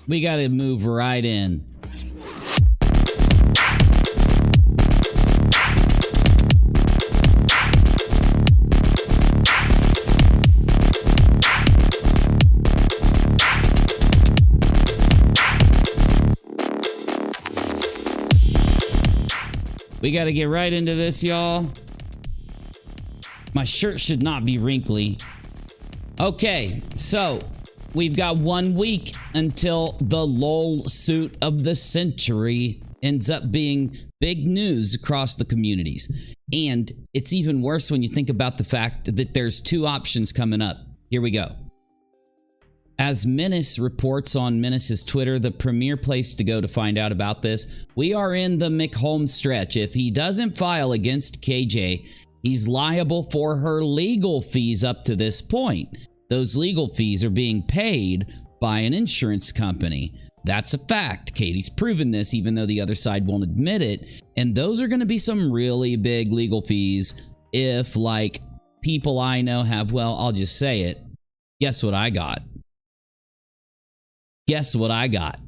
We got to move right in. We got to get right into this, y'all. My shirt should not be wrinkly. Okay, so we've got 1 week until the LOL suit of the century ends up being big news across the communities. And it's even worse when you think about the fact that there's 2 options coming up. Here we go. As Menace reports on Menace's Twitter, the premier place to go to find out about this, we are in the McHolm stretch. If he doesn't file against KJ, he's liable for her legal fees up to this point. Those legal fees are being paid by an insurance company. That's a fact. Katie's proven this, even though the other side won't admit it. And those are going to be some really big legal fees if, like, people I know have, well, I'll just say it. Guess what I got? Guess what I got?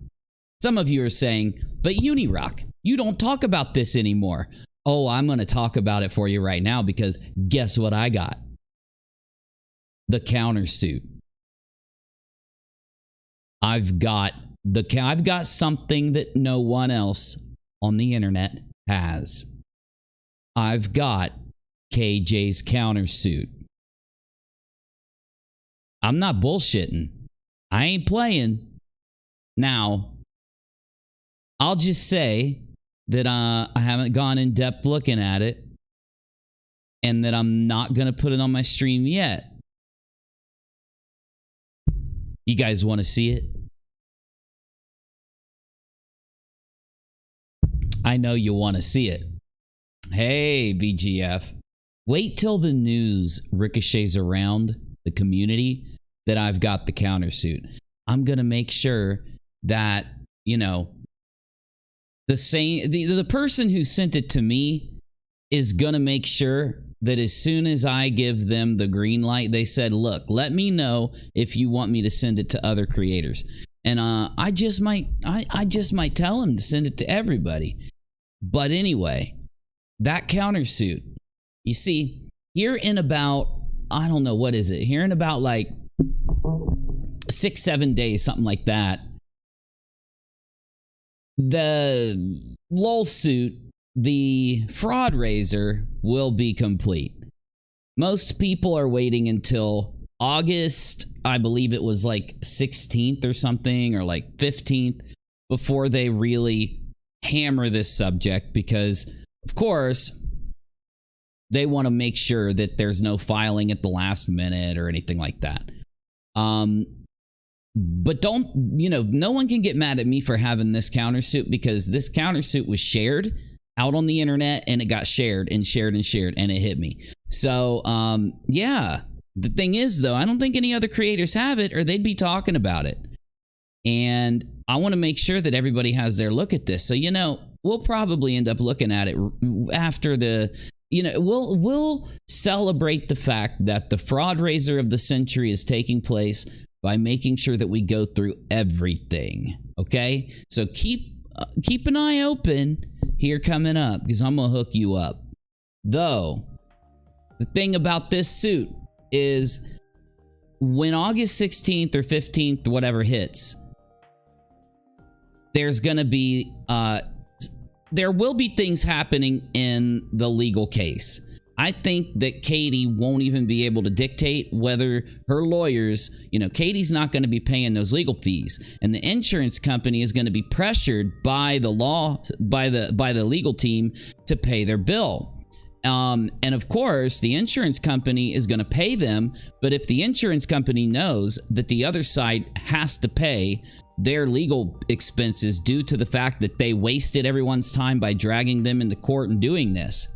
Some of you are saying, but UNIRock, you don't talk about this anymore. Oh, I'm going to talk about it for you right now because guess what I got? The countersuit. I've got something that no one else on the internet has. I've got KJ's countersuit. I'm not bullshitting. I ain't playing. Now, I'll just say that I haven't gone in depth looking at it and that I'm not going to put it on my stream yet. You guys want to see it? I know you want to see it. Hey, BGF. Wait till the news ricochets around the community that I've got the countersuit. I'm going to make sure that, you know, the person who sent it to me is going to make sure that as soon as I give them the green light, they said, look, let me know if you want me to send it to other creators. And I just might tell him to send it to everybody. But anyway, that countersuit, you see, here in about, I don't know, what is it? Here in about like 6-7 days, something like that, the LOL suit, the fraud raiser, will be complete. Most people are waiting until August, I believe it was like 16th or something, or like 15th, before they really hammer this subject, because, of course, they want to make sure that there's no filing at the last minute or anything like that. But don't, you know, no one can get mad at me for having this countersuit, because this countersuit was shared out on the internet and it got shared and shared and shared and it hit me. So, yeah, the thing is, though, I don't think any other creators have it or they'd be talking about it. And I want to make sure that everybody has their look at this. So, you know, we'll probably end up looking at it after the, you know, we'll celebrate the fact that the fraud raiser of the century is taking place by making sure that we go through everything. Okay? So keep an eye open here coming up, because I'm going to hook you up. Though, the thing about this suit is when August 16th or 15th, whatever hits, there's going to be, there will be things happening in the legal case. I think that Katie won't even be able to dictate whether her lawyers, you know, Katie's not going to be paying those legal fees, and the insurance company is going to be pressured by the law, by the legal team to pay their bill. And of course, the insurance company is going to pay them, but if the insurance company knows that the other side has to pay their legal expenses due to the fact that they wasted everyone's time by dragging them into court and doing this,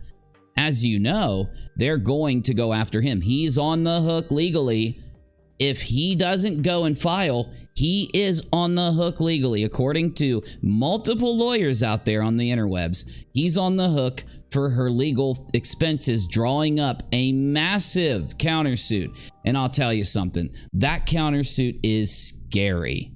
as you know, they're going to go after him. He's on the hook legally. If he doesn't go and file, he is on the hook legally. According to multiple lawyers out there on the interwebs, he's on the hook for her legal expenses, drawing up a massive countersuit. And I'll tell you something, that countersuit is scary.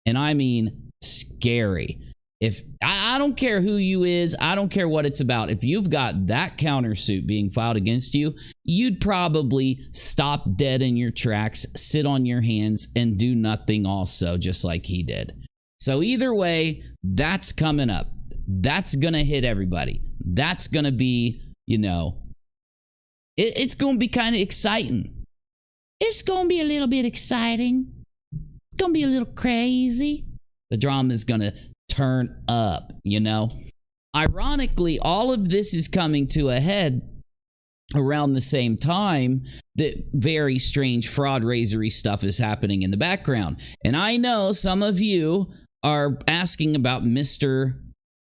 And I mean scary. If I don't care who you is, I don't care what it's about. If you've got that countersuit being filed against you, you'd probably stop dead in your tracks, sit on your hands, and do nothing also, just like he did. So either way, that's coming up. That's going to hit everybody. That's going to be, you know, it's going to be kind of exciting. It's going to be a little bit exciting. It's going to be a little crazy. The drama is going to turn up, you know. Ironically, all of this is coming to a head around the same time that very strange fraud raisery stuff is happening in the background. And I know some of you are asking about Mr.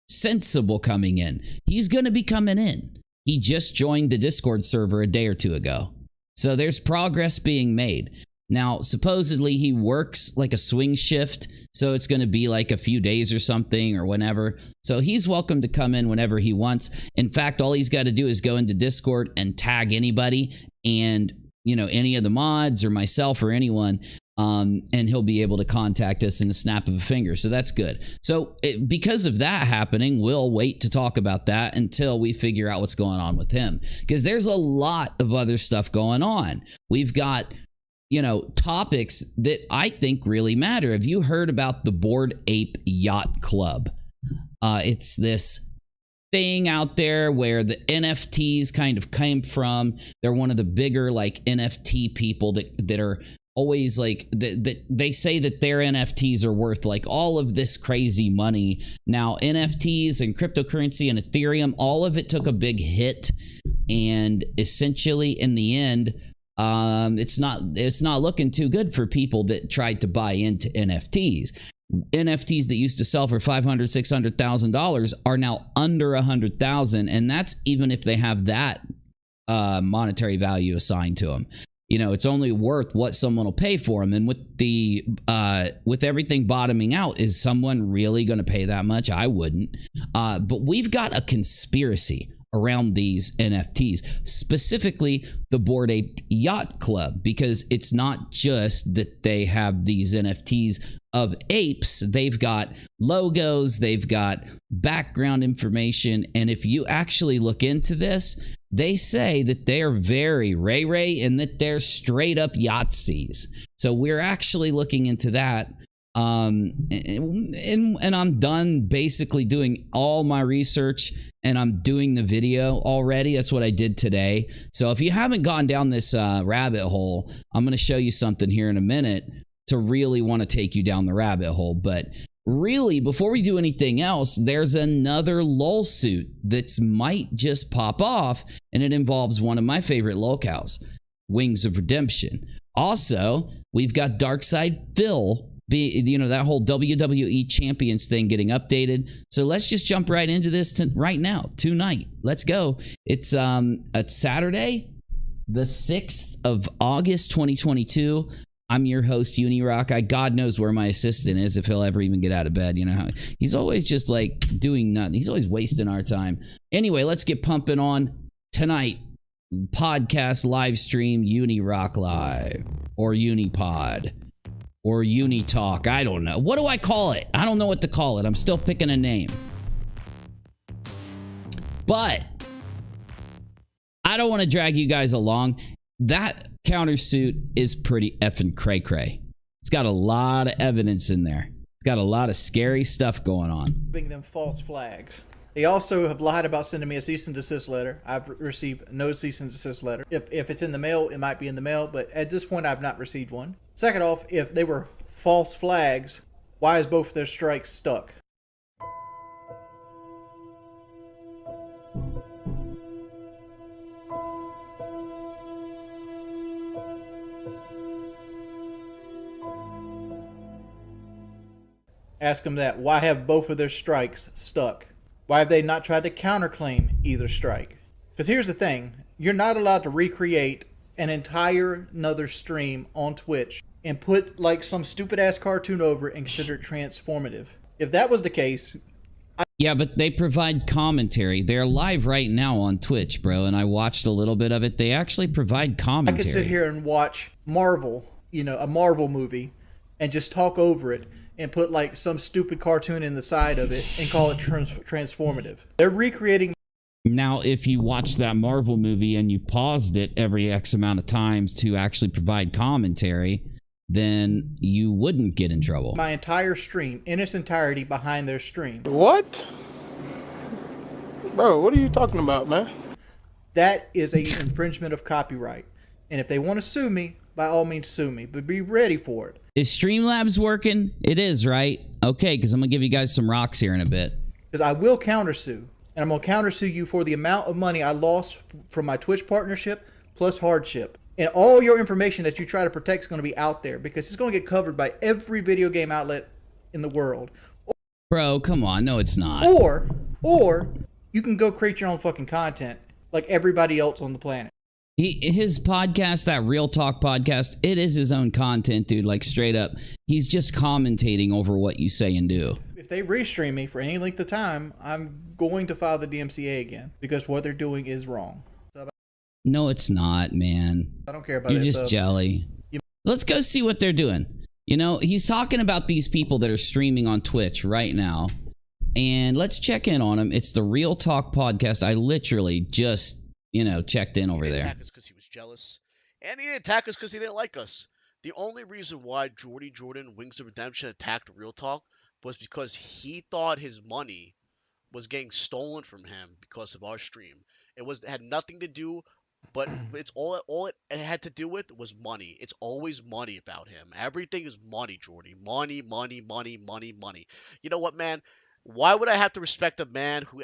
Sensible coming in. He's going to be coming in. He just joined the Discord server a day or two ago. So there's progress being made. Now, supposedly he works like a swing shift, so it's going to be like a few days or something or whenever. So he's welcome to come in whenever he wants. In fact, all he's got to do is go into Discord and tag anybody and, you know, any of the mods or myself or anyone, and he'll be able to contact us in the snap of a finger. So that's good. So because of that happening, we'll wait to talk about that until we figure out what's going on with him, because there's a lot of other stuff going on. We've got, you know, topics that I think really matter. Have you heard about the Bored Ape Yacht Club? It's this thing out there where the NFTs kind of came from. They're one of the bigger like NFT people that are always like that they say that their NFTs are worth like all of this crazy money. Now NFTs and cryptocurrency and Ethereum, all of it took a big hit, and essentially in the end, it's not looking too good for people that tried to buy into NFTs. NFTs that used to sell for $500,000-$600,000 are now under $100,000, and that's even if they have that monetary value assigned to them. You know, it's only worth what someone will pay for them. And with everything bottoming out, is someone really going to pay that much? I wouldn't. But we've got a conspiracy around these NFTs, specifically the Bored Ape Yacht Club, because it's not just that they have these NFTs of apes. They've got logos, they've got background information, and if you actually look into this, they say that they're very ray and that they're straight up Yahtsees. So we're actually looking into that. And I'm done basically doing all my research, and I'm doing the video already. That's what I did today. So if you haven't gone down this rabbit hole, I'm going to show you something here in a minute to really want to take you down the rabbit hole. But really, before we do anything else, there's another LOL suit that might just pop off, and it involves one of my favorite locales, Wings of Redemption. Also, we've got Darkside Phil, you know, that whole WWE Champions thing getting updated. So let's just jump right into this right now, tonight. Let's go. It's Saturday, the 6th of August, 2022. I'm your host, UNIRock. God knows where my assistant is, if he'll ever even get out of bed. You know, he's always just like doing nothing. He's always wasting our time. Anyway, let's get pumping on tonight. Podcast live stream, UNIRock Live, or Unipod, or Unitalk. I don't know. What do I call it? I don't know what to call it. I'm still picking a name. But I don't want to drag you guys along. That countersuit is pretty effing cray-cray. It's got a lot of evidence in there. It's got a lot of scary stuff going on. Giving them false flags. They also have lied about sending me a cease and desist letter. I've received no cease and desist letter. If it's in the mail, it might be in the mail, but at this point, I've not received one. Second off, if they were false flags, why is both of their strikes stuck? Ask them that. Why have both of their strikes stuck? Why have they not tried to counterclaim either strike? Because here's the thing. You're not allowed to recreate an entire another stream on Twitch and put like some stupid ass cartoon over it and consider it transformative. If that was the case... Yeah, but they provide commentary. They're live right now on Twitch, bro, and I watched a little bit of it. They actually provide commentary. I could sit here and watch Marvel, you know, a Marvel movie, and just talk over it and put like some stupid cartoon in the side of it and call it transformative. They're recreating. Now, if you watched that Marvel movie and you paused it every X amount of times to actually provide commentary, then you wouldn't get in trouble. My entire stream in its entirety behind their stream. What? Bro, what are you talking about, man? That is an infringement of copyright. And if they want to sue me, by all means sue me, but be ready for it. Is Streamlabs working? It is, right? Okay, because I'm going to give you guys some rocks here in a bit. Because I will countersue. And I'm going to countersue you for the amount of money I lost from my Twitch partnership plus hardship. And all your information that you try to protect is going to be out there because it's going to get covered by every video game outlet in the world. Bro, come on. No, it's not. Or you can go create your own fucking content like everybody else on the planet. His podcast, that Real Talk podcast, it is his own content, dude. Like, straight up. He's just commentating over what you say and do. If they restream me for any length of time, I'm going to file the DMCA again because what they're doing is wrong. No, it's not, man. I don't care about You're it. just jelly. Let's go see what they're doing. You know, he's talking about these people that are streaming on Twitch right now. And let's check in on him. It's the Real Talk podcast. I literally just, you know, checked in over there. He didn't attack us because he was jealous. And he didn't attack us because he didn't like us. The only reason why Jordan, Wings of Redemption attacked Real Talk was because he thought his money was getting stolen from him because of our stream. It had nothing to do, but it's all it had to do with was money. It's always money about him. Everything is money, Jordy. Money. You know what, man? Why would I have to respect a man who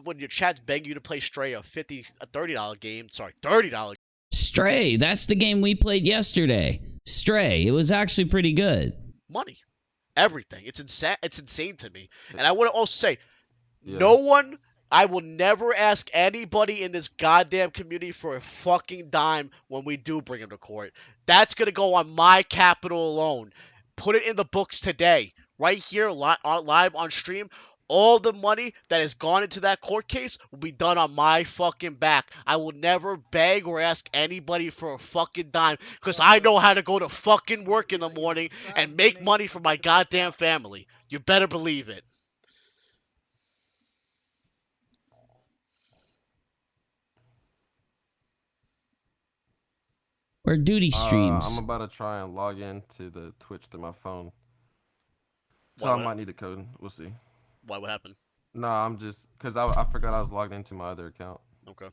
when your chat's begging you to play Stray, a $30 game, $30. Stray, that's the game we played yesterday. Stray, it was actually pretty good. Money. Everything. It's insane to me. And I want to also say, I will never ask anybody in this goddamn community for a fucking dime when we do bring him to court. That's going to go on my capital alone. Put it in the books today. Right here, live on stream. All the money that has gone into that court case will be done on my fucking back. I will never beg or ask anybody for a fucking dime because I know how to go to fucking work in the morning and make money for my goddamn family. You better believe it. Or duty streams. I'm about to try and log in to the Twitch through my phone. So I might need a code. We'll see. Why? What happened? No, I'm just because I forgot I was logged into my other account. Okay.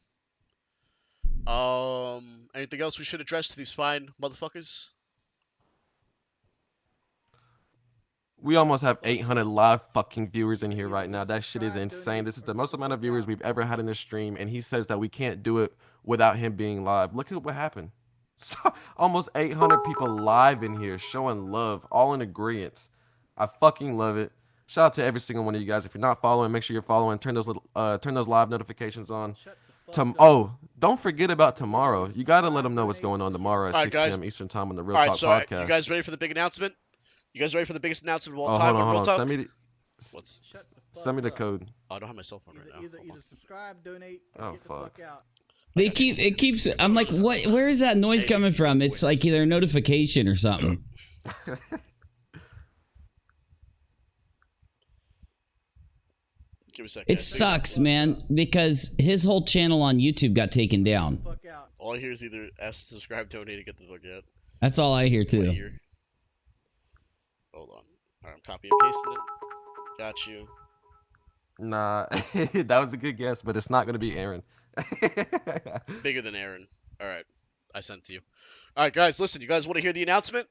Anything else we should address to these fine motherfuckers? We almost have 800 live fucking viewers in here right now. That shit is insane. This is the most amount of viewers we've ever had in this stream, and he says that we can't do it without him being live. Look at what happened. So, almost 800 people live in here showing love, all in agreement. I fucking love it. Shout out to every single one of you guys. If you're not following, make sure you're following. Turn those live notifications on. Don't forget about tomorrow. You gotta let them know what's going on tomorrow at 6 p.m. Eastern time on the Real Talk podcast. You guys ready for the big announcement? You guys ready for the biggest announcement of all time? Hold on. Send me the code. Oh, I don't have my cell phone right now. Either subscribe, donate, or get the fuck out. It keeps. I'm like, what? Where is that noise coming from? It's like either a notification or something. Give me a second. It sucks, man, because his whole channel on YouTube got taken down. All I hear is either subscribe, donate, and get the fuck out. That's all I hear too. Hold on. Alright, I'm copying and pasting it. Got you. Nah, that was a good guess, but it's not gonna be Aaron. Bigger than Aaron. Alright. I sent to you. Alright, guys, listen. You guys want to hear the announcement?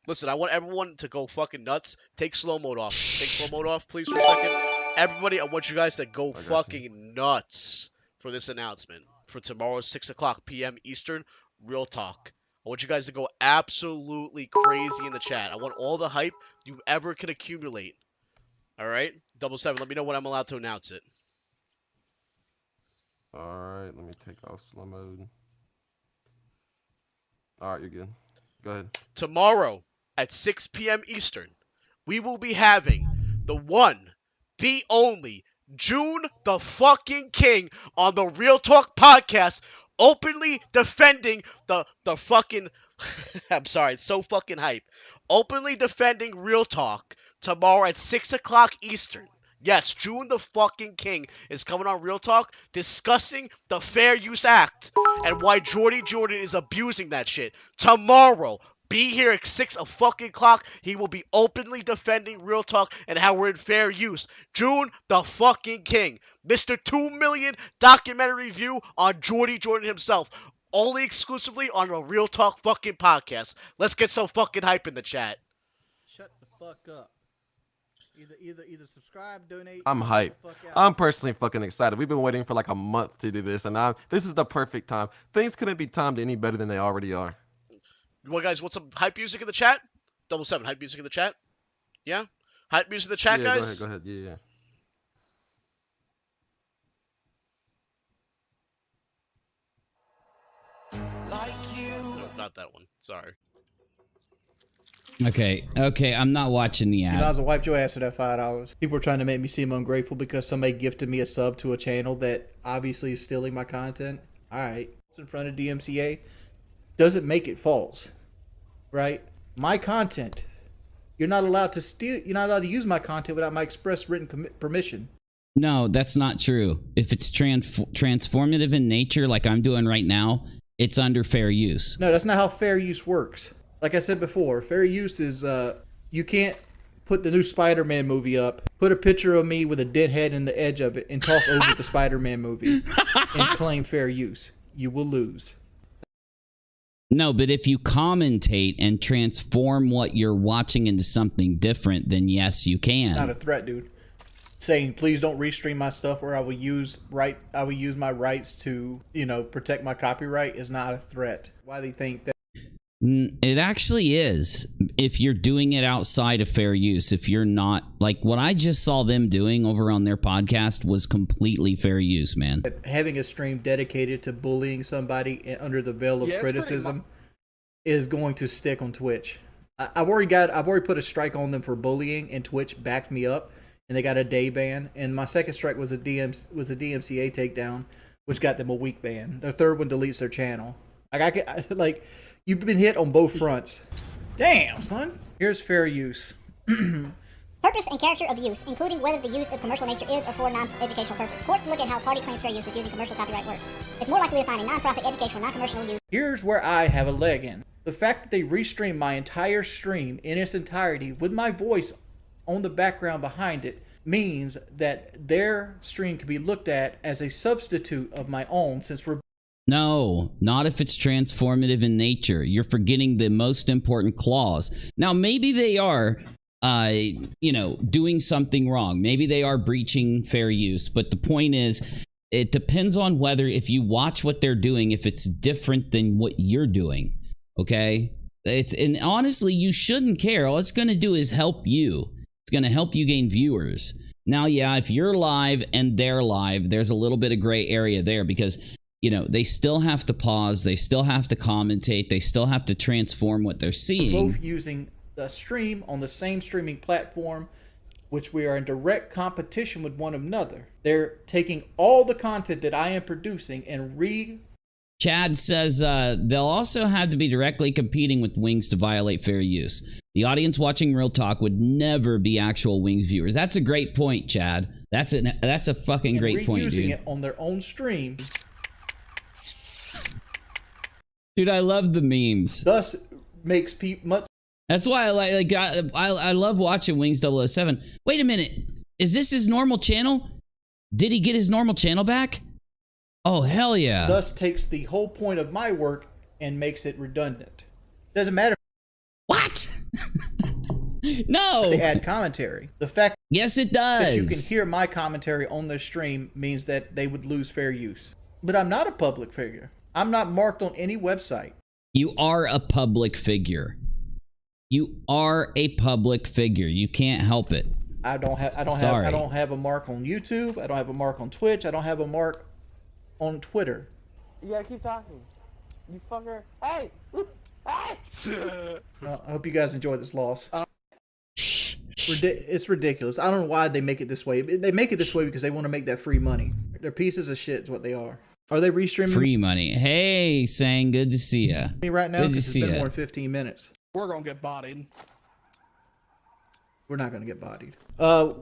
Listen, I want everyone to go fucking nuts. Take slow mode off. Take slow mode off, please, for a second. Everybody, I want you guys to go fucking nuts for this announcement. For tomorrow, 6 o'clock p.m. Eastern, Real Talk. I want you guys to go absolutely crazy in the chat. I want all the hype you ever can accumulate. Alright? 7, let me know when I'm allowed to announce it. Alright, let me take off slow mode. Alright, you're good. Go ahead. Tomorrow, at 6 p.m. Eastern, we will be having the one, the only, June the fucking King on the Real Talk podcast, openly defending the fucking I'm sorry, it's so fucking hype. Openly defending Real Talk tomorrow at 6 o'clock Eastern. Yes, June the fucking King is coming on Real Talk discussing the Fair Use Act and why Jordan is abusing that shit. Tomorrow, be here at 6 o'clock. He will be openly defending Real Talk and how we're in fair use. June the fucking King. Mr. 2 million documentary review on Jordan himself. Only exclusively on a Real Talk fucking podcast. Let's get some fucking hype in the chat. Shut the fuck up. Either subscribe, donate. I'm hyped. I'm personally fucking excited. We've been waiting for like a month to do this, and this is the perfect time. Things couldn't be timed any better than they already are. Well, guys, want some hype music in the chat? 7 hype music in the chat? Yeah? Hype music in the chat, guys? Go ahead. Yeah. No, not that one. Sorry. Okay, I'm not watching the ad. You might as well wipe your ass for that $5. People are trying to make me seem ungrateful because somebody gifted me a sub to a channel that obviously is stealing my content. Alright. It's in front of DMCA. Doesn't make it false. Right? My content. You're not allowed to steal. You're not allowed to use my content without my express written permission. No, that's not true. If it's transformative in nature, like I'm doing right now, it's under fair use. No, that's not how fair use works. Like I said before, fair use is you can't put the new Spider-Man movie up, put a picture of me with a dead head in the edge of it, and talk over the Spider-Man movie and claim fair use. You will lose. No, but if you commentate and transform what you're watching into something different, then yes, you can. Not a threat, dude. Saying please don't restream my stuff, or I will use my rights to, protect my copyright is not a threat. Why do you think that? It actually is. If you're doing it outside of fair use, if you're not, like what I just saw them doing over on their podcast was completely fair use, man. Having a stream dedicated to bullying somebody under the veil of criticism is going to stick on Twitch. I've already put a strike on them for bullying, and Twitch backed me up, and they got a day ban. And my second strike was a DMCA takedown, which got them a week ban. The third one deletes their channel. You've been hit on both fronts. Damn, son. Here's fair use. Purpose and character of use, including whether the use of commercial nature is or for non-educational purpose. Courts look at how party claims fair use is using commercial copyright work. It's more likely to find a non-profit, educational, non-commercial use. Here's where I have a leg in. The fact that they restream my entire stream in its entirety with my voice on the background behind it means that their stream can be looked at as a substitute of my own, since we're... No, not if it's transformative in nature. You're forgetting the most important clause. Now, maybe they are, doing something wrong. Maybe they are breaching fair use. But the point is, it depends on whether, if you watch what they're doing, if it's different than what you're doing. Okay? And honestly, you shouldn't care. All it's going to do is help you. It's going to help you gain viewers. Now, yeah, if you're live and they're live, there's a little bit of gray area there because... they still have to pause, they still have to commentate, they still have to transform what they're seeing. Both using the stream on the same streaming platform, which we are in direct competition with one another. They're taking all the content that I am producing and Chad says they'll also have to be directly competing with Wings to violate fair use. The audience watching Real Talk would never be actual Wings viewers. That's a great point, Chad. That's a fucking great point, dude. Using it on their own stream. Dude, I love the memes. Thus makes people much. That's why I love watching WINGS007. Wait a minute. Is this his normal channel? Did he get his normal channel back? Oh, hell yeah. Thus takes the whole point of my work and makes it redundant. Doesn't matter. What? No. They add commentary. The fact yes, it does. that you can hear my commentary on their stream means that they would lose fair use. But I'm not a public figure. I'm not marked on any website. You are a public figure. You are a public figure. You can't help it. I don't have a mark on YouTube. I don't have a mark on Twitch. I don't have a mark on Twitter. You gotta keep talking. You fucker. Hey! Hey! I hope you guys enjoy this loss. It's ridiculous. I don't know why they make it this way. They make it this way because they want to make that free money. They're pieces of shit is what they are. Are they restreaming Free money. Hey, Sang, good to see ya. me right now? Good to Because it's see been ya. more than 15 minutes. We're gonna get bodied. We're not going to get bodied.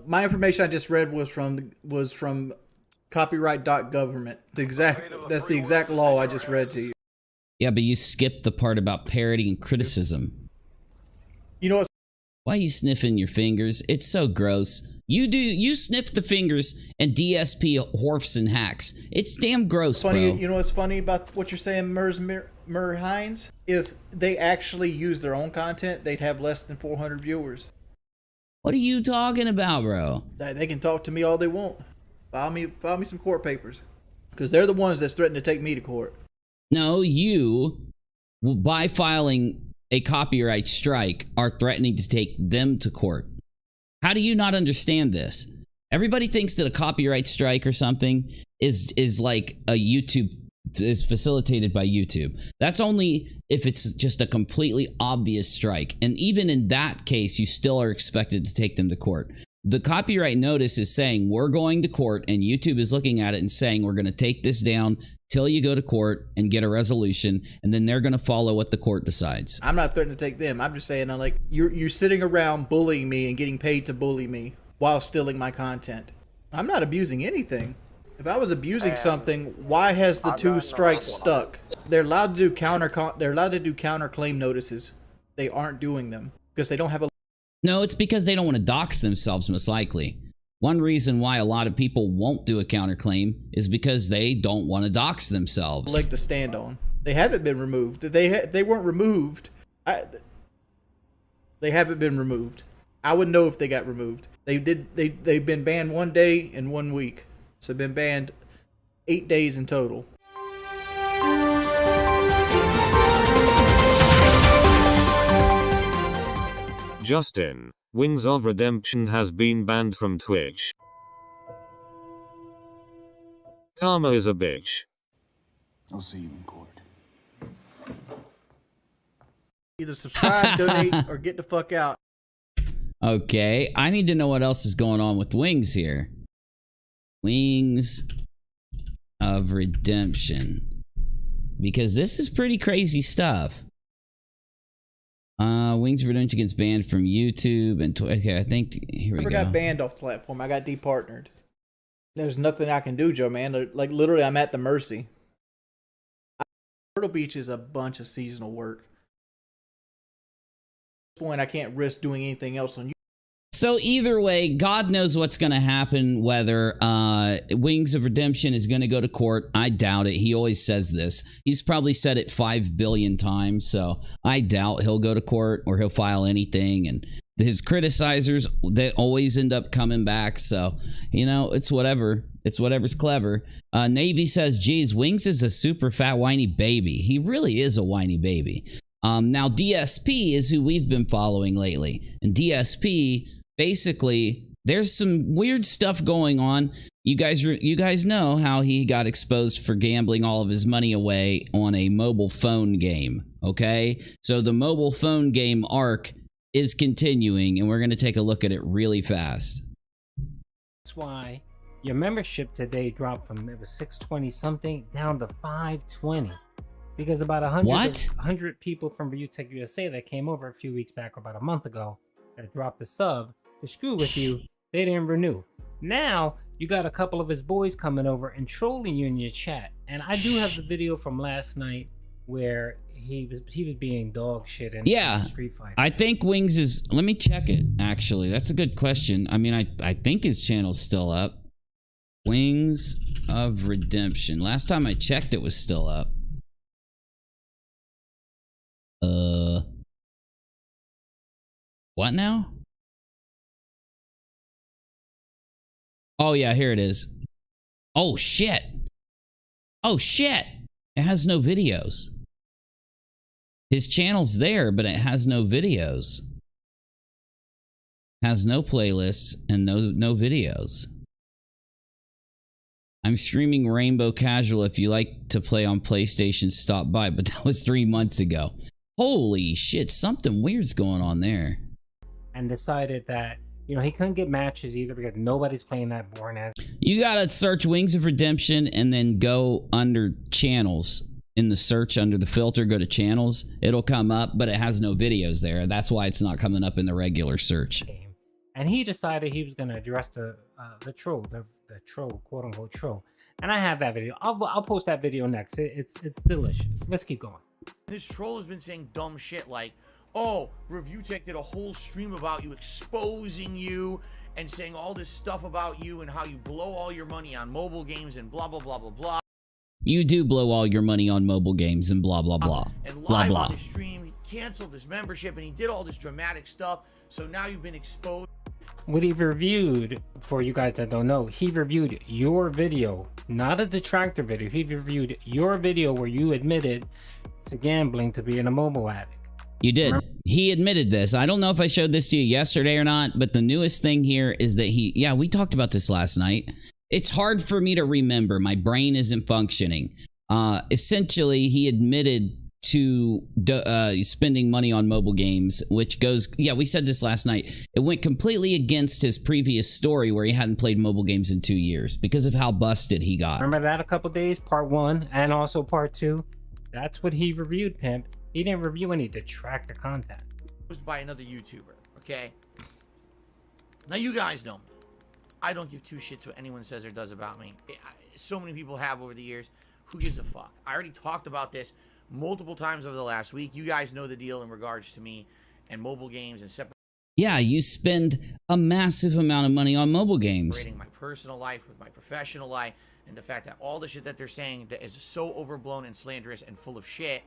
My information I just read was from copyright.government. That's the exact law I just read to you. Yeah, but you skipped the part about parody and criticism. You know what's Why are you sniffing your fingers? It's so gross. You sniff the fingers and DSP horfs and hacks. It's damn gross, funny? bro. You know what's funny about what you're saying, Mur Hines? If they actually use their own content, they'd have less than 400 viewers. What are you talking about, bro? They can talk to me all they want. File me some court papers. Because they're the ones that's threatened to take me to court. No, you, by filing a copyright strike, are threatening to take them to court. How do you not understand this? Everybody thinks that a copyright strike or something is like a YouTube, is facilitated by YouTube. That's only if it's just a completely obvious strike. And even in that case, you still are expected to take them to court. The copyright notice is saying we're going to court, and YouTube is looking at it and saying we're going to take this down till you go to court and get a resolution, and then they're going to follow what the court decides. I'm not threatening to take them. I'm just saying, like, you're sitting around bullying me and getting paid to bully me while stealing my content. I'm not abusing anything. If I was abusing something, why has the two strikes stuck? They're allowed to do counterclaim notices. They aren't doing them because they don't have a. No, it's because they don't want to dox themselves, most likely. One reason why a lot of people won't do a counterclaim is because they don't want to dox themselves. Leg to stand on. They haven't been removed. They weren't removed. They haven't been removed. I wouldn't know if they got removed. They've been banned 1 day and 1 week. So they've been banned 8 days in total. Justin, Wings of Redemption has been banned from Twitch. Karma is a bitch. I'll see you in court. Either subscribe, donate, or get the fuck out. Okay, I need to know what else is going on with Wings here. Wings of Redemption. Because this is pretty crazy stuff. Wings of Redemption gets banned from YouTube and okay, I think here we go. I never got banned off the platform. I got departnered. There's nothing I can do, Joe, man. Like, literally, I'm at the mercy. Myrtle Beach is a bunch of seasonal work. At this point, I can't risk doing anything else on YouTube. So either way, God knows what's going to happen, whether Wings of Redemption is going to go to court. I doubt it. He always says this. He's probably said it 5 billion times, so I doubt he'll go to court or he'll file anything. And his criticizers, they always end up coming back, so, you know, it's whatever. It's whatever's clever. Navy says, geez, Wings is a super fat whiny baby. He really is a whiny baby. Now, DSP is who we've been following lately. And DSP... basically, there's some weird stuff going on. You guys know how he got exposed for gambling all of his money away on a mobile phone game, okay? So the mobile phone game arc is continuing, and we're going to take a look at it really fast. That's why your membership today dropped from, it was 620 something down to 520. Because about 100 people from ReviewTechUSA that came over a few weeks back, or about a month ago, that dropped the sub to screw with you, they didn't renew. Now you got a couple of his boys coming over and trolling you in your chat, and I do have the video from last night where he was being dog shit in Street Fighter. I think Wings is, let me check it, actually. That's a good question. I mean, I think his channel's still up. Wings of Redemption. Last time I checked, it was still up. What now? Oh yeah, here it is. Oh shit. Oh shit. It has no videos. His channel's there, but it has no videos. Has no playlists and no videos. I'm streaming Rainbow Casual. If you like to play on PlayStation, stop by. But that was 3 months ago. Holy shit, something weird's going on there. And decided that, You know, he couldn't get matches either because nobody's playing that boring ass. You gotta search Wings of Redemption and then go under channels. In the search under the filter, go to channels. It'll come up, but it has no videos there. That's why it's not coming up in the regular search. And he decided he was going to address the troll, the troll, quote unquote troll. And I have that video. I'll post that video next. It's delicious. Let's keep going. This troll has been saying dumb shit like, oh, ReviewTech did a whole stream about you, exposing you and saying all this stuff about you and how you blow all your money on mobile games and blah, blah, blah, blah, blah. You do blow all your money on mobile games and blah, blah, blah. And blah, live blah. on the stream, he canceled his membership and he did all this dramatic stuff. So now you've been exposed. What he reviewed, for you guys that don't know, he reviewed your video, not a detractor video. He reviewed your video where you admitted to gambling, to being a mobile addict. You did. He admitted this. I don't know if I showed this to you yesterday or not, but the newest thing here is that yeah, we talked about this last night. It's hard for me to remember. My brain isn't functioning. Essentially, he admitted to spending money on mobile games, which goes, yeah, we said this last night. It went completely against his previous story where he hadn't played mobile games in 2 years because of how busted he got. Remember that a couple days, part 1 and also part 2? That's what he reviewed, pimp. He didn't review any detractor content. By another YouTuber, okay? Now you guys know me. I don't give two shits what anyone says or does about me. So many people have over the years. Who gives a fuck? I already talked about this multiple times over the last week. You guys know the deal in regards to me and mobile games and separating. Yeah, you spend a massive amount of money on mobile games. Separating my personal life with my professional life, and the fact that all the shit that they're saying that is so overblown and slanderous and full of shit.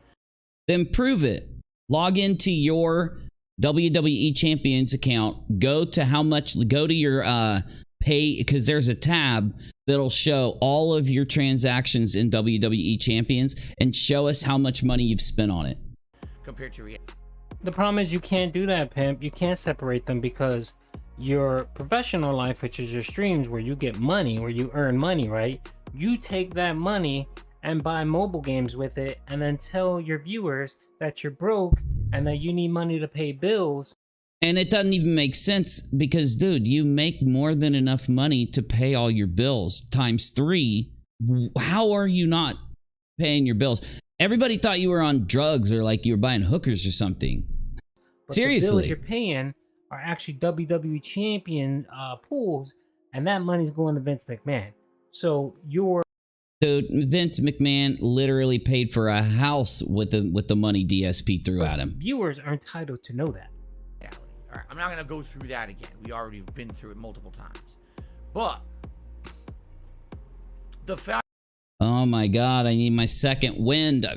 Then prove it. Log into your WWE Champions account. Go to your pay, because there's a tab that'll show all of your transactions in WWE Champions and show us how much money you've spent on it. Compared to reality. The problem is you can't do that, pimp. You can't separate them because your professional life, which is your streams where you get money, where you earn money, right? You take that money and buy mobile games with it and then tell your viewers that you're broke and that you need money to pay bills. And it doesn't even make sense because, dude, you make more than enough money to pay all your bills times 3. How are you not paying your bills? Everybody thought you were on drugs or like you were buying hookers or something. But Seriously. The bills you're paying are actually WWE champion pools, and that money's going to Vince McMahon. So Dude, Vince McMahon literally paid for a house with the money DSP threw at him. Viewers are entitled to know that. All right, I'm not going to go through that again. We already been through it multiple times. But the fact... Oh my God, I need my second wind.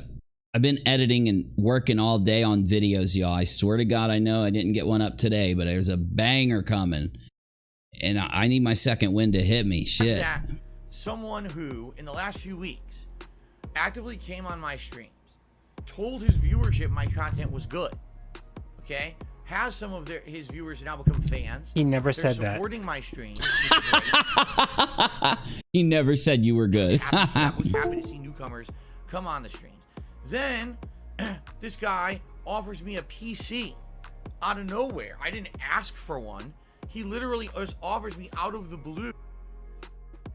I've been editing and working all day on videos, y'all. I swear to God, I know I didn't get one up today, but there's a banger coming. And I need my second wind to hit me. Shit. That someone who, in the last few weeks, actively came on my streams, told his viewership my content was good, okay? Has some of his viewers now become fans. He never They're said that. supporting my streams. He never said you were good. I was happy to see newcomers come on the streams. Then this guy offers me a PC out of nowhere. I didn't ask for one. He literally just offers me out of the blue.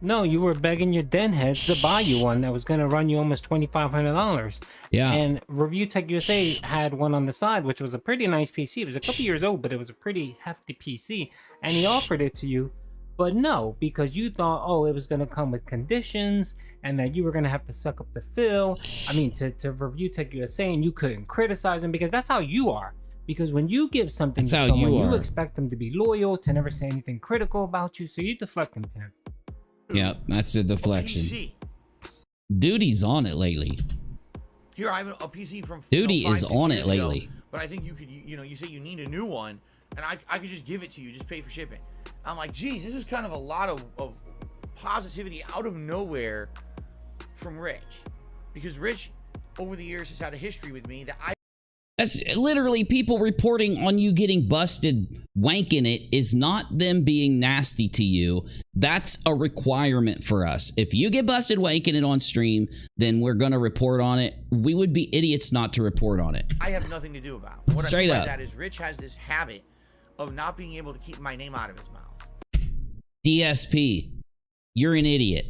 No, you were begging your den heads to buy you one that was going to run you almost $2,500. Yeah. And ReviewTechUSA had one on the side, which was a pretty nice PC. It was a couple years old, but it was a pretty hefty PC. And he offered it to you. But no, because you thought, oh, it was going to come with conditions and that you were going to have to suck up the fill. I mean, to ReviewTechUSA, and you couldn't criticize him because that's how you are. Because when you give something to someone, you expect them to be loyal, to never say anything critical about you. So you deflect them, pimp. Yep, that's the deflection. PC. Duty's on it lately. Here, I have a PC from Duty 5, is 6 on years it lately. ago, but I think you could, you say you need a new one, and I could just give it to you, just pay for shipping. I'm like, geez, this is kind of a lot of positivity out of nowhere from Rich, because Rich, over the years, has had a history with me that That's literally people reporting on you getting busted wanking it is not them being nasty to you. That's a requirement for us. If you get busted wanking it on stream, then we're going to report on it. We would be idiots not to report on it. I have nothing to do about. What Straight I mean up. by that is Rich has this habit of not being able to keep my name out of his mouth. DSP, you're an idiot.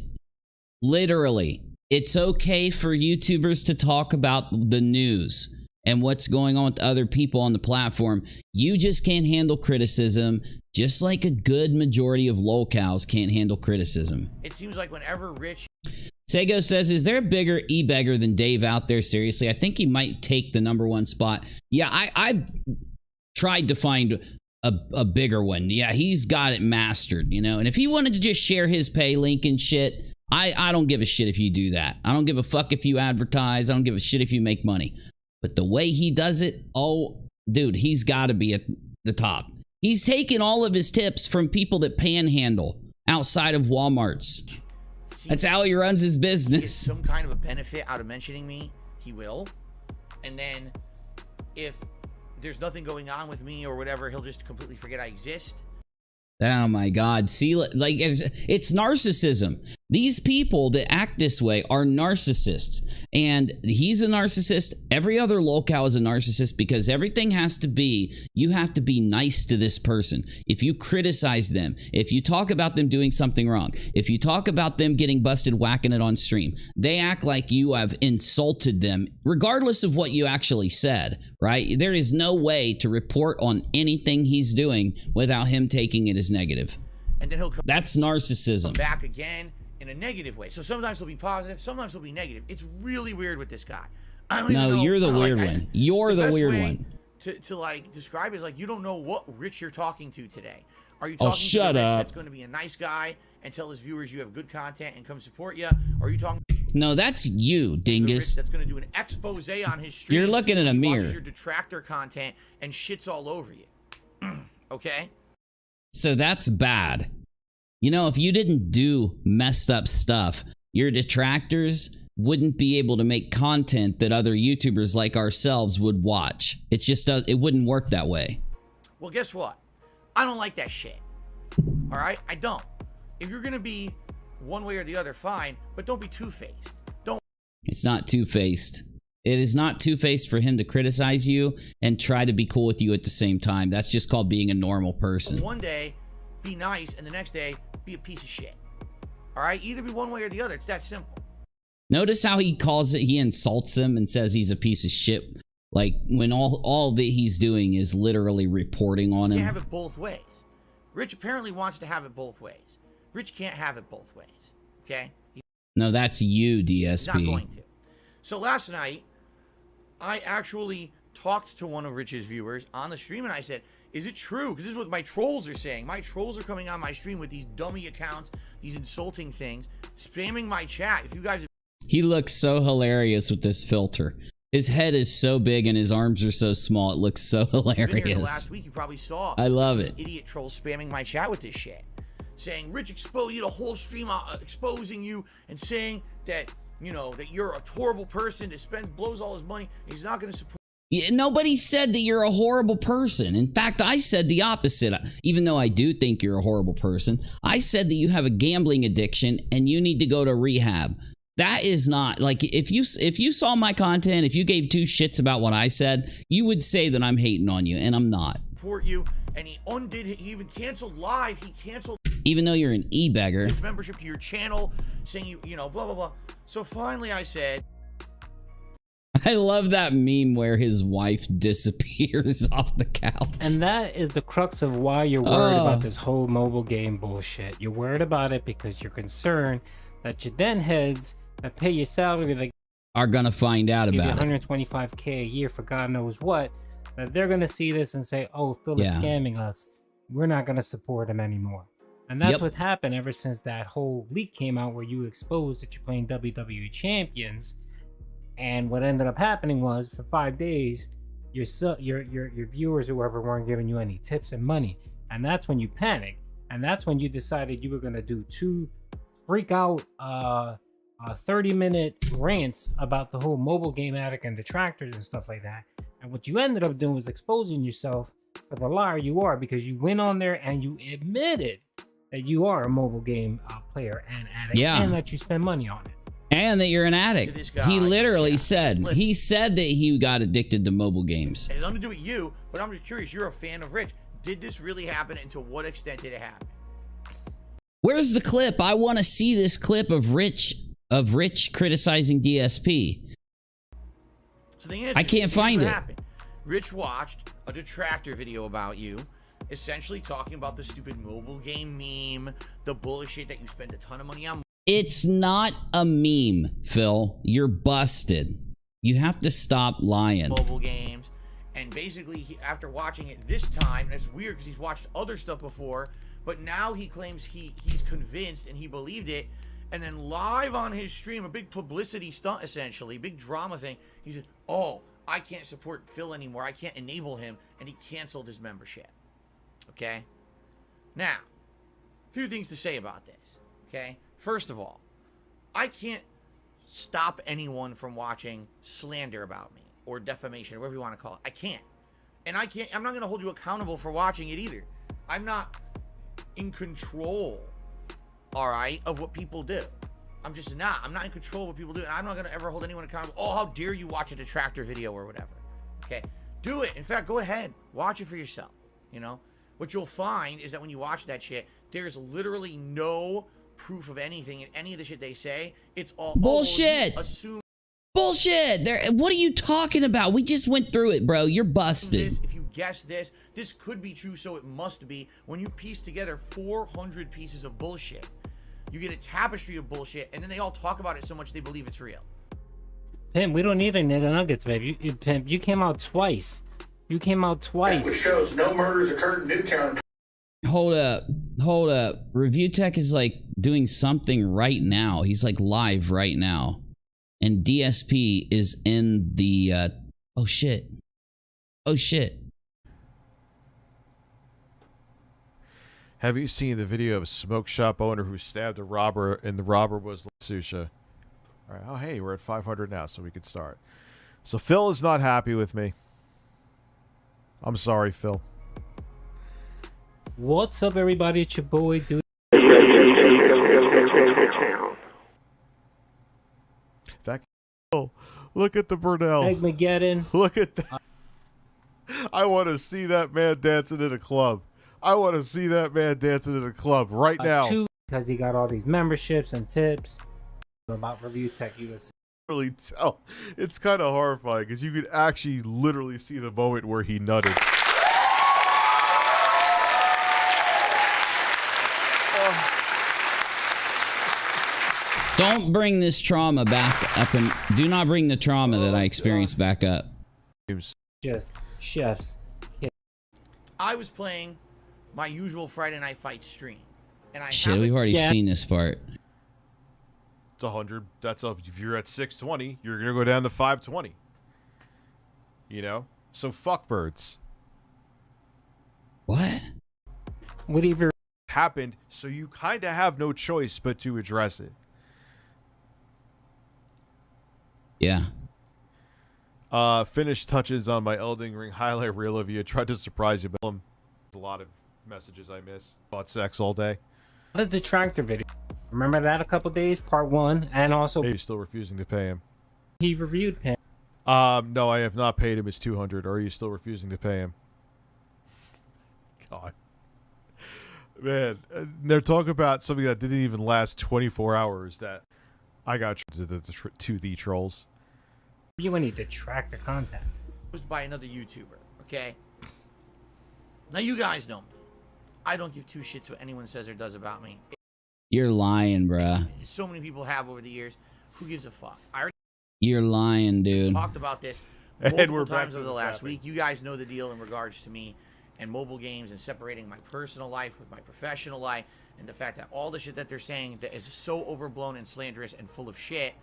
Literally, it's okay for YouTubers to talk about the news and what's going on with other people on the platform. You just can't handle criticism, just like a good majority of locals can't handle criticism. It seems like whenever Rich... Sego says, is there a bigger e-beggar than Dave out there? Seriously, I think he might take the #1 spot. Yeah, I tried to find a bigger one. Yeah, he's got it mastered, you know? And if he wanted to just share his pay link and shit, I don't give a shit if you do that. I don't give a fuck if you advertise. I don't give a shit if you make money. But the way he does it, oh, dude, he's got to be at the top. He's taken all of his tips from people that panhandle outside of Walmarts. That's how he runs his business. Some kind of a benefit out of mentioning me, he will. And then if there's nothing going on with me or whatever, he'll just completely forget I exist. Oh my God. See, like, it's narcissism. These people that act this way are narcissists. And he's a narcissist. Every other locale is a narcissist because everything has to be, you have to be nice to this person. If you criticize them, if you talk about them doing something wrong, if you talk about them getting busted whacking it on stream, they act like you have insulted them, regardless of what you actually said, right? There is no way to report on anything he's doing without him taking it as negative. And then he'll come That's narcissism. back again in a negative way. So sometimes he'll be positive, sometimes he'll be negative. It's really weird with this guy. I don't even know. You're the weird one. You're the weird one. To like describe it is like you don't know what Rich you're talking to today. Are you talking to the Rich that's going to be a nice guy and tell his viewers you have good content and come support you? Or are you talking? No, that's you, dingus. That's going to do an expose on his stream. You're looking at a mirror. Watches your detractor content and shits all over you. Okay. So that's bad. You know, if you didn't do messed up stuff, your detractors wouldn't be able to make content that other YouTubers like ourselves would watch. It's just, it wouldn't work that way. Well, guess what? I don't like that shit. All right? I don't. If you're going to be one way or the other, fine, but don't be two-faced. Don't. It's not two-faced. It is not two-faced for him to criticize you and try to be cool with you at the same time. That's just called being a normal person. One day, be nice, and the next day, be a piece of shit. All right? Either be one way or the other. It's that simple. Notice how he calls it, he insults him and says he's a piece of shit. Like, when all that he's doing is literally reporting on him. You can't have it both ways. Rich apparently wants to have it both ways. Rich can't have it both ways. Okay? No, that's you, DSP. He's not going to. So last night, I actually talked to one of Rich's viewers on the stream, and I said, is it true? Because this is what my trolls are saying. My trolls are coming on my stream with these dummy accounts, these insulting things, spamming my chat. If you guys... He looks so hilarious with this filter. His head is so big and his arms are so small. It looks so hilarious. Last week, you probably saw. I love it. Idiot trolls spamming my chat with this shit, saying Rich exposed you, the whole stream exposing you and saying that you know that you're a horrible person that blows all his money. And he's not going to support. Yeah, nobody said that you're a horrible person. In fact, I said the opposite. Even though I do think you're a horrible person, I said that you have a gambling addiction and you need to go to rehab. That is not like if you saw my content, if you gave two shits about what I said, you would say that I'm hating on you, and I'm not. Support you, and he even canceled live. He canceled. Even though you're an e-beggar. His membership to your channel, saying you know blah blah blah. So finally, I said. I love that meme where his wife disappears off the couch. And that is the crux of why you're worried about this whole mobile game bullshit. You're worried about it because you're concerned that your den heads that pay your salary that are gonna find out about it. $125K a year for God knows what, that they're gonna see this and say, oh, Phil is scamming us. We're not gonna support him anymore. And that's what happened ever since that whole leak came out where you exposed that you're playing WWE champions. And what ended up happening was for 5 days, your viewers, whoever, weren't giving you any tips and money. And that's when you panicked. And that's when you decided you were gonna do two freak out 30-minute rants about the whole mobile game addict and detractors and stuff like that. And what you ended up doing was exposing yourself for the liar you are, because you went on there and you admitted that you are a mobile game player and addict, and that you spend money on it. And that you're an addict. He literally said, he said that he got addicted to mobole games. It has nothing to do with you, but I'm just curious. You're a fan of Rich. Did this really happen, and to what extent did it happen? Where's the clip? I want to see this clip of Rich criticizing DSP. So the answer, I can't find it. Happened. Rich watched a detractor video about you, essentially talking about the stupid mobile game meme, the bullshit that you spend a ton of money on. It's not a meme, Phil. You're busted. You have to stop lying. Mobile games. And basically, after watching it this time, and it's weird because he's watched other stuff before, but now he claims he's convinced and he believed it. And then live on his stream, a big publicity stunt, essentially, big drama thing, he said, oh, I can't support Phil anymore. I can't enable him. And he canceled his membership. Okay? Now, a few things to say about this. Okay? First of all, I can't stop anyone from watching slander about me or defamation or whatever you want to call it. I can't. And I'm not going to hold you accountable for watching it either. I'm not in control, all right, of what people do. I'm just not. I'm not in control of what people do, and I'm not going to ever hold anyone accountable. Oh, how dare you watch a detractor video or whatever. Okay? Do it. In fact, go ahead. Watch it for yourself, you know? What you'll find is that when you watch that shit, there's literally no proof of anything in any of the shit they say. It's all bullshit. Assume bullshit. What are you talking about? We just went through it, bro. You're busted. If you guess this could be true, so it must be. When you piece together 400 pieces of bullshit, you get a tapestry of bullshit, and then they all talk about it so much they believe it's real. Pimp, we don't need a nigga nuggets, babe. Pimp, you came out twice. You came out twice. Which shows no murders occurred in Newtown. Hold up. Review Tech is like doing something right now. He's like live right now. And DSP is in the, oh shit. Have you seen the video of a smoke shop owner who stabbed a robber, and the robber was Susha? All right. Oh, hey, we're at 500 now, so we can start. So Phil is not happy with me. I'm sorry, Phil. What's up, everybody? It's your boy, dude. That look at the Burnell. Megmageddon. Look at that. I want to see that man dancing in a club. I want to see that man dancing in a club right now. Because he got all these memberships and tips about ReviewTechUSA. Really tell. It's kind of horrifying because you could actually literally see the moment where he nutted. Don't bring this trauma back up, and do not bring the trauma that I experienced back up. Just chefs. I was playing my usual Friday Night Fight stream, and shit, we've already seen this part. It's 100. That's up. If you're at 620, you're gonna go down to 520. You know, so fuck birds. What? Whatever happened, so you kind of have no choice but to address it. Yeah. Finished touches on my Elden Ring highlight reel of you. Tried to surprise you, but a lot of messages I miss. Bought sex all day. The detractor video. Remember that a couple days, part 1, and also he's still refusing to pay him. He reviewed him. No, I have not paid him his 200. Or are you still refusing to pay him? God, man, they're talking about something that didn't even last 24 hours. That I got to the trolls. You need detractor content. Posted by another YouTuber. Okay. Now you guys know me. I don't give two shits what anyone says or does about me. You're lying, bruh. So many people have over the years. Who gives a fuck? You're lying, dude. Talked about this multiple times over the last week. You guys know the deal in regards to me and mobile games and separating my personal life with my professional life, and the fact that all the shit that they're saying that is so overblown and slanderous and full of shit.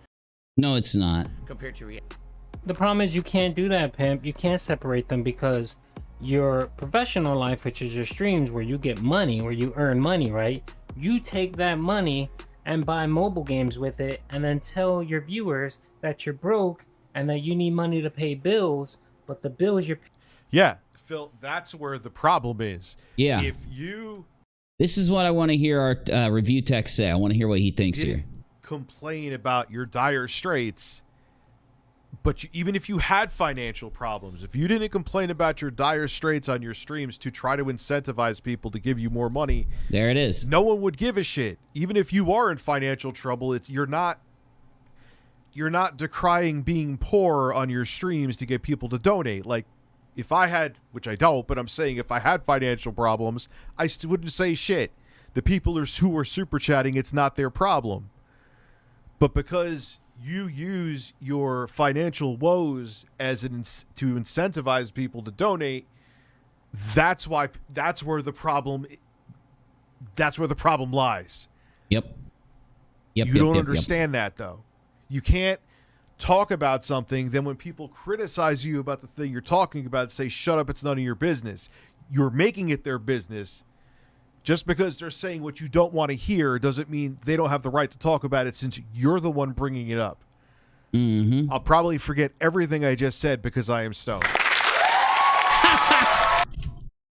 No, it's not. Compared to reality. The problem is you can't do that, pimp. You can't separate them because your professional life, which is your streams where you get money, where you earn money, right? You take that money and buy mobile games with it and then tell your viewers that you're broke and that you need money to pay bills, but the bills you're Yeah, Phil, that's where the problem is. Yeah. If you... This is what I want to hear our review tech say. I want to hear what he thinks here. Complain about your dire straits But even if you had financial problems, if you didn't complain about your dire straits on your streams to try to incentivize people to give you more money, there it is. No one would give a shit. Even if you are in financial trouble, you're not decrying being poor on your streams to get people to donate. Like, if I had, which I don't, but I'm saying if I had financial problems, I still wouldn't say shit. The people who are super chatting, it's not their problem. But because you use your financial woes as to incentivize people to donate, that's where the problem lies. Yep. You don't understand that, though. You can't talk about something, then when people criticize you about the thing you're talking about, say, shut up, it's none of your business. You're making it their business. Just because they're saying what you don't want to hear doesn't mean they don't have the right to talk about it, since you're the one bringing it up. Mm-hmm. I'll probably forget everything I just said because I am stoned.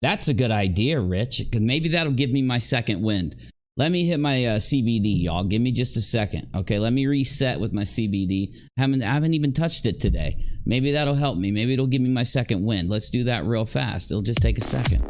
That's a good idea, Rich, because maybe that'll give me my second wind. Let me hit my CBD, y'all. Give me just a second. Okay, let me reset with my CBD. I haven't even touched it today. Maybe that'll help me. Maybe it'll give me my second wind. Let's do that real fast. It'll just take a second.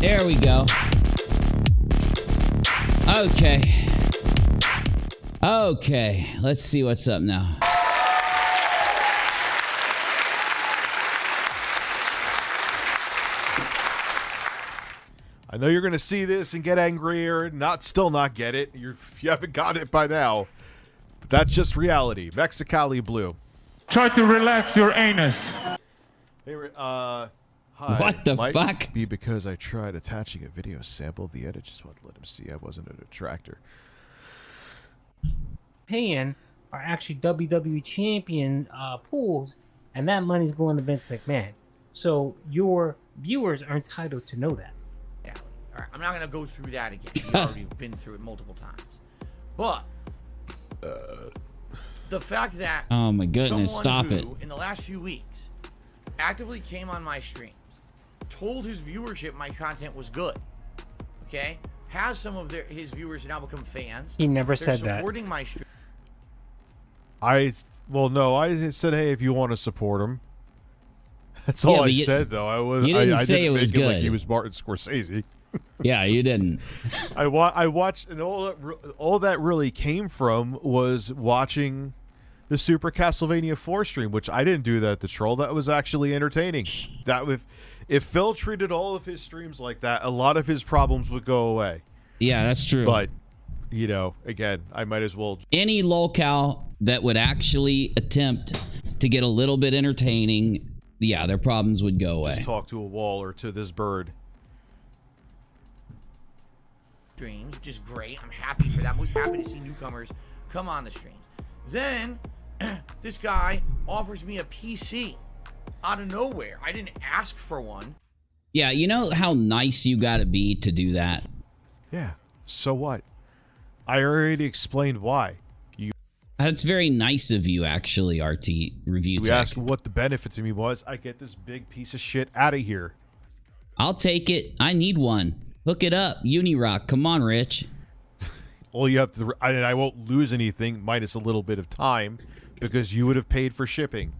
There we go. Okay. Okay, let's see what's up now. I know you're going to see this and get angry or still not get it. If you haven't got it by now. But that's just reality. Mexicali Blue. Try to relax your anus. Hey, hi. What the Might fuck? Be because I tried attaching a video sample of the edit. Just wanted to let him see I wasn't a detractor. Paying are actually WWE champion pools, and that money's going to Vince McMahon. So your viewers are entitled to know that. Yeah. All right. I'm not gonna go through that again. We've already been through it multiple times. But the fact that oh my goodness, stop it! In the last few weeks, actively came on my streams, told his viewership my content was good. Okay, has some of his viewers now become fans. He never said They're that. supporting my stream. No, I said, hey, if you want to support him. That's all I said, though. You didn't say it didn't was make good. Like he was Martin Scorsese. Yeah, you didn't. I watched, and all that really came from was watching the Super Castlevania 4 stream, which I didn't do that to troll. That was actually entertaining. If Phil treated all of his streams like that, a lot of his problems would go away. Yeah, that's true. But, you know, again, I might as well... Any locale that would actually attempt to get a little bit entertaining, yeah, their problems would go away. Just talk to a wall or to this bird. Streams, which is great. I'm happy for that. I'm always happy to see newcomers come on the streams. Then, this guy offers me a PC out of nowhere. I didn't ask for one. Yeah, you know how nice you gotta be to do that? Yeah, so what? I already explained why. That's very nice of you, actually, RT Review We Tech. asked what the benefit to me was. I get this big piece of shit out of here. I'll take it. I need one. Hook it up. UNIRock. Come on, Rich. All you have to... I won't lose anything, minus a little bit of time, because you would have paid for shipping.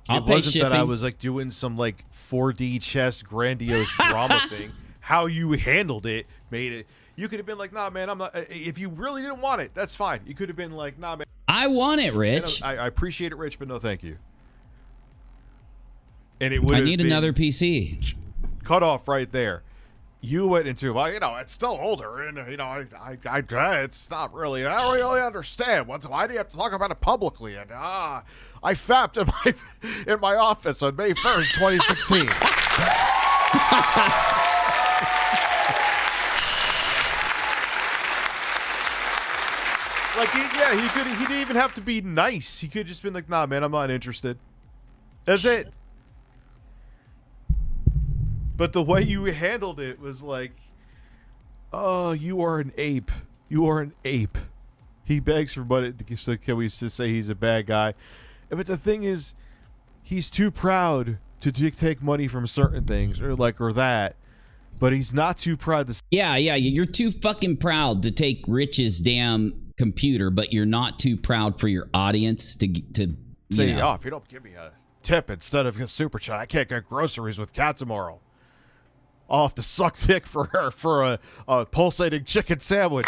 I'll pay shipping. That I was like doing some like 4D chess grandiose drama thing. How you handled it made it... You could have been like, nah, man, I'm not... If you really didn't want it, that's fine. You could have been like, nah, man. I want it, Rich. I appreciate it, Rich, but no thank you. And it would I need another PC. Cut off right there. You went into, well, you know, it's still older, and, you know, it's not really... I don't really understand. Why do you have to talk about it publicly? And, I fapped in my office on May 1st, 2016. Like, he didn't even have to be nice. He could have just been like, nah, man, I'm not interested. That's it. But the way you handled it was like, oh, you are an ape. You are an ape. He begs for money, so can we just say he's a bad guy? But the thing is, he's too proud to take money from certain things, or that. But he's not too proud to... Yeah, you're too fucking proud to take Rich's damn computer, but you're not too proud for your audience to say, oh, if you don't give me a tip instead of a super chat, I can't get groceries with Cat tomorrow. I'll have to suck dick for her for a pulsating chicken sandwich.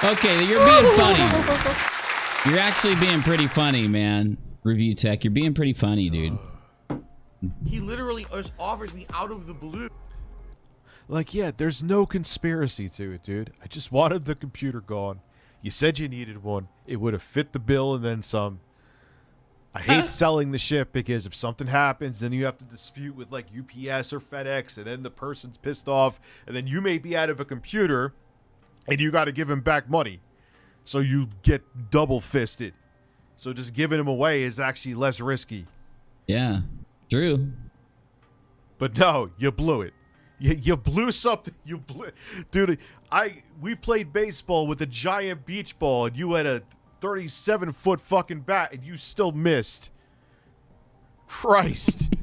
Okay, you're being funny. You're actually being pretty funny, man. Review Tech, you're being pretty funny, dude. He literally just offers me out of the blue. Like, yeah, there's no conspiracy to it, dude. I just wanted the computer gone. You said you needed one. It would have fit the bill and then some. I hate selling the ship because if something happens, then you have to dispute with like UPS or FedEx, and then the person's pissed off, and then you may be out of a computer, and you got to give him back money. So you get double-fisted. So just giving him away is actually less risky. Yeah, true. But no, you blew it. You blew something. Dude, we played baseball with a giant beach ball, and you had a 37-foot fucking bat, and you still missed. Christ.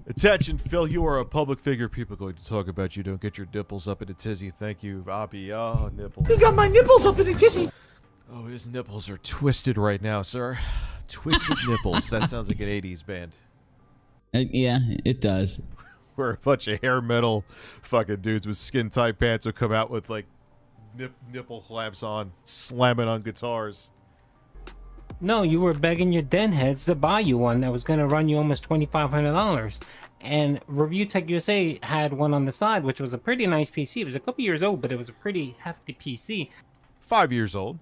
Attention, Phil, you are a public figure. People are going to talk about you. Don't get your nipples up in a tizzy. Thank you, Bobby. Oh, nipples. He got my nipples up in a tizzy. Oh, his nipples are twisted right now, sir. Twisted nipples. That sounds like an 80s band. Yeah, it does. Where a bunch of hair metal fucking dudes with skin-tight pants would come out with, like, nipple clamps on, slamming on guitars. No, you were begging your den heads to buy you one that was going to run you almost $2,500. And ReviewTechUSA had one on the side, which was a pretty nice PC. It was a couple years old, but it was a pretty hefty PC. 5 years old.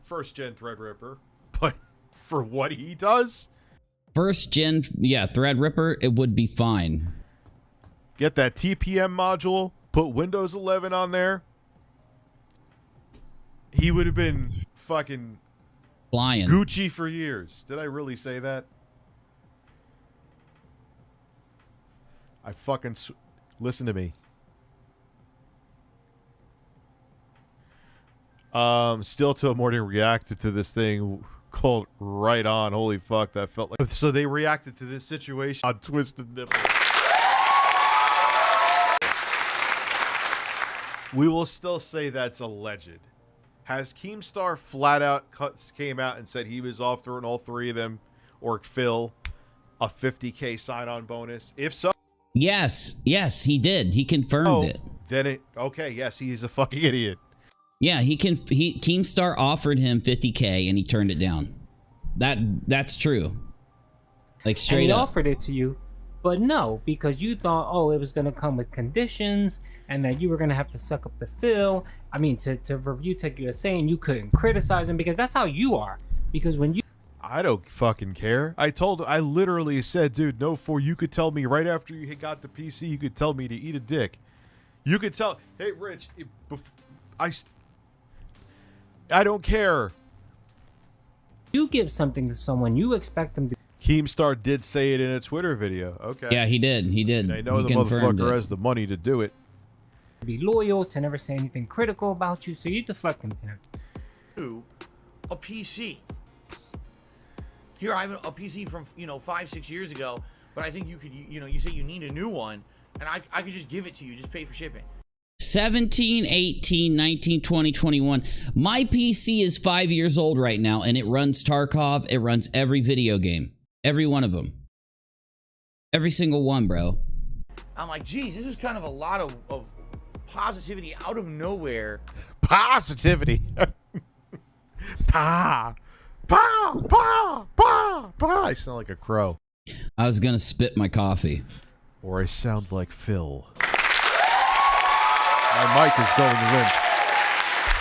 First-gen Threadripper. But for what he does? First-gen, yeah, Threadripper, it would be fine. Get that TPM module, put Windows 11 on there. He would have been fucking flying Gucci for years. Did I really say that? I fucking... Listen to me. Still till morning reacted to this thing called Right On. Holy fuck, that felt like... So they reacted to this situation on Twisted Nipple. We will still say that's alleged. Has Keemstar flat out came out and said he was offering all three of them, or Phil, a $50K sign-on bonus? If so... Yes, he did. He confirmed it. Then okay, yes, he's a fucking idiot. Yeah, Keemstar offered him $50K and he turned it down. That's true. Like And straight he up. offered it to you, but no, because you thought, oh, it was going to come with conditions and that you were going to have to suck up the fill. I mean, to ReviewTechUSA, and you couldn't criticize him because that's how you are. Because when you... I don't fucking care. I literally said, dude, no, you could tell me right after you got the PC, you could tell me to eat a dick. You could tell, hey, Rich, I don't care. You give something to someone, you expect them to... Keemstar did say it in a Twitter video. Okay. Yeah, he did. He did. And I know He the confirmed motherfucker it. has the money to do it. be loyal, to never say anything critical about you, so you deflect from him. A PC. Here, I have a PC from 5-6 years ago, but I think you could you say you need a new one, and I could just give it to you, just pay for shipping. 17, 18, 19, 20, 21. My PC is 5 years old right now, and it runs Tarkov. It runs every video game. Every one of them. Every single one, bro. I'm like, geez, this is kind of a lot of positivity out of nowhere. Positivity. Pa. Pa. Pa. Pa. Pa. I sound like a crow. I was gonna spit my coffee. Or I sound like Phil. My mic is going limp.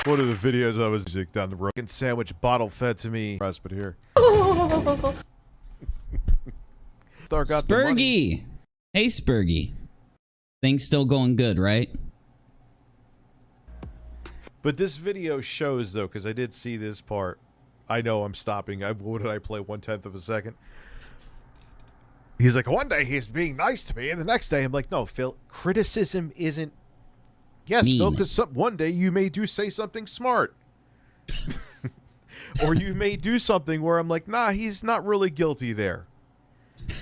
One of the videos I was music down the road. And sandwich bottle fed to me. But here. Spurgy. Hey, Spurgy. Things still going good, right? But this video shows, though, because I did see this part. I know I'm stopping. What did I play? 1/10 of a second? He's like, one day he's being nice to me, and the next day I'm like, no, Phil, criticism isn't... Yes, mean. Phil, because one day you may say something smart. Or you may do something where I'm like, nah, he's not really guilty there.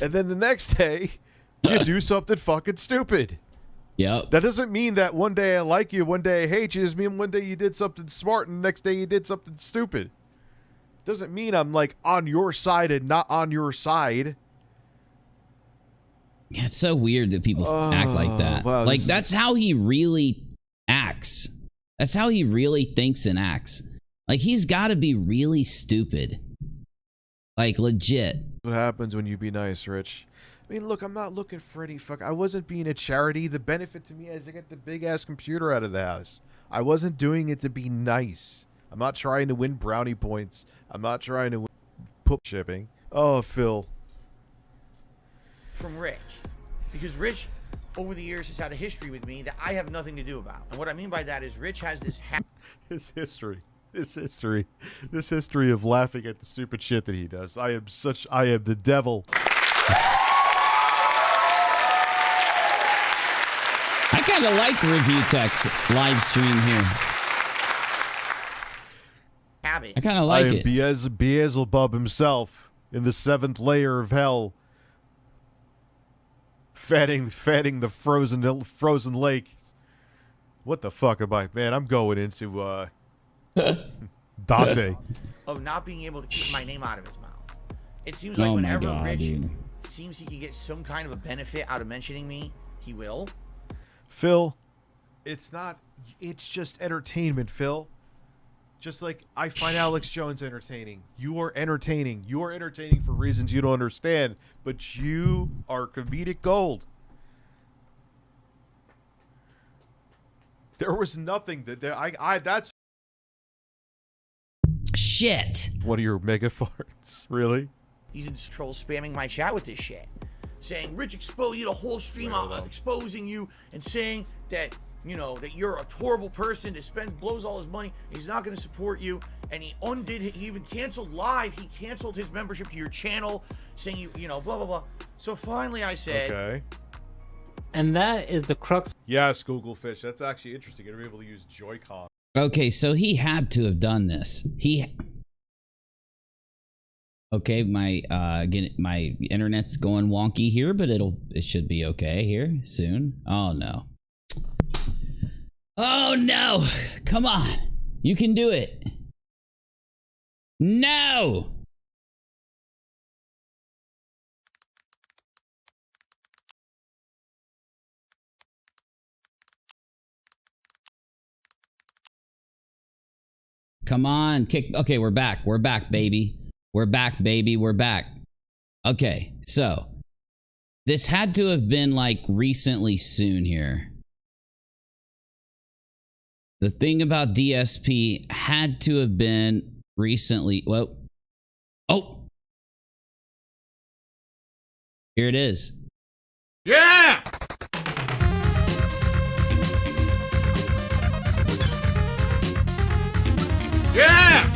And then the next day, you do something fucking stupid. Yep. That doesn't mean that one day I like you, one day I hate you. It just mean one day you did something smart and the next day you did something stupid. Doesn't mean I'm like on your side and not on your side. Yeah, it's so weird that people act like that. Wow, like, that's how he really acts. That's how he really thinks and acts. Like, he's got to be really stupid. Like, legit. What happens when you be nice, Rich? I mean, look, I'm not looking for any I wasn't being a charity. The benefit to me is I get the big-ass computer out of the house. I wasn't doing it to be nice. I'm not trying to win brownie points. I'm not trying to win poop shipping. Oh, Phil. From Rich. Because Rich, over the years, has had a history with me that I have nothing to do about. And what I mean by that is Rich has this... His history of laughing at the stupid shit that he does. I am the devil. I kind of like ReviewTech's live stream here. Habit. I kind of like it. Beelzebub himself in the 7th layer of hell. Fatting the frozen lake. What the fuck am I? Man, I'm going into Dante. Of not being able to keep my name out of his mouth. It seems like whenever Rich seems he can get some kind of a benefit out of mentioning me, he will. Phil, it's just entertainment, Phil. Just like I find Alex Jones entertaining. You are entertaining. You are entertaining for reasons you don't understand, but you are comedic gold. There was nothing that's shit. One of your mega farts, really? These trolls spamming my chat with this shit. Saying, Rich exposed you the whole stream exposing you and saying that, that you're a horrible person that blows all his money. He's not going to support you. And he even canceled live. He canceled his membership to your channel saying blah, blah, blah. So finally I said. Okay. And that is the crux. Yes, Google Fish. That's actually interesting. You're able to use Joy-Con. Okay, so he had to have done this. Okay, my internet's going wonky here, but it should be okay here soon. Oh no. Oh no. Come on. You can do it. No. Come on, kick. Okay, we're back. We're back, baby. We're back, baby. We're back. Okay, so this had to have been like recently soon here. The thing about DSP had to have been recently. Well, oh, here it is. Yeah! Yeah!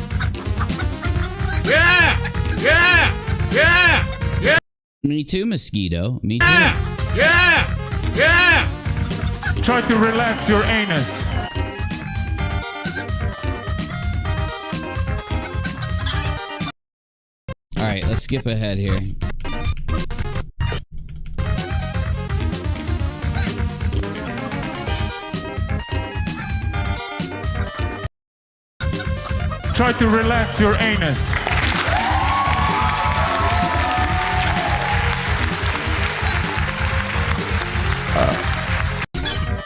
Yeah! Yeah! Yeah! Yeah! Me too, Mosquito. Me too. Yeah! Yeah! Yeah! Try to relax your anus. All right, let's skip ahead here. Try to relax your anus.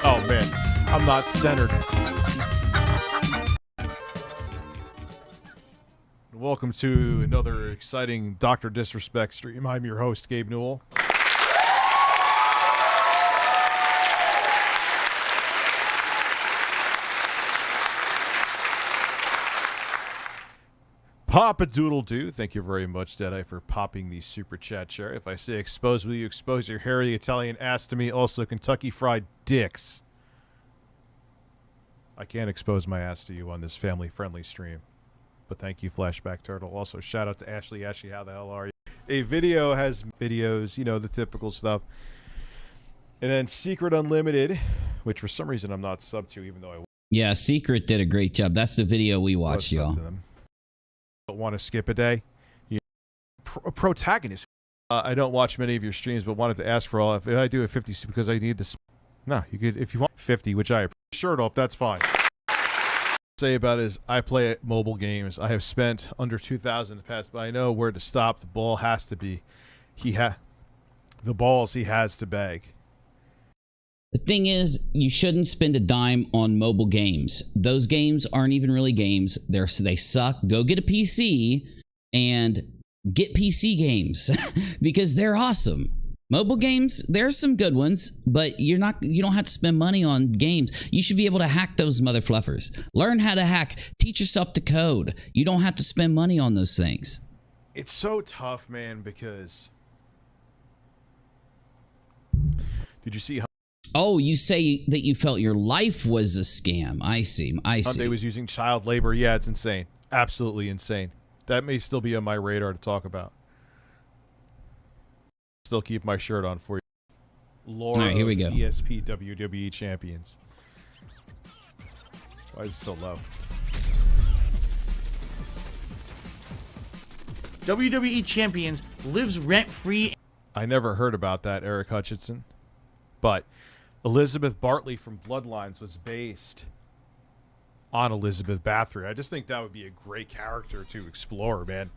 Oh man, I'm not centered. Welcome to another exciting Dr. Disrespect stream. I'm your host, Gabe Newell. Pop-a-doodle-doo. Thank you very much, Deadeye, for popping the super chat share. If I say expose, will you expose your hairy Italian ass to me? Also, Kentucky Fried Dicks. I can't expose my ass to you on this family-friendly stream. But thank you, Flashback Turtle. Also, shout out to Ashley. Ashley, how the hell are you? A video has videos, you know, the typical stuff. And then Secret Unlimited, which for some reason I'm not sub to, even though I... Yeah, Secret did a great job. That's the video we watched, y'all. Don't want to skip a day. Protagonist. I don't watch many of your streams, but wanted to ask for all. If I do a 50 because I need this. No, you could if you want 50, which I appreciate. Shirt off. That's fine. Say about is I play mobile games. I have spent under 2,000 in the past, but I know where to stop. The ball has to be. The balls he has to bag. The thing is, you shouldn't spend a dime on mobile games. Those games aren't even really games. They suck. Go get a PC and get PC games because they're awesome. Mobile games, there's some good ones, but you don't have to spend money on games. You should be able to hack those mother fluffers. Learn how to hack. Teach yourself to code. You don't have to spend money on those things. It's so tough, man, because did you see how Oh, you say that you felt your life was a scam. I see. Sunday was using child labor. Yeah, it's insane. Absolutely insane. That may still be on my radar to talk about. Still keep my shirt on for you. Laura, all right, here we go. DSP WWE champions. Why is it so low? WWE champions lives rent-free. I never heard about that, Eric Hutchinson. But Elizabeth Bartley from Bloodlines was based on Elizabeth Bathory. I just think that would be a great character to explore, man,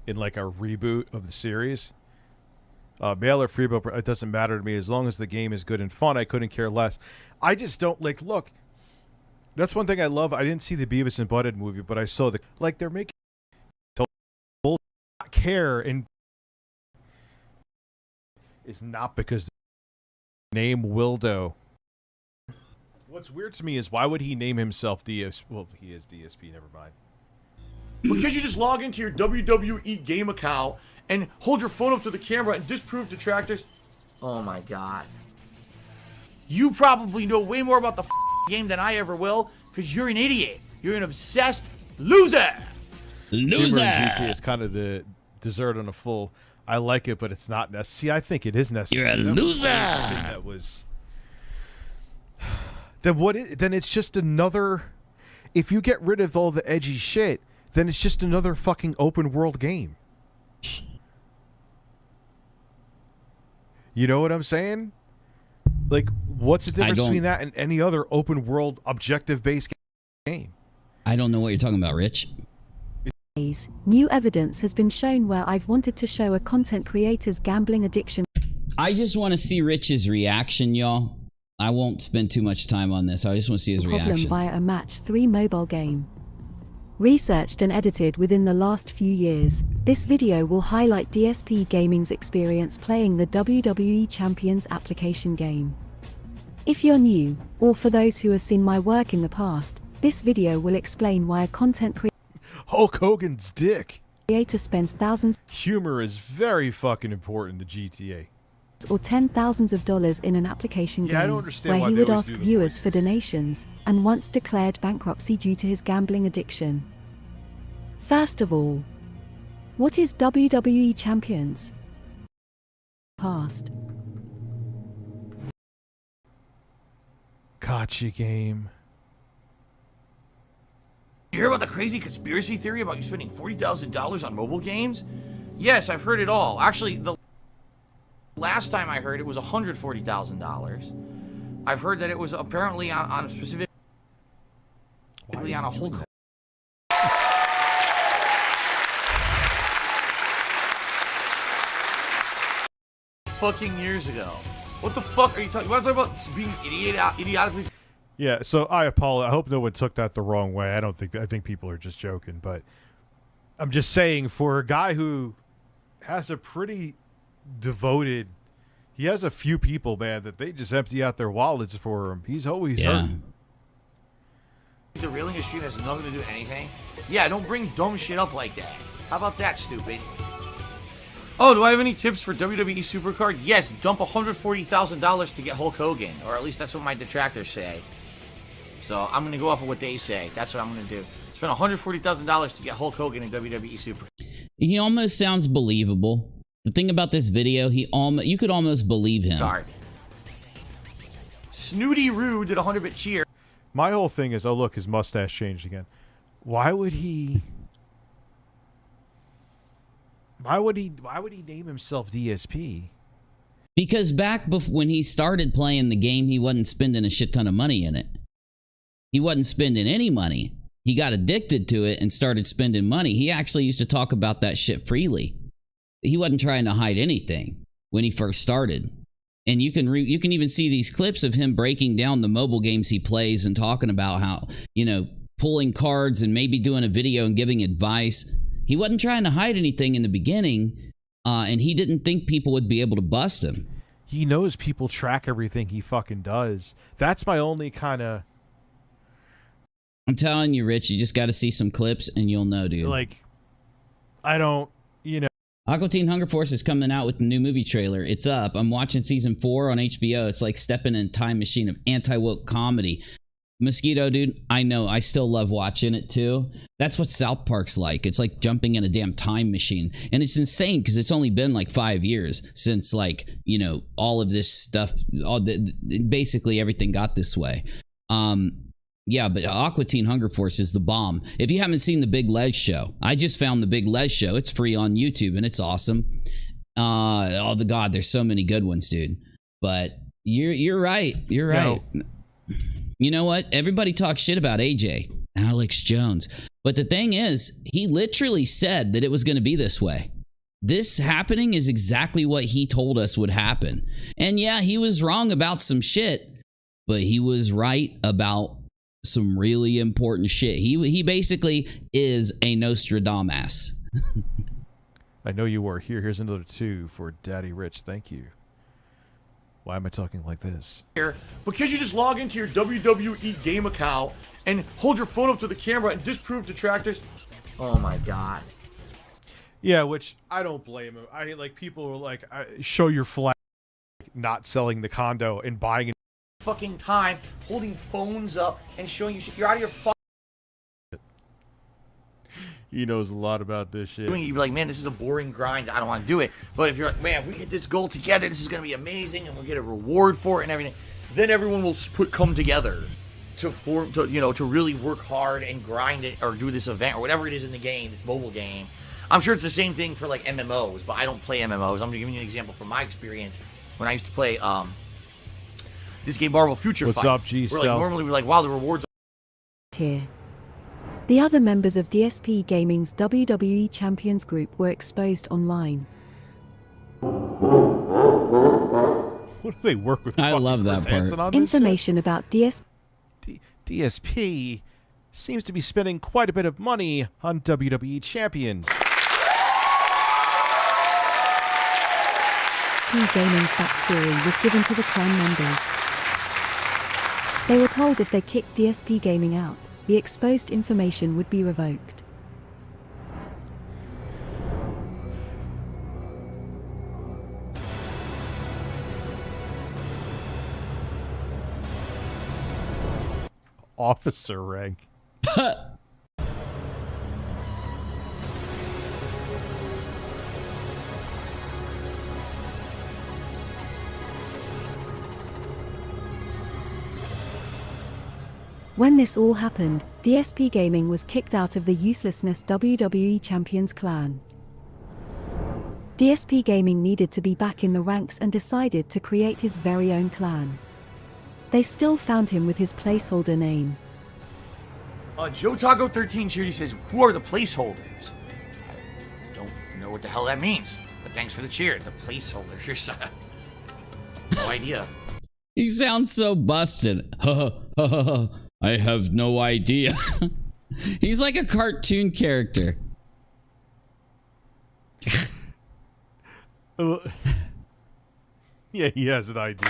in like a reboot of the series. Male or female, it doesn't matter to me. As long as the game is good and fun, I couldn't care less. I just don't, like, look, that's one thing I love. I didn't see the Beavis and Butthead movie, but I saw the, like, they're making bull care, and is not because name Wildo. What's weird to me is why would he name himself DSP? Well, he is DSP, never mind. Because you just log into your WWE game account and hold your phone up to the camera and disprove detractors. Oh my god. You probably know way more about the game than I ever will, because you're an idiot. You're an obsessed loser. Loser. GT is kind of the dessert on a full. I like it, but it's not necessary. See, I think it is necessary. You're a loser. That was. Then what? Then it's just another. If you get rid of all the edgy shit, then it's just another fucking open world game. You know what I'm saying? Like, what's the difference between that and any other open world objective based game? I don't know what you're talking about, Rich. New evidence has been shown where I've wanted to show a content creator's gambling addiction. I just want to see Rich's reaction, y'all. I won't spend too much time on this. I just want to see his Problem reaction. via a match 3 mobile game. researched and edited within the last few years. This video will highlight DSP Gaming's experience playing the WWE Champions application game. If you're new, or for those who have seen my work in the past, this video will explain why a content Hulk Hogan's dick. creator spends thousands Humor is very fucking important to GTA. or $10,000s of dollars in an application Yeah, I don't game, understand where why he they would always ask do the viewers for donations, and once declared bankruptcy due to his gambling addiction. First of all, what is WWE Champions? Past. Gotcha game. You hear about the crazy conspiracy theory about you spending $40,000 on mobile games? Yes, I've heard it all. Actually, the last time I heard it was $140,000. I've heard that it was apparently on a specific... on a whole... fucking years ago. What the fuck are you talking about? You want to talk about being idiotically... Yeah, so I apologize. I hope no one took that the wrong way. I think people are just joking, but I'm just saying, for a guy who has a pretty devoted, he has a few people, man, that they just empty out their wallets for him. He's always hurting. The railing stream has nothing to do with anything? Yeah, don't bring dumb shit up like that. How about that, stupid? Oh, do I have any tips for WWE Supercard? Yes, dump $140,000 to get Hulk Hogan, or at least that's what my detractors say. So I'm going to go off of what they say. That's what I'm going to do. Spend $140,000 to get Hulk Hogan in WWE Supercard. He almost sounds believable. The thing about this video, you could almost believe him. Snooty Roo did a 100-bit cheer. My whole thing is, oh look, his mustache changed again. Why would he name himself DSP? Because back when he started playing the game, he wasn't spending a shit ton of money in it. He wasn't spending any money. He got addicted to it and started spending money. He actually used to talk about that shit freely. He wasn't trying to hide anything when he first started. And you can even see these clips of him breaking down the mobile games he plays and talking about how, pulling cards and maybe doing a video and giving advice. He wasn't trying to hide anything in the beginning, and he didn't think people would be able to bust him. He knows people track everything he fucking does. That's my only kind of... I'm telling you, Rich, you just got to see some clips and you'll know, dude. Like, I don't, Aqua Teen Hunger Force is coming out with the new movie trailer. It's up. I'm watching season 4 on HBO. It's like stepping in a time machine of anti-woke comedy. Mosquito, dude, I know. I still love watching it, too. That's what South Park's like. It's like jumping in a damn time machine. And it's insane because it's only been like 5 years since, like, all of this stuff, basically everything got this way. Yeah, but Aqua Teen Hunger Force is the bomb. If you haven't seen The Big Les Show, I just found The Big Les Show. It's free on YouTube, and it's awesome. God, there's so many good ones, dude. But you're right. You're right. You know what? Everybody talks shit about AJ, Alex Jones. But the thing is, he literally said that it was going to be this way. This happening is exactly what he told us would happen. And yeah, he was wrong about some shit, but he was right about some really important shit. He basically is a Nostradamus. I know you were. Here's another 2 for Daddy Rich. Thank you. Why am I talking like this? But can't you just log into your WWE game account and hold your phone up to the camera and disprove detractors? Oh my god. Yeah, which I don't blame him. People are like, show your flag, not selling the condo and buying it. Fucking time holding phones up and showing you shit. You're out of your fucking... He knows a lot about this shit. You'd be like, man, this is a boring grind. I don't want to do it. But if you're like, man, if we hit this goal together, this is going to be amazing, and we'll get a reward for it and everything, then everyone will come together to really work hard and grind it or do this event or whatever it is in the game, this mobile game. I'm sure it's the same thing for like MMOs, but I don't play MMOs. I'm giving you an example from my experience when I used to play this game, Marvel Future Fight. What's up, G? Normally we're like, wow, the rewards are... Here. The other members of DSP Gaming's WWE Champions group were exposed online. What do they work with? I love that part. Information about DSP seems to be spending quite a bit of money on WWE champions. Gaming's backstory was given to the clan members. They were told if they kicked DSP Gaming out, the exposed information would be revoked. Officer rank. When this all happened, DSP Gaming was kicked out of the uselessness WWE Champions clan. DSP Gaming needed to be back in the ranks and decided to create his very own clan. They still found him with his placeholder name. Joe Taco 13 Cheery says, who are the placeholders? I don't know what the hell that means, but thanks for the cheer. The placeholders. No idea. He sounds so busted. I have no idea. He's like a cartoon character. Yeah, he has an idea.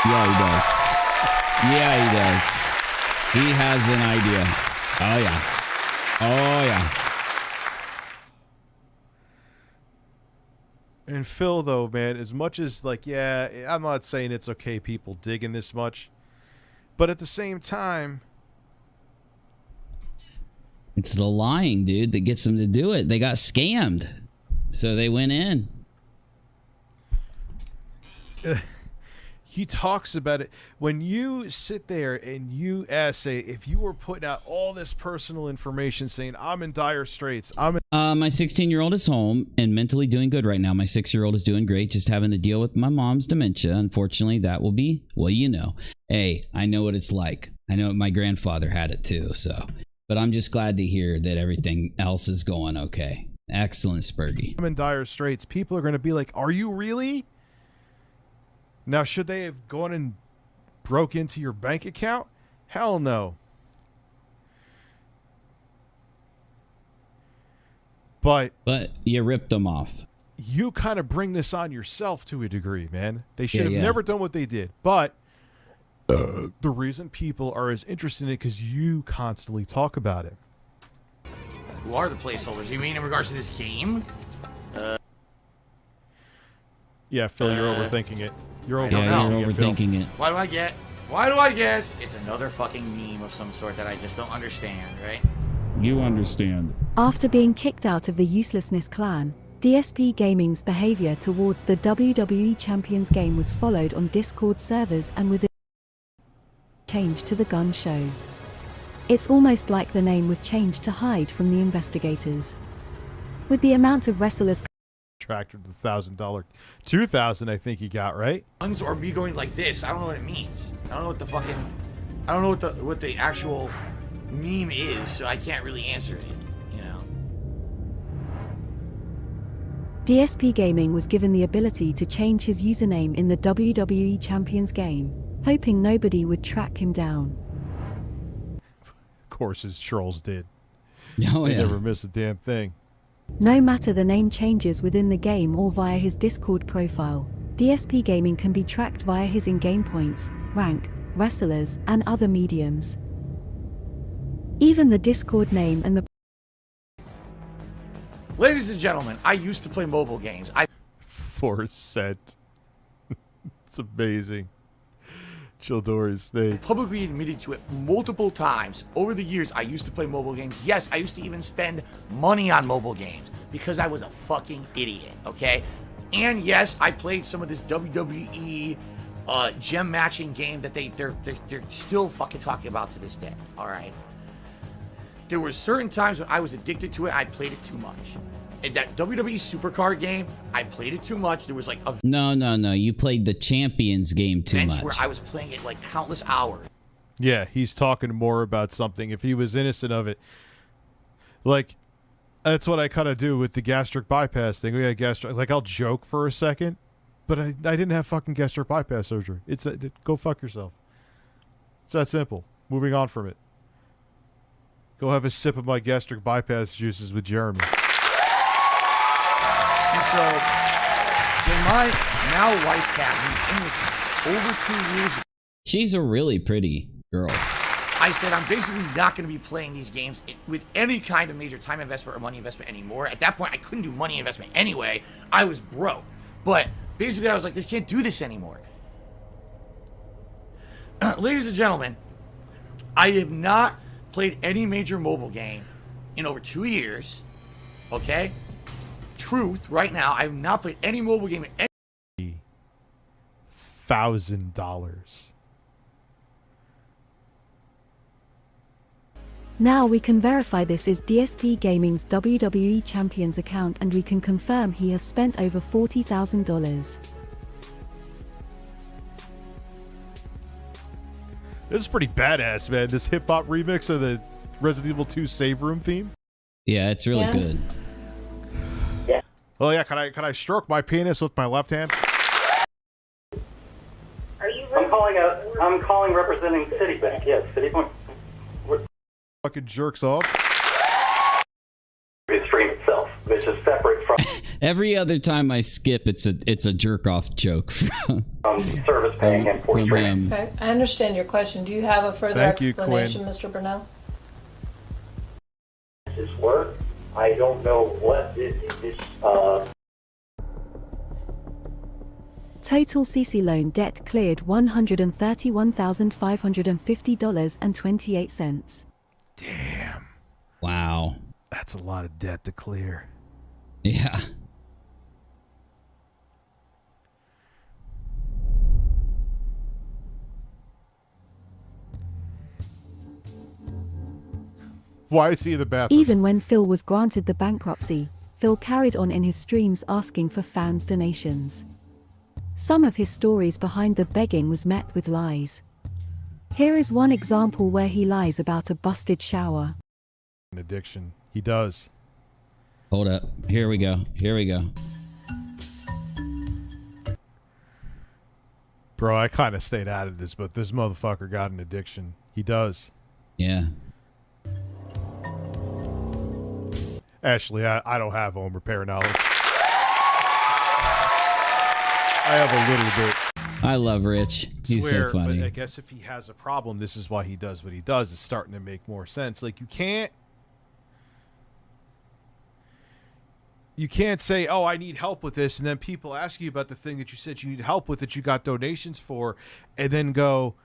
Yeah, he does. Yeah, he does. He has an idea. Oh, yeah. Oh, yeah. And Phil, though, man, as much as, like, yeah, I'm not saying it's okay people digging this much, but at the same time, it's the lying, dude, that gets them to do it. They got scammed, so they went in. He talks about it. When you sit there and you say, if you were putting out all this personal information saying, I'm in dire straits, my 16-year-old is home and mentally doing good right now. My 6-year-old is doing great, just having to deal with my mom's dementia. Unfortunately, that will be, well, you know. Hey, I know what it's like. I know my grandfather had it too, so. But I'm just glad to hear that everything else is going okay. Excellent, Spurgy. I'm in dire straits. People are going to be like, are you really? Now, should they have gone and broke into your bank account? Hell no. But you ripped them off. You kind of bring this on yourself to a degree, man. They should have never done what they did. But the reason people are as interested in it because you constantly talk about it. Who are the placeholders? You mean in regards to this game? Yeah, Phil, you're overthinking it. You're overthinking it. Why do I guess it's another fucking meme of some sort that I just don't understand, right? You understand. After being kicked out of the Uselessness clan, DSP Gaming's behavior towards the WWE Champions game was followed on Discord servers and with a change to the gun show. It's almost like the name was changed to hide from the investigators. With the amount of wrestlers tractor to $1,000, $2,000 I think he got, right? Guns or me going like this, I don't know what it means. I don't know what the fucking, I don't know what the actual meme is, so I can't really answer it, you know. DSP Gaming was given the ability to change his username in the WWE Champions game, hoping nobody would track him down. Of course his trolls did. Oh, they yeah. never missed a damn thing. No matter the name changes within the game or via his Discord profile, DSP Gaming can be tracked via his in-game points, rank, wrestlers, and other mediums. Even the Discord name and the... Ladies and gentlemen, I used to play mobile games. %. It's amazing. Childori's snake. Publicly admitted to it multiple times. Over the years, I used to play mobile games. Yes, I used to even spend money on mobile games because I was a fucking idiot, okay? And yes, I played some of this WWE gem matching game that they're still fucking talking about to this day, all right? There were certain times when I was addicted to it, I played it too much. And that WWE Supercard game, I played it too much. There was like a No. You played the Champions game too much. where I was playing it like countless hours. Yeah, he's talking more about something. If he was innocent of it, like that's what I kind of do with the gastric bypass thing. We had gastric, like I'll joke for a second, but I didn't have fucking gastric bypass surgery. It's go fuck yourself. It's that simple. Moving on from it. Go have a sip of my gastric bypass juices with Jeremy. And so, when my now wife Kat moved in with me over 2 years ago, She's a really pretty girl. I said I'm basically not going to be playing these games with any kind of major time investment or money investment anymore. At that point, I couldn't do money investment anyway. I was broke. But basically, I was like, they can't do this anymore. Ladies and gentlemen, I have not played any major mobile game in over 2 years. Okay? Truth, right now, I have not played any mobile game in any $1,000. Now we can verify this is DSP Gaming's WWE Champions account, and we can confirm he has spent over $40,000. This is pretty badass, man. This hip-hop remix of the Resident Evil 2 save room theme. Yeah, it's really good. Yeah. Well, yeah. Can I stroke my penis with my left hand? Are you? I'm calling representing Citibank. Yes, Citibank. Fucking jerks off. The stream itself, which is separate from Every other time I skip, it's a jerk off joke from service paying and for streaming. Okay, I understand your question. Do you have a further Thank you, explanation, Quinn. Mr. Burnell? This work. I don't know what this. Total CC loan debt cleared $131,550.28. Damn. Wow. That's a lot of debt to clear. Yeah. Why is he in the bathroom? Even when Phil was granted the bankruptcy, Phil carried on in his streams asking for fans' donations. Some of his stories behind the begging was met with lies. Here is one example where he lies about a busted shower. An addiction. He does. Hold up. Here we go. Here we go. Bro, I kind of stayed out of this, but this motherfucker got an addiction. He does. Yeah. Actually, I don't have home repair knowledge. I have a little bit. I love Rich. He's so funny. But I guess if he has a problem, this is why he does what he does. It's starting to make more sense. Like, you can't say, oh, I need help with this, and then people ask you about the thing that you said you need help with that you got donations for, and then go,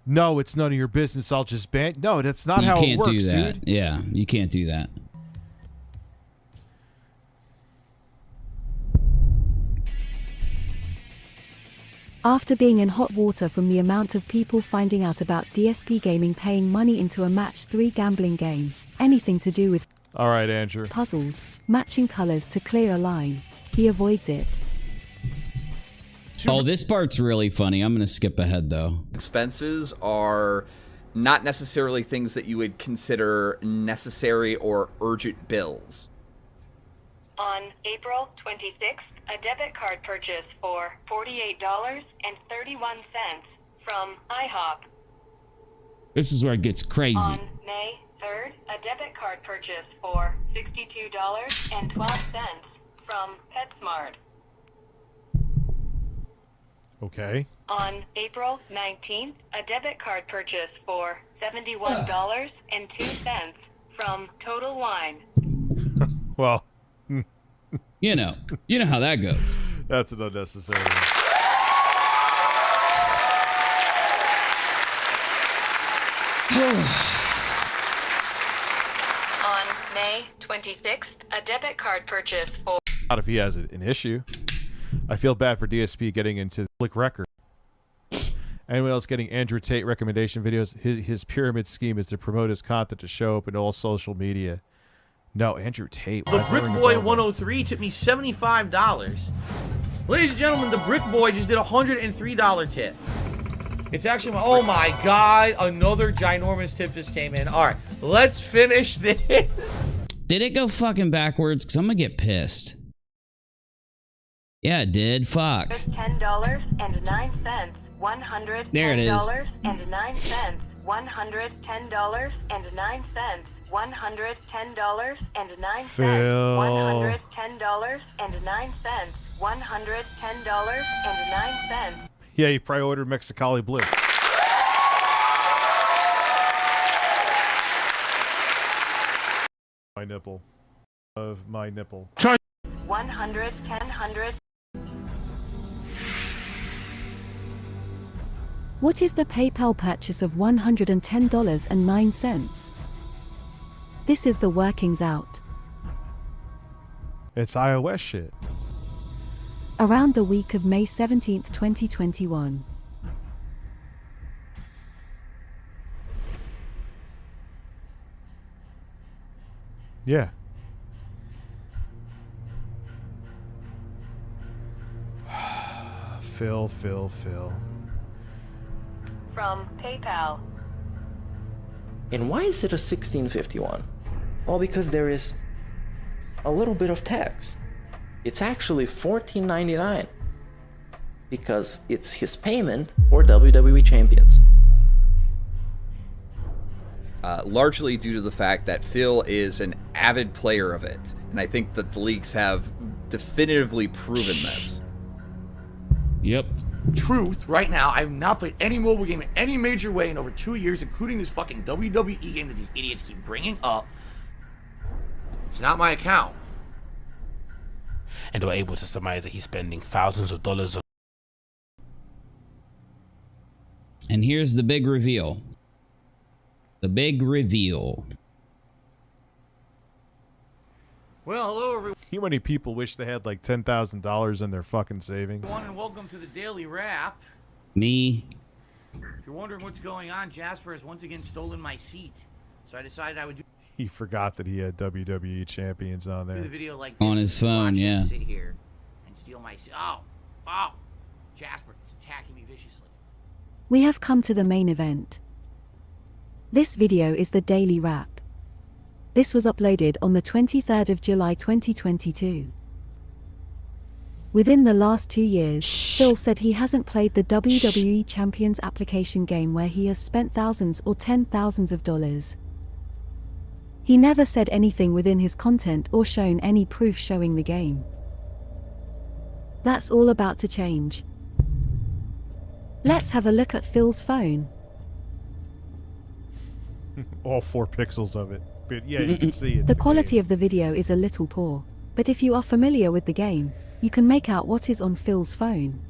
no, it's none of your business, I'll just ban. No, that's not how it works, You can't do that. dude. Yeah, you can't do that. After being in hot water from the amount of people finding out about DSP Gaming paying money into a match 3 gambling game, anything to do with all right, Andrew. puzzles, matching colors to clear a line, he avoids it. Oh, this part's really funny. I'm going to skip ahead, though. Expenses are not necessarily things that you would consider necessary or urgent bills. On April 26th, a debit card purchase for $48.31 from IHOP. This is where it gets crazy. On May 3rd, a debit card purchase for $62.12 from PetSmart. Okay. On April 19th, a debit card purchase for $71.02 from Total Wine. Well, you know how that goes. That's an unnecessary one. On May 26th, a debit card purchase for... Not if he has an issue. I feel bad for DSP getting into Click Record. Anyone else getting Andrew Tate recommendation videos? His pyramid scheme is to promote his content to show up in all social media. No, Andrew Tate. The Brick Boy 103 took me $75. Ladies and gentlemen, the Brick Boy just did a $103 tip. It's actually oh my god, another ginormous tip just came in. All right, let's finish this. Did it go fucking backwards? Because I'm going to get pissed. Yeah, it did. Fuck. $10.09. $110.09 $110.09. $110.09. Phil. $110.09. $110.09. Yeah, he probably ordered Mexicali Blue. My nipple. Of my nipple. 110. What is the PayPal purchase of $110.09? This is the workings out. It's iOS shit. Around the week of May 17th, 2021. Yeah. Phil. From PayPal. And why is it a 1651? Well, because there is a little bit of tax. It's actually $14.99 because it's his payment for WWE champions. Largely due to the fact that Phil is an avid player of it, and I think that the leaks have definitively proven this. Yep. Truth, right now, I've not played any mobile game in any major way in over 2 years, including this fucking WWE game that these idiots keep bringing up. It's not my account. And they were able to surmise that he's spending thousands of dollars. And here's the big reveal. The big reveal. Well, hello everyone. How many people wish they had like $10,000 in their fucking savings? And welcome to the Daily Wrap. Me. If you're wondering what's going on, Jasper has once again stolen my seat. So I decided I would do He forgot that he had WWE champions on the there. video like this. On his phone, yeah. Sit here and steal my seat. Oh, Jasper is attacking me viciously. We have come to the main event. This video is the Daily Wrap. This was uploaded on the 23rd of July 2022. Within the last 2 years, Phil said he hasn't played the WWE Champions application game where he has spent thousands or $10,000s of dollars. He never said anything within his content or shown any proof showing the game. That's all about to change. Let's have a look at Phil's phone. All 4 pixels of it. But yeah, you can see it. The quality of the video is a little poor, but if you are familiar with the game, you can make out what is on Phil's phone.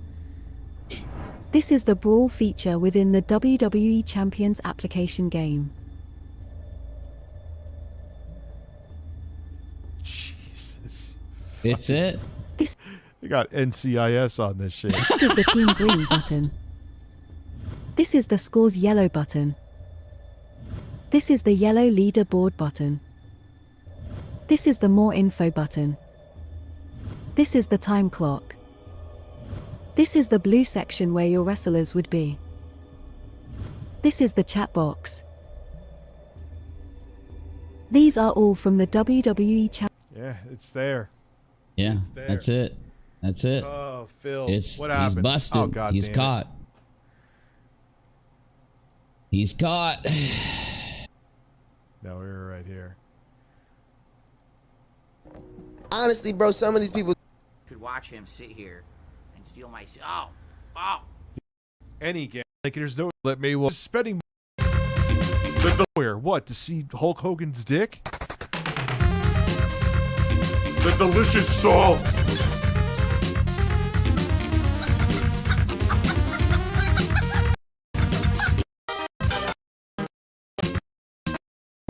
This is the Brawl feature within the WWE Champions application game. Jesus. It's it. They got NCIS on this shit. This is the Team Green button. This is the Scores yellow button. This is the yellow leaderboard button. This is the More Info button. This is the time clock. This is the blue section where your wrestlers would be. This is the chat box. These are all from the WWE chat. Yeah, it's there. Yeah, It's there. that's it. That's it. Oh, Phil. It's, what he's happened? busted. Oh, God He's damn it. caught. He's caught. No, we were right here. Honestly, bro, some of these people Could watch him sit here and steal my seat. Any game. Like, there's no let me spending where? What? To see Hulk Hogan's dick? The delicious salt.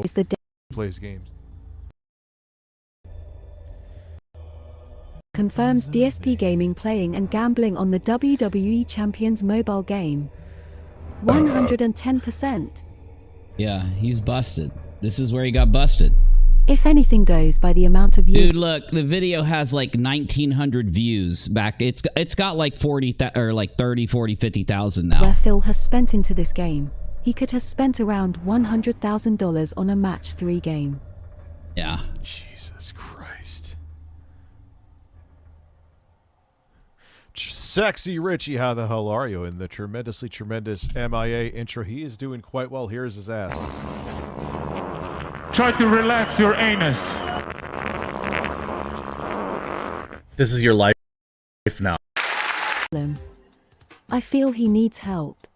Is the plays games. Confirms DSP Gaming playing and gambling on the WWE Champions mobile game. 110%. Yeah, he's busted. This is where he got busted. If anything goes by the amount of views. Dude, look, the video has like 1,900 views back. It's got like 40 or like 30, 40, 50,000 now. Where Phil has spent into this game, he could have spent around $100,000 on a match 3 game. Yeah. Jesus Christ. Just Sexy Richie, how the hell are you? In the tremendously tremendous MIA intro, he is doing quite well. Here's his ass. Try to relax your anus. This is your life now. I feel he needs help.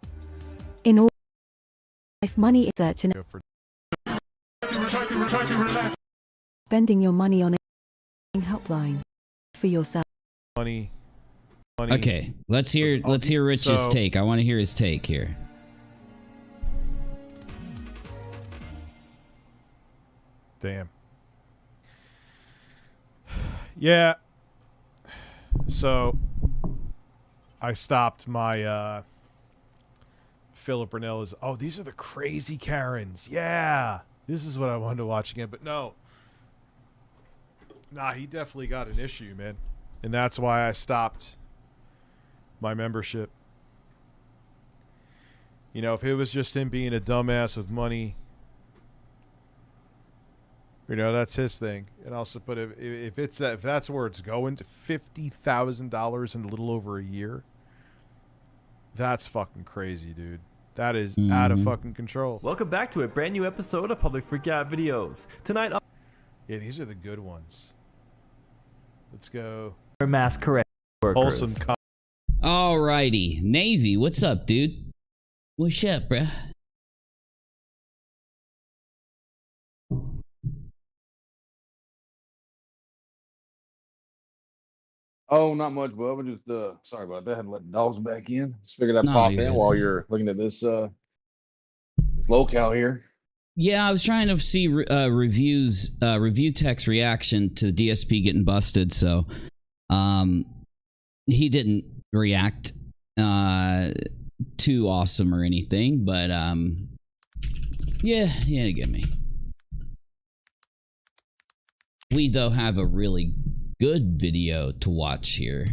In all life, money is search and spending your money on a helpline for yourself. Money. Okay, let's hear Rich's take. I want to hear his take here. Damn. Yeah. So I stopped my Philip Brunel's. Oh, these are the crazy Karens. Yeah. This is what I wanted to watch again, but no. Nah, he definitely got an issue, man. And that's why I stopped my membership. You know, if it was just him being a dumbass with money, you know, that's his thing. And also, but if that's where it's going, to $50,000 in a little over a year, that's fucking crazy, dude. That is out of fucking control. Welcome back to a brand new episode of Public Freakout Videos. Tonight, yeah, these are the good ones. Let's go. Mass correct workers. Wholesome. Alrighty, Navy, what's up, dude? What's up, bruh? Oh, not much, bub. I just sorry about that. I had to let the dogs back in. Just figured I'd No, pop you're in good. while you're looking at this this locale here. Yeah, I was trying to see ReviewTech's reaction to the DSP getting busted, so he didn't react too awesome or anything, but yeah, get me. We though have a really good video to watch here.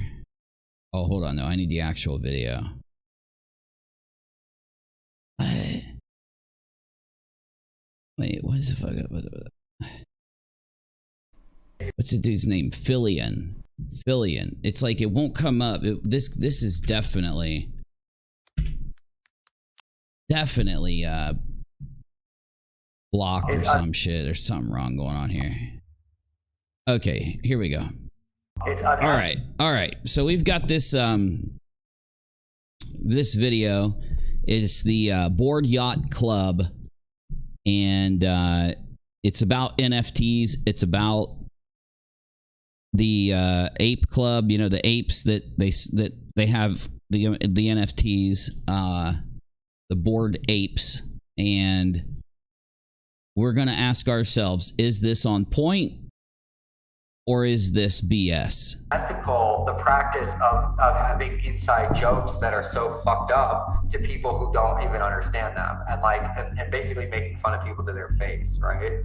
Oh, hold on, no, I need the actual video. Wait, what is the fuck up? What's the dude's name? Fillion. It's like it won't come up. This is definitely blocked or some shit. There's something wrong going on here. Okay, here we go. All right. So we've got this this video. It's the Board Yacht Club, and it's about NFTs. It's about the ape club. You know, the apes that they have the NFTs, the bored apes, and we're gonna ask ourselves: is this on point, or is this BS? Ethical, the practice of having inside jokes that are so fucked up to people who don't even understand them, and basically making fun of people to their face, right?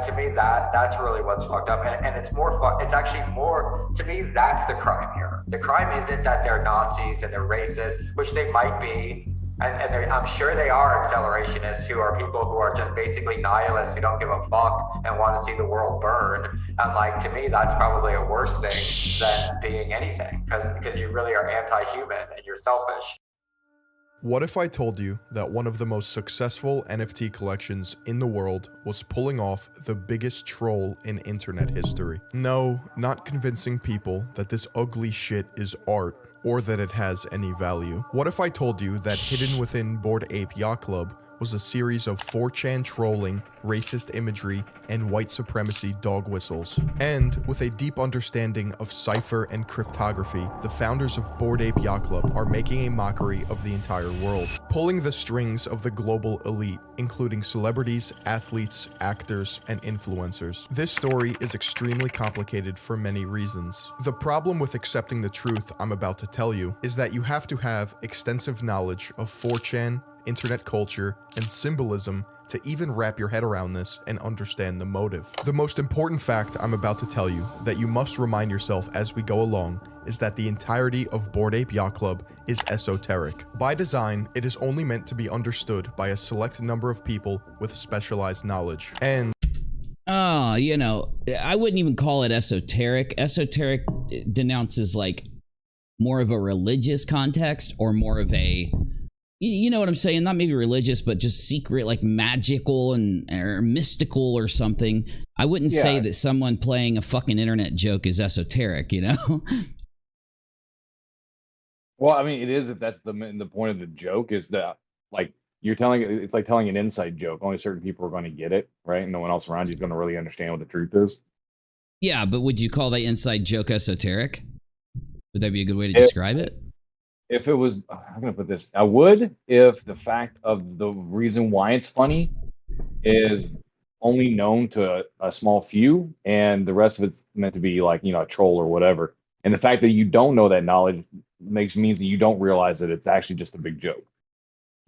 To me, that's really what's fucked up, and it's more it's actually more, to me, that's the crime here. The crime isn't that they're Nazis and they're racist, which they might be, and I'm sure they are accelerationists who are people who are just basically nihilists who don't give a fuck and want to see the world burn. And to me, that's probably a worse thing than being anything, because you really are anti-human and you're selfish. What if I told you that one of the most successful NFT collections in the world was pulling off the biggest troll in internet history? No, not convincing people that this ugly shit is art or that it has any value. What if I told you that hidden within Bored Ape Yacht Club was a series of 4chan trolling, racist imagery, and white supremacy dog whistles? And with a deep understanding of cipher and cryptography, the founders of Bored Ape Yacht Club are making a mockery of the entire world, pulling the strings of the global elite, including celebrities, athletes, actors, and influencers. This story is extremely complicated for many reasons. The problem with accepting the truth I'm about to tell you is that you have to have extensive knowledge of 4chan, internet culture, and symbolism to even wrap your head around this and understand the motive. The most important fact I'm about to tell you that you must remind yourself as we go along is that the entirety of Bored Ape Yacht Club is esoteric. By design, it is only meant to be understood by a select number of people with specialized knowledge. And you know, I wouldn't even call it esoteric. Esoteric denounces like more of a religious context or more of a, you know what I'm saying? Not maybe religious, but just secret, like magical and or mystical or something. I wouldn't say that someone playing a fucking internet joke is esoteric, you know? Well, I mean, it is if that's the point of the joke is that, like, it's like telling an inside joke. Only certain people are going to get it, right? No one else around you is going to really understand what the truth is. Yeah, but would you call that inside joke esoteric? Would that be a good way to describe it? If it was, I'm going to put this, I would if the fact of the reason why it's funny is only known to a small few and the rest of it's meant to be like, a troll or whatever. And the fact that you don't know that knowledge means that you don't realize that it's actually just a big joke.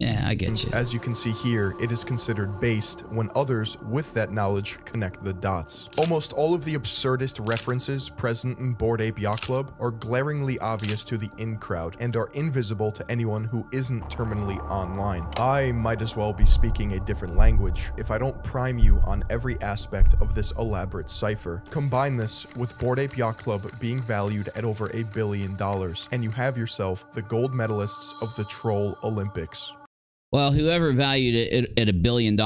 Yeah, I get you. As you can see here, it is considered based when others with that knowledge connect the dots. Almost all of the absurdist references present in Bored Ape Yacht Club are glaringly obvious to the in-crowd and are invisible to anyone who isn't terminally online. I might as well be speaking a different language if I don't prime you on every aspect of this elaborate cipher. Combine this with Bored Ape Yacht Club being valued at over $1 billion, and you have yourself the gold medalists of the Troll Olympics. Well, whoever valued it at $1 billion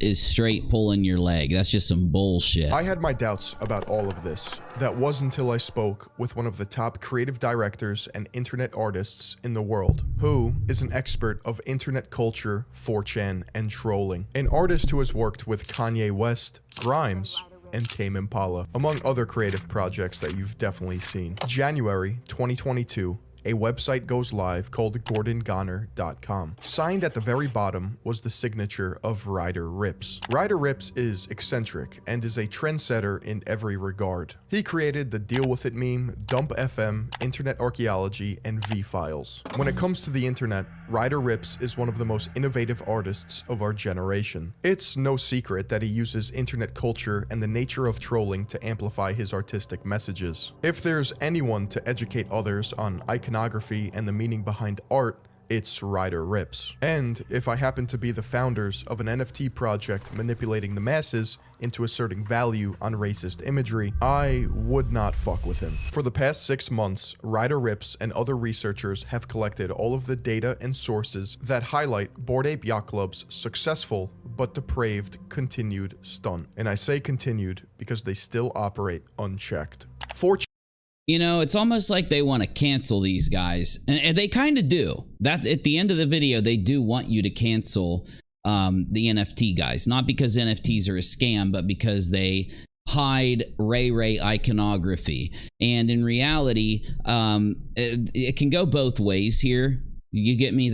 is straight pulling your leg. That's just some bullshit. I had my doubts about all of this. That was until I spoke with one of the top creative directors and internet artists in the world, who is an expert of internet culture, 4chan, and trolling. An artist who has worked with Kanye West, Grimes, and Tame Impala, among other creative projects that you've definitely seen. January 2022. A website goes live called GordonGoner.com. Signed at the very bottom was the signature of Ryder Rips. Ryder Rips is eccentric and is a trendsetter in every regard. He created the Deal With It meme, Dump FM, Internet Archaeology, and V-Files. When it comes to the internet, Ryder Rips is one of the most innovative artists of our generation. It's no secret that he uses internet culture and the nature of trolling to amplify his artistic messages. If there's anyone to educate others on iconography and the meaning behind art, it's Ryder Rips. And if I happen to be the founders of an NFT project manipulating the masses into asserting value on racist imagery, I would not fuck with him. For the past 6 months, Ryder Rips and other researchers have collected all of the data and sources that highlight Bored Ape Yacht Club's successful but depraved continued stunt. And I say continued because they still operate unchecked. You know, it's almost like they want to cancel these guys. And they kind of do. That at the end of the video, they do want you to cancel the NFT guys. Not because NFTs are a scam, but because they hide Ray iconography. And in reality, it can go both ways here. You get me?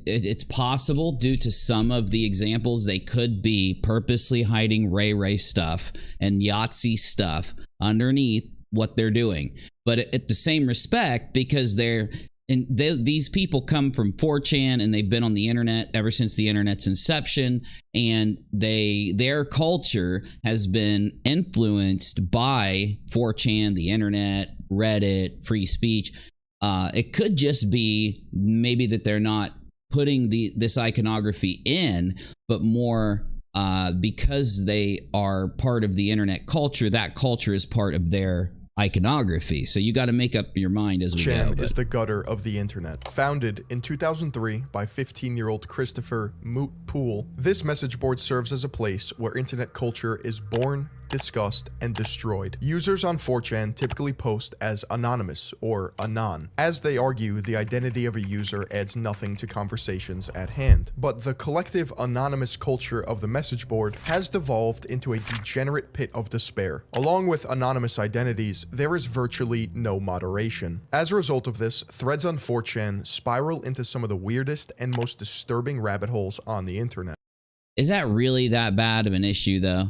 It's possible due to some of the examples they could be purposely hiding Ray stuff and Yahtzee stuff underneath what they're doing. But at the same respect, because these people come from 4chan and they've been on the internet ever since the internet's inception, and their culture has been influenced by 4chan, the internet, Reddit, free speech. It could just be maybe that they're not putting this iconography in, but more because they are part of the internet culture, that culture is part of their iconography. So you got to make up your mind as we go. 4chan is the gutter of the internet. Founded in 2003 by 15-year-old Christopher Moot Poole, this message board serves as a place where internet culture is born, discussed, and destroyed. Users on 4chan typically post as anonymous or anon. As they argue, the identity of a user adds nothing to conversations at hand. But the collective anonymous culture of the message board has devolved into a degenerate pit of despair. Along with anonymous identities, there is virtually no moderation. As a result of this, threads on 4chan spiral into some of the weirdest and most disturbing rabbit holes on the internet. Is that really that bad of an issue, though?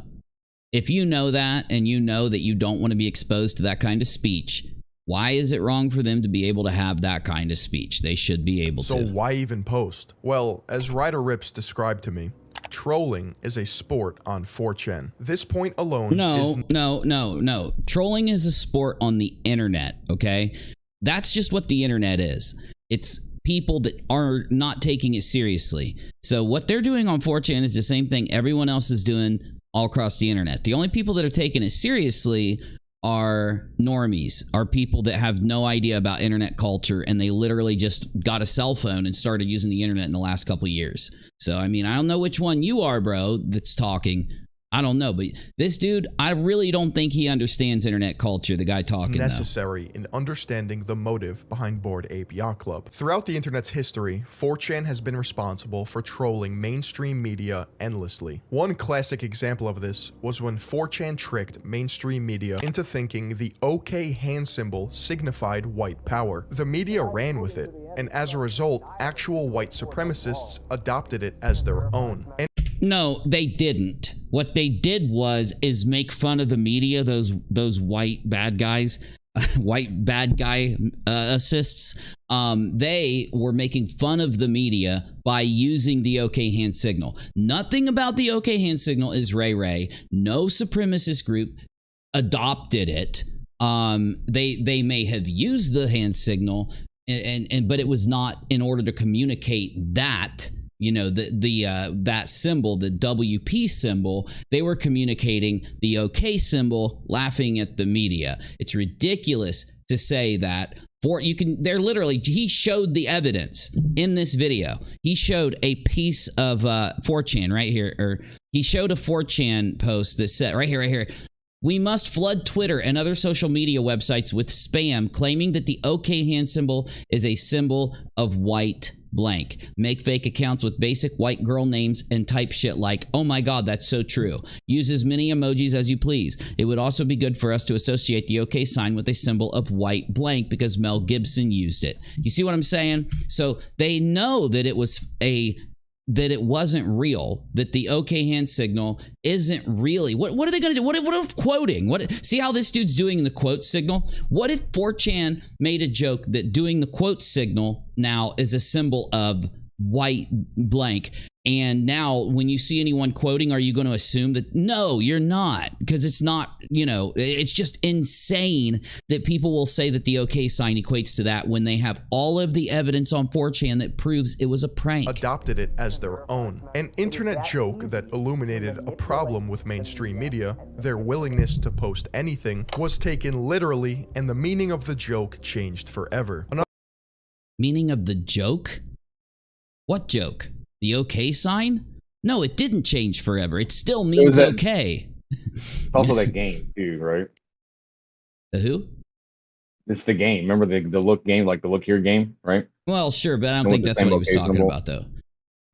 If you know that, and you know that you don't want to be exposed to that kind of speech, why is it wrong for them to be able to have that kind of speech? They should be able to. So why even post? Well, as Ryder Rips described to me, trolling is a sport on 4chan. This point alone No. Trolling is a sport on the internet, okay? That's just what the internet is. It's people that are not taking it seriously. So what they're doing on 4chan is the same thing everyone else is doing all across the internet. The only people that are taking it seriously are normies, are people that have no idea about internet culture, and they literally just got a cell phone and started using the internet in the last couple of years. So, I mean, I don't know which one you are, bro, that's talking. I don't know, but this dude, I really don't think he understands internet culture, the guy talking. It's necessary in understanding the motive behind Bored Ape Yacht Club. Throughout the internet's history, 4chan has been responsible for trolling mainstream media endlessly. One classic example of this was when 4chan tricked mainstream media into thinking the OK hand symbol signified white power. The media ran with it, and as a result, actual white supremacists adopted it as their own. No, they didn't. What they did is make fun of the media, those white bad guys, white bad guy assists. They were making fun of the media by using the OK hand signal. Nothing about the OK hand signal is Ray. No supremacist group adopted it. They may have used the hand signal, but it was not in order to communicate that. You know, that symbol, the WP symbol, they were communicating the OK symbol, laughing at the media. It's ridiculous to say that. He showed the evidence in this video. He showed a piece of 4chan right here, or he showed a 4chan post that said, right here. We must flood Twitter and other social media websites with spam claiming that the OK hand symbol is a symbol of white blank. Make fake accounts with basic white girl names and type shit like, oh my god, that's so true. Use as many emojis as you please. It would also be good for us to associate the OK sign with a symbol of white blank because Mel Gibson used it. You see what I'm saying? So they know that it wasn't real, that the OK hand signal isn't really. What are they going to do? What if quoting? See how this dude's doing the quote signal? What if 4chan made a joke that doing the quote signal now is a symbol of white blank? And now when you see anyone quoting, are you going to assume that? No, you're not, because it's not, it's just insane that people will say that the OK sign equates to that when they have all of the evidence on 4chan that proves it was a prank. Adopted it as their own. An internet joke that illuminated a problem with mainstream media, their willingness to post anything, was taken literally, and the meaning of the joke changed forever. Meaning of the joke? What joke? The OK sign? No, it didn't change forever. It still means OK. It's also that game too, right? The who? It's the game. Remember the look game, like the look here game, right? Well, sure, but I don't think that's what he was talking about, though.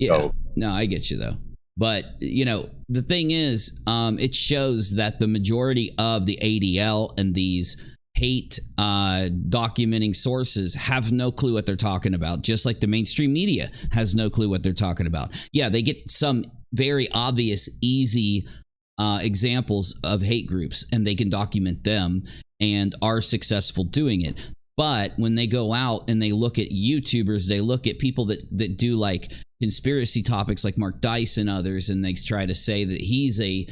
Yeah, no, I get you, though. But, the thing is, it shows that the majority of the ADL and these hate documenting sources have no clue what they're talking about, just like the mainstream media has no clue what they're talking about. Yeah, they get some very obvious, easy examples of hate groups, and they can document them and are successful doing it. But when they go out and they look at YouTubers, they look at people that do like conspiracy topics like Mark Dice and others, and they try to say that he's a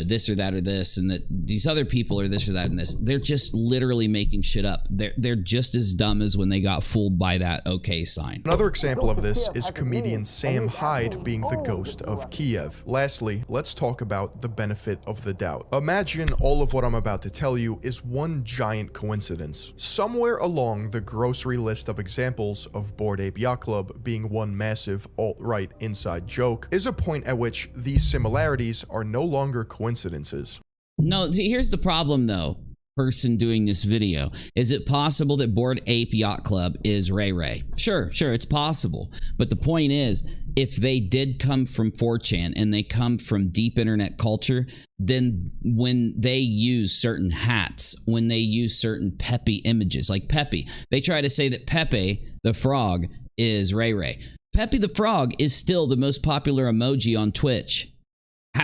this or that or this, and that these other people are this or that and this. They're just literally making shit up. They're just as dumb as when they got fooled by that OK sign. Another example of this is comedian Sam Hyde being the ghost of Kiev. Lastly, let's talk about the benefit of the doubt. Imagine all of what I'm about to tell you is one giant coincidence. Somewhere along the grocery list of examples of Bored Ape Yacht Club being one massive alt-right inside joke is a point at which these similarities are no longer coincidences. No, here's the problem though, person doing this video. Is it possible that Bored Ape Yacht Club is Ray? Sure, it's possible. But the point is, if they did come from 4chan and they come from deep internet culture, then when they use certain hats, when they use certain Pepe images, like Pepe, they try to say that Pepe the Frog is Ray. Pepe the Frog is still the most popular emoji on Twitch.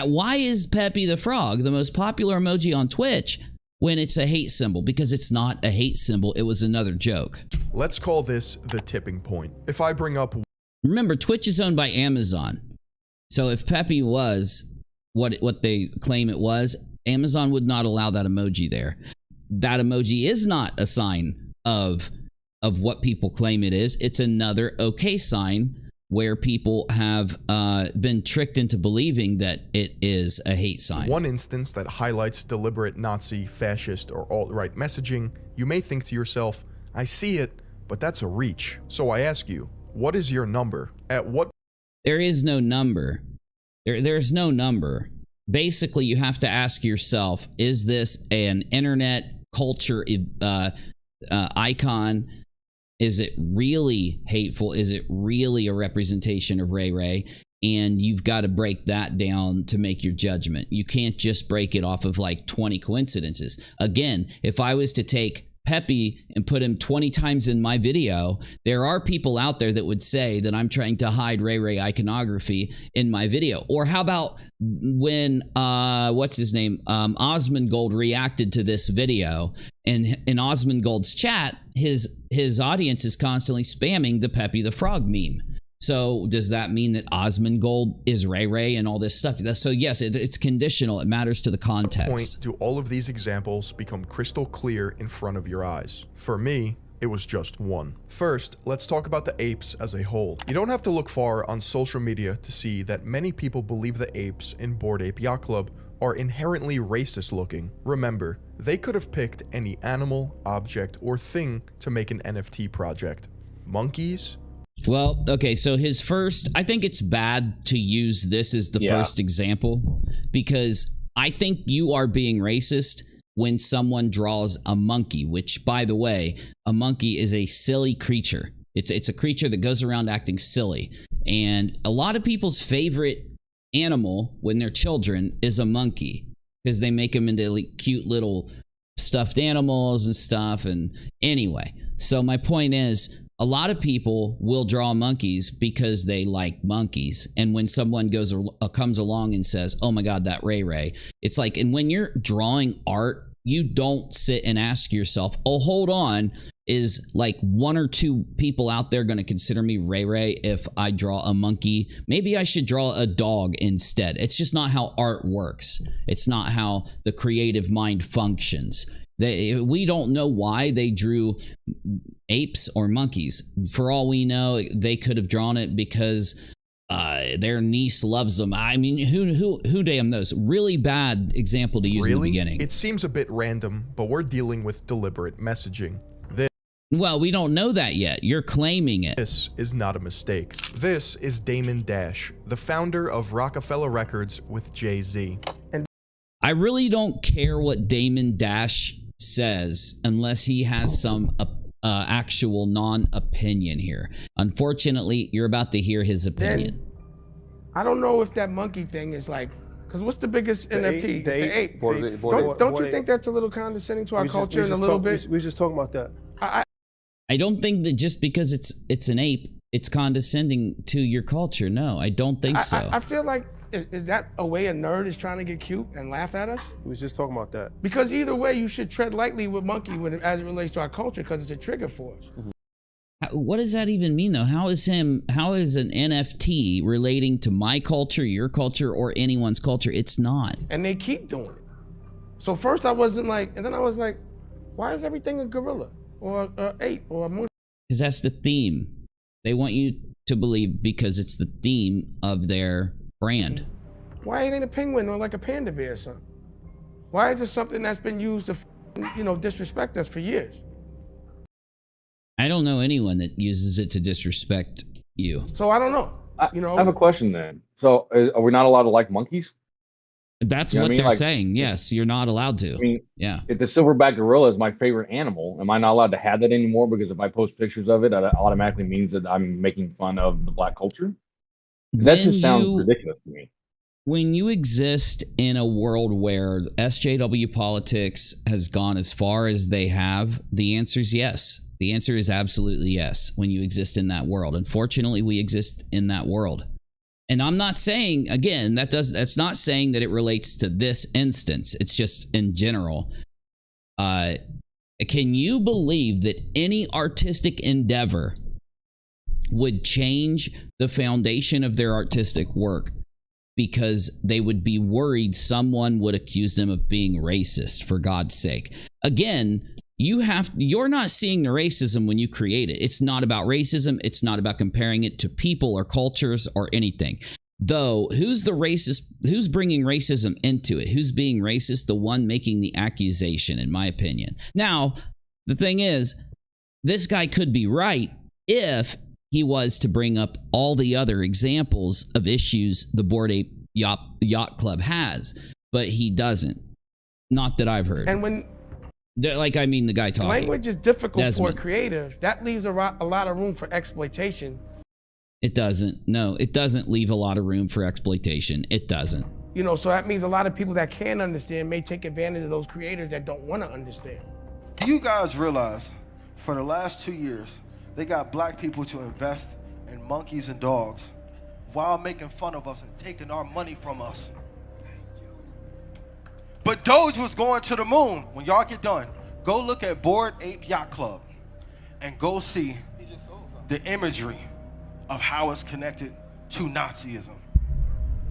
Why is Pepe the Frog the most popular emoji on Twitch when it's a hate symbol? Because it's not a hate symbol. It was another joke. Let's call this the tipping point. If I bring up... Remember, Twitch is owned by Amazon. So if Pepe was what they claim it was, Amazon would not allow that emoji there. That emoji is not a sign of what people claim it is. It's another OK sign where people have been tricked into believing that it is a hate sign. One instance that highlights deliberate Nazi, fascist, or alt-right messaging, you may think to yourself, I see it, but that's a reach. So I ask you, what is your number? At what? There is no number. There's no number. Basically, you have to ask yourself, is this an internet culture icon? Is it really hateful? Is it really a representation of Ray Ray? And you've got to break that down to make your judgment. You can't just break it off of like 20 coincidences. Again, if I was to take Pepe and put him 20 times in my video, there are people out there that would say that I'm trying to hide Ray Ray iconography in my video. Or how about when what's his name, Osmongold reacted to this video, and in Osmongold's chat, his audience is constantly spamming the Pepe the Frog meme. So does that mean that Osmongold is Ray Ray and all this stuff? So yes, it's conditional. It matters to the context. Point do all of these examples become crystal clear in front of your eyes? For me, it was just one. First, let's talk about the apes as a whole. You don't have to look far on social media to see that many people believe the apes in Bored Ape Yacht Club are inherently racist looking. Remember, they could have picked any animal, object, or thing to make an NFT project. Monkeys? Well, okay, so his first, I think it's bad to use this as the first example, because I think you are being racist when someone draws a monkey, which, by the way, a monkey is a silly creature. It's a creature that goes around acting silly. And a lot of people's favorite animal when they're children is a monkey, because they make them into like cute little stuffed animals and stuff. And anyway, so my point is, a lot of people will draw monkeys because they like monkeys. And when someone comes along and says, oh my God, that Ray Ray, it's like, and when you're drawing art, you don't sit and ask yourself, oh, hold on, is like one or two people out there going to consider me Ray Ray if I draw a monkey? Maybe I should draw a dog instead. It's just not how art works. It's not how the creative mind functions. We don't know why they drew apes or monkeys. For all we know, they could have drawn it because their niece loves them. I mean, who damn knows? Really bad example to use in the beginning. It seems a bit random, but we're dealing with deliberate messaging. Well, we don't know that yet. You're claiming it. This is not a mistake. This is Damon Dash, the founder of Rockefeller Records with Jay-Z. I really don't care what Damon Dash says unless he has some actual non-opinion here. Unfortunately, you're about to hear his opinion. I don't know if that monkey thing is like, because what's the biggest NFT? The ape. Don't you think that's a little condescending to our culture in a little bit? We just talking about that. I don't think that just because it's an ape, it's condescending to your culture. No, I don't think so. I feel like, is that a way a nerd is trying to get cute and laugh at us? We was just talking about that. Because either way, you should tread lightly with monkey as it relates to our culture, because it's a trigger for us. What does that even mean, though? How is an NFT relating to my culture, your culture, or anyone's culture? It's not. And they keep doing it. So first I wasn't like, and then I was like, why is everything a gorilla or an ape or a monkey? Because that's the theme. They want you to believe because it's the theme of their brand. Why ain't it a penguin or like a panda bear or something? Why is it something that's been used to, disrespect us for years? I don't know anyone that uses it to disrespect you. So I don't know. I have a question then. So are we not allowed to like monkeys? That's what they're saying. Yes, you're not allowed to. I mean, yeah. If the silverback gorilla is my favorite animal, am I not allowed to have that anymore? Because if I post pictures of it, that automatically means that I'm making fun of the black culture? That just sounds ridiculous to me. When you exist in a world where SJW politics has gone as far as they have, the answer is yes. The answer is absolutely yes when you exist in that world. Unfortunately, we exist in that world. And I'm not saying, again, that's not saying that it relates to this instance. It's just in general. Can you believe that any artistic endeavor would change the foundation of their artistic work because they would be worried someone would accuse them of being racist, for God's sake? Again, you're not seeing the racism when you create it. It's not about racism. It's not about comparing it to people or cultures or anything. Though, who's the racist? Who's bringing racism into it? Who's being racist? The one making the accusation, in my opinion. Now, the thing is, this guy could be right if he was to bring up all the other examples of issues the Bored Ape Yacht Club has, but he doesn't. Not that I've heard. And when I mean the guy talking. Language is difficult Desmond. for creators. That leaves a lot of room for exploitation. It doesn't. No, it doesn't leave a lot of room for exploitation. It doesn't. You know, so that means a lot of people that can understand may take advantage of those creators that don't want to understand. Do you guys realize for the last 2 years, they got black people to invest in monkeys and dogs while making fun of us and taking our money from us? But Doge was going to the moon. When y'all get done, go look at Bored Ape Yacht Club and go see the imagery of how it's connected to Nazism.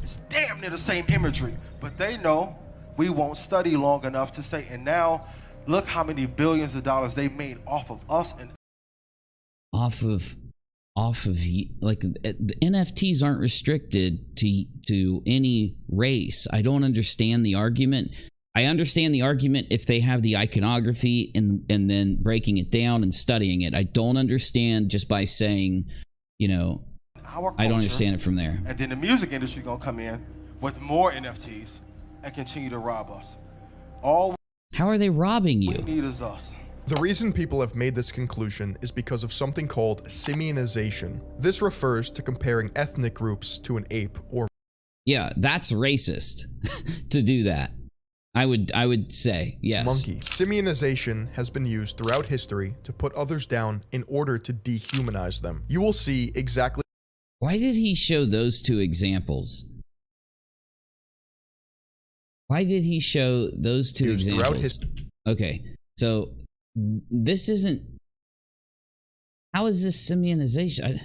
It's damn near the same imagery, but they know we won't study long enough to say, and now look how many billions of dollars they made off of us and off of like the NFTs aren't restricted to any race. I don't understand the argument. I understand the argument if they have the iconography and then breaking it down and studying it. I don't understand just by saying, you know, I don't understand it from there. And then the music industry gonna come in with more NFTs and continue to rob us. How are they robbing you? We need is us. The reason people have made this conclusion is because of something called simianization. This refers to comparing ethnic groups to an ape or... Yeah, that's racist to do that. I would say, yes. Monkey. Simianization has been used throughout history to put others down in order to dehumanize them. You will see exactly... Why did he show those two examples? Why did he show those two examples? Okay, so this isn't... How is this simianization?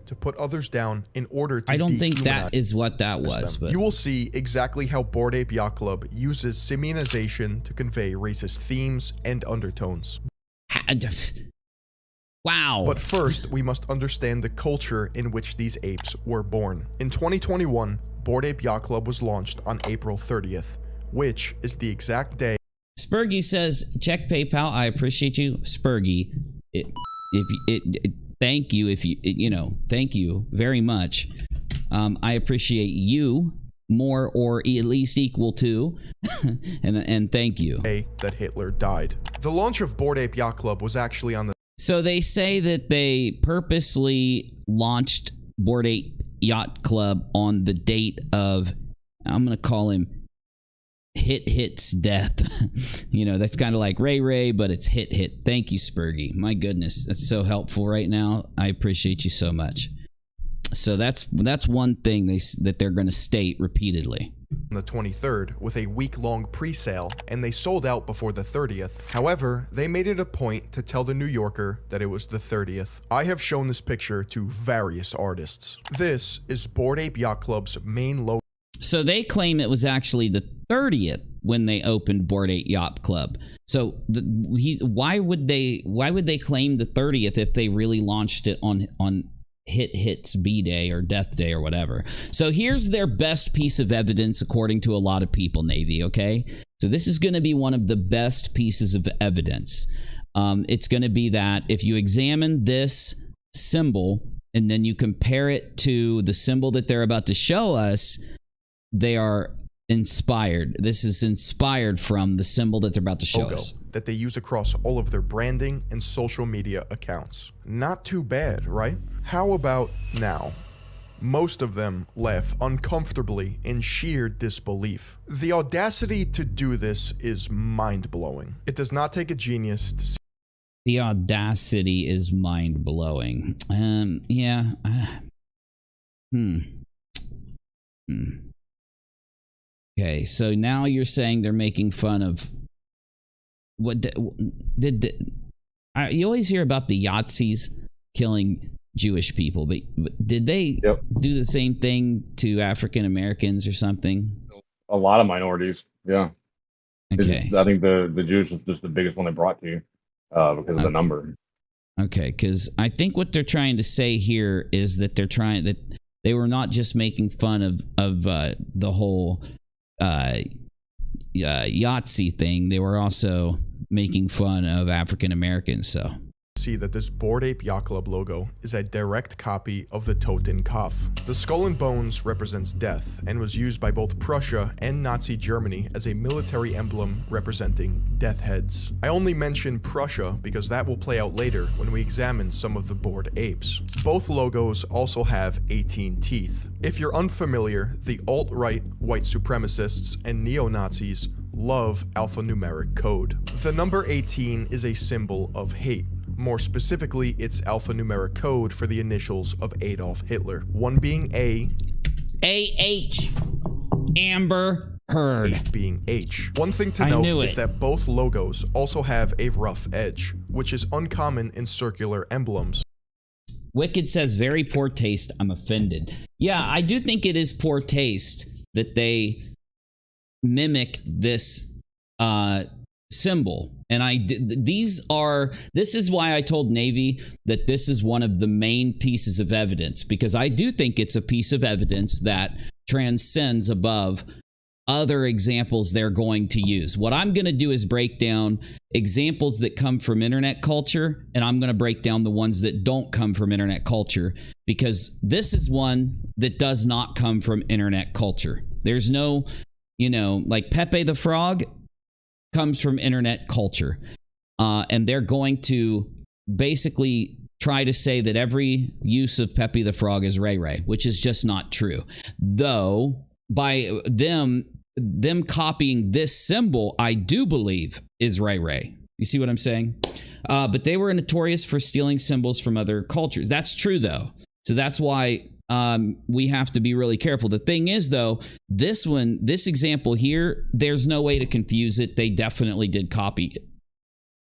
To put others down in order to I don't think that is what that was, but you will see exactly how Bored Ape Yacht Club uses simianization to convey racist themes and undertones. Wow. But first, we must understand the culture in which these apes were born. In 2021, Bored Ape Yacht Club was launched on April 30th, which is the exact day. Spurgy says, check PayPal. I appreciate you, Spurgy. Thank you thank you very much. I appreciate you more or at least equal to, and thank you. That Hitler died. The launch of Bored Ape Yacht Club was actually on the... So they say that they purposely launched Bored Ape Yacht Club on the date of, I'm going to call him Hit's death. You know, that's kind of like Ray, but it's Hit. Thank you, Spurgy. My goodness, that's so helpful right now. I appreciate you so much. So that's one thing that they're going to state repeatedly. On the 23rd with a week-long pre-sale, and they sold out before the 30th. However, they made it a point to tell the New Yorker that it was the 30th. I have shown this picture to various artists. This is Bored Ape Yacht Club's main logo. So they claim it was actually the 30th when they opened Bored Ape Yacht Club. So why would they claim the 30th if they really launched it on Hit's B-Day or Death Day or whatever? So here's their best piece of evidence according to a lot of people, Navy, okay? So this is going to be one of the best pieces of evidence. It's going to be that if you examine this symbol and then you compare it to the symbol that they're about to show us, they are inspired. This is inspired from the symbol that they're about to show us. That they use across all of their branding and social media accounts. Not too bad, right? How about now? Most of them laugh uncomfortably in sheer disbelief. The audacity to do this is mind-blowing. It does not take a genius to see. The audacity is mind-blowing. Yeah. Okay, so now you're saying they're making fun of what you always hear about the Yahtsees killing Jewish people, but did they do the same thing to African Americans or something? A lot of minorities, yeah. Okay. I think the Jewish was just the biggest one they brought to you because of the number. Okay, because I think what they're trying to say here is that they were not just making fun of the whole Yahtzee thing. They were also making fun of African Americans. So see that this Bored Ape Yacht Club logo is a direct copy of the Toten Kopf. The skull and bones represents death and was used by both Prussia and Nazi Germany as a military emblem representing death heads. I only mention Prussia because that will play out later when we examine some of the Bored Apes. Both logos also have 18 teeth. If you're unfamiliar, the alt-right white supremacists and neo-Nazis love alphanumeric code. The number 18 is a symbol of hate. More specifically, it's alphanumeric code for the initials of Adolf Hitler. One being A. A-H. Amber Heard. 8 being H. One thing to note is that both logos also have a rough edge, which is uncommon in circular emblems. Wicked says, very poor taste. I'm offended. Yeah, I do think it is poor taste that they mimicked this symbol. And this is why I told Navy that this is one of the main pieces of evidence, because I do think it's a piece of evidence that transcends above other examples they're going to use. What I'm going to do is break down examples that come from internet culture, and I'm going to break down the ones that don't come from internet culture, because this is one that does not come from internet culture. There's no, like Pepe the Frog comes from internet culture, and they're going to basically try to say that every use of Pepe the Frog is Ray Ray, which is just not true. Though by them copying this symbol, I do believe is Ray Ray. You see what I'm saying? But they were notorious for stealing symbols from other cultures. That's true though, so that's why we have to be really careful. The thing is, though, this example here, there's no way to confuse it. They definitely did copy it.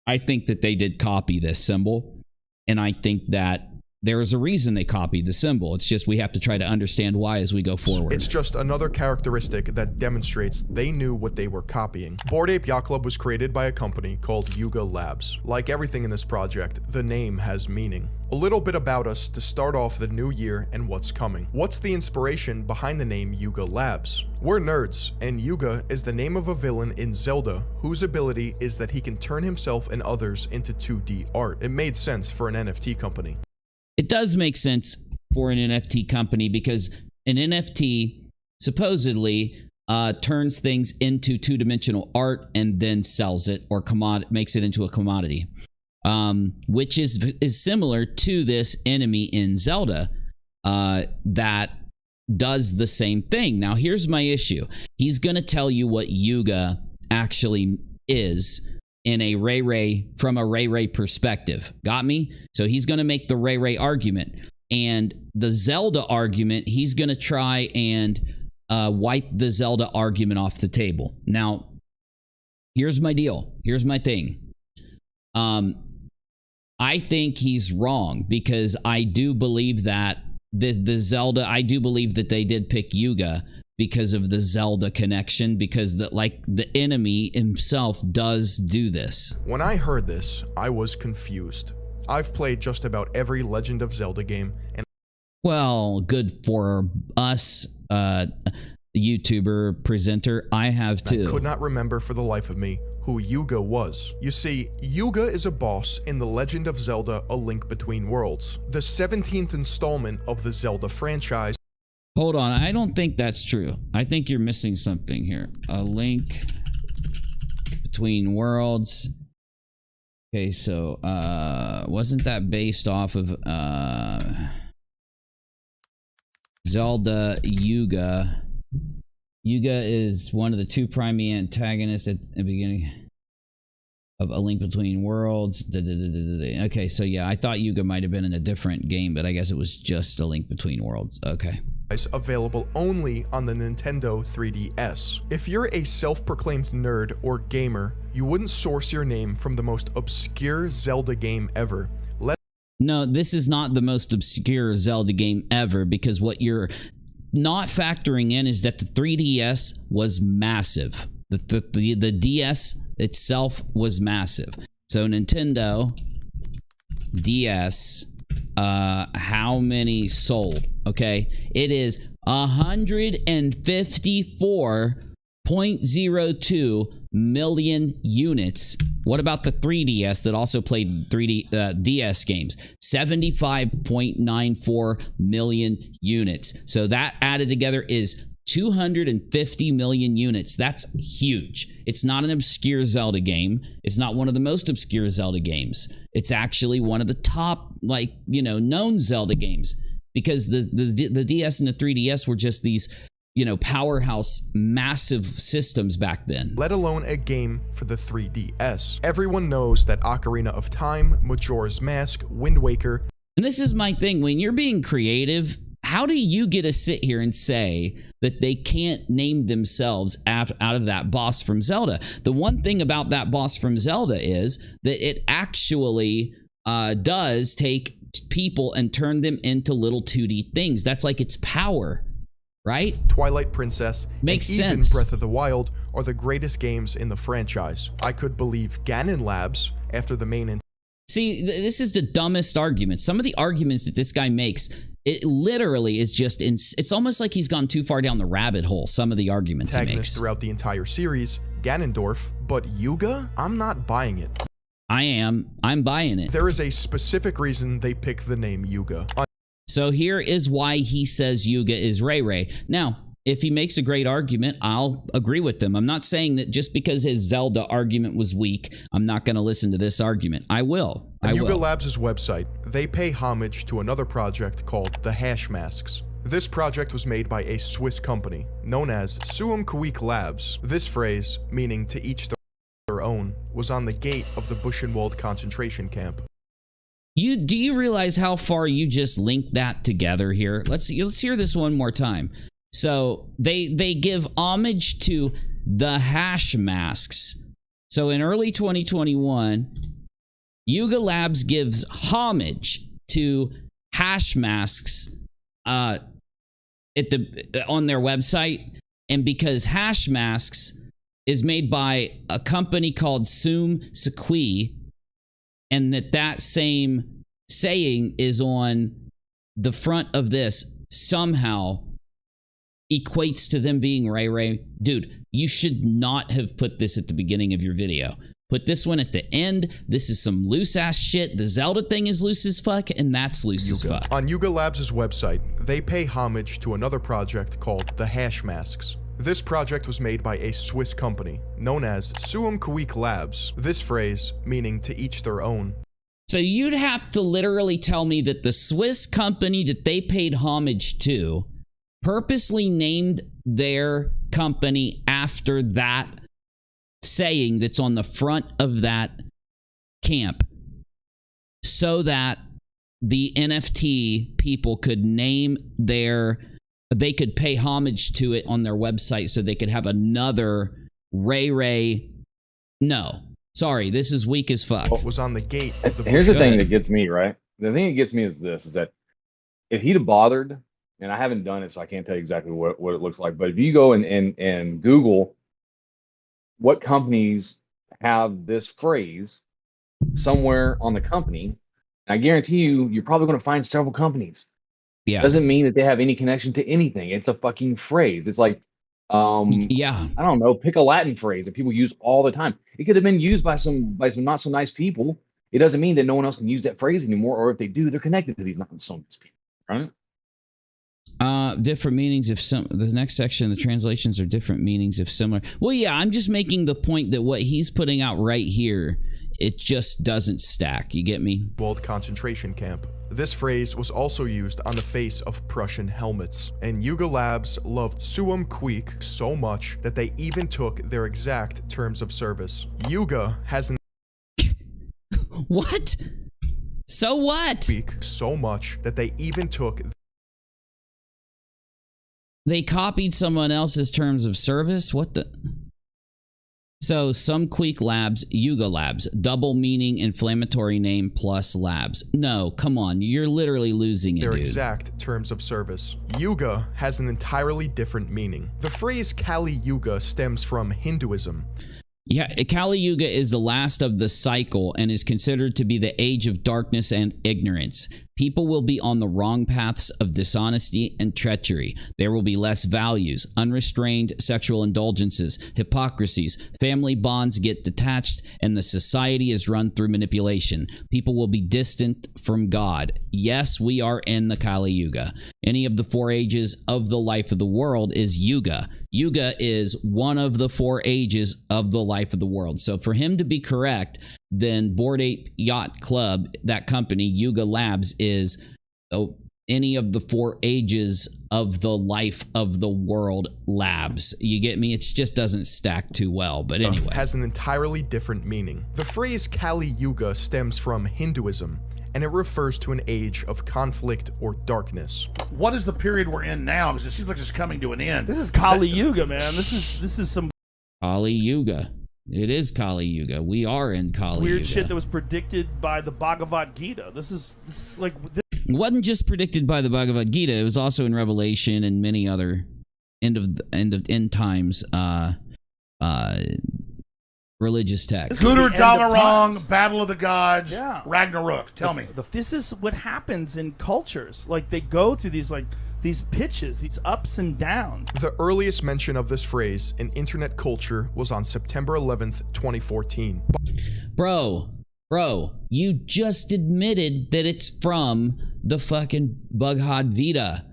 I think that they did copy this symbol, and I think that there is a reason they copied the symbol. It's just we have to try to understand why as we go forward. It's just another characteristic that demonstrates they knew what they were copying. Bored Ape Yacht Club was created by a company called Yuga Labs. Like everything in this project, the name has meaning. A little bit about us to start off the new year and what's coming. What's the inspiration behind the name Yuga Labs? We're nerds, and Yuga is the name of a villain in Zelda whose ability is that he can turn himself and others into 2D art. It made sense for an NFT company. It does make sense for an NFT company because an NFT supposedly turns things into two-dimensional art and then sells it or makes it into a commodity, which is similar to this enemy in Zelda that does the same thing. Now, here's my issue. He's going to tell you what Yuga actually is in a Ray Ray, from a Ray Ray perspective. Got me? So he's going to make the Ray Ray argument. And the Zelda argument, he's going to try and wipe the Zelda argument off the table. Now, here's my deal. Here's my thing. I think he's wrong because I do believe that the Zelda, I do believe that they did pick Yuga because of the Zelda connection, because the enemy himself does do this. When I heard this, I was confused. I've played just about every Legend of Zelda game, and well, good for us, YouTuber presenter. I have too. I could not remember for the life of me who Yuga was. You see, Yuga is a boss in The Legend of Zelda: A Link Between Worlds, the 17th installment of the Zelda franchise. Hold on, I don't think that's true. I think you're missing something here. A Link Between Worlds. Okay, so wasn't that based off of Zelda Yuga? Yuga is one of the two primary antagonists at the beginning of A Link Between Worlds. Okay, so yeah, I thought Yuga might have been in a different game, but I guess it was just A Link Between Worlds. Okay. Available only on the Nintendo 3DS. If you're a self-proclaimed nerd or gamer, you wouldn't source your name from the most obscure Zelda game ever. No, this is not the most obscure Zelda game ever, because what you're not factoring in is that the 3DS was massive. The DS itself was massive. So Nintendo DS, how many sold? Okay, it is 154.02 million units. What about the 3DS that also played 3D DS games? 75.94 million units. So that added together is 250 million units. That's huge. It's not an obscure Zelda game. It's not one of the most obscure Zelda games. It's actually one of the top, like, you know, known Zelda games, because the DS and the 3DS were just these, you know, powerhouse massive systems back then. Let alone a game for the 3DS. Everyone knows that Ocarina of Time, Majora's Mask, Wind Waker. And this is my thing. When you're being creative, how do you get to sit here and say that they can't name themselves out of that boss from Zelda? The one thing about that boss from Zelda is that it actually does take people and turn them into little 2D things. That's like its power, right? Twilight Princess, makes and sense. Even Breath of the Wild are the greatest games in the franchise. I could believe Ganon Labs after the main. See, this is the dumbest argument. Some of the arguments that this guy makes, it literally is just, it's almost like he's gone too far down the rabbit hole, some of the arguments he makes. Throughout the entire series, Ganondorf, but Yuga? I'm not buying it. I am. I'm buying it. There is a specific reason they pick the name Yuga. So here is why he says Yuga is Ray Ray. Now, if he makes a great argument, I'll agree with him. I'm not saying that just because his Zelda argument was weak, I'm not going to listen to this argument. I will. On Yuga Labs' website, they pay homage to another project called the Hash Masks. This project was made by a Swiss company known as Suing Labs. This phrase, meaning to each their own, was on the gate of the Buchenwald concentration camp. Do you realize how far you just linked that together here? Let's hear this one more time. So they give homage to the hash masks. So in early 2021, Yuga Labs gives homage to hash masks on their website, and because hash masks is made by a company called Suing, and that same saying is on the front of this somehow equates to them being Ray Ray. Dude, you should not have put this at the beginning of your video. Put this one at the end. This is some loose ass shit. The Zelda thing is loose as fuck, and that's loose as fuck. On Yuga Labs' website, they pay homage to another project called the Hash Masks. This project was made by a Swiss company known as Suing Labs. This phrase, meaning to each their own. So you'd have to literally tell me that the Swiss company that they paid homage to purposely named their company after that saying that's on the front of that camp, so that the NFT people could they could pay homage to it on their website, so they could have another Ray Ray. No, sorry, this is weak as fuck. What was on the gate of the Here's the thing that gets me, right? The thing that gets me is this, is that if he'd have bothered, and I haven't done it, so I can't tell you exactly what it looks like, but if you go and Google what companies have this phrase somewhere on the company, I guarantee you're probably going to find several companies. Yeah. Doesn't mean that they have any connection to anything. It's a fucking phrase. It's like, yeah, I don't know, pick a Latin phrase that people use all the time. It could have been used by some not so nice people. It doesn't mean that no one else can use that phrase anymore, or if they do, they're connected to these not so nice people, right? Different meanings if the next section, the translations are different meanings if similar. Well, yeah, I'm just making the point that what he's putting out right here, it just doesn't stack. You get me? Buchenwald concentration camp. This phrase was also used on the face of Prussian helmets, and Yuga Labs loved Suing so much that they even took their exact terms of service. Yuga has an what? So what? So much that they even took. They copied someone else's terms of service? What the? So some Queek Labs, Yuga Labs, double meaning inflammatory name plus labs. No, come on, you're literally losing it, Their dude. exact terms of service. Yuga has an entirely different meaning. The phrase Kali Yuga stems from Hinduism. Yeah, Kali Yuga is the last of the cycle and is considered to be the age of darkness and ignorance. People will be on the wrong paths of dishonesty and treachery. There will be less values, unrestrained sexual indulgences, hypocrisies, family bonds get detached, and the society is run through manipulation. People will be distant from God. Yes, we are in the Kali Yuga. Any of the 4 ages of the life of the world is Yuga. Yuga is one of the 4 ages of the life of the world. So for him to be correct, then Bored Ape Yacht Club, that company, Yuga Labs, is any of the 4 ages of the life of the world labs. You get me? It just doesn't stack too well, but anyway. Has an entirely different meaning. The phrase Kali Yuga stems from Hinduism, and it refers to an age of conflict or darkness. What is the period we're in now? Because it seems like it's coming to an end. This is Kali Yuga, man. This is some Kali Yuga. It is Kali Yuga. We are in Kali Yuga. weird shit that was predicted by the Bhagavad Gita. This is like it wasn't just predicted by the Bhagavad Gita. It was also in Revelation and many other end times religious texts. Cooter Dalarong, Battle of the Gods, Ragnarok. Tell me. This is what happens in cultures. Like they go through these pitches, these ups and downs. The earliest mention of this phrase in internet culture was on September 11th, 2014. Bro, you just admitted that it's from the fucking Bhagavad Gita.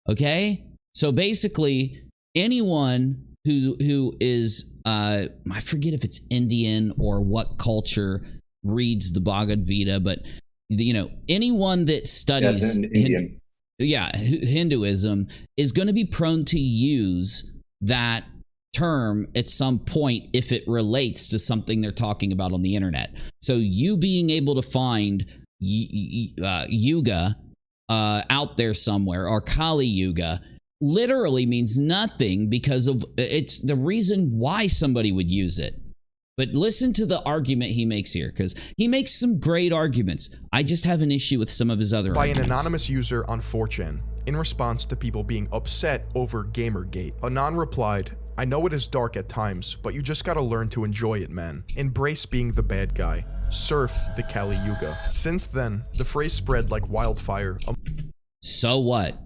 Okay? So basically, anyone who is I forget if it's Indian or what culture reads the Bhagavad Gita, but you know, anyone that studies Hinduism is going to be prone to use that term at some point if it relates to something they're talking about on the internet. So you being able to find Yuga out there somewhere, or Kali Yuga, literally means nothing because of it's the reason why somebody would use it. But listen to the argument he makes here, because he makes some great arguments. I just have an issue with some of his other arguments. By an anonymous user on 4chan, in response to people being upset over Gamergate. Anon replied, "I know it is dark at times, but you just gotta learn to enjoy it, man. Embrace being the bad guy. Surf the Kali Yuga." Since then, the phrase spread like wildfire. So what?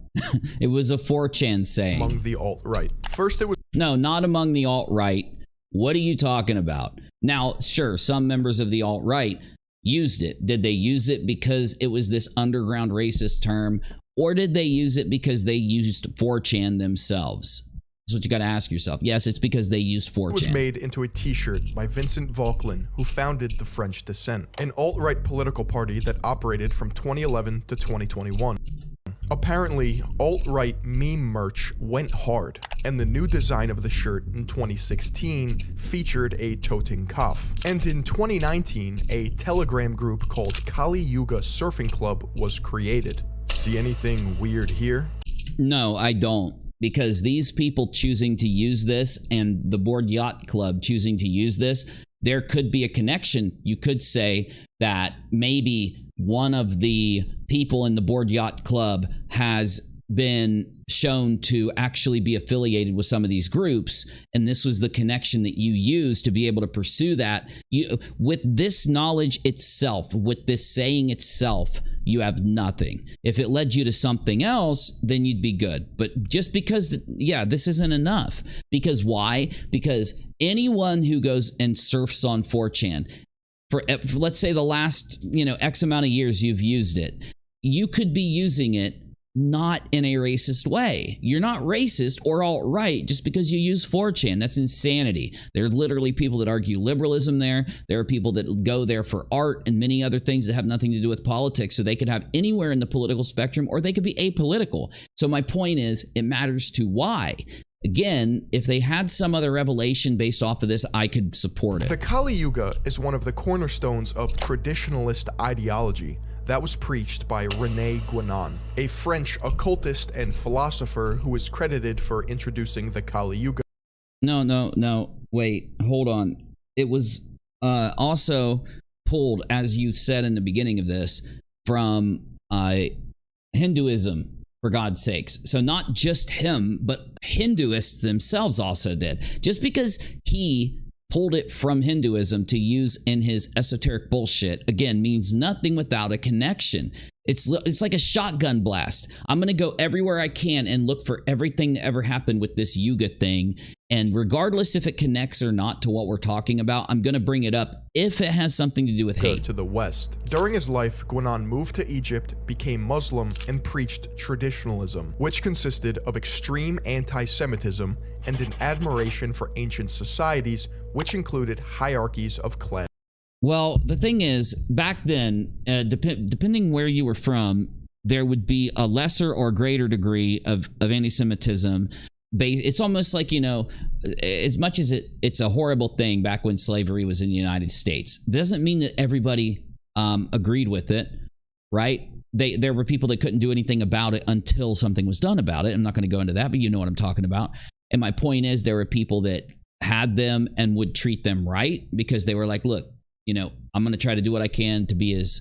It was a 4chan saying. Among the alt-right. First it was... No, not among the alt-right. What are you talking about? Now, sure, some members of the alt-right used it. Did they use it because it was this underground racist term? Or did they use it because they used 4chan themselves? That's what you got to ask yourself. Yes, it's because they used 4chan. It was made into a t-shirt by Vincent Vauquelin, who founded the French Descent, an alt-right political party that operated from 2011 to 2021. Apparently, alt-right meme merch went hard, and the new design of the shirt in 2016 featured a toting cough. And in 2019, a Telegram group called Kali Yuga Surfing Club was created. See anything weird here? No, I don't. Because these people choosing to use this and the Bored Yacht Club choosing to use this, there could be a connection. You could say that maybe one of the people in the Bored Yacht Club has been shown to actually be affiliated with some of these groups, and this was the connection that you used to be able to pursue that. With this knowledge itself, with this saying itself, you have nothing. If it led you to something else, then you'd be good. But just because, this isn't enough. Because why? Because anyone who goes and surfs on 4chan, for let's say the last, X amount of years you've used it, you could be using it not in a racist way. You're not racist or alt-right just because you use 4chan. That's insanity. There are literally people that argue liberalism there. There are people that go there for art and many other things that have nothing to do with politics. So they could have anywhere in the political spectrum, or they could be apolitical. So my point is, it matters to why. Again, if they had some other revelation based off of this, I could support it. The Kali Yuga is one of the cornerstones of traditionalist ideology that was preached by René Guénon, a French occultist and philosopher who is credited for introducing the Kali Yuga. No, wait, hold on. it was also pulled, as you said in the beginning of this, from Hinduism, for God's sakes. So not just him, but Hinduists themselves also did. Just because he pulled it from Hinduism to use in his esoteric bullshit, again, means nothing without a connection. It's like a shotgun blast. I'm going to go everywhere I can and look for everything that ever happened with this Yuga thing. And regardless if it connects or not to what we're talking about, I'm going to bring it up if it has something to do with hate. To the west. During his life, Gwenon moved to Egypt, became Muslim, and preached traditionalism, which consisted of extreme anti-Semitism and an admiration for ancient societies, which included hierarchies of class. Well, the thing is, back then, depending where you were from, there would be a lesser or greater degree of anti-Semitism. It's almost like, you know, as much as it's a horrible thing back when slavery was in the United States, doesn't mean that everybody agreed with it, right? There were people that couldn't do anything about it until something was done about it. I'm not going to go into that, but you know what I'm talking about. And my point is, there were people that had them and would treat them right because they were like, look, you know, I'm going to try to do what I can to be as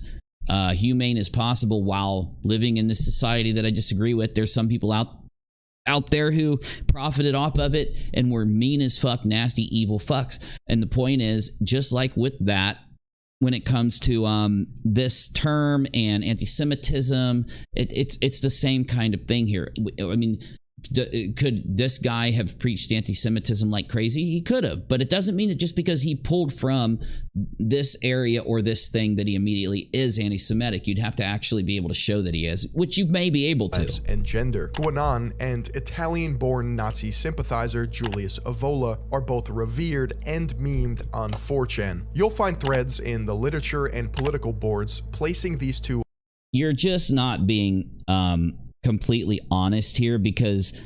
humane as possible while living in this society that I disagree with. There's some people out there who profited off of it and were mean as fuck, nasty, evil fucks. And the point is, just like with that, when it comes to this term and anti-Semitism, it's the same kind of thing here. I mean, could this guy have preached anti-Semitism like crazy? He could have, but it doesn't mean that just because he pulled from this area or this thing that he immediately is anti-Semitic. You'd have to actually be able to show that he is, which you may be able to. And gender. Gwenon and Italian-born Nazi sympathizer Julius Evola are both revered and memed on 4chan. You'll find threads in the literature and political boards placing these two. You're just not being completely honest here, because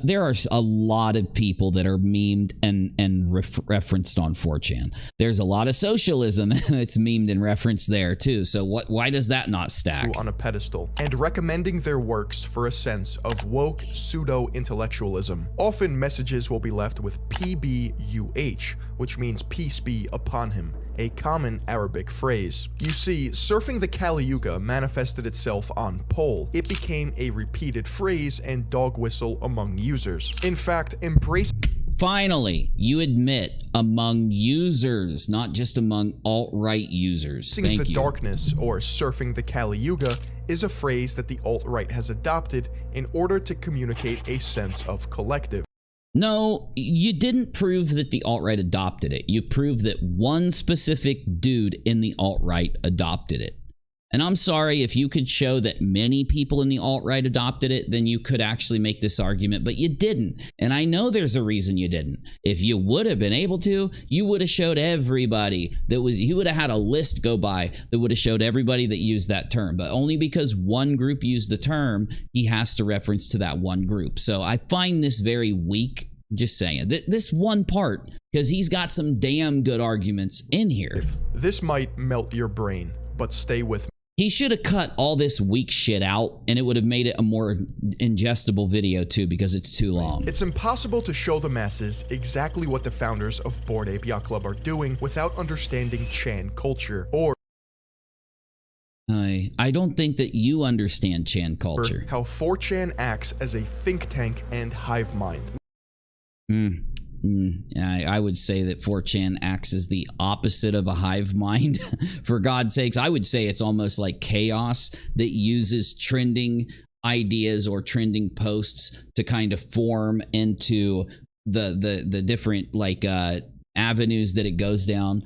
there are a lot of people that are memed and referenced on 4chan. There's a lot of socialism that's memed and referenced there too. So why does that not stack? On a pedestal and recommending their works for a sense of woke pseudo-intellectualism. Often messages will be left with PBUH, which means peace be upon him, a common Arabic phrase. You see, surfing the Kali Yuga manifested itself on Pol. It became a repeated phrase and dog whistle among users. In fact, embrace. Finally, you admit among users, not just among alt-right users. Thank you. Darkness, or surfing the Kali Yuga, is a phrase that the alt-right has adopted in order to communicate a sense of collective. No, you didn't prove that the alt-right adopted it. You proved that one specific dude in the alt-right adopted it. And I'm sorry, if you could show that many people in the alt-right adopted it, then you could actually make this argument, but you didn't. And I know there's a reason you didn't. If you would have been able to, you would have showed everybody you would have had a list go by that would have showed everybody that used that term. But only because one group used the term, he has to reference to that one group. So I find this very weak. Just saying. This one part, because he's got some damn good arguments in here. This might melt your brain, but stay with me. He should have cut all this weak shit out, and it would have made it a more ingestible video too, because it's too long. It's impossible to show the masses exactly what the founders of Bored Ape Yacht Club are doing without understanding Chan culture, or I don't think that you understand Chan culture. How 4chan acts as a think tank and hive mind. I would say that 4chan acts as the opposite of a hive mind. For God's sakes, I would say it's almost like chaos that uses trending ideas or trending posts to kind of form into the different like avenues that it goes down.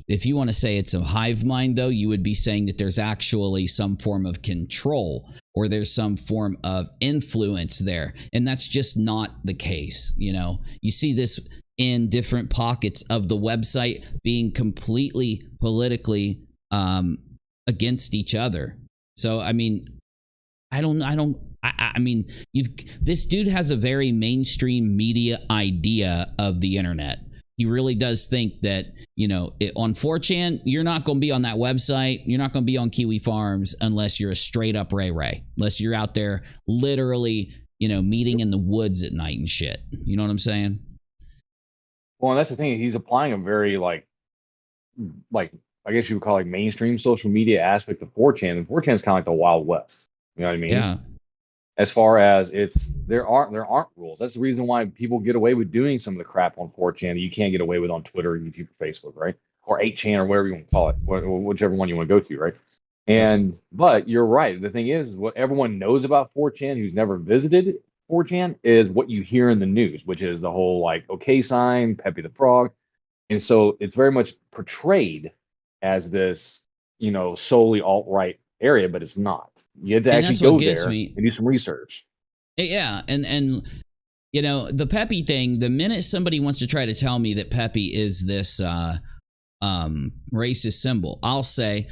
If you want to say it's a hive mind, though, you would be saying that there's actually some form of control or there's some form of influence there. And that's just not the case. You know, you see this in different pockets of the website being completely politically against each other. So, I mean, I mean, this dude has a very mainstream media idea of the internet. He really does think that, you know, on 4chan, you're not going to be on that website. You're not going to be on Kiwi Farms unless you're a straight up Ray Ray. Unless you're out there literally, you know, meeting in the woods at night and shit. You know what I'm saying? Well, and that's the thing. He's applying a very like I guess you would call like mainstream social media aspect of 4chan. And 4chan is kind of like the Wild West. You know what I mean? Yeah. As far as there aren't rules. That's the reason why people get away with doing some of the crap on 4chan that you can't get away with on Twitter, YouTube, or Facebook, right? Or 8chan or whatever you want to call it, whichever one you want to go to, right? And but you're right. The thing is, what everyone knows about 4chan who's never visited 4chan is what you hear in the news, which is the whole like OK sign, Pepe the Frog, and so it's very much portrayed as this, you know, solely alt-right area, but it's not. You have to actually go there and do some research. Yeah, and you know, the Pepe thing, the minute somebody wants to try to tell me that Pepe is this racist symbol, I'll say,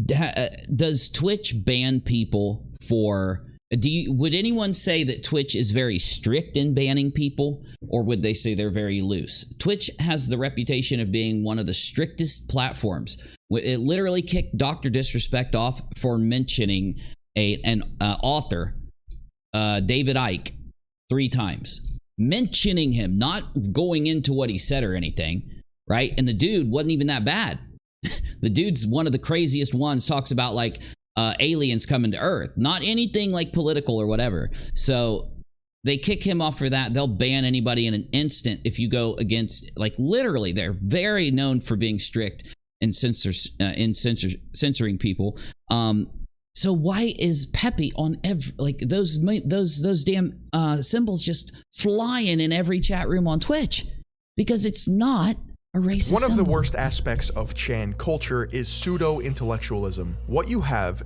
does Twitch ban people for... would anyone say that Twitch is very strict in banning people, or would they say they're very loose? Twitch has the reputation of being one of the strictest platforms. It literally kicked Dr. Disrespect off for mentioning an author, David Icke, 3 times. Mentioning him, not going into what he said or anything, right? And the dude wasn't even that bad. The dude's one of the craziest ones, talks about like aliens coming to Earth, not anything like political or whatever. So they kick him off for that. They'll ban anybody in an instant if you go against, like, literally, they're very known for being strict and censoring people. So why is Pepe on those damn symbols just flying in every chat room on Twitch? Because it's not a racist One of symbol. the worst aspects of Chan culture is pseudo-intellectualism. What you have...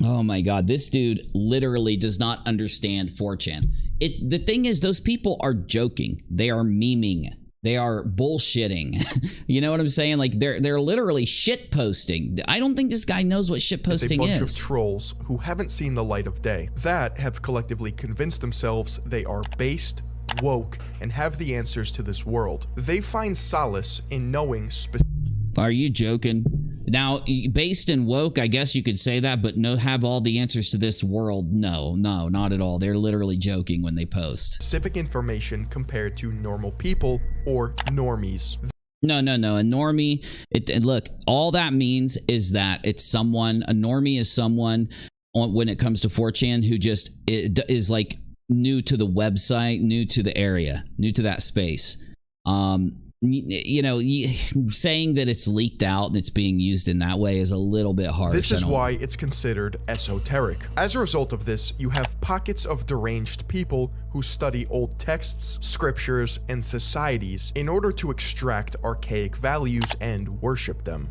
Oh my god, this dude literally does not understand 4chan. The thing is, those people are joking. They are memeing. They are bullshitting. You know what I'm saying? Like, they're literally shit posting. I don't think this guy knows what shit posting is. A bunch of trolls who haven't seen the light of day that have collectively convinced themselves they are based, woke, and have the answers to this world. They find solace in knowing Are you joking? Now, based in woke, I guess you could say that, but no, have all the answers to this world? No, not at all. They're literally joking when they post. Specific information compared to normal people or normies. No. A normie, and look, all that means is that it's someone, a normie is someone when it comes to 4chan who just is like new to the website, new to the area, new to that space. You know, saying that it's leaked out and it's being used in that way is a little bit harsh. This is why it's considered esoteric. As a result of this, you have pockets of deranged people who study old texts, scriptures, and societies in order to extract archaic values and worship them.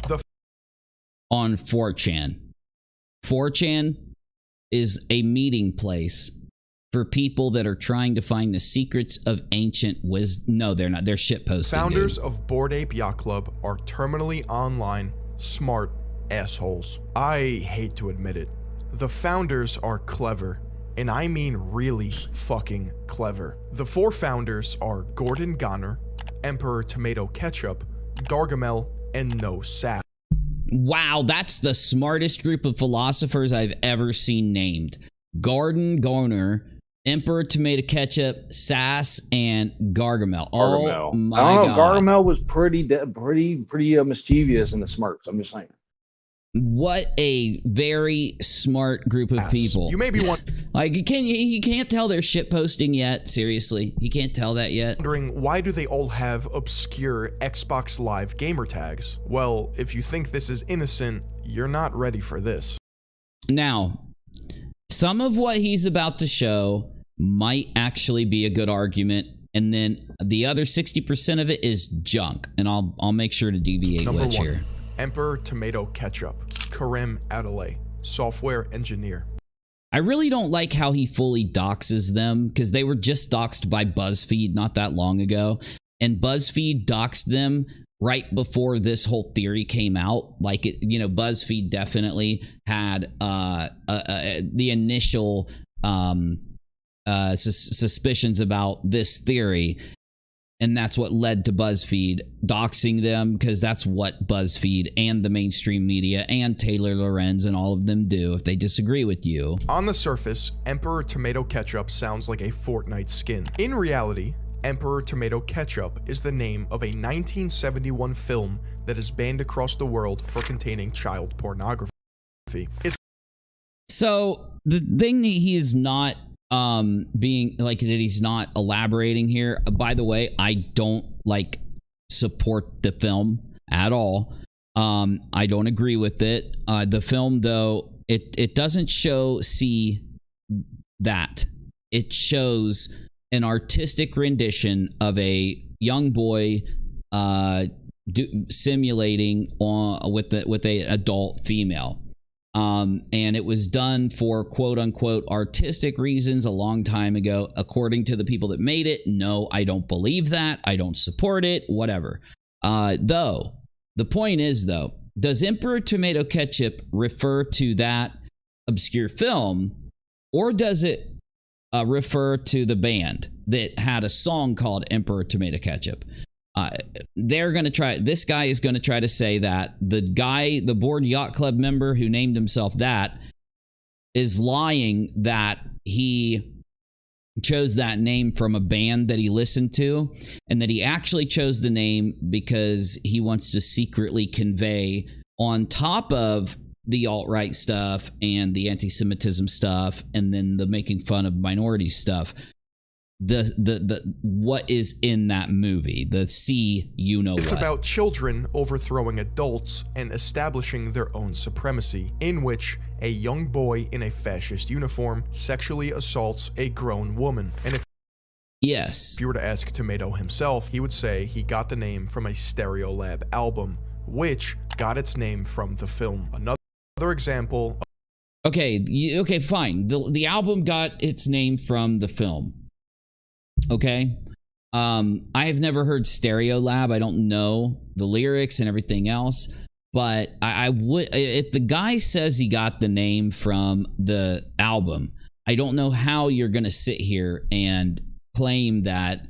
On 4chan. 4chan is a meeting place for people that are trying to find the secrets of ancient wisdom. No, they're not. They're shitposting. Founders of Bored Ape Yacht Club are terminally online, smart assholes. I hate to admit it. The founders are clever, and I mean really fucking clever. The 4 founders are Gordon Goner, Emperor Tomato Ketchup, Gargamel, and No Sap. Wow, that's the smartest group of philosophers I've ever seen named. Gordon Goner, Emperor Tomato Ketchup, Sass, and Gargamel. Oh my god. Gargamel was pretty mischievous in the smirks. I'm just saying. What a very smart group of people. You may be like, he can't tell they're shit posting yet. Seriously, he can't tell that yet. Wondering why do they all have obscure Xbox Live gamer tags? Well, if you think this is innocent, you're not ready for this. Now, some of what he's about to show might actually be a good argument, and then the other 60% of it is junk, and I'll make sure to deviate Number 1, here. Emperor Tomato Ketchup, Karim Adelaide, software engineer. I really don't like how he fully doxes them, because they were just doxed by BuzzFeed not that long ago, and BuzzFeed doxed them right before this whole theory came out. Like, it, you know, BuzzFeed definitely had the initial suspicions about this theory, and that's what led to BuzzFeed doxing them, because that's what BuzzFeed and the mainstream media and Taylor Lorenz and all of them do if they disagree with you. On the surface, Emperor Tomato Ketchup sounds like a Fortnite skin. In reality, Emperor Tomato Ketchup is the name of a 1971 film that is banned across the world for containing child pornography. So the thing that he is not being like, that he's not elaborating here, by the way, I don't like support the film at all. I don't agree with it. The film, though, it doesn't see that. It shows an artistic rendition of a young boy simulating with a adult female. And it was done for quote unquote artistic reasons a long time ago, according to the people that made it. No, I don't believe that. I don't support it, whatever. Though, the point is, though, does Emperor Tomato Ketchup refer to that obscure film, or does it refer to the band that had a song called Emperor Tomato Ketchup? This guy is going to try to say that the Bored Yacht Club member who named himself that is lying, that he chose that name from a band that he listened to, and that he actually chose the name because he wants to secretly convey, on top of the alt-right stuff and the anti-Semitism stuff and then the making fun of minority stuff, the what is in that movie, It's about children overthrowing adults and establishing their own supremacy, in which a young boy in a fascist uniform sexually assaults a grown woman. And if you were to ask Tomato himself, he would say he got the name from a Stereolab album, which got its name from the film. Another example. Okay, fine. The album got its name from the film. Okay. I have never heard Stereolab. I don't know the lyrics and everything else, but I would, if the guy says he got the name from the album, I don't know how you're going to sit here and claim that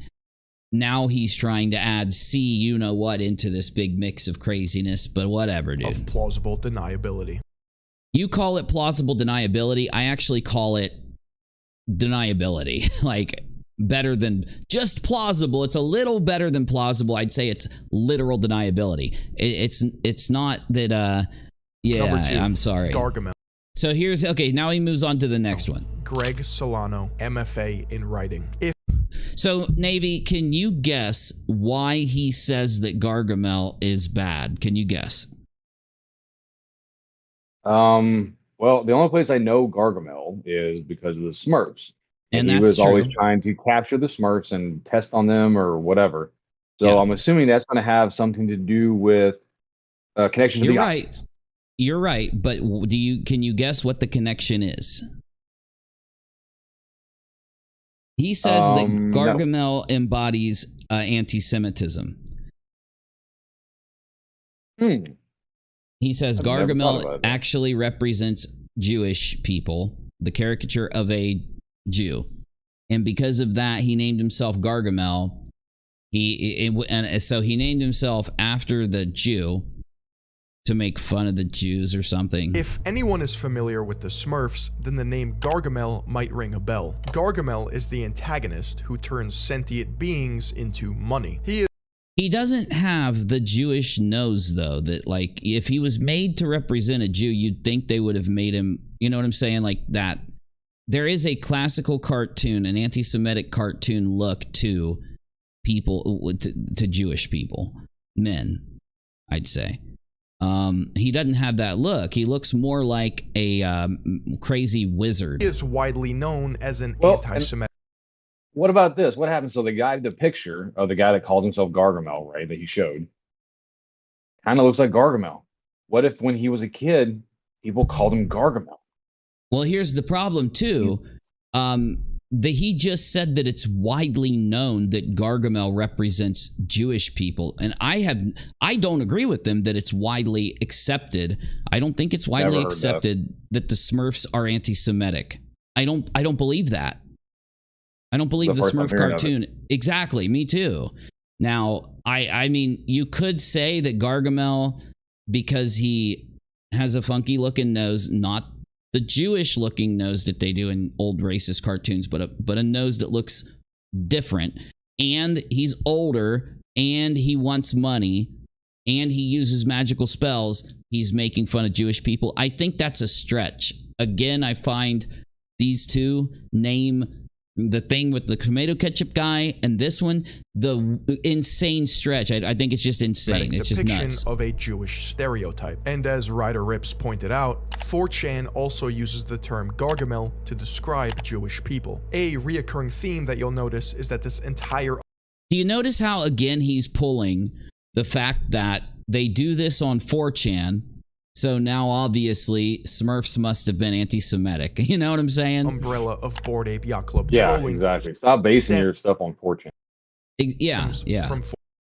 now he's trying to add you-know-what into this big mix of craziness, but whatever, dude. Of plausible deniability. You call it plausible deniability. I actually call it deniability. Like, better than just plausible. It's a little better than plausible. I'd say it's literal deniability. It's not that, Number 2, I'm sorry. Gargamel. So now he moves on to the next one. Greg Solano, MFA in writing. So, Navy, can you guess why he says that Gargamel is bad? Can you guess? Well, the only place I know Gargamel is because of the Smurfs. And he that's was always trying to capture the Smurfs and test on them or whatever. So I'm assuming that's going to have something to do with connection to the Nazis. You're right, but can you guess what the connection is? He says that Gargamel embodies anti-Semitism. He says Gargamel actually represents Jewish people, the caricature of a Jew, and because of that, he named himself Gargamel. So he named himself after the Jew to make fun of the Jews or something. If anyone is familiar with the Smurfs, then the name Gargamel might ring a bell. Gargamel is the antagonist who turns sentient beings into money. He doesn't have the Jewish nose, though, that, like, if he was made to represent a Jew, you'd think they would have made him, you know what I'm saying, like that. There is a classical cartoon, an anti-Semitic cartoon look to people, to Jewish people, men, I'd say. He doesn't have that look. He looks more like a crazy wizard. He is widely known as an anti-Semitic. What about this? What happens? So the picture of the guy that calls himself Gargamel, right, that he showed, kind of looks like Gargamel. What if when he was a kid, people called him Gargamel? Well, here's the problem, too. He just said that it's widely known that Gargamel represents Jewish people. And I don't agree with them that it's widely accepted. I don't think it's widely accepted that the Smurfs are anti-Semitic. I don't believe that. I don't believe the Smurf cartoon. Exactly. Me too. Now, I mean, you could say that Gargamel, because he has a funky looking nose, not the Jewish looking nose that they do in old racist cartoons, but a nose that looks different. and he's older, and he wants money, and he uses magical spells, he's making fun of Jewish people. I think that's a stretch. Again, I find these two, name the thing with the tomato ketchup guy and this one, the insane stretch. I think it's just insane. It's just nuts. Of a Jewish stereotype. And as Ryder Rips pointed out, 4chan also uses the term Gargamel to describe Jewish people. A reoccurring theme that you'll notice is that this entire... Do you notice how, again, he's pulling the fact that they do this on 4chan, so now obviously Smurfs must have been anti-Semitic. You know what I'm saying? Umbrella of Bored Ape Yacht Club Yeah, trolling. exactly. Stop basing your stuff on 4chan. Yeah.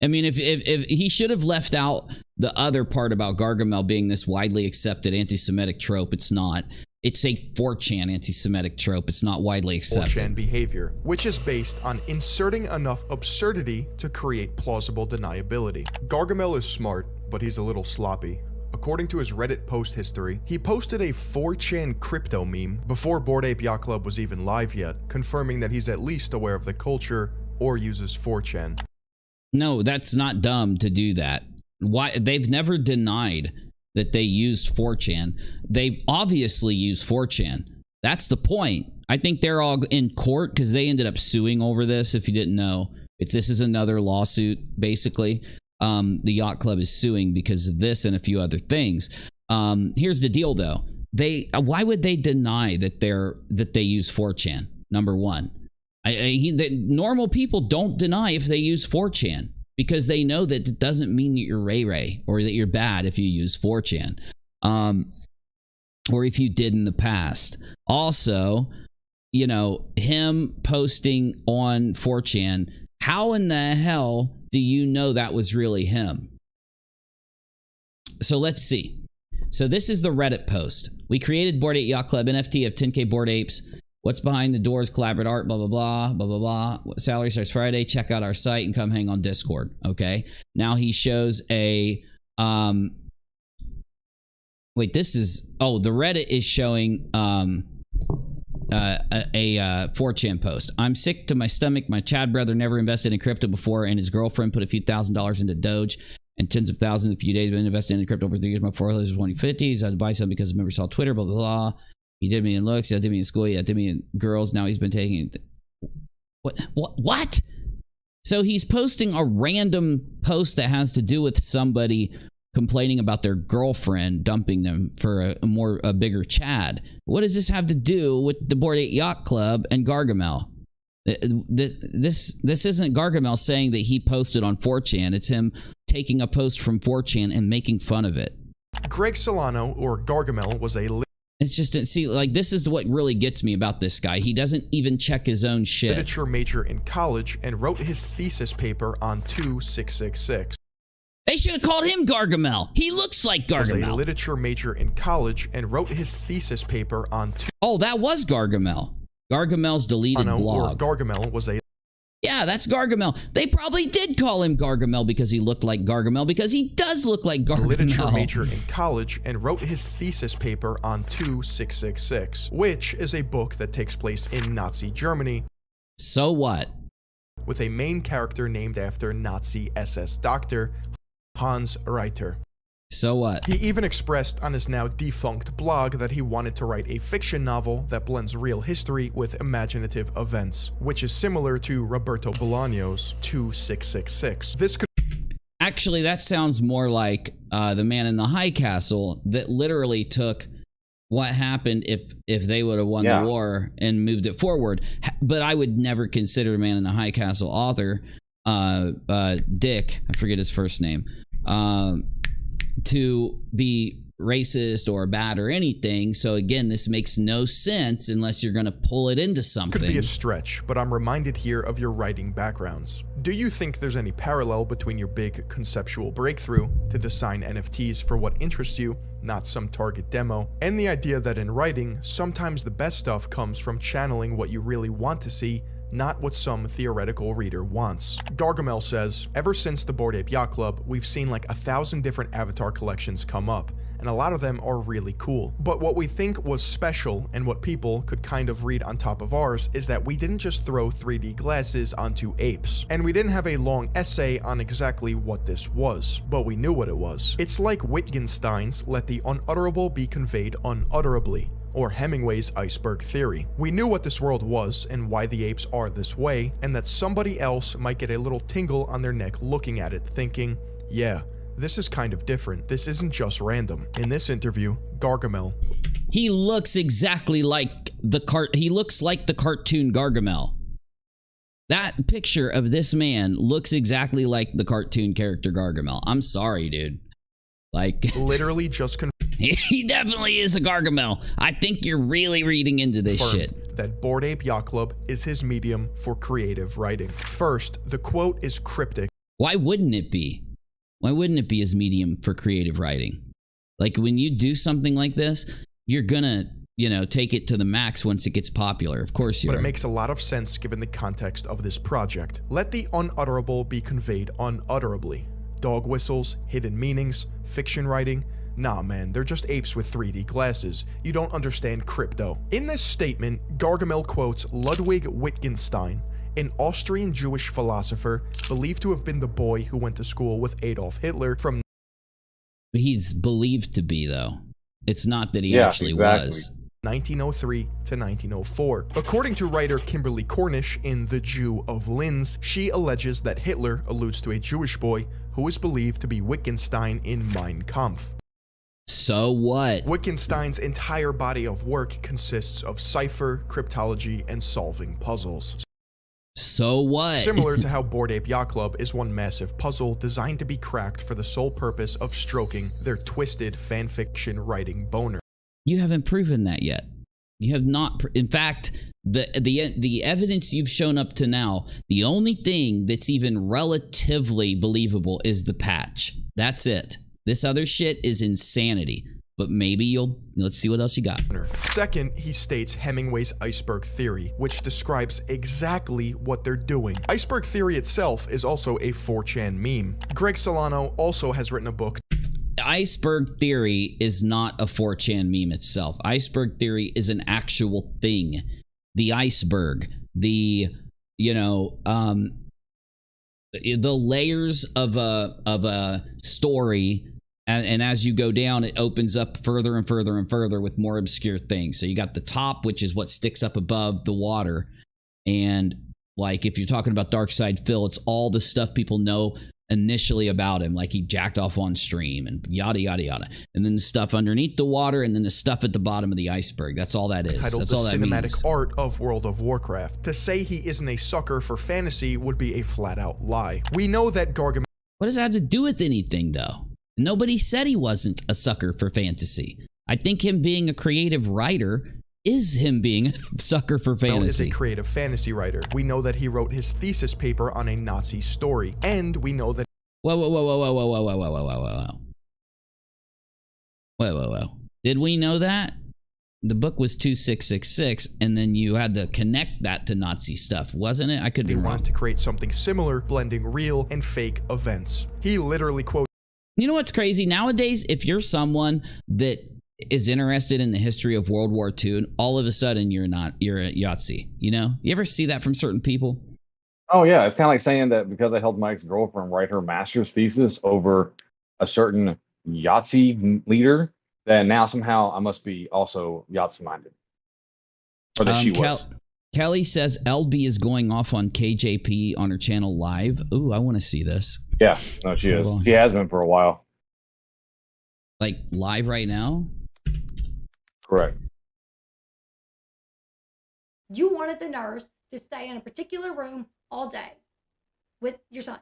I mean, if he should have left out the other part about Gargamel being this widely accepted anti-Semitic trope. It's not. It's a 4chan anti-Semitic trope. It's not widely accepted. 4chan behavior, which is based on inserting enough absurdity to create plausible deniability. Gargamel is smart, but he's a little sloppy. According to his Reddit post history, he posted a 4chan crypto meme before Bored Ape Yacht Club was even live yet, confirming that he's at least aware of the culture or uses 4chan. No, that's not dumb to do that. Why? They've never denied that they used 4chan. They obviously use 4chan. That's the point. I think they're all in court because they ended up suing over this. If you didn't know, this is another lawsuit basically. The Yacht Club is suing because of this and a few other things. Here's the deal though. Why would they deny that they use 4chan? Number one, normal people don't deny if they use 4chan because they know that it doesn't mean that you're Ray or that you're bad if you use 4chan, or if you did in the past. Also, you know, him posting on 4chan, how in the hell do you know that was really him? So let's see. So this is the Reddit post. We created Bored Ape Yacht Club, NFT of 10K Bored Apes. What's behind the doors, collaborative art, blah, blah, blah, blah, blah, blah. Salary starts Friday. Check out our site and come hang on Discord. Okay. Now he shows a, wait, this is, oh, the Reddit is showing, a 4chan post. I'm sick to my stomach. My Chad brother never invested in crypto before, and his girlfriend put a few $1,000s into Doge and tens of thousands in a few days. Been invested in crypto over 3 years. My forefather was 2050. He's had to buy some because a member saw Twitter, blah, blah, blah. He did me in looks. He did me in school. He did me in girls. Now he's been taking what? So he's posting a random post that has to do with somebody complaining about their girlfriend dumping them for a bigger Chad. What does this have to do with the Bored Ape Yacht Club and Gargamel? This isn't Gargamel saying that he posted on 4chan. It's him taking a post from 4chan and making fun of it. Greg Solano, or Gargamel, was a... It's just, see, like, this is what really gets me about this guy. He doesn't even check his own shit. Literature major in college and wrote his thesis paper on 2666. They should have called him Gargamel. He looks like Gargamel. Was a literature major in college and wrote his thesis paper on... Oh, that was Gargamel. Gargamel's deleted blog. Or Gargamel was a... Yeah, that's Gargamel. They probably did call him Gargamel because he looked like Gargamel, because he does look like Gargamel. Literature major in college and wrote his thesis paper on 2666, which is a book that takes place in Nazi Germany. So what? With a main character named after Nazi SS doctor Hans Reiter. So what? He even expressed on his now defunct blog that he wanted to write a fiction novel that blends real history with imaginative events, which is similar to Roberto Bolaño's 2666. This could... Actually, that sounds more like The Man in the High Castle, that literally took what happened if they would have won the war and moved it forward. But I would never consider Man in the High Castle author, Dick, I forget his first name, to be racist or bad or anything. So again, this makes no sense unless you're going to pull it into something. Could be a stretch, but I'm reminded here of your writing backgrounds. Do you think there's any parallel between your big conceptual breakthrough to design NFTs for what interests you, not some target demo, and the idea that in writing, sometimes the best stuff comes from channeling what you really want to see, not what some theoretical reader wants. Gargamel says, ever since the Bored Ape Yacht Club, we've seen like 1,000 different avatar collections come up, and a lot of them are really cool. But what we think was special, and what people could kind of read on top of ours, is that we didn't just throw 3D glasses onto apes. And we didn't have a long essay on exactly what this was, but we knew what it was. It's like Wittgenstein's let the unutterable be conveyed unutterably, or Hemingway's iceberg theory. We knew what this world was and why the apes are this way, and that somebody else might get a little tingle on their neck looking at it, thinking, yeah, this is kind of different. This isn't just random. In this interview, Gargamel. He looks exactly like the cartoon Gargamel. That picture of this man looks exactly like the cartoon character Gargamel. I'm sorry, dude. Like, literally just he definitely is a Gargamel. I think you're really reading into this shit. That Bored Ape Yacht Club is his medium for creative writing. First, the quote is cryptic. Why wouldn't it be? Why wouldn't it be his medium for creative writing? Like, when you do something like this, you're gonna, you know, take it to the max once it gets popular. Of course you are. But it makes a lot of sense given the context of this project. Let the unutterable be conveyed unutterably. Dog whistles, hidden meanings, fiction writing. Nah, man, they're just apes with 3D glasses. You don't understand crypto. In this statement, Gargamel quotes Ludwig Wittgenstein, an Austrian Jewish philosopher believed to have been the boy who went to school with Adolf Hitler from... He's believed to be, though. It's not that he actually was. 1903 to 1904. According to writer Kimberly Cornish in The Jew of Linz, she alleges that Hitler alludes to a Jewish boy who is believed to be Wittgenstein in Mein Kampf. So what? Wittgenstein's entire body of work consists of cipher, cryptology, and solving puzzles. So what? Similar to how Bored Ape Yacht Club is one massive puzzle designed to be cracked for the sole purpose of stroking their twisted fanfiction writing boner. You haven't proven that yet. You have not. In fact, the evidence you've shown up to now, the only thing that's even relatively believable is the patch. That's it. This other shit is insanity. But maybe let's see what else you got. Second, he states Hemingway's iceberg theory, which describes exactly what they're doing. Iceberg theory itself is also a 4chan meme. Greg Solano also has written a book. Iceberg theory is not a 4chan meme itself. Iceberg theory is an actual thing. The iceberg, the layers of a story. And as you go down, it opens up further and further and further with more obscure things. So you got the top, which is what sticks up above the water. And like, if you're talking about Dark Side Phil, it's all the stuff people know initially about him. Like he jacked off on stream and yada, yada, yada. And then the stuff underneath the water and then the stuff at the bottom of the iceberg. That's all that is. Titled That's The all that Cinematic means. Art of World of Warcraft. To say he isn't a sucker for fantasy would be a flat out lie. We know that Gargamel... What does that have to do with anything, though? Nobody said he wasn't a sucker for fantasy. I think him being a creative writer is him being a sucker for fantasy. Is a creative fantasy writer. We know that he wrote his thesis paper on a Nazi story, and we know that... Whoa. Did we know that? The book was 2666, and then you had to connect that to Nazi stuff, wasn't it? I could be wrong. He wanted to create something similar, blending real and fake events. He literally quoted... You know what's crazy? Nowadays, if you're someone that is interested in the history of World War II, and all of a sudden you're a Yahtzee, you know? You ever see that from certain people? Oh, yeah. It's kind of like saying that because I helped Mike's girlfriend write her master's thesis over a certain Yahtzee leader, then now somehow I must be also Yahtzee-minded. Or that she was. Kelly says LB is going off on KJP on her channel live. Ooh, I want to see this. Yeah, no, she is. She has been for a while. Like live right now? Correct. You wanted the nurse to stay in a particular room all day with your son.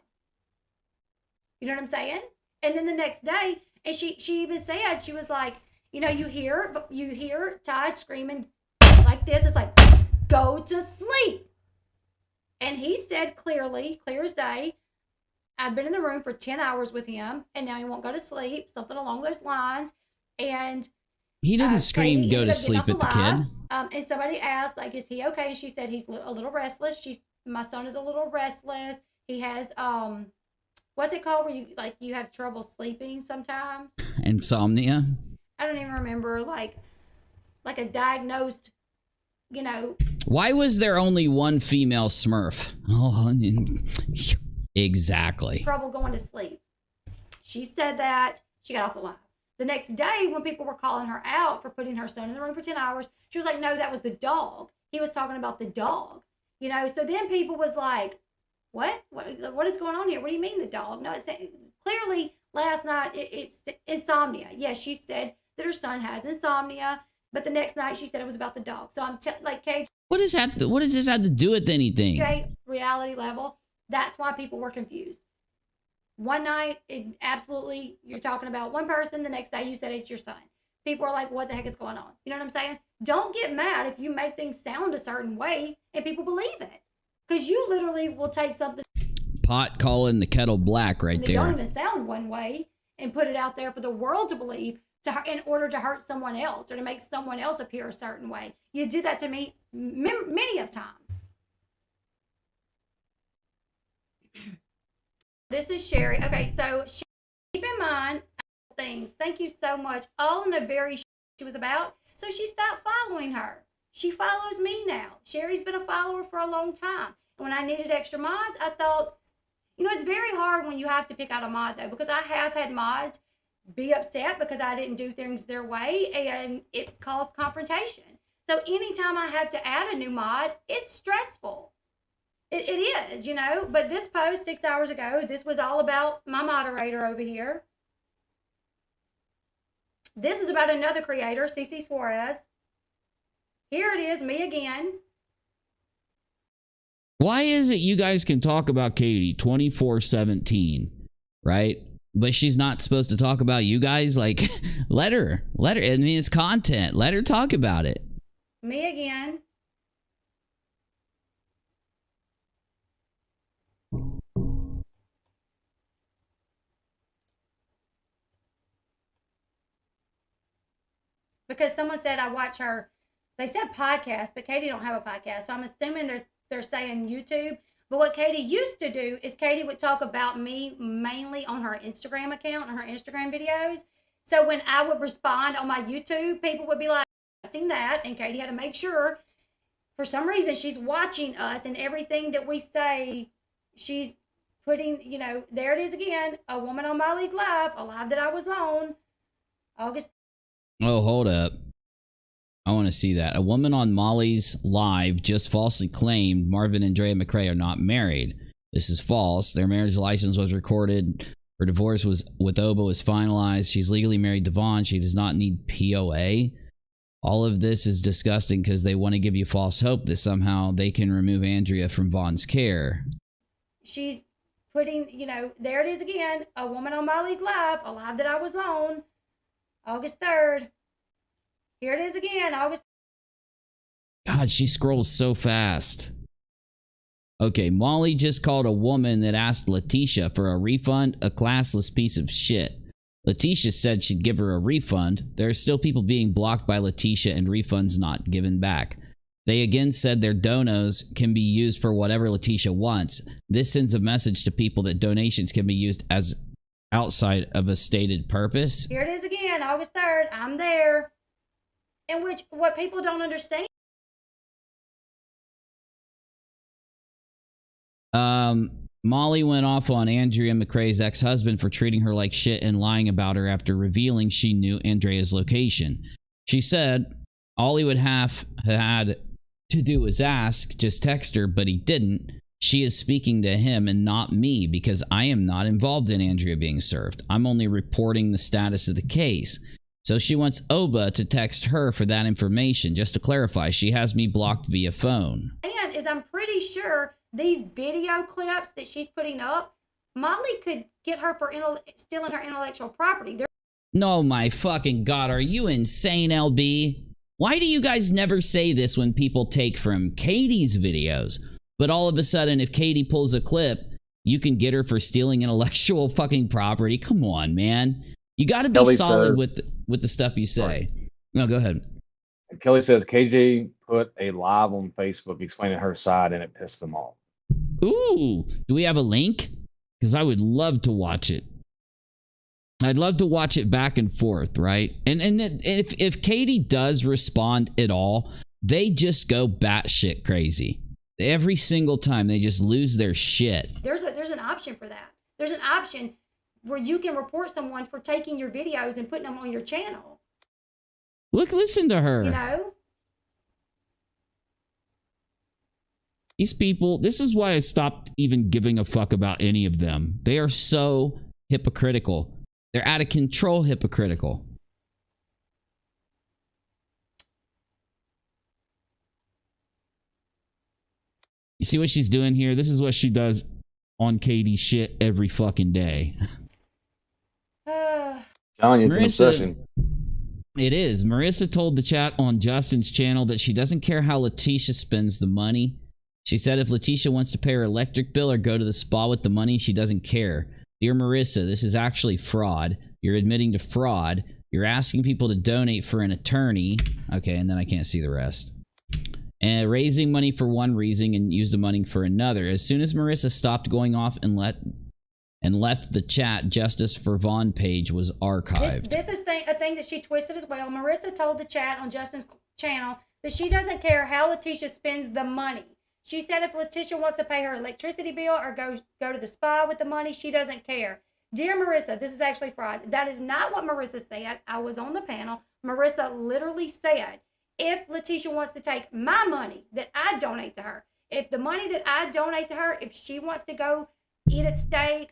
You know what I'm saying? And then the next day, and she even said, she was like, you know, you hear Todd screaming like this. It's like, go to sleep. And he said clearly, clear as day, I've been in the room for 10 hours with him, and now he won't go to sleep, something along those lines. And he didn't scream, go to sleep at the kid. And somebody asked, like, is he okay? And she said he's a little restless. My son is a little restless. He has, what's it called where you have trouble sleeping sometimes? Insomnia. I don't even remember, like a diagnosed, Why was there only one female Smurf? Oh, exactly. trouble going to sleep. She said that. She got off the live. The next day, when people were calling her out for putting her son in the room for 10 hours, she was like, no, that was the dog. He was talking about the dog. So then people was like, what is going on here? What do you mean the dog? No, it's clearly last night it's insomnia. Yes, she said that her son has insomnia, but the next night she said it was about the dog. So I'm like, KJ, what does this have to do with anything? Reality level. That's why people were confused. One night, absolutely, you're talking about one person. The next day, you said it's your son. People are like, what the heck is going on? You know what I'm saying? Don't get mad if you make things sound a certain way and people believe it. Because you literally will take something Pot calling the kettle black right that there. don't even sound one way and put it out there for the world to believe in order to hurt someone else or to make someone else appear a certain way. You did that to me many of times. This is Sherry. Okay, so keep in mind things. Thank you so much. All in a very she was about. So she stopped following her. She follows me now. Sherry's been a follower for a long time. When I needed extra mods, I thought, it's very hard when you have to pick out a mod though, because I have had mods be upset because I didn't do things their way and it caused confrontation. So anytime I have to add a new mod, it's stressful. It is, but this post 6 hours ago, this was all about my moderator over here. This is about another creator, CC Suarez. Here it is, me again. Why is it you guys can talk about Katie 24/17, right? But she's not supposed to talk about you guys? Like, let her. I mean, it's content. Let her talk about it. Me again. Because someone said I watch her, they said podcast, but Katie don't have a podcast. So I'm assuming they're saying YouTube. But what Katie used to do is Katie would talk about me mainly on her Instagram account, on her Instagram videos. So when I would respond on my YouTube, people would be like, I've seen that. And Katie had to make sure, for some reason, she's watching us and everything that we say, she's putting, there it is again, a woman on Molly's live, a live that I was on, August. Oh, hold up. I want to see that. A woman on Molly's live just falsely claimed Marvin and Drea McRae are not married. This is false. Their marriage license was recorded. Her divorce with Oba was finalized. She's legally married to Vaughn. She does not need POA. All of this is disgusting because they want to give you false hope that somehow they can remove Andrea from Vaughn's care. She's putting, there it is again, a woman on Molly's live, a live that I was on, August 3rd. Here it is again, August. God, she scrolls so fast. Okay, Molly just called a woman that asked Letitia for a refund a classless piece of shit. Letitia said she'd give her a refund. There are still people being blocked by Letitia and refunds not given back. They again said their donos can be used for whatever Letitia wants. This sends a message to people that donations can be used as outside of a stated purpose. Here it is again, August 3rd. I'm there. And what people don't understand. Molly went off on Andrea McRae's ex-husband for treating her like shit and lying about her after revealing she knew Andrea's location. She said all he would have had to do was ask, just text her, but he didn't. She is speaking to him and not me because I am not involved in Andrea being served. I'm only reporting the status of the case. So she wants Oba to text her for that information. Just to clarify, she has me blocked via phone. And I'm pretty sure these video clips that she's putting up, Molly could get her for stealing her intellectual property. No, my fucking God, are you insane, LB? Why do you guys never say this when people take from Katie's videos? But all of a sudden, if Katie pulls a clip, you can get her for stealing intellectual fucking property. Come on, man. You got to be solid with the stuff you say. No, go ahead. Kelly says KJ put a live on Facebook explaining her side, and it pissed them off. Ooh, do we have a link? Because I would love to watch it. I'd love to watch it back and forth, right? And if Katie does respond at all, they just go batshit crazy. Every single time they just lose their shit. There's an option for that. There's an option where you can report someone for taking your videos and putting them on your channel. Listen to her. You know? These people, this is why I stopped even giving a fuck about any of them. They are so hypocritical. They're out of control hypocritical. You see what she's doing here? This is what she does on Katie's shit every fucking day. Telling you, it's an obsession. It is. Marissa told the chat on Justin's channel that she doesn't care how Letitia spends the money. She said if Letitia wants to pay her electric bill or go to the spa with the money, she doesn't care. Dear Marissa, this is actually fraud. You're admitting to fraud. You're asking people to donate for an attorney. Okay, and then I can't see the rest. And raising money for one reason and use the money for another. As soon as Marissa stopped going off and left the chat, Justice for Vaughn page was archived. This is a thing that she twisted as well. Marissa told the chat on Justin's channel that she doesn't care how Letitia spends the money. She said if Letitia wants to pay her electricity bill or go to the spa with the money, she doesn't care. Dear Marissa, this is actually fraud. That is not what Marissa said. I was on the panel. Marissa literally said, if Letitia wants to take my money that I donate to her, if the money that I donate to her, if she wants to go eat a steak.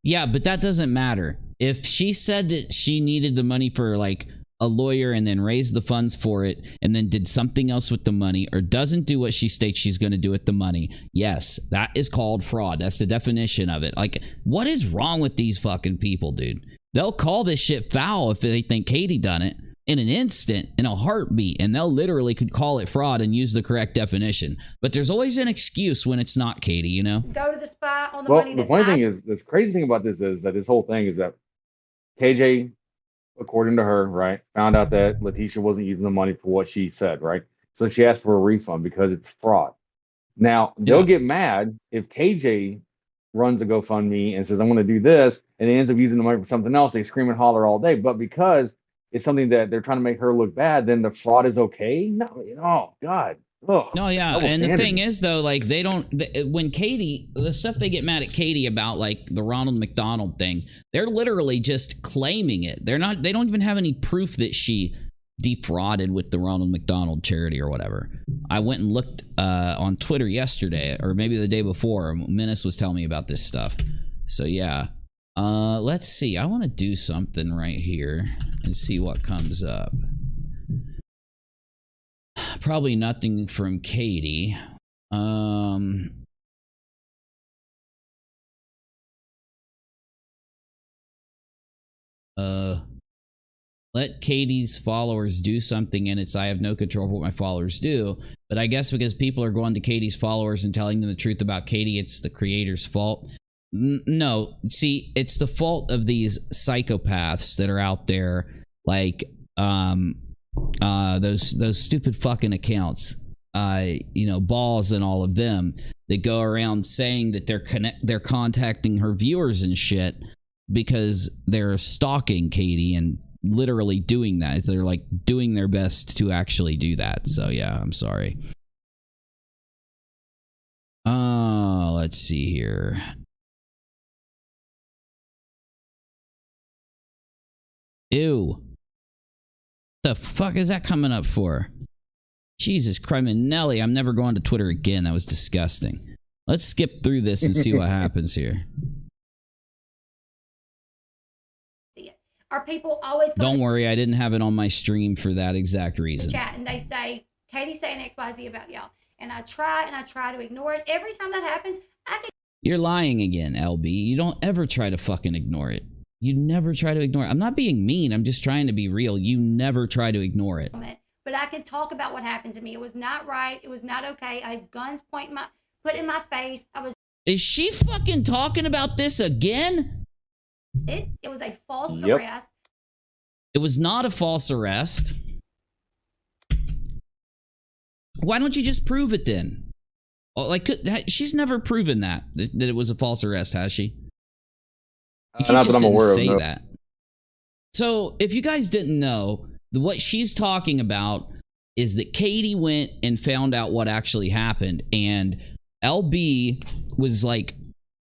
Yeah, but that doesn't matter. If she said that she needed the money for like a lawyer and then raised the funds for it and then did something else with the money or doesn't do what she states she's going to do with the money, yes, that is called fraud. That's the definition of it. Like, what is wrong with these fucking people, dude? They'll call this shit foul if they think Katie done it in an instant, in a heartbeat, and they'll literally could call it fraud and use the correct definition. But there's always an excuse when it's not Katie, you know? Go to the spa on the money. Well, the funny thing is, the crazy thing about this is that this whole thing is that KJ, according to her, right, found out that Letitia wasn't using the money for what she said, right? So she asked for a refund because it's fraud. Now, they'll get mad if KJ runs a GoFundMe and says, I'm going to do this, and it ends up using the money for something else. They scream and holler all day. But because it's something that they're trying to make her look bad, then the fraud is okay? No, oh, God. Ugh. No, yeah, and the thing is, though, like, they don't, when Katie, the stuff they get mad at Katie about, like, the Ronald McDonald thing, they're literally just claiming it. They don't even have any proof that she defrauded with the Ronald McDonald charity or whatever. I went and looked on Twitter yesterday, or maybe the day before, Menace was telling me about this stuff. So, yeah. Let's see. I want to do something right here and see what comes up. Probably nothing from Katie. Let Katie's followers do something, and it's I have no control of what my followers do. But I guess because people are going to Katie's followers and telling them the truth about Katie, it's the creator's fault. No, see, it's the fault of these psychopaths that are out there, like those stupid fucking accounts, you know, Balls and all of them that go around saying that they're contacting her viewers and shit because they're stalking Katie and literally doing that. They're like doing their best to actually do that. So yeah, I'm sorry. Let's see here. Ew. The fuck is that coming up for? Jesus Christ, Nelly, I'm never going to Twitter again. That was disgusting. Let's skip through this and see what happens here. Are people always Don't worry, I didn't have it on my stream for that exact reason. Chat and they say, Katie's saying XYZ about y'all. And I try to ignore it. Every time that happens, I can. You're lying again, LB. You don't ever try to fucking ignore it. You never try to ignore it. I'm not being mean. I'm just trying to be real. You never try to ignore it. But I can talk about what happened to me. It was not right. It was not okay. I had guns put in my face. Is she fucking talking about this again? It was a false arrest. It was not a false arrest. Why don't you just prove it then? Like, she's never proven that it was a false arrest, has she? You can't just sit and say that. So, if you guys didn't know, what she's talking about is that Katie went and found out what actually happened, and LB was like,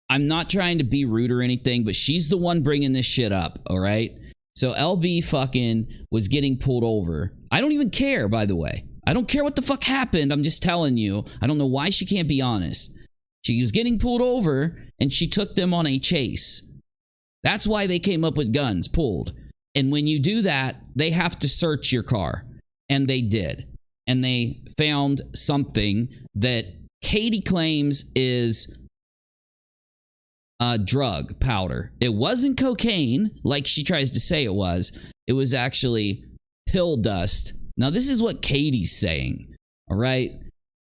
I'm not trying to be rude or anything, but she's the one bringing this shit up, all right? So LB fucking was getting pulled over. I don't even care, by the way. I don't care what the fuck happened. I'm just telling you. I don't know why she can't be honest. She was getting pulled over, and she took them on a chase. That's why they came up with guns pulled. And when you do that, they have to search your car. And they did. And they found something that Katie claims is drug powder. It wasn't cocaine, like she tries to say it was. It was actually pill dust. Now, this is what Katie's saying, all right?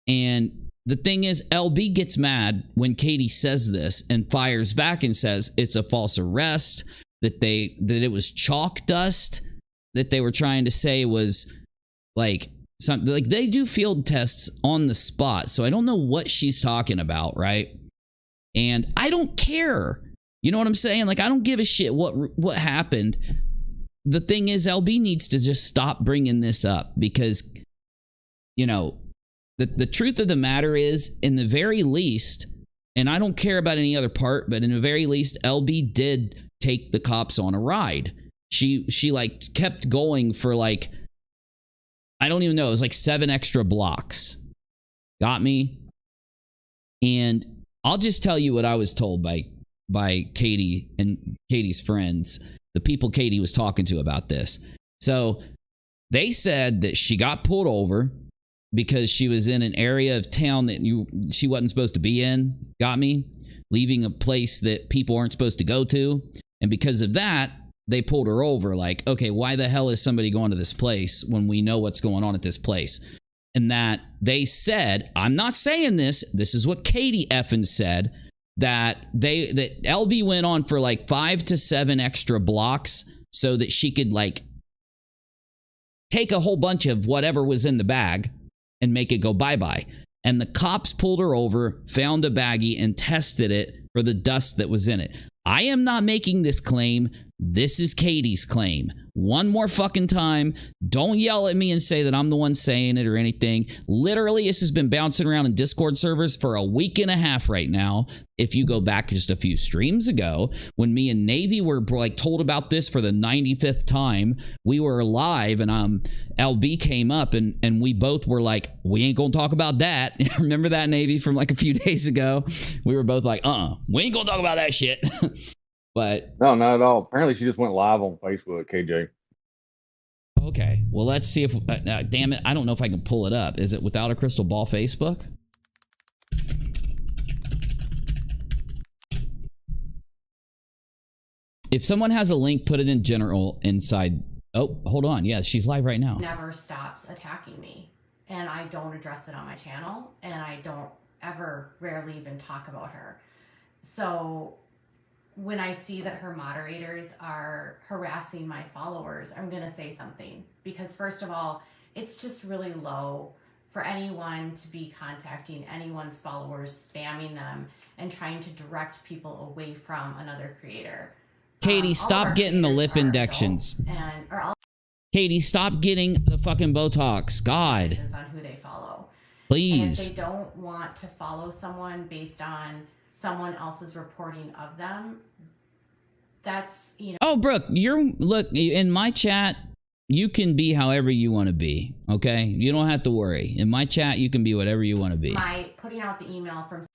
And the thing is, LB gets mad when Katie says this and fires back and says it's a false arrest, that it was chalk dust, that they were trying to say was like something. Like, they do field tests on the spot, so I don't know what she's talking about, right? And I don't care. You know what I'm saying? Like, I don't give a shit what happened. The thing is, LB needs to just stop bringing this up because, you know, the truth of the matter is, in the very least, and I don't care about any other part, but in the very least, LB did take the cops on a ride. She like kept going for like, I don't even know, it was like 7 extra blocks. Got me? And I'll just tell you what I was told by Katie and Katie's friends, the people Katie was talking to about this. So they said that she got pulled over because she was in an area of town that she wasn't supposed to be in. Got me? Leaving a place that people aren't supposed to go to. And because of that, they pulled her over. Like, okay, why the hell is somebody going to this place when we know what's going on at this place? And that they said, I'm not saying this, this is what Katie effing said, that LB went on for like 5 to 7 extra blocks so that she could like take a whole bunch of whatever was in the bag and make it go bye-bye. And the cops pulled her over, found a baggie, and tested it for the dust that was in it. I am not making this claim. This is Katie's claim. One more fucking time. Don't yell at me and say that I'm the one saying it or anything. Literally, this has been bouncing around in Discord servers for a week and a half right now. If you go back just a few streams ago, when me and Navy were like told about this for the 95th time, we were live and LB came up and we both were like, we ain't gonna talk about that. Remember that, Navy, from like a few days ago? We were both like, we ain't gonna talk about that shit. But no, not at all. Apparently, she just went live on Facebook, KJ. Okay, well, let's see if... damn it, I don't know if I can pull it up. Is it Without a Crystal Ball Facebook? If someone has a link, put it in general inside... Oh, hold on. Yeah, she's live right now. Never stops attacking me, and I don't address it on my channel, and I don't ever, rarely even talk about her. So when I see that her moderators are harassing my followers, I'm going to say something. Because first of all, it's just really low for anyone to be contacting anyone's followers, spamming them, and trying to direct people away from another creator. Katie, stop getting the lip injections. Katie, stop getting the fucking Botox. God. On who they follow. Please. And if they don't want to follow someone based on someone else's reporting of them, that's, you know. Oh, Brooke, look, in my chat, you can be however you want to be, okay? You don't have to worry. In my chat, you can be whatever you want to be. My putting out the email from...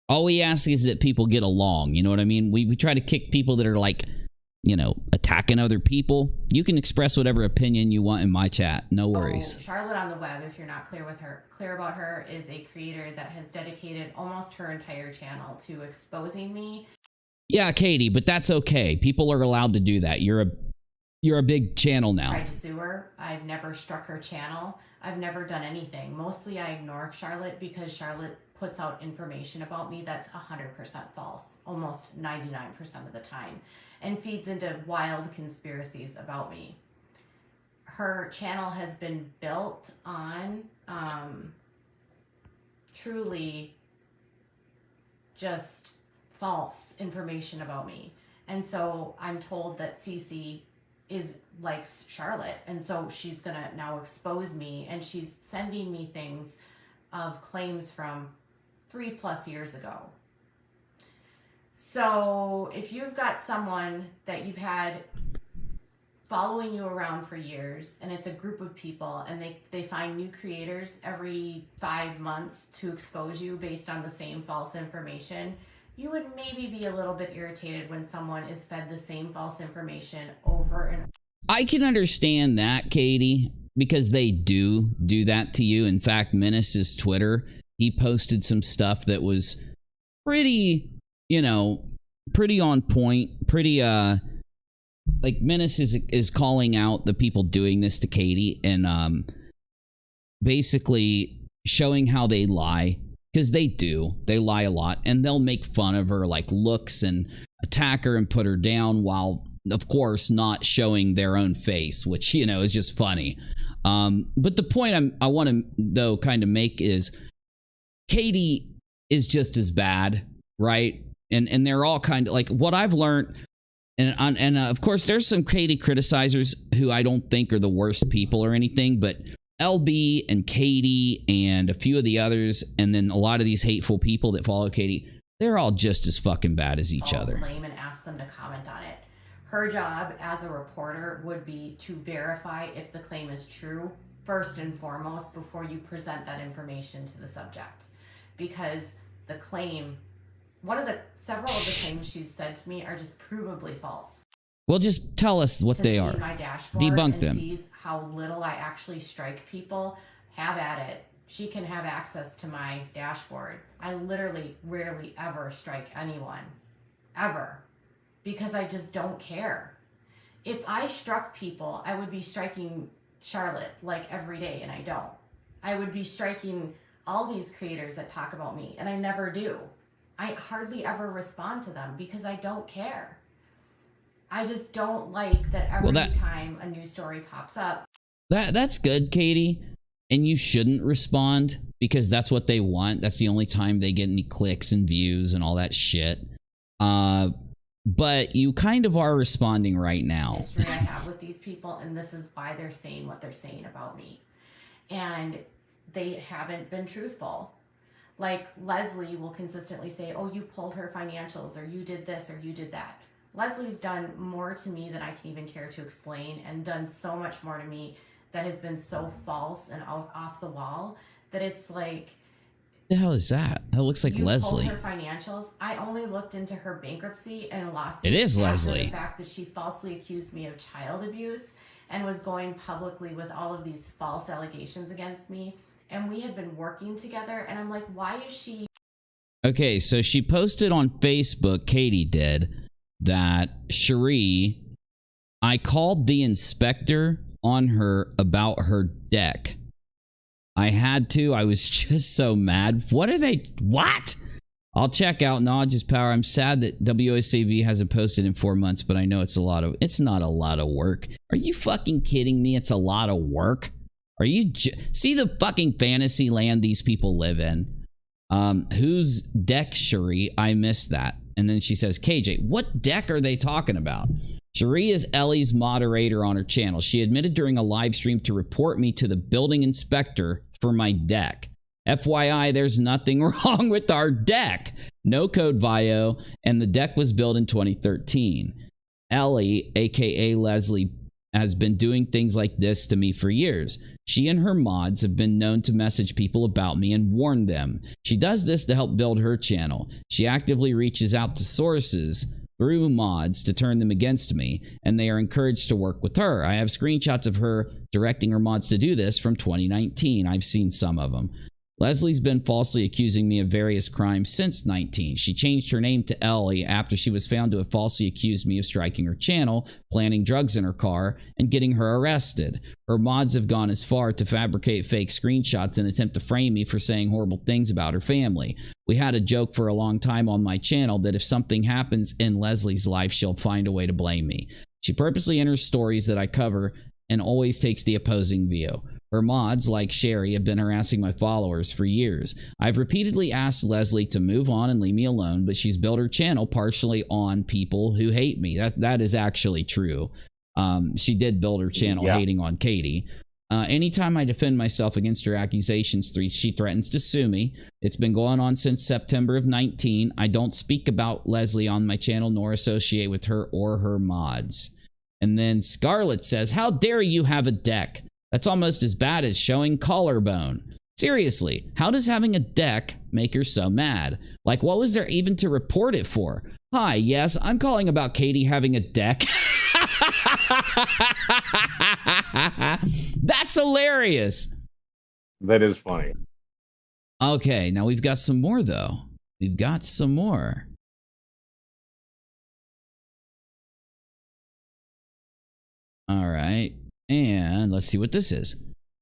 All we ask is that people get along, you know what I mean? We try to kick people that are like, you know, attacking other people. You can express whatever opinion you want in my chat. No worries. Charlotte on the web, if you're not clear about her, is a creator that has dedicated almost her entire channel to exposing me. Yeah, Katie, but that's okay. People are allowed to do that. You're a big channel now. Tried to sue her. I've never struck her channel. I've never done anything. Mostly I ignore Charlotte because Charlotte puts out information about me that's 100% false, almost 99% of the time, and feeds into wild conspiracies about me. Her channel has been built on truly just false information about me. And so I'm told that Cece likes Charlotte, and so she's gonna now expose me, and she's sending me things of claims from 3+ years ago. So if you've got someone that you've had following you around for years, and it's a group of people, and they find new creators every 5 months to expose you based on the same false information, you would maybe be a little bit irritated when someone is fed the same false information over and over. I can understand that, Katie, because they do that to you. In fact, Menace's Twitter, he posted some stuff that was pretty, pretty on point, pretty, like Menace is calling out the people doing this to Katie and basically showing how they lie. Because they lie a lot, and they'll make fun of her like looks and attack her and put her down while, of course, not showing their own face, which, is just funny. But the point I want to, though, kind of make is Katie is just as bad, right? And they're all kind of like what I've learned. And of course, there's some Katie criticizers who I don't think are the worst people or anything, but LB and Katie and a few of the others, and then a lot of these hateful people that follow Katie, they're all just as fucking bad as each other. Claim and ask them to comment on it. Her job as a reporter would be to verify if the claim is true first and foremost before you present that information to the subject, because the claim, several of the claims she's said to me are just provably false. Well, just tell us what they are. My dashboard Debunk and them. Sees how little I actually strike people. Have at it. She can have access to my dashboard. I literally rarely ever strike anyone, ever, because I just don't care. If I struck people, I would be striking Charlotte like every day, and I don't. I would be striking all these creators that talk about me, and I never do. I hardly ever respond to them because I don't care. I just don't like that every time a new story pops up. That's good, Katie. And you shouldn't respond because that's what they want. That's the only time they get any clicks and views and all that shit. But you kind of are responding right now. History I have with these people, and this is why they're saying what they're saying about me. And they haven't been truthful. Like Leslie will consistently say, oh, you pulled her financials, or you did this, or you did that. Leslie's done more to me than I can even care to explain, and done so much more to me that has been so false and off the wall that it's like... The hell is that? That looks like Leslie. You pulled her financials. I only looked into her bankruptcy and lost it is Leslie. The fact that she falsely accused me of child abuse and was going publicly with all of these false allegations against me. And we had been working together, and I'm like, why is she... Okay, so she posted on Facebook, Katie did, that Cherie, I called the inspector on her about her deck. I had to. I was just so mad. What? I'll check out Nodge's Power. I'm sad that WSAV hasn't posted in 4 months, but I know it's not a lot of work. Are you fucking kidding me? It's a lot of work. Are you see the fucking fantasy land these people live in? Whose deck, Cherie? I missed that. And then she says, KJ, what deck are they talking about? Cherie is Ellie's moderator on her channel. She admitted during a live stream to report me to the building inspector for my deck. FYI, there's nothing wrong with our deck. No code VIO, and the deck was built in 2013. Ellie, aka Leslie, has been doing things like this to me for years. She and her mods have been known to message people about me and warn them. She does this to help build her channel. She actively reaches out to sources through mods to turn them against me, and they are encouraged to work with her. I have screenshots of her directing her mods to do this from 2019. I've seen some of them. Leslie's been falsely accusing me of various crimes since 19. She changed her name to Ellie after she was found to have falsely accused me of striking her channel, planting drugs in her car, and getting her arrested. Her mods have gone as far to fabricate fake screenshots and attempt to frame me for saying horrible things about her family. We had a joke for a long time on my channel that if something happens in Leslie's life, she'll find a way to blame me. She purposely enters stories that I cover and always takes the opposing view. Her mods, like Sherry, have been harassing my followers for years. I've repeatedly asked Leslie to move on and leave me alone, but she's built her channel partially on people who hate me. That is actually true. She did build her channel hating on Katie. Anytime I defend myself against her accusations, she threatens to sue me. It's been going on since September of 19. I don't speak about Leslie on my channel nor associate with her or her mods. And then Scarlett says, how dare you have a deck? That's almost as bad as showing collarbone. Seriously, how does having a deck make her so mad? Like, what was there even to report it for? Hi, yes, I'm calling about Katie having a deck. That's hilarious. That is funny. Okay, now we've got some more, though. We've got some more. All right. And let's see what this is.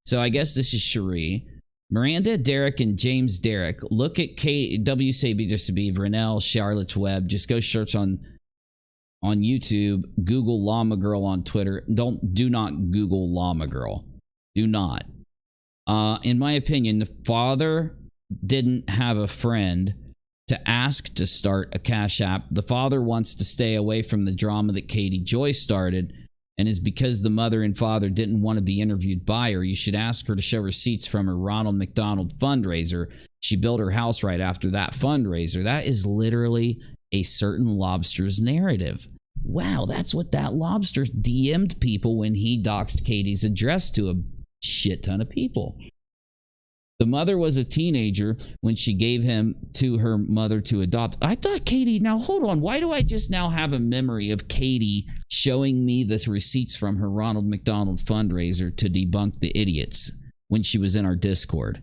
So I guess this is Cherie. Miranda, Derek, and James Derek. Look at WCB, Vernell, Charlotte's Web. Just go search on YouTube. Google Llama Girl on Twitter. Do not Google Llama Girl. Do not. In my opinion, the father didn't have a friend to ask to start a Cash App. The father wants to stay away from the drama that Katie Joy started, and is because the mother and father didn't want to be interviewed by her. You should ask her to show receipts from her Ronald McDonald fundraiser. She built her house right after that fundraiser. That is literally a certain lobster's narrative. Wow, that's what that lobster DM'd people when he doxed Katie's address to a shit ton of people. The mother was a teenager when she gave him to her mother to adopt. I thought Katie, now hold on, why do I just now have a memory of Katie showing me the receipts from her Ronald McDonald fundraiser to debunk the idiots when she was in our Discord?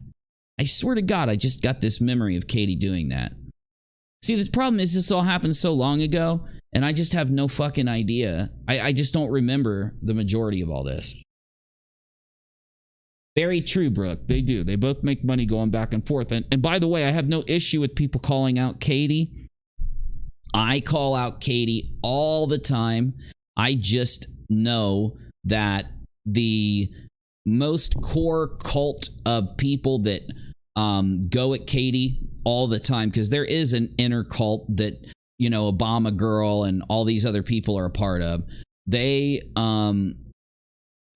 I swear to God, I just got this memory of Katie doing that. See, the problem is this all happened so long ago, and I just have no fucking idea. I just don't remember the majority of all this. Very true, Brooke. They do. They both make money going back and forth. And by the way, I have no issue with people calling out Katie. I call out Katie all the time. I just know that the most core cult of people that go at Katie all the time, because there is an inner cult that, you know, Obama Girl and all these other people are a part of. They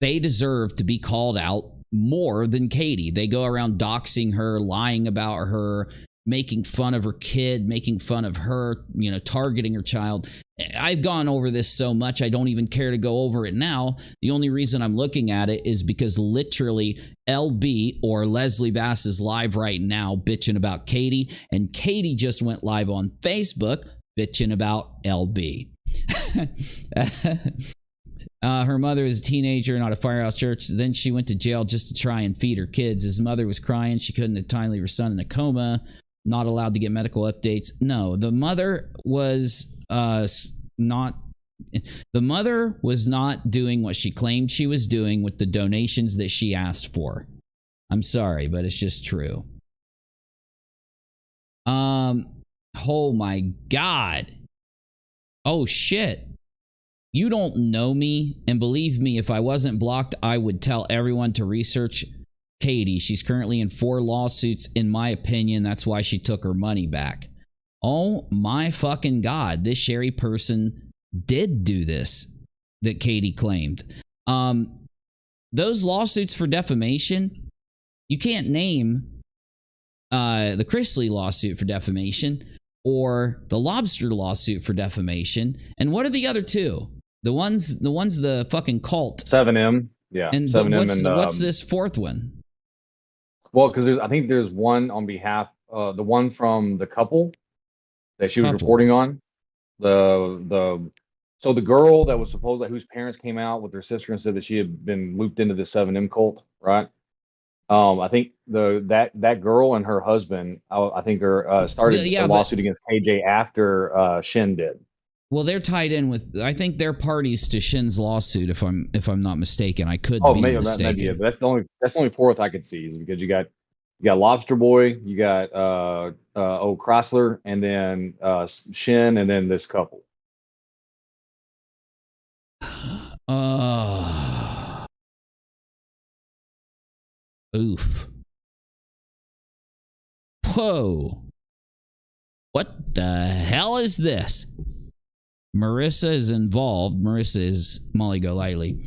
deserve to be called out more than Katie. They go around doxing her, lying about her, making fun of her kid, making fun of her, you know, targeting her child. I've gone over this so much I don't even care to go over it now. The only reason I'm looking at it is because literally LB, or Leslie Bass, is live right now bitching about Katie, and Katie just went live on Facebook bitching about LB. Her mother is a teenager, not a firehouse church. Then she went to jail just to try and feed her kids. His mother was crying. She couldn't have timely her son in a coma. Not allowed to get medical updates. No, the mother was not. The mother was not doing what she claimed she was doing with the donations that she asked for. I'm sorry, but it's just true. Oh my God. Oh shit. You don't know me, and believe me, if I wasn't blocked, I would tell everyone to research Katie. She's currently in 4 lawsuits, in my opinion. That's why she took her money back. Oh my fucking God, this Sherry person did do this that Katie claimed. Those lawsuits for defamation, you can't name the Chrisley lawsuit for defamation or the Lobster lawsuit for defamation. And what are the other two? The ones the fucking cult. 7M. Yeah. And 7M what's this fourth one? Well, because I think there's one on behalf, the one from the couple that she was reporting on. So the girl that was supposedly, whose parents came out with her sister and said that she had been looped into the 7M cult, right? I think that girl and her husband, I think, are started a lawsuit against KJ after Shin did. Well, they're tied in with. I think they're parties to Shin's lawsuit. If I'm not mistaken, I could be mistaken. Maybe, yeah, but that's the only fourth I could see, is because you got Lobster Boy, you got Chrysler, and then Shin, and then this couple. Oof. Whoa. What the hell is this? Marissa is involved. Marissa is Molly Golightly.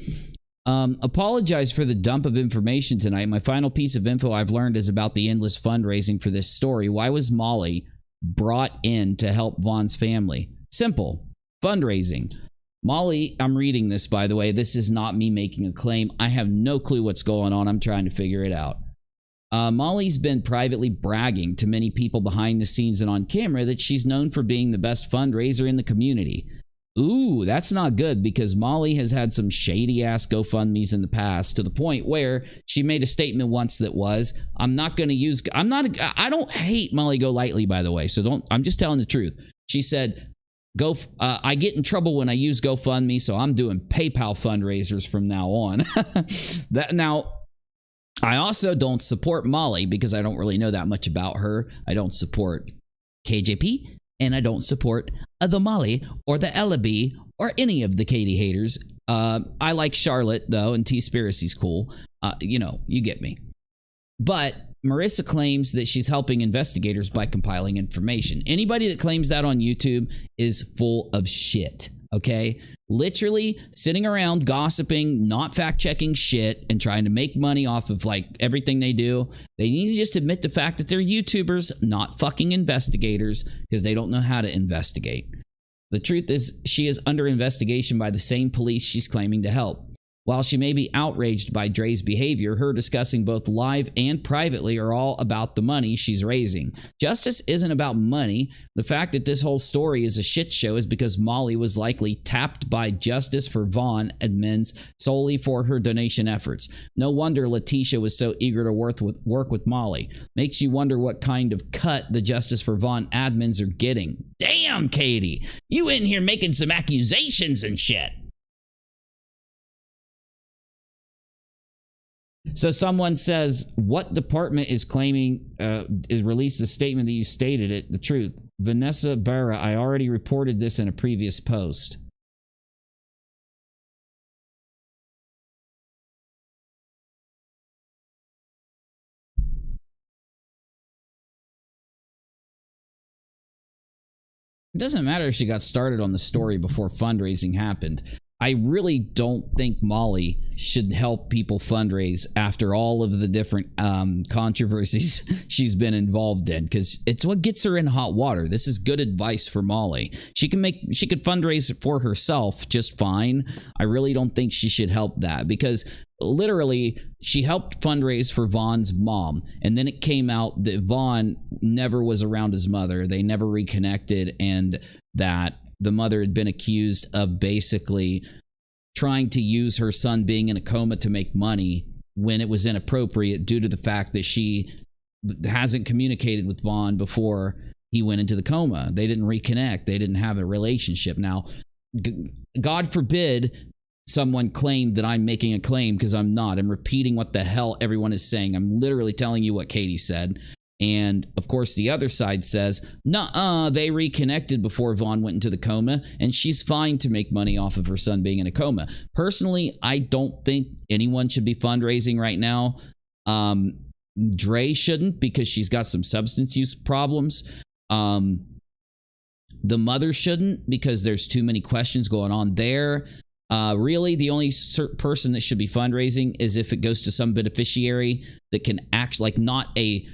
Apologize for the dump of information tonight. My final piece of info I've learned is about the endless fundraising for this story. Why was Molly brought in to help Vaughn's family? Simple. Fundraising. Molly, I'm reading this, by the way. This is not me making a claim. I have no clue what's going on. I'm trying to figure it out. Molly's been privately bragging to many people behind the scenes and on camera that she's known for being the best fundraiser in the community. Ooh, that's not good, because Molly has had some shady-ass GoFundMes in the past, to the point where she made a statement once that was, I don't hate Molly Golightly, by the way, so I'm just telling the truth. She said, I get in trouble when I use GoFundMe, so I'm doing PayPal fundraisers from now on. Now, I also don't support Molly because I don't really know that much about her. I don't support KJP, and I don't support the Molly or the Ellaby or any of the Katie haters. I like Charlotte, though, and T-Spiracy's cool. You get me. But Marissa claims that she's helping investigators by compiling information. Anybody that claims that on YouTube is full of shit, okay? Literally sitting around gossiping, not fact-checking shit, and trying to make money off of, like, everything they do. They need to just admit the fact that they're YouTubers, not fucking investigators, because they don't know how to investigate. The truth is, she is under investigation by the same police she's claiming to help. While she may be outraged by Dre's behavior, her discussing both live and privately are all about the money she's raising. Justice isn't about money. The fact that this whole story is a shit show is because Molly was likely tapped by Justice for Vaughn admins solely for her donation efforts. No wonder Letitia was so eager to work with Molly. Makes you wonder what kind of cut the Justice for Vaughn admins are getting. Damn, Katie, you in here making some accusations and shit. So someone says, what department is claiming released the statement that you stated it, the truth? Vanessa Barra, I already reported this in a previous post. It doesn't matter if she got started on the story before fundraising happened. I really don't think Molly should help people fundraise after all of the different controversies she's been involved in, because it's what gets her in hot water. This is good advice for Molly. She could fundraise for herself just fine. I really don't think she should help that, because literally she helped fundraise for Vaughn's mom, and then it came out that Vaughn never was around his mother. They never reconnected, and that the mother had been accused of basically trying to use her son being in a coma to make money when it was inappropriate, due to the fact that she hasn't communicated with Vaughn before he went into the coma. They didn't reconnect. They didn't have a relationship. Now, God forbid someone claimed that I'm making a claim, because I'm not. I'm repeating what the hell everyone is saying. I'm literally telling you what Katie said. And, of course, the other side says, nuh-uh, they reconnected before Vaughn went into the coma, and she's fine to make money off of her son being in a coma. Personally, I don't think anyone should be fundraising right now. Dre shouldn't, because she's got some substance use problems. The mother shouldn't, because there's too many questions going on there. Really, the only person that should be fundraising is if it goes to some beneficiary that can act like, not a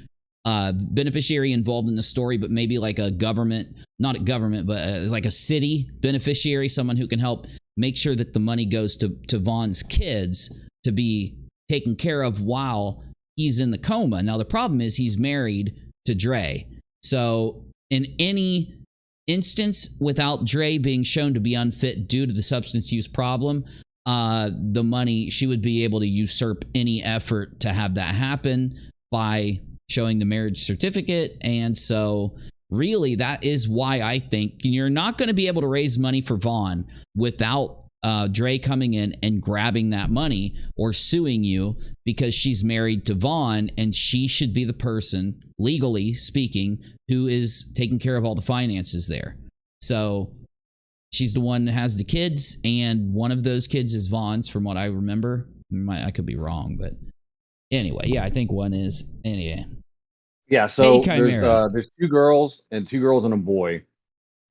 beneficiary involved in the story, but maybe like a government, not a government, but like a city beneficiary, someone who can help make sure that the money goes to Vaughn's kids to be taken care of while he's in the coma. Now, the problem is he's married to Dre. So in any instance, without Dre being shown to be unfit due to the substance use problem, the money, she would be able to usurp any effort to have that happen by showing the marriage certificate. And so really, that is why I think you're not going to be able to raise money for Vaughn without Dre coming in and grabbing that money or suing you, because she's married to Vaughn and she should be the person, legally speaking, who is taking care of all the finances there. So she's the one that has the kids, and one of those kids is Vaughn's, from what I remember. I could be wrong, but Anyway, yeah, I think one is. Anyway. Yeah, so Hey, Chimera. there's 2 girls and a boy.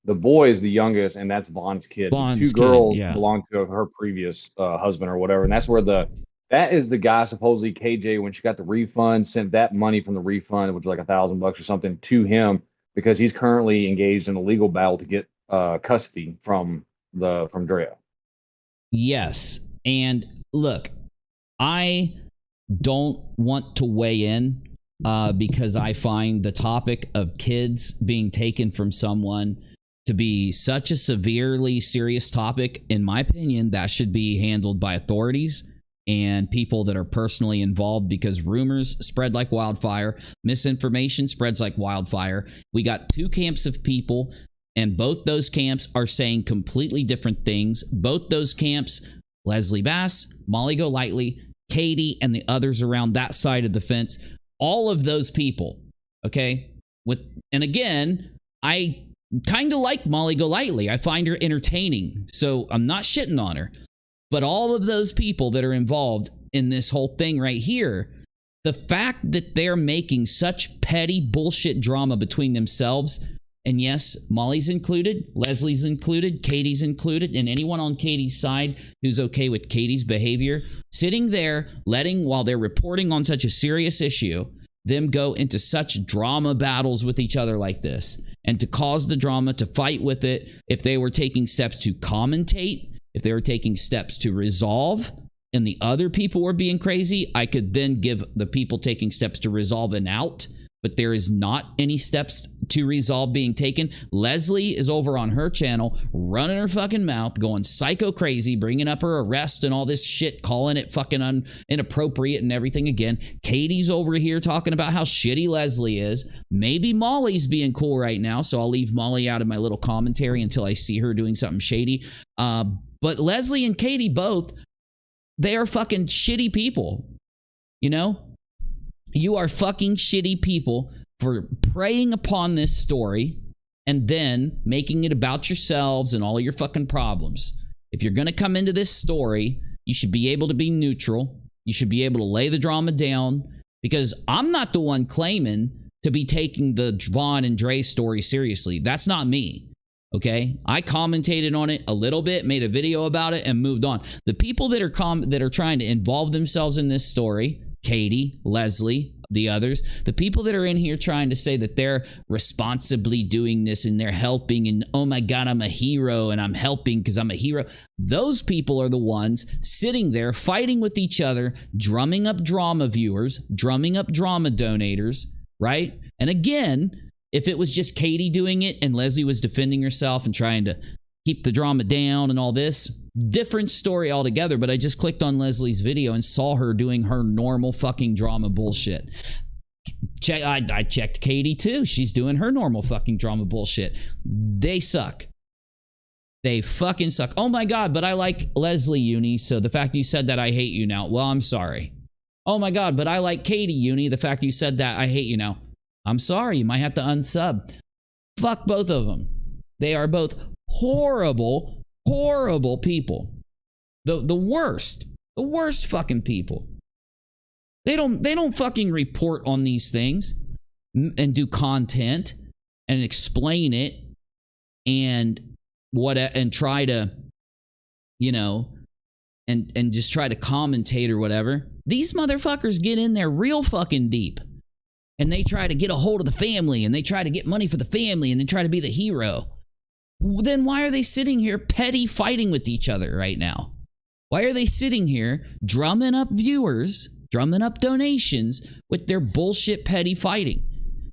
The boy is the youngest, and that's Vaughn's kid. Vaughn's The 2 kid, girls yeah. belong to her previous husband or whatever, and that's where that is the guy supposedly KJ, when she got the refund, sent that money from the refund, which was like $1,000 or something, to him because he's currently engaged in a legal battle to get custody from Drea. Yes, and look, I don't want to weigh in because I find the topic of kids being taken from someone to be such a severely serious topic. In my opinion, that should be handled by authorities and people that are personally involved, because rumors spread like wildfire. Misinformation spreads like wildfire. We got 2 camps of people, and both those camps are saying completely different things. Both those camps, Leslie Bass, Molly Golightly, Katie, and the others around that side of the fence, all of those people, okay? And again, I kind of like Molly Golightly. I find her entertaining, so I'm not shitting on her. But all of those people that are involved in this whole thing right here, the fact that they're making such petty bullshit drama between themselves, and yes, Molly's included, Leslie's included, Katie's included, and anyone on Katie's side who's okay with Katie's behavior, sitting there while they're reporting on such a serious issue, them go into such drama battles with each other like this, and to cause the drama, to fight with it. If they were taking steps to commentate, if they were taking steps to resolve, and the other people were being crazy, I could then give the people taking steps to resolve an out. But there is not any steps to resolve being taken. Leslie is over on her channel, running her fucking mouth, going psycho crazy, bringing up her arrest and all this shit, calling it fucking inappropriate and everything again. Katie's over here talking about how shitty Leslie is. Maybe Molly's being cool right now, so I'll leave Molly out of my little commentary until I see her doing something shady. But Leslie and Katie both, they are fucking shitty people, you know? You are fucking shitty people for preying upon this story and then making it about yourselves and all your fucking problems. If you're going to come into this story, you should be able to be neutral. You should be able to lay the drama down, because I'm not the one claiming to be taking the Vaughn and Dre story seriously. That's not me. Okay, I commentated on it a little bit, made a video about it, and moved on. The people that are trying to involve themselves in this story, Katie, Leslie, the others, the people that are in here trying to say that they're responsibly doing this and they're helping, and oh my God, I'm a hero and I'm helping because I'm a hero. Those people are the ones sitting there fighting with each other, drumming up drama viewers, drumming up drama donators, right? And again, if it was just Katie doing it and Leslie was defending herself and trying to keep the drama down and all this, different story altogether. But I just clicked on Leslie's video and saw her doing her normal fucking drama bullshit. I checked Katie too. She's doing her normal fucking drama bullshit. They suck. They fucking suck. Oh my God, but I like Leslie, Uni, so the fact you said that, I hate you now. Well, I'm sorry. Oh my God, but I like Katie, Uni, the fact you said that, I hate you now. I'm sorry, you might have to unsub. Fuck both of them. They are both horrible, horrible people. The worst fucking people. They don't fucking report on these things and do content and explain it and try to, you know, and just try to commentate or whatever. These motherfuckers get in there real fucking deep. And they try to get a hold of the family, and they try to get money for the family, and they try to be the hero. Then why are they sitting here petty fighting with each other right now? Why are they sitting here drumming up viewers, drumming up donations with their bullshit petty fighting?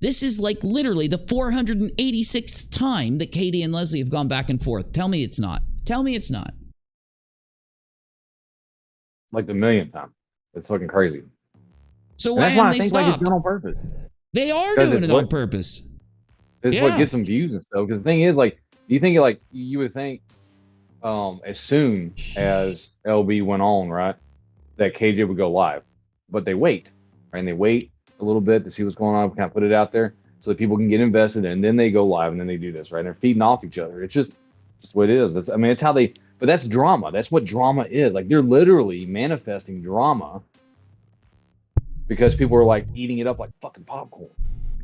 This is like literally the 486th time that Katie and Leslie have gone back and forth. Tell me it's not. Tell me it's not. Like the millionth time. It's fucking crazy. So why haven't they stopped? Like it's done on purpose. They are doing it on purpose. It's what gets them views and stuff. Because the thing is, like, you think like you would think, as soon as LB went on, right, that KJ would go live, but they wait, right? And they wait a little bit to see what's going on, kind of put it out there so that people can get invested, and then they go live, and then they do this, right? And they're feeding off each other. It's just what it is. That's, I mean, it's how they. But that's drama. That's what drama is. Like, they're literally manifesting drama because people were like eating it up like fucking popcorn.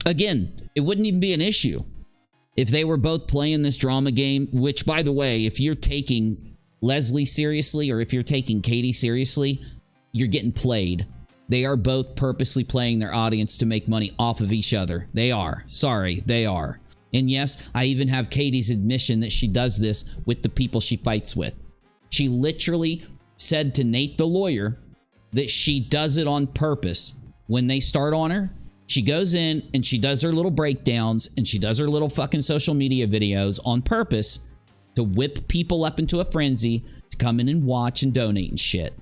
Again, it wouldn't even be an issue if they were both playing this drama game, which, by the way, if you're taking Leslie seriously or if you're taking Katie seriously, you're getting played. They are both purposely playing their audience to make money off of each other. They are. Sorry, they are. And yes, I even have Katie's admission that she does this with the people she fights with. She literally said to Nate the lawyer that she does it on purpose. When they start on her, she goes in and she does her little breakdowns and she does her little fucking social media videos on purpose to whip people up into a frenzy to come in and watch and donate and shit.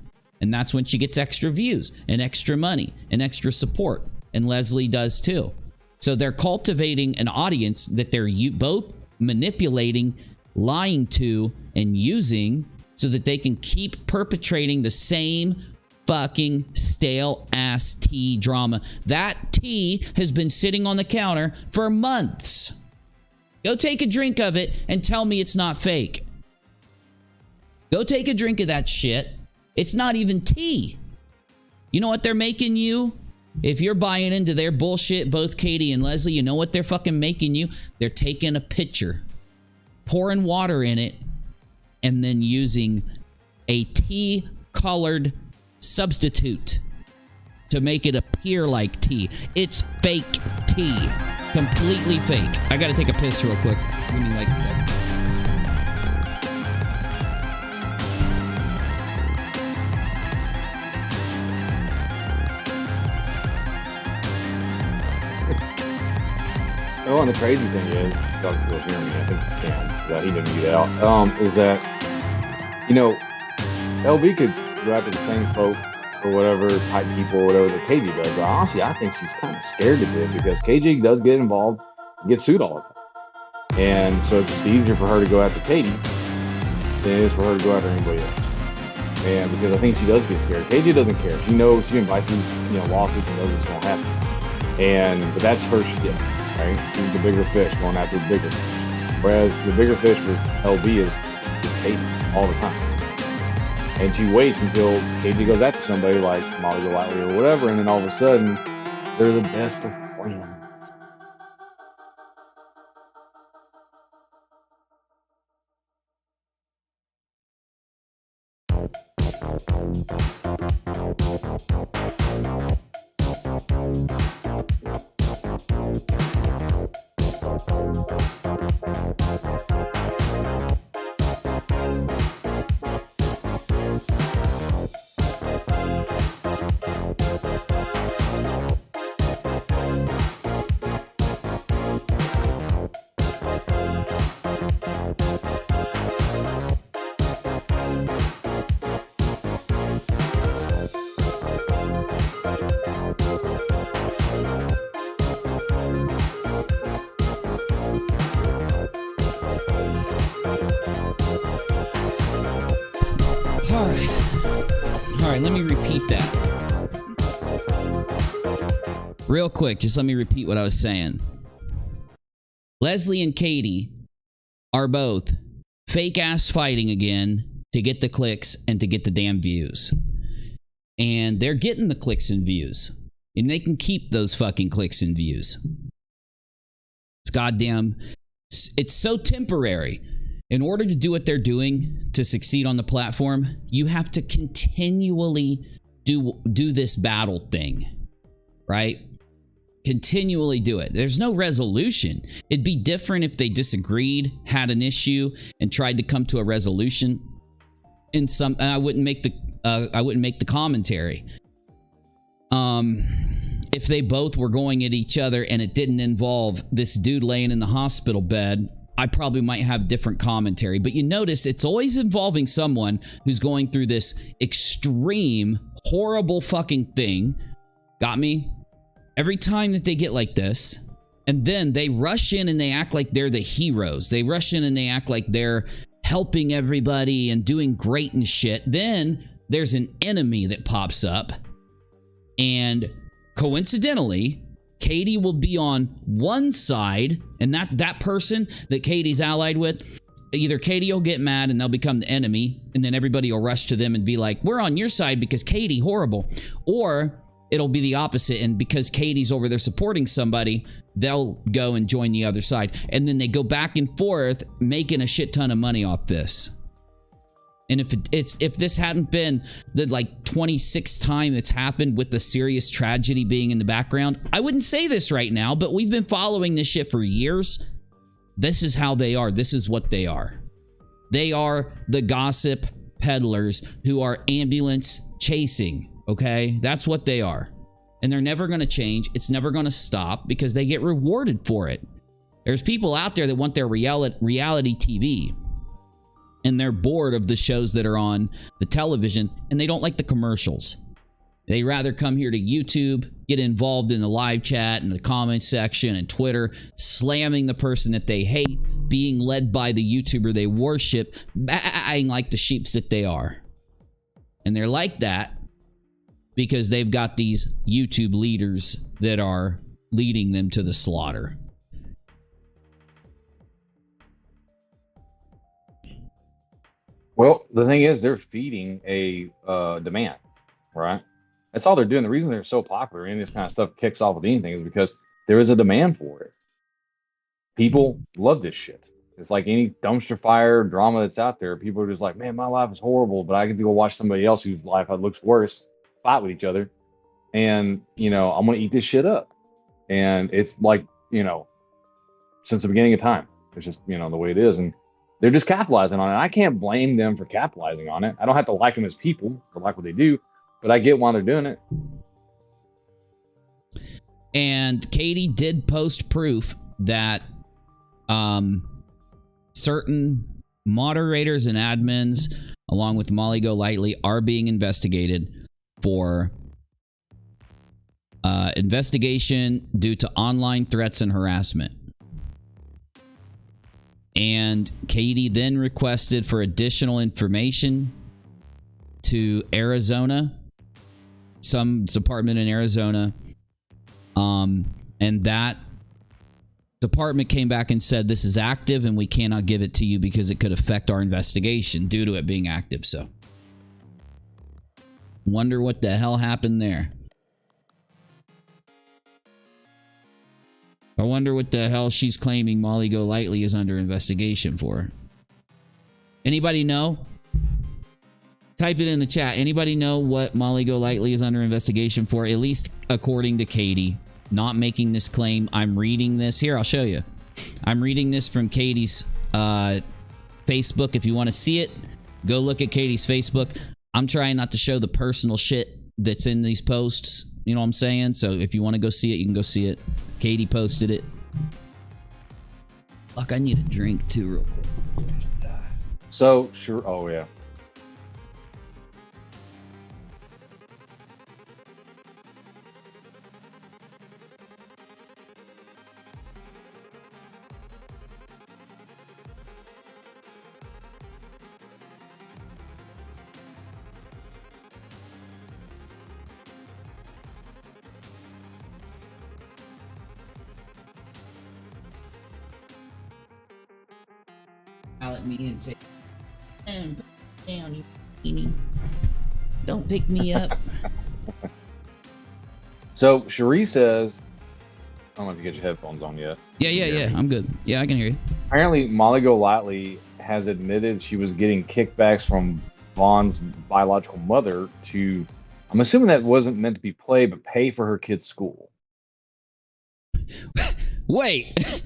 And that's when she gets extra views and extra money and extra support. And Leslie does too. So they're cultivating an audience that they're both manipulating, lying to, and using so that they can keep perpetrating the same fucking stale ass tea drama. That tea has been sitting on the counter for months. Go take a drink of it and tell me it's not fake. Go take a drink of that shit. It's not even tea. You know what they're making you? If you're buying into their bullshit, both Katie and Leslie, you know what they're fucking making you? They're taking a pitcher, pouring water in it, and then using a tea-colored substitute to make it appear like tea. It's fake tea. Completely fake. I gotta take a piss real quick. Give me like a second. Oh, and the crazy thing is, y'all can still hear me, I think you can, he didn't mute out, is that, you know, LB could go after the same folk or whatever, type people or whatever that KG does, but honestly, I think she's kind of scared to do it because KG does get involved and get sued all the time. And so it's just easier for her to go after Katie than it is for her to go after anybody else. And because I think she does get scared. KG doesn't care. She knows, she invites these, lawsuits and knows it's going to happen. But that's her shit. Right? She's the bigger fish, going after the bigger fish. Whereas the bigger fish for LB is Katie all the time. And she waits until Katie goes after somebody like Molly Golightly or whatever, and then all of a sudden, they're the best of friends. All right, let me repeat that. Real quick, just let me repeat what I was saying. Leslie and Katie are both fake-ass fighting again to get the clicks and to get the damn views. And they're getting the clicks and views. And they can keep those fucking clicks and views. It's goddamn... It's so temporary. In order to do what they're doing to succeed on the platform, you have to continually do this battle thing, right? Continually do it. There's no resolution. It'd be different if they disagreed, had an issue, and tried to come to a resolution. And I wouldn't make the commentary. If they both were going at each other and it didn't involve this dude laying in the hospital bed, I probably might have different commentary. But you notice it's always involving someone who's going through this extreme, horrible fucking thing. Got me? Every time that they get like this, and then they rush in and they act like they're the heroes. They rush in and they act like they're helping everybody and doing great and shit. Then there's an enemy that pops up. And coincidentally, Katie will be on one side, and that person that Katie's allied with, either Katie will get mad and they'll become the enemy, and then everybody will rush to them and be like, we're on your side because Katie, horrible. Or it'll be the opposite. And because Katie's over there supporting somebody, they'll go and join the other side. And then they go back and forth, making a shit ton of money off this. And if this hadn't been the like 26th time it's happened with the serious tragedy being in the background, I wouldn't say this right now, but we've been following this shit for years. This is how they are. This is what they are. They are the gossip peddlers who are ambulance chasing, okay? That's what they are. And they're never going to change. It's never going to stop because they get rewarded for it. There's people out there that want their reality TV. And they're bored of the shows that are on the television, and they don't like the commercials. They rather come here to YouTube, get involved in the live chat and the comment section and Twitter, slamming the person that they hate, being led by the YouTuber they worship, baaing like the sheeps that they are. And they're like that because they've got these YouTube leaders that are leading them to the slaughter. Well, the thing is, they're feeding a demand, right? That's all they're doing. The reason they're so popular and this kind of stuff kicks off with anything is because there is a demand for it. People love this shit. It's like any dumpster fire drama that's out there. People are just like, man, my life is horrible, but I get to go watch somebody else whose life looks worse fight with each other. And, you know, I'm going to eat this shit up. And it's like, you know, since the beginning of time, it's just, you know, the way it is. And they're just capitalizing on it. I can't blame them for capitalizing on it. I don't have to like them as people or like what they do, but I get why they're doing it. And Katie did post proof that certain moderators and admins, along with Molly Golightly, are being investigated for investigation due to online threats and harassment. And Katie then requested for additional information to Arizona, some department in Arizona. And that department came back and said, this is active and we cannot give it to you because it could affect our investigation due to it being active. So wonder what the hell happened there. I wonder what the hell she's claiming Molly Golightly is under investigation for. Anybody know? Type it in the chat. Anybody know what Molly Golightly is under investigation for? At least according to Katie. Not making this claim. I'm reading this. Here, I'll show you. I'm reading this from Katie's Facebook. If you want to see it, go look at Katie's Facebook. I'm trying not to show the personal shit that's in these posts. You know what I'm saying? So if you want to go see it, you can go see it. Katie posted it. Fuck, I need a drink too real quick. So, sure. Oh, yeah. At me and say, down, you beanie. Don't pick me up. So Cherie says, I don't know if you get your headphones on yet. Yeah. I'm good. Yeah, I can hear you. Apparently, Molly Golightly has admitted she was getting kickbacks from Vaughn's biological mother to, I'm assuming that wasn't meant to be play, but pay for her kid's school. Wait.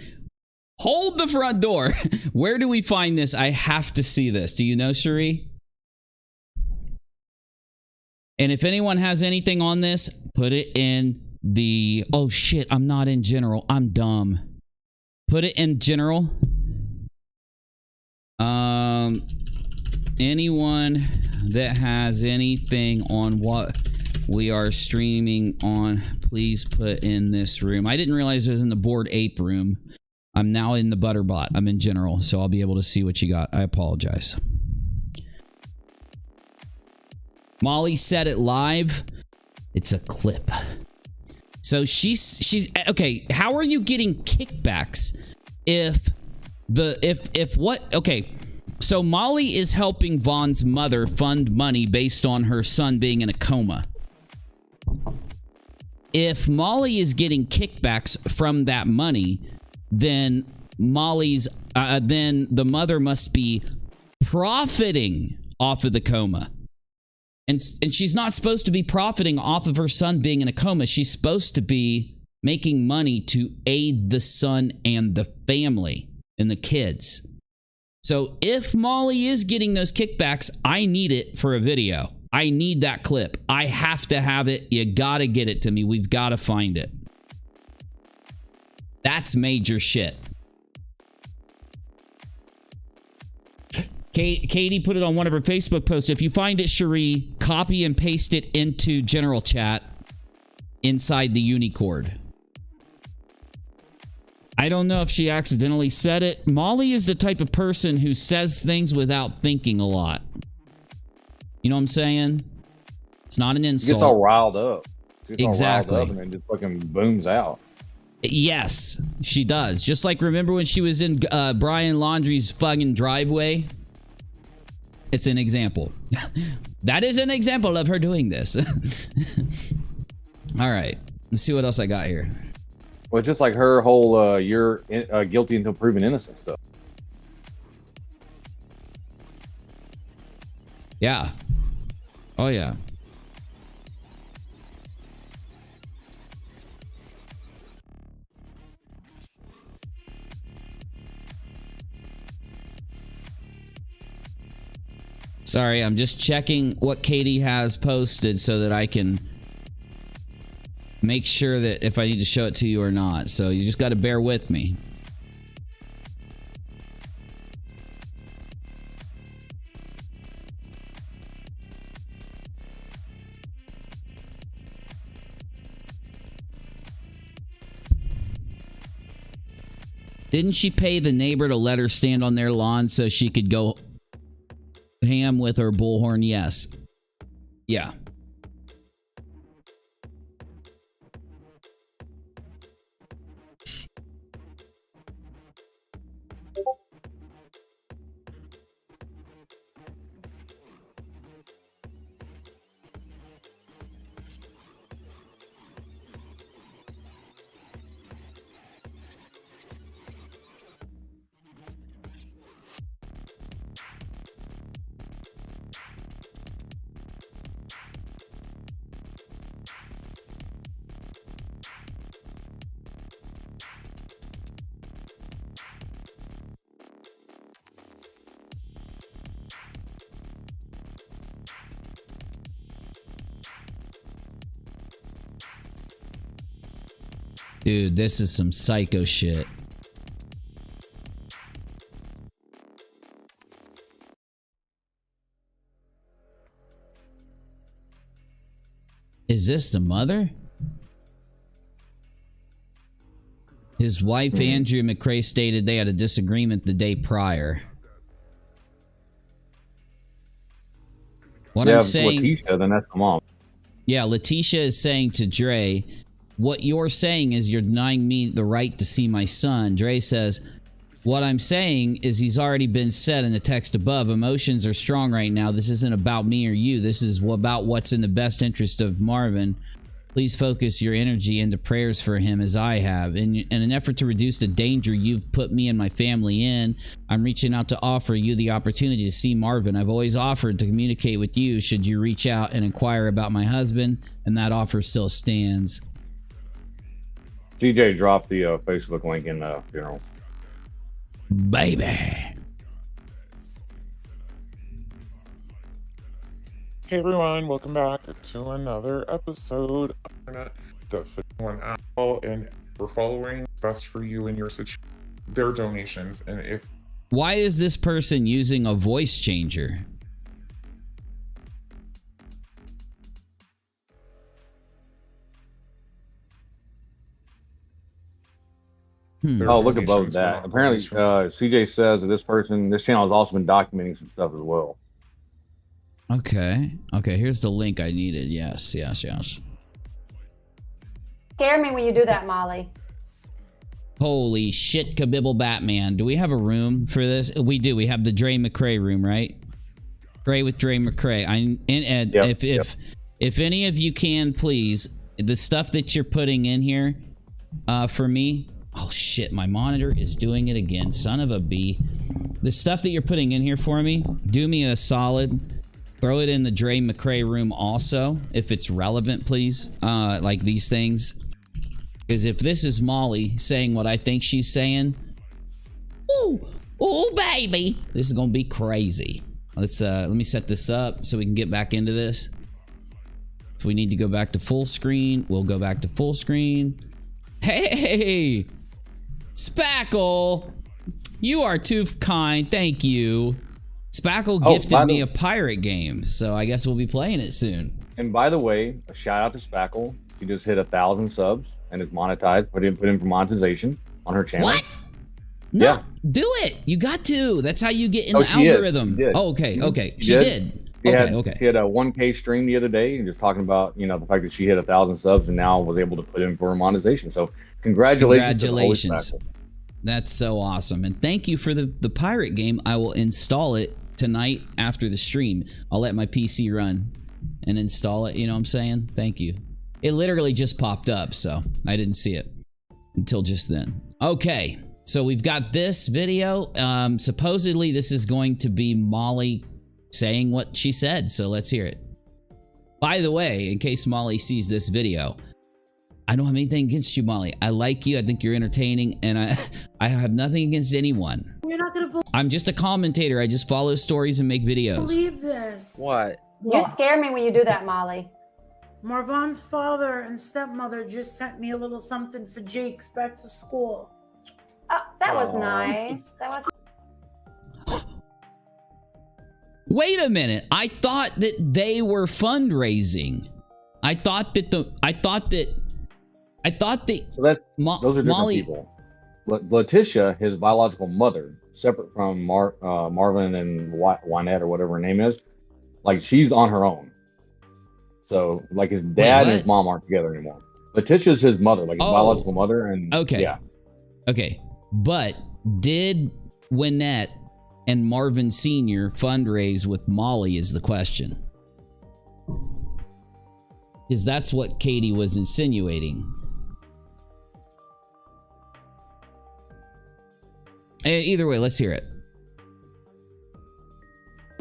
Hold the front door. Where do we find this? I have to see this. Do you know, Cherie? And if anyone has anything on this, put it in the... Oh, shit. I'm not in general. I'm dumb. Put it in general. Anyone that has anything on what we are streaming on, please put in this room. I didn't realize it was in the Bored Ape room. I'm now in the Butterbot. I'm in general, so I'll be able to see what you got. I apologize. Molly said it live. It's a clip. So she's okay. How are you getting kickbacks if what? Okay. So Molly is helping Vaughn's mother fund money based on her son being in a coma. if Molly is getting kickbacks from that money, then then the mother must be profiting off of the coma. And she's not supposed to be profiting off of her son being in a coma. She's supposed to be making money to aid the son and the family and the kids. So if Molly is getting those kickbacks, I need it for a video. I need that clip. I have to have it. You gotta get it to me. We've got to find it. That's major shit. Katie put it on one of her Facebook posts. If you find it, Cherie, copy and paste it into general chat inside the Unicord. I don't know if she accidentally said it. Molly is the type of person who says things without thinking a lot. You know what I'm saying? It's not an insult. Gets all riled up. Exactly. All riled up and then just fucking booms out. Yes, she does. Just like, remember when she was in Brian Laundrie's fucking driveway? It's an example. That is an example of her doing this. All right. Let's see what else I got here. Well, just like her whole you're guilty until proven innocent stuff. Yeah. Oh, yeah. Sorry, I'm just checking what Katie has posted so that I can make sure that if I need to show it to you or not. So you just got to bear with me. Didn't she pay the neighbor to let her stand on their lawn so she could go ham with her bullhorn? Yes. Yeah. Dude, this is some psycho shit. Is this the mother? His wife, Andrea McRae, stated they had a disagreement the day prior. What I'm saying... Letitia, then that's the mom. Yeah, Letitia is saying to Dre, what you're saying is you're denying me the right to see my son. Dre says, what I'm saying is he's already been said in the text above. Emotions are strong right now. This isn't about me or you. This is about what's in the best interest of Marvin. Please focus your energy into prayers for him as I have. In an effort to reduce the danger you've put me and my family in, I'm reaching out to offer you the opportunity to see Marvin. I've always offered to communicate with you should you reach out and inquire about my husband, and that offer still stands. DJ dropped the Facebook link in the funeral. Baby. Hey everyone, welcome back to another episode of the 51 Apple, and for following best for you and your situation, their donations. And if why is this person using a voice changer? Oh, look above that. Apparently, CJ says that this channel has also been documenting some stuff as well. Okay. Okay, here's the link I needed. Yes. Scare me when you do that, Molly. Holy shit, Kabibble Batman. Do we have a room for this? We do. We have the Dre McRae room, right? Pray with Dre McRae. If any of you can, please the stuff that you're putting in here for me. Oh shit, my monitor is doing it again. Son of a bee. The stuff that you're putting in here for me, do me a solid. Throw it in the Dre McCrae room also, if it's relevant, please. Like these things. Because if this is Molly saying what I think she's saying, ooh, baby, this is gonna be crazy. Let's let me set this up so we can get back into this. If we need to go back to full screen, we'll go back to full screen. Hey, Spackle, you are too kind. Thank you. Spackle gifted me a pirate game, so I guess we'll be playing it soon. And by the way, a shout out to Spackle. She just hit 1,000 subs and is monetized. Put in for monetization on her channel. What? No, yeah. Do it. You got to. That's how you get in the algorithm. Oh, okay, okay. She did. Okay. She had a 1K stream the other day and just talking about, you know, the fact that she hit 1,000 subs and now was able to put in for monetization. So congratulations. Congratulations. That's so awesome. And thank you for the pirate game. I will install it tonight after the stream. I'll let my PC run and install it. You know what I'm saying? Thank you. It literally just popped up, so I didn't see it until just then. Okay, so we've got this video. Supposedly this is going to be Molly saying what she said, so let's hear it. By the way, in case Molly sees this video, I don't have anything against you, Molly. I like you. I think you're entertaining, and I have nothing against anyone. You're not gonna I'm just a commentator. I just follow stories and make videos. believe this. What? You scare me when you do that, Molly. Marvan's father and stepmother just sent me a little something for Jake's back to school. Oh, that was nice. That was. Wait a minute. I thought that they were fundraising. I thought that So that's those are different Molly, people. Letitia, his biological mother, separate from Marvin and Wynette or whatever her name is, like she's on her own. So like his dad and his mom aren't together anymore. Letitia's his mother, like his biological mother, and yeah. Okay, but did Wynette and Marvin Sr. fundraise with Molly is the question. Because that's what Katie was insinuating. Either way, let's hear it.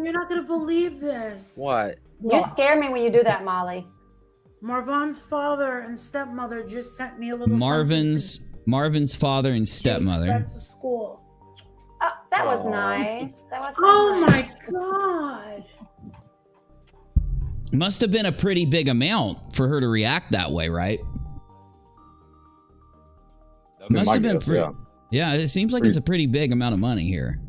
You're not gonna believe this. What? You scare me when you do that, Molly. Marvan's father and stepmother just sent me a little Marvin's father and stepmother. Jake's back to school. Oh, that was nice. That was. Oh my god. Must have been a pretty big amount for her to react that way, right? Must have been pretty. Yeah, it seems like it's a pretty big amount of money here.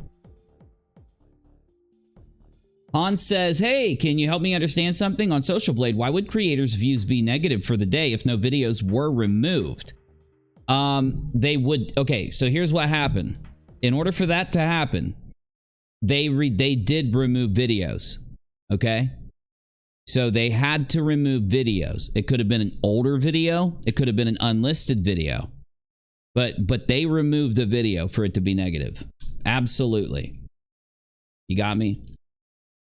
Hans says, hey, can you help me understand something on Social Blade? Why would creators' views be negative for the day if no videos were removed? They would. Okay, so here's what happened. In order for that to happen, they did remove videos. Okay? So they had to remove videos. It could have been an older video. It could have been an unlisted video. But they removed the video for it to be negative. Absolutely. You got me?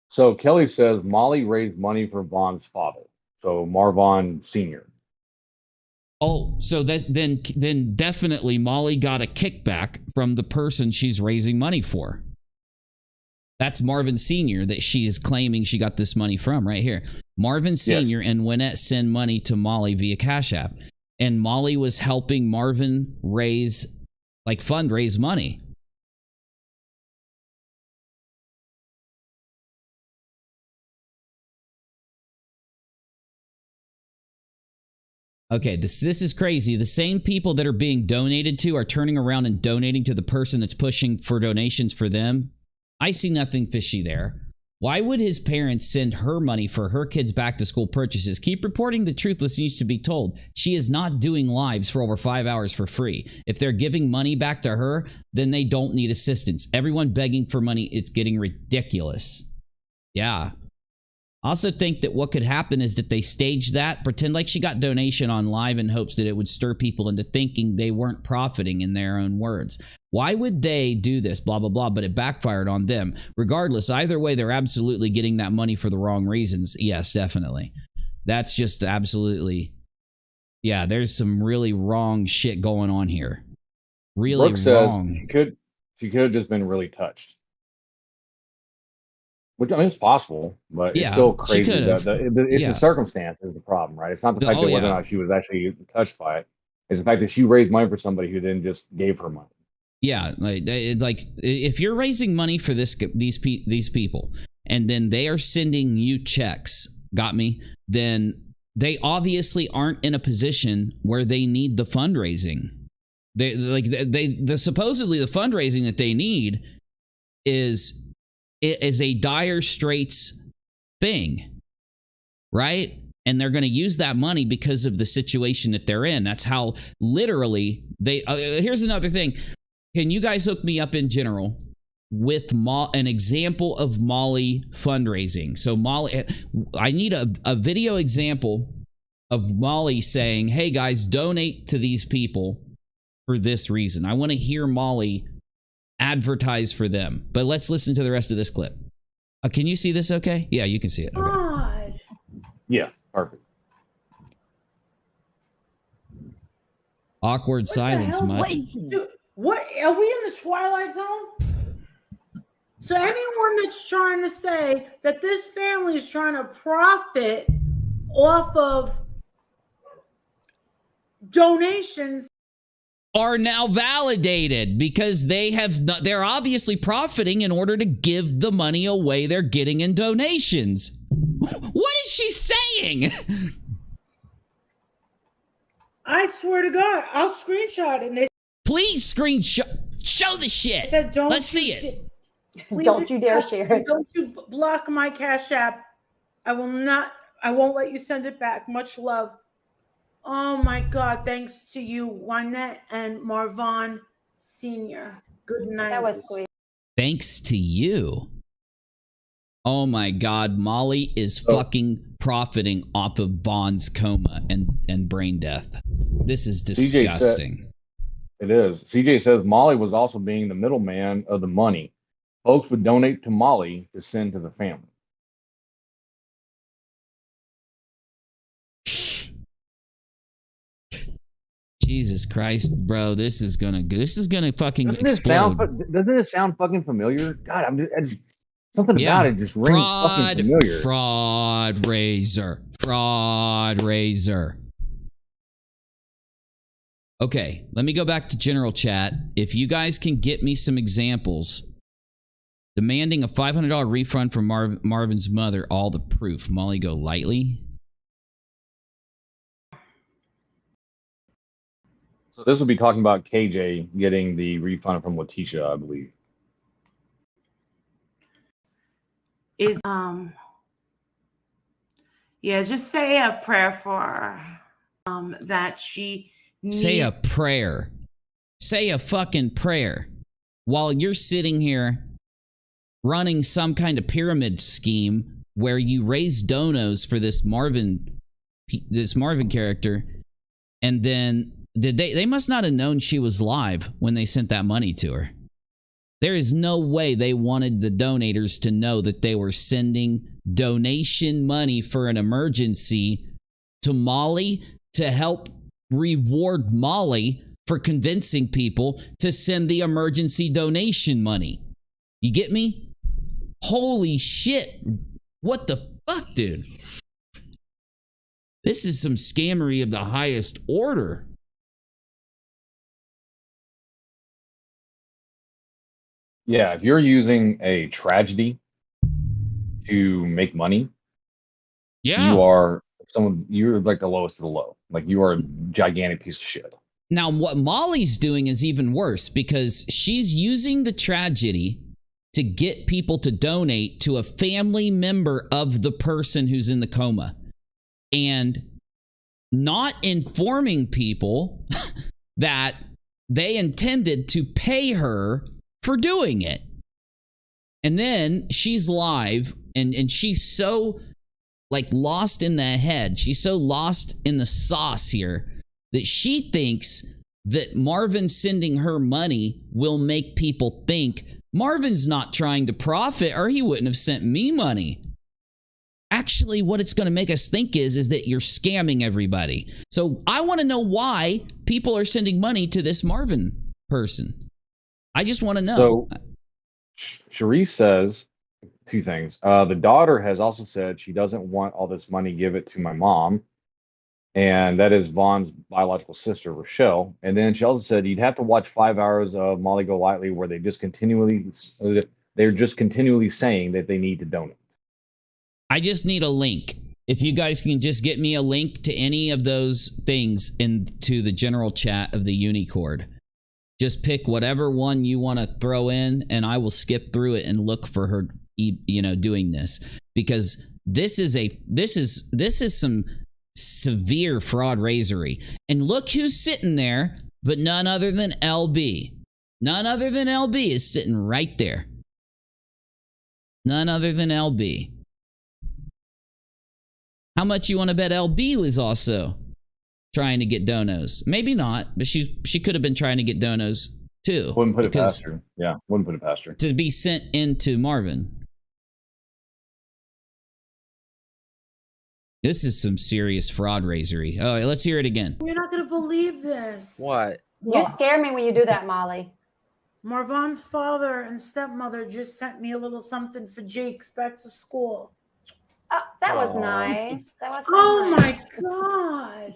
So Kelly says Molly raised money for Vaughn's father. So Marvin Sr. Oh, so that then definitely Molly got a kickback from the person she's raising money for. That's Marvin Sr. that she's claiming she got this money from right here. Marvin Sr. and Wynette send money to Molly via Cash App. And Molly was helping Marvin fundraise money. Okay, this is crazy. The same people that are being donated to are turning around and donating to the person that's pushing for donations for them. I see nothing fishy there. Why would his parents send her money for her kids' back-to-school purchases? Keep reporting the truthless needs to be told. She is not doing lives for over 5 hours for free. If they're giving money back to her, then they don't need assistance. Everyone begging for money, it's getting ridiculous. Yeah. I also think that what could happen is that they stage that, pretend like she got donation on live in hopes that it would stir people into thinking they weren't profiting in their own words. Why would they do this? Blah, blah, blah, but it backfired on them. Regardless, either way, they're absolutely getting that money for the wrong reasons. Yes, definitely. That's just absolutely Yeah, there's some really wrong shit going on here. Really Brooke says wrong. she could have just been really touched. Which, I mean, it's possible, but it's still crazy. It's the circumstance is the problem, right? It's not the fact that whether or not she was actually touched by it. It's the fact that she raised money for somebody who then just gave her money. Yeah, like if you're raising money for these people, and then they are sending you checks, got me? Then they obviously aren't in a position where they need the fundraising. Supposedly the fundraising that they need is a dire straits thing, right? And they're going to use that money because of the situation that they're in. That's how literally they. Here's another thing. Can you guys hook me up in general with an example of Molly fundraising? So Molly, I need a video example of Molly saying, hey guys, donate to these people for this reason. I want to hear Molly advertise for them. But let's listen to the rest of this clip. Can you see this okay? Yeah, you can see it. Okay. God. Yeah, perfect. Awkward silence, much. What are we in the Twilight Zone? So anyone that's trying to say that this family is trying to profit off of donations are now validated because they're obviously profiting in order to give the money away they're getting in donations. What is she saying? I swear to God, I'll screenshot it. And they please show the shit. Said, let's see it. Don't you dare share it. Don't you block my Cash App. I won't let you send it back. Much love. Oh my God. Thanks to you, Juanette and Marvon Sr. Good night. That was sweet. Thanks to you. Oh my God. Molly is fucking profiting off of Vaughn's coma and brain death. This is disgusting. It is. CJ says Molly was also being the middleman of the money. Folks would donate to Molly to send to the family. Jesus Christ, bro! This is gonna fucking doesn't explode. Doesn't it sound fucking familiar? God, something about it just rings fucking familiar. Fraud razor. Okay, let me go back to general chat. If you guys can get me some examples, demanding a $500 refund from Marvin's mother, all the proof. Molly, go lightly. So this would be talking about KJ getting the refund from Letitia, I believe. Is just say a prayer for her. That she say a prayer. Say a fucking prayer while you're sitting here running some kind of pyramid scheme where you raise donos for this Marvin character, and then they must not have known she was live when they sent that money to her. There is no way they wanted the donators to know that they were sending donation money for an emergency to Molly to help reward Molly for convincing people to send the emergency donation money. You get me? Holy shit. What the fuck, dude? This is some scammery of the highest order. Yeah, if you're using a tragedy to make money, you're like the lowest of the low. Like, you are a gigantic piece of shit. Now, what Molly's doing is even worse because she's using the tragedy to get people to donate to a family member of the person who's in the coma and not informing people that they intended to pay her for doing it. And then she's live and she's so like lost in the head. She's so lost in the sauce here that she thinks that Marvin sending her money will make people think Marvin's not trying to profit or he wouldn't have sent me money. actually what it's going to make us think is that you're scamming everybody. So I want to know why people are sending money to this Marvin person. I just want to know. So Cherise says two things. The daughter has also said she doesn't want all this money, give it to my mom. And that is Vaughn's biological sister, Rochelle. And then she also said you'd have to watch 5 hours of Molly Go Lightly where they're just continually saying that they need to donate. I just need a link. If you guys can just get me a link to any of those things into the general chat of the Unicord. Just pick whatever one you want to throw in, and I will skip through it and look for her, doing this, because this is some severe fraud raisery. And look who's sitting there, but none other than LB. None other than LB is sitting right there. None other than LB. How much you want to bet LB was also trying to get donos? Maybe not, but she could have been trying to get donos too. Wouldn't put it past her. Yeah, wouldn't put it past her. To be sent into Marvin. This is some serious fraud raisery. Oh, let's hear it again. You're not going to believe this. What? You scare me when you do that, Molly. Marvan's father and stepmother just sent me a little something for Jake's back to school. Oh, that was nice. That was so oh nice. my God.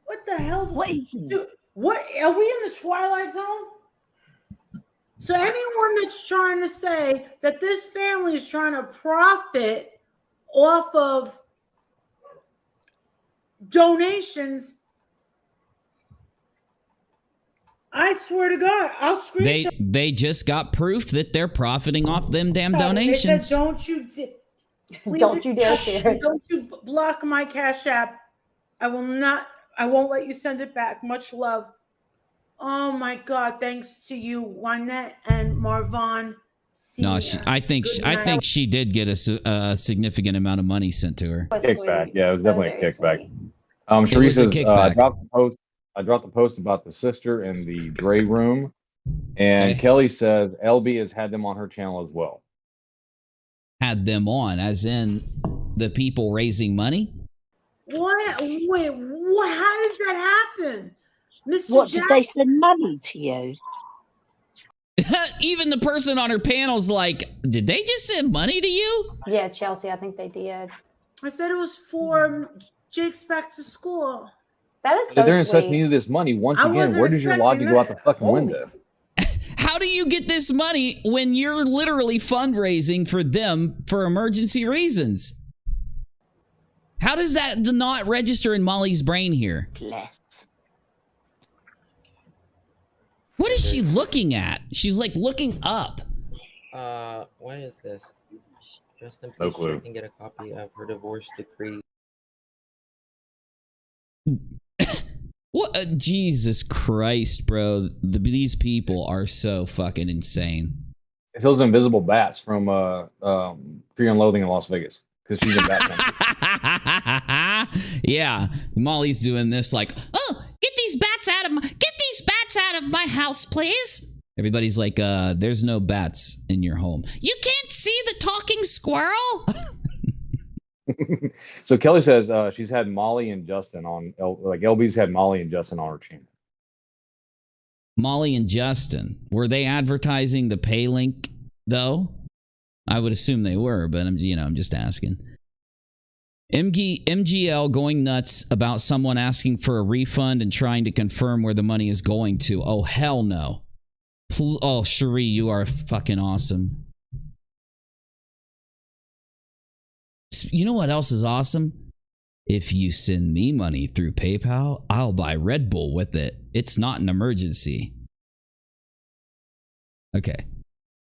What the hell's what is Dude, what are we in the Twilight Zone? So anyone that's trying to say that this family is trying to profit off of donations, I swear to God, I'll screenshot. They just got proof that they're profiting off them damn donations. They said, don't you dare share it. Don't you block my Cash App. I won't let you send it back. Much love. Oh my God! Thanks to you, Wynette and Marvin. No, I think she did get a significant amount of money sent to her. Kickback, yeah, it was definitely a kickback. Sharice says, I dropped the post about the sister in the Dre room, and Kelly says LB has had them on her channel as well. Had them on, as in the people raising money? What? Wait, what? How does that happen? Mr. What, did they send money to you? Even the person on her panel's like, did they just send money to you? Yeah, Chelsea, I think they did. I said it was for Jake's back to school. That is so They're in such sweet. need of this money. Once again, where does your logic go out the fucking window? How do you get this money when you're literally fundraising for them for emergency reasons? How does that not register in Molly's brain here? Bless. What is she looking at? She's like looking up. What is this? Justin, No please clue. check and get a copy of her divorce decree. What? Jesus Christ, bro. These people are so fucking insane. It's those invisible bats from Fear and Loathing in Las Vegas, because she's a bat fan. Yeah, Molly's doing this like, oh, get these bats out of my house, please. Everybody's like, there's no bats in your home. You can't see the talking squirrel? So Kelly says she's had Molly and Justin on, like LB's had Molly and Justin on her channel. Molly and Justin, were they advertising the pay link though? I would assume they were, but I'm just asking. MGL going nuts about someone asking for a refund and trying to confirm where the money is going to. Oh, hell no. Oh, Cherie, you are fucking awesome. You know what else is awesome? If you send me money through PayPal, I'll buy Red Bull with it. It's not an emergency. Okay.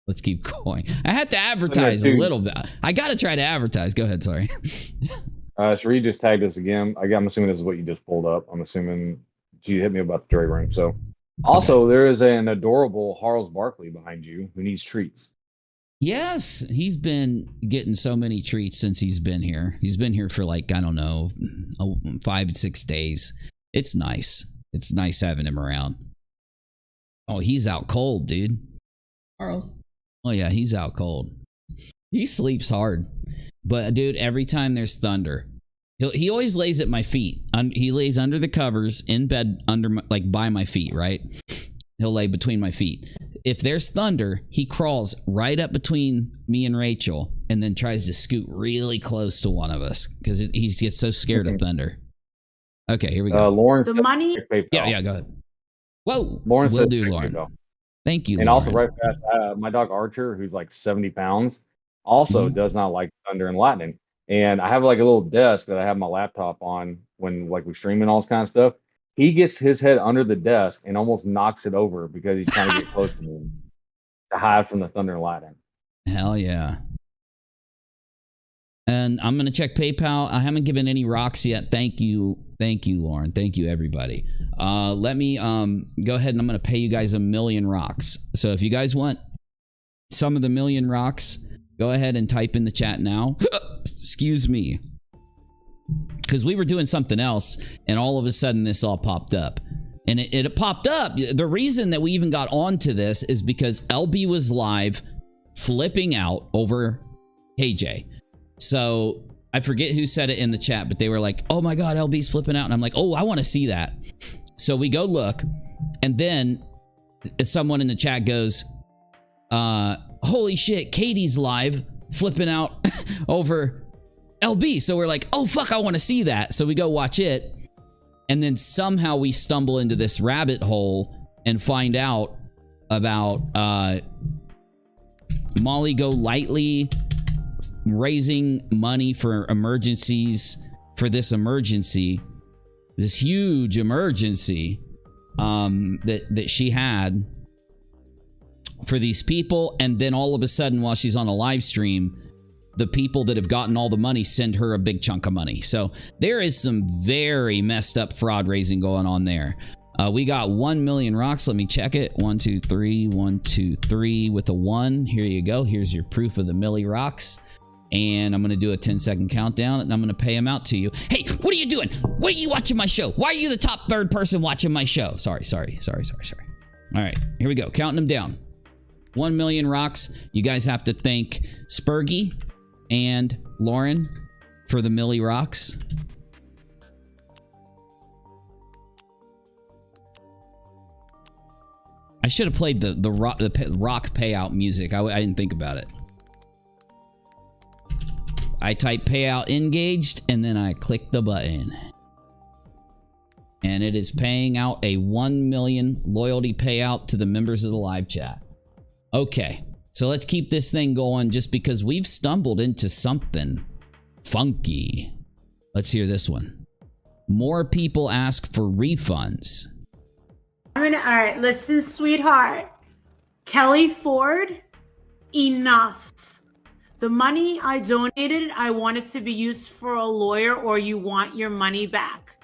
Let's keep going. I had to advertise a little bit. I got to try to advertise. Go ahead, sorry. Cherie just tagged us again. I'm assuming this is what you just pulled up. I'm assuming she hit me about the Dre room. So, also, there is an adorable Harles Barkley behind you who needs treats. Yes, he's been getting so many treats since he's been here. He's been here for like, I don't know, 5 to 6 days. It's nice. It's nice having him around. Oh, he's out cold, dude. Charles. Oh yeah, he's out cold. He sleeps hard. But dude, every time there's thunder, he always lays at my feet. He lays under the covers in bed like by my feet, right? He'll lay between my feet. If there's thunder, he crawls right up between me and Rachel and then tries to scoot really close to one of us because he gets so scared of thunder. Okay, here we go. Lauren, The money. Yeah, go ahead. Whoa, Lauren will said do, check Lauren. PayPal. Thank you, And Lauren. also, right past my dog Archer, who's like 70 pounds, also does not like thunder and lightning. And I have like a little desk that I have my laptop on when like we stream and all this kind of stuff. He gets his head under the desk and almost knocks it over because he's trying to get close to me to hide from the thunder and lightning. Hell yeah. And I'm going to check PayPal. I haven't given any rocks yet. Thank you. Thank you, Lauren. Thank you, everybody. Let me go ahead and I'm going to pay you guys 1,000,000 rocks. So if you guys want some of the 1,000,000 rocks, go ahead and type in the chat now. Excuse me. Because we were doing something else and all of a sudden this all popped up. And it popped up. The reason that we even got onto this is because LB was live flipping out over KJ. So I forget who said it in the chat, but they were like, oh my God, LB's flipping out. And I'm like, oh, I want to see that. So we go look. And then someone in the chat goes, holy shit, Katie's live flipping out over LB. So we're like, oh fuck, I want to see that. So we go watch it. And then somehow we stumble into this rabbit hole and find out about Molly Go Lightly raising money for emergencies, for this emergency, this huge emergency that she had for these people. And then all of a sudden, while she's on a live stream, the people that have gotten all the money send her a big chunk of money. So there is some very messed up fraud raising going on there. We got 1,000,000 rocks. Let me check it. 1, 2, 3, 1, 2, 3 with a 1. Here you go. Here's your proof of the milli rocks. And I'm going to do a 10-second countdown and I'm going to pay them out to you. Hey, what are you doing? Why are you watching my show? Why are you the top third person watching my show? Sorry. All right, here we go. Counting them down. 1,000,000 rocks. You guys have to thank Spurgy and Lauren for the milli rocks. I should have played the rock payout music. I didn't think about it. I type payout engaged and then I click the button. And it is paying out a 1,000,000 loyalty payout to the members of the live chat. Okay. So let's keep this thing going just because we've stumbled into something funky. Let's hear this one. More people ask for refunds. All right, listen, sweetheart. Kelly Ford, enough. The money I donated, I want it to be used for a lawyer or you want your money back.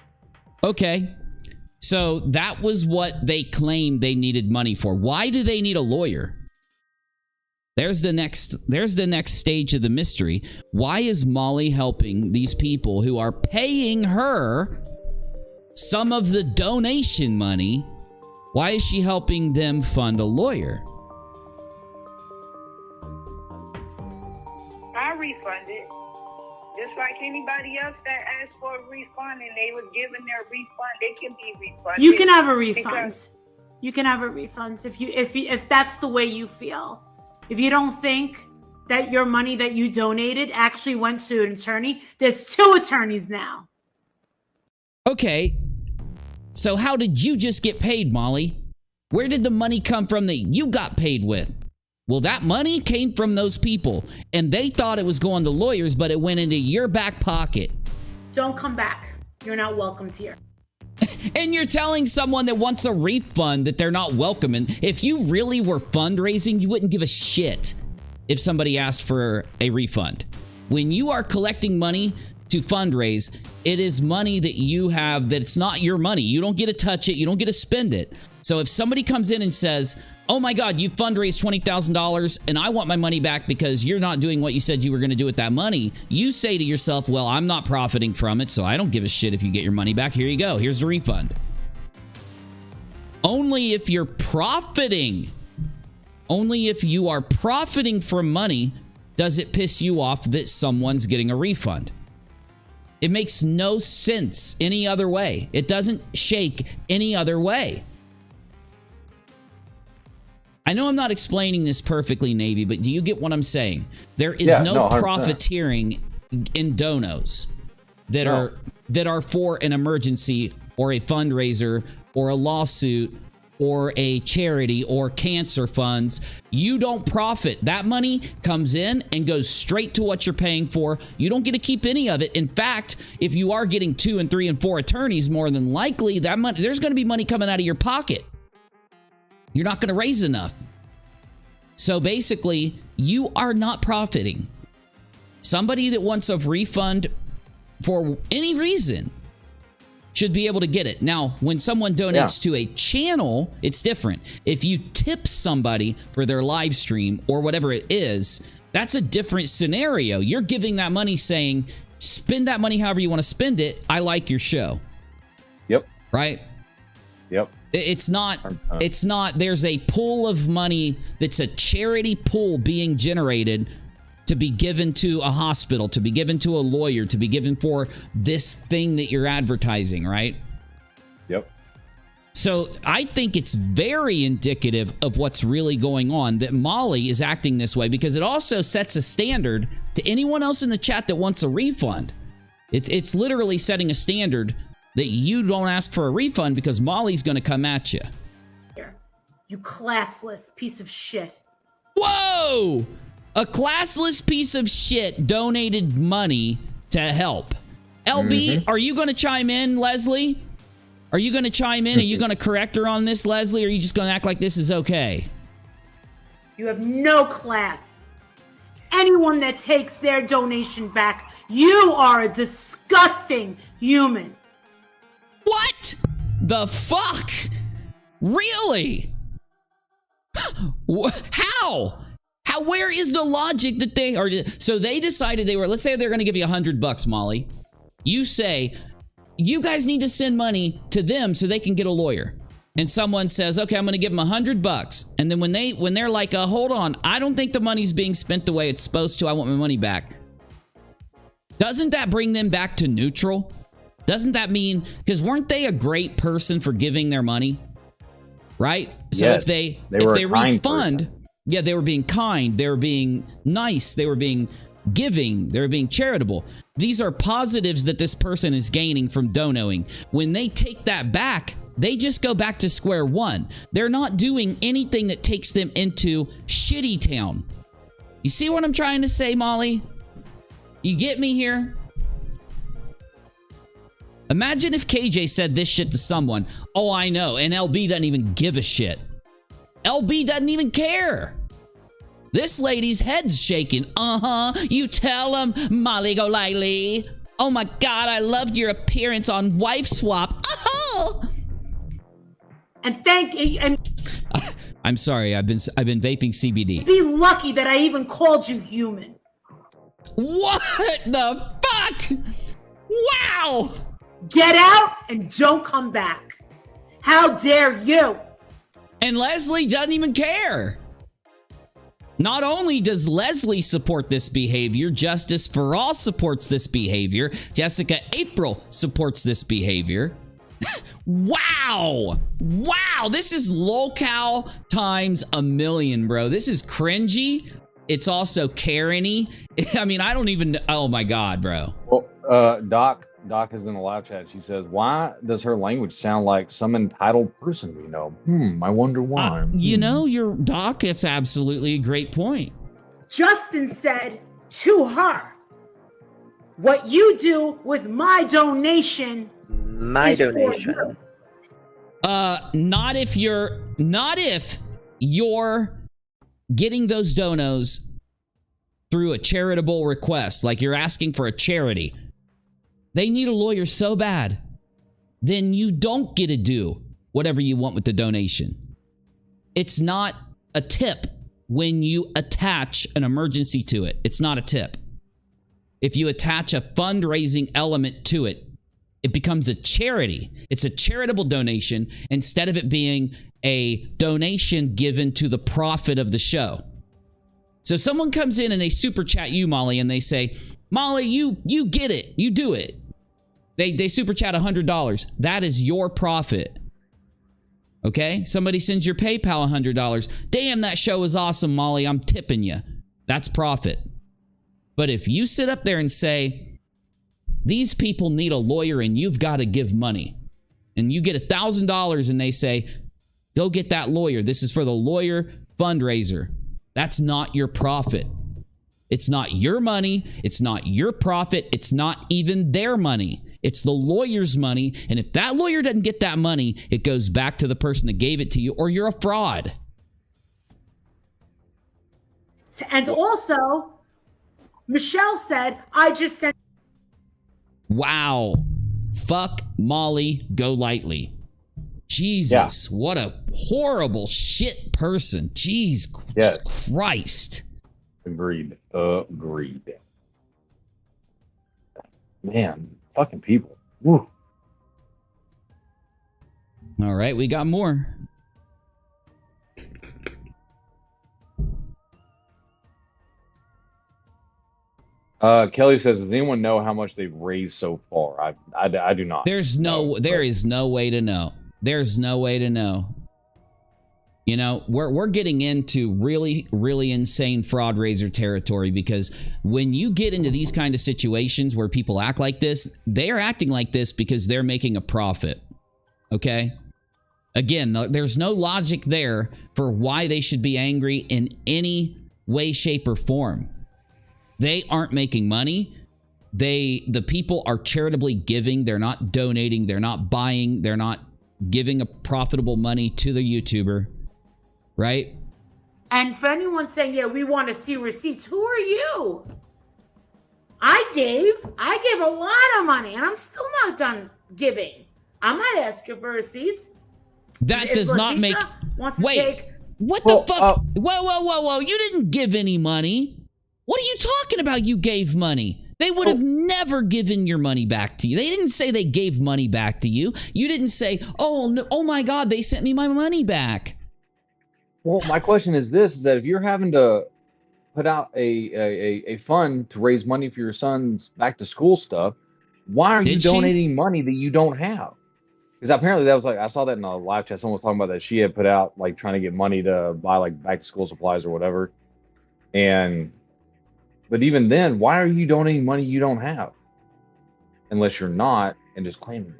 Okay. So that was what they claimed they needed money for. Why do they need a lawyer? There's the next stage of the mystery. Why is Molly helping these people who are paying her some of the donation money? Why is she helping them fund a lawyer? I refund it. Just like anybody else that asked for a refund and they were given their refund, they can be refunded. You can have a refund. You can have a refund if that's the way you feel. If you don't think that your money that you donated actually went to an attorney, there's 2 attorneys now. Okay. So how did you just get paid, Molly? Where did the money come from that you got paid with? Well, that money came from those people, and they thought it was going to lawyers, but it went into your back pocket. Don't come back. You're not welcomed here. And you're telling someone that wants a refund that they're not welcoming. If you really were fundraising, you wouldn't give a shit if somebody asked for a refund. When you are collecting money to fundraise, it is money that you have that's not your money. You don't get to touch it. You don't get to spend it. So if somebody comes in and says, oh my God, you fundraised $20,000 and I want my money back because you're not doing what you said you were going to do with that money, you say to yourself, well, I'm not profiting from it, so I don't give a shit if you get your money back. Here you go. Here's the refund. Only if you're profiting. Only if you are profiting from money does it piss you off that someone's getting a refund. It makes no sense any other way. It doesn't shake any other way. I know I'm not explaining this perfectly, Navy, but do you get what I'm saying? There is no profiteering in donos that are for an emergency or a fundraiser or a lawsuit or a charity or cancer funds. You don't profit. That money comes in and goes straight to what you're paying for. You don't get to keep any of it. In fact, if you are getting 2 and 3 and 4 attorneys, more than likely that money, there's going to be money coming out of your pocket. You're not going to raise enough. So basically, you are not profiting. Somebody that wants a refund for any reason should be able to get it. Now, when someone donates to a channel, it's different. If you tip somebody for their live stream or whatever it is, that's a different scenario. You're giving that money saying, spend that money however you want to spend it. I like your show. Yep. Right? Yep. It's not, there's a pool of money that's a charity pool being generated to be given to a hospital, to be given to a lawyer, to be given for this thing that you're advertising, right? Yep. So I think it's very indicative of what's really going on that Molly is acting this way, because it also sets a standard to anyone else in the chat that wants a refund. It's literally setting a standard that you don't ask for a refund because Molly's going to come at you. You classless piece of shit. Whoa! A classless piece of shit donated money to help. LB, are you going to chime in, Leslie? Are you going to chime in? Are you going to correct her on this, Leslie? Or are you just going to act like this is okay? You have no class. Anyone that takes their donation back, you are a disgusting human. What the fuck? Really? How? Where is the logic that they are? So they decided they were, let's say they're going to give you $100, Molly. You say, you guys need to send money to them so they can get a lawyer. And someone says, okay, I'm going to give them $100. And then when they're like, hold on, I don't think the money's being spent the way it's supposed to. I want my money back. Doesn't that bring them back to neutral? Doesn't that mean, because weren't they a great person for giving their money? Right? So yes, if they refund, person. Yeah, they were being kind, they were being nice, they were being giving, they were being charitable. These are positives that this person is gaining from donoing. When they take that back, they just go back to square one. They're not doing anything that takes them into shitty town. You see what I'm trying to say, Molly? You get me here? Imagine if KJ said this shit to someone. Oh, I know, and LB doesn't even give a shit. LB doesn't even care. This lady's head's shaking. You tell him, Molly Golightly. Oh my God, I loved your appearance on Wife Swap. And I'm sorry, I've been vaping CBD. Be lucky that I even called you human. What the fuck? Wow! Get out and don't come back. How dare you? And Leslie doesn't even care. Not only does Leslie support this behavior, Justice for All supports this behavior, Jessica April supports this behavior. Wow! Wow! This is lolcow times a million, bro. This is cringy. It's also Karen-y. I mean, I don't even... Oh my God, bro. Well, Doc is in the live chat. She says, why does her language sound like some entitled person we know? I wonder why. You know, your Doc, it's absolutely a great point. Justin said to her, what you do with my donation My donation. Not if you're getting those donos through a charitable request, like you're asking for a charity. They need a lawyer so bad, then you don't get to do whatever you want with the donation. It's not a tip when you attach an emergency to it. It's not a tip. If you attach a fundraising element to it, it becomes a charity. It's a charitable donation instead of it being a donation given to the profit of the show. So someone comes in and they super chat you, Molly, and they say, Molly, you get it. You do it. They super chat $100. That is your profit. Okay? Somebody sends your PayPal $100. Damn, that show is awesome, Molly. I'm tipping you. That's profit. But if you sit up there and say, these people need a lawyer and you've got to give money, and you get $1,000 and they say, go get that lawyer. This is for the lawyer fundraiser. That's not your profit. It's not your money. It's not your profit. It's not even their money. It's the lawyer's money. And if that lawyer doesn't get that money, it goes back to the person that gave it to you, or you're a fraud. And also, Michelle said, I just sent. Wow. Fuck Molly Golightly. Jesus, what a horrible shit person. Jeez Christ. Agreed. Man, fucking people. Woo. All right, we got more. Kelly says, does anyone know how much they've raised so far? I do not. There is no way to know. There's no way to know. You know, we're getting into really, really insane fraud raiser territory, because when you get into these kind of situations where people act like this, they are acting like this because they're making a profit. Okay? Again, there's no logic there for why they should be angry in any way, shape, or form. They aren't making money. The people are charitably giving. They're not donating. They're not buying. They're not giving a profitable money to the YouTuber, right? And for anyone saying, yeah, we want to see receipts, who are you? I gave a lot of money, and I'm still not done giving. I might ask you for receipts. That does not make... Wait, what the fuck? Whoa. You didn't give any money. What are you talking about? You gave money. They would have never given your money back to you. They didn't say they gave money back to you. You didn't say, oh, no, oh my God, they sent me my money back. Well, my question is this, is that if you're having to put out a fund to raise money for your son's back to school stuff, why are you donating money that you don't have? Because apparently that was like, I saw that in a live chat. Someone was talking about that she had put out, like, trying to get money to buy, like, back to school supplies or whatever. But even then, why are you donating money you don't have? Unless you're not, and just claiming it.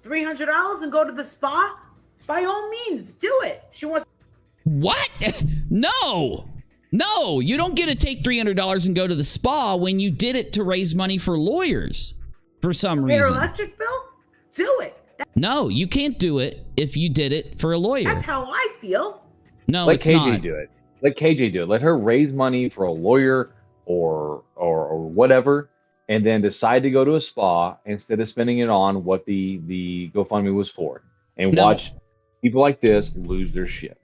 $300 and go to the spa? By all means, do it. She wants. What? No, you don't get to take $300 and go to the spa when you did it to raise money for lawyers for some reason. Your electric bill? Do it. No, you can't do it if you did it for a lawyer. That's how I feel. No, Let it's KJ not. do it. Let KJ do it. Let her raise money for a lawyer or whatever, and then decide to go to a spa instead of spending it on what the GoFundMe was for, and watch people like this lose their shit.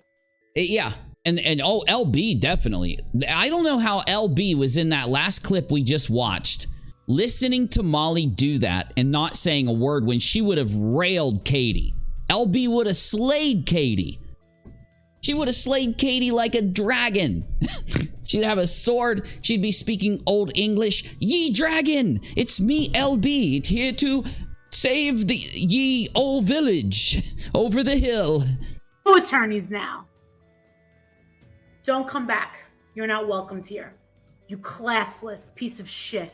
Yeah. And oh, LB definitely. I don't know how LB was in that last clip we just watched, listening to Molly do that and not saying a word when she would have railed Katie. LB would have slayed Katie. She would have slayed Katie like a dragon. She'd have a sword. She'd be speaking Old English. Ye dragon, it's me, LB, here to save the ye old village over the hill. No attorneys now. Don't come back. You're not welcomed here. You classless piece of shit.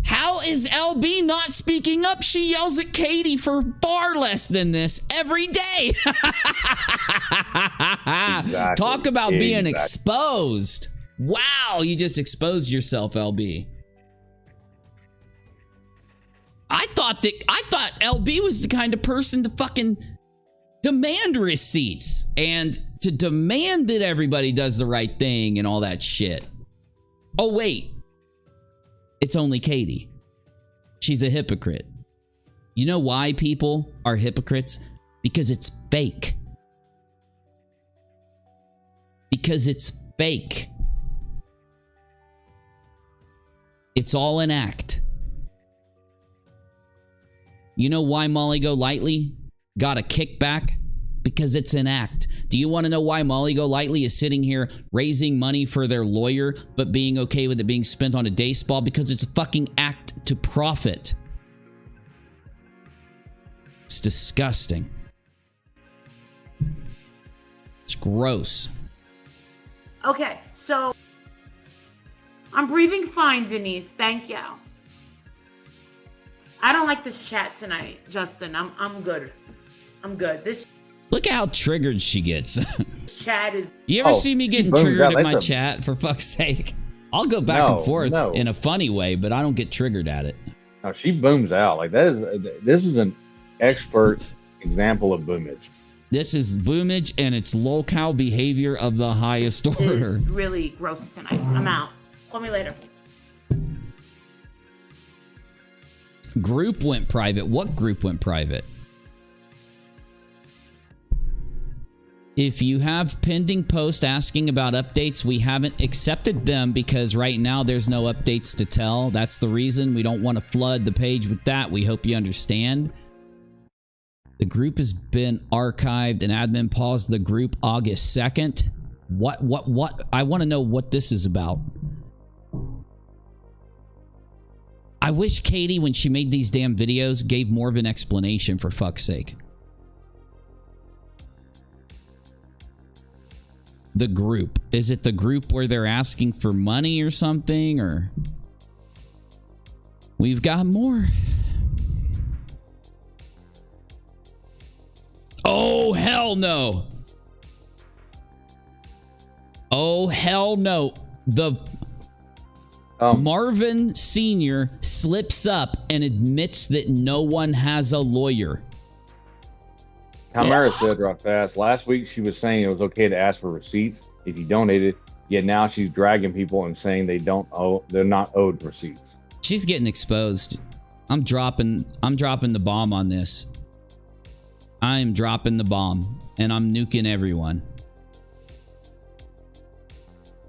How is LB not speaking up? She yells at Katie for far less than this every day. Exactly. Talk about being exposed. Wow, you just exposed yourself, LB. I thought LB was the kind of person to fucking demand receipts and to demand that everybody does the right thing and all that shit. Oh, wait. It's only Katie. She's a hypocrite. You know why people are hypocrites? Because it's fake. Because it's fake. It's all an act. You know why Molly Golightly got a kickback? Because it's an act. Do you want to know why Molly Golightly is sitting here raising money for their lawyer, but being okay with it being spent on a day spa? Because it's a fucking act to profit. It's disgusting. It's gross. Okay, so I'm breathing fine, Denise. Thank you. I don't like this chat tonight, Justin. I'm good. I'm good. This Look at how triggered she gets. chat is. You ever see me getting triggered in my chat, for fuck's sake? I'll go back and forth in a funny way, but I don't get triggered at it. No, she booms out. Like this is an expert example of boomage. This is boomage, and it's locale behavior of the highest order. Is really gross tonight. I'm out. Call me later. Group went private. What group went private? If you have pending posts asking about updates, we haven't accepted them because right now there's no updates to tell. That's the reason we don't want to flood the page with that. We hope you understand. The group has been archived and admin paused the group August 2nd. What? I want to know what this is about. I wish Katie, when she made these damn videos, gave more of an explanation, for fuck's sake. The group. Is it the group where they're asking for money or something, or? We've got more. Oh, hell no. Oh, hell no. The Marvin Sr. slips up and admits that no one has a lawyer. Chimera said right fast. Last week she was saying it was okay to ask for receipts if you donated. Yet now she's dragging people and saying they're not owed receipts. She's getting exposed. I'm dropping the bomb on this. I am dropping the bomb and I'm nuking everyone.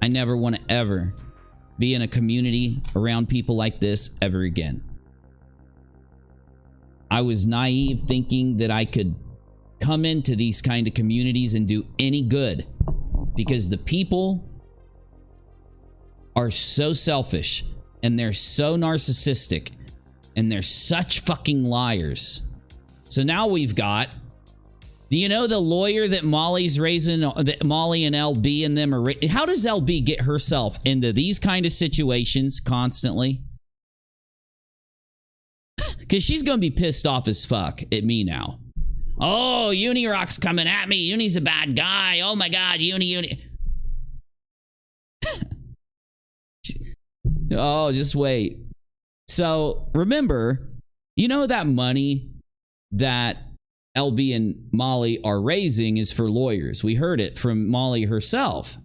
I never want to ever be in a community around people like this ever again. I was naive thinking that I could come into these kind of communities and do any good because the people are so selfish and they're so narcissistic and they're such fucking liars. So now we've got, do you know the lawyer that Molly's raising, that Molly and LB and them are, how does LB get herself into these kind of situations constantly? Because she's going to be pissed off as fuck at me now. Oh, UNIRock's coming at me. Uni's a bad guy. Oh my God, Uni. Oh, just wait. So remember, you know that money that LB and Molly are raising is for lawyers. We heard it from Molly herself.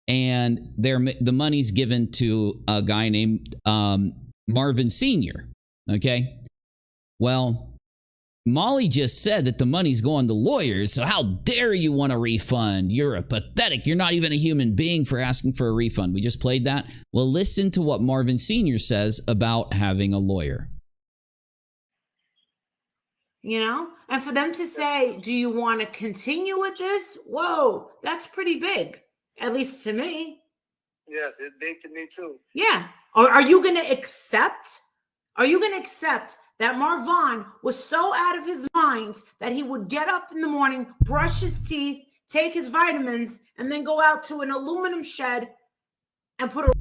And the money's given to a guy named Marvin Sr. Okay? Well, Molly just said that the money's going to lawyers, so how dare you want a refund? You're a pathetic. You're not even a human being for asking for a refund. We just played that. Well, listen to what Marvin Sr. says about having a lawyer. You know, and for them to say, do you want to continue with this? Whoa, that's pretty big, at least to me. Yes, it's big to me too. Yeah. Or are you going to accept? Are you going to accept that Marvin was so out of his mind that he would get up in the morning, brush his teeth, take his vitamins, and then go out to an aluminum shed and put a...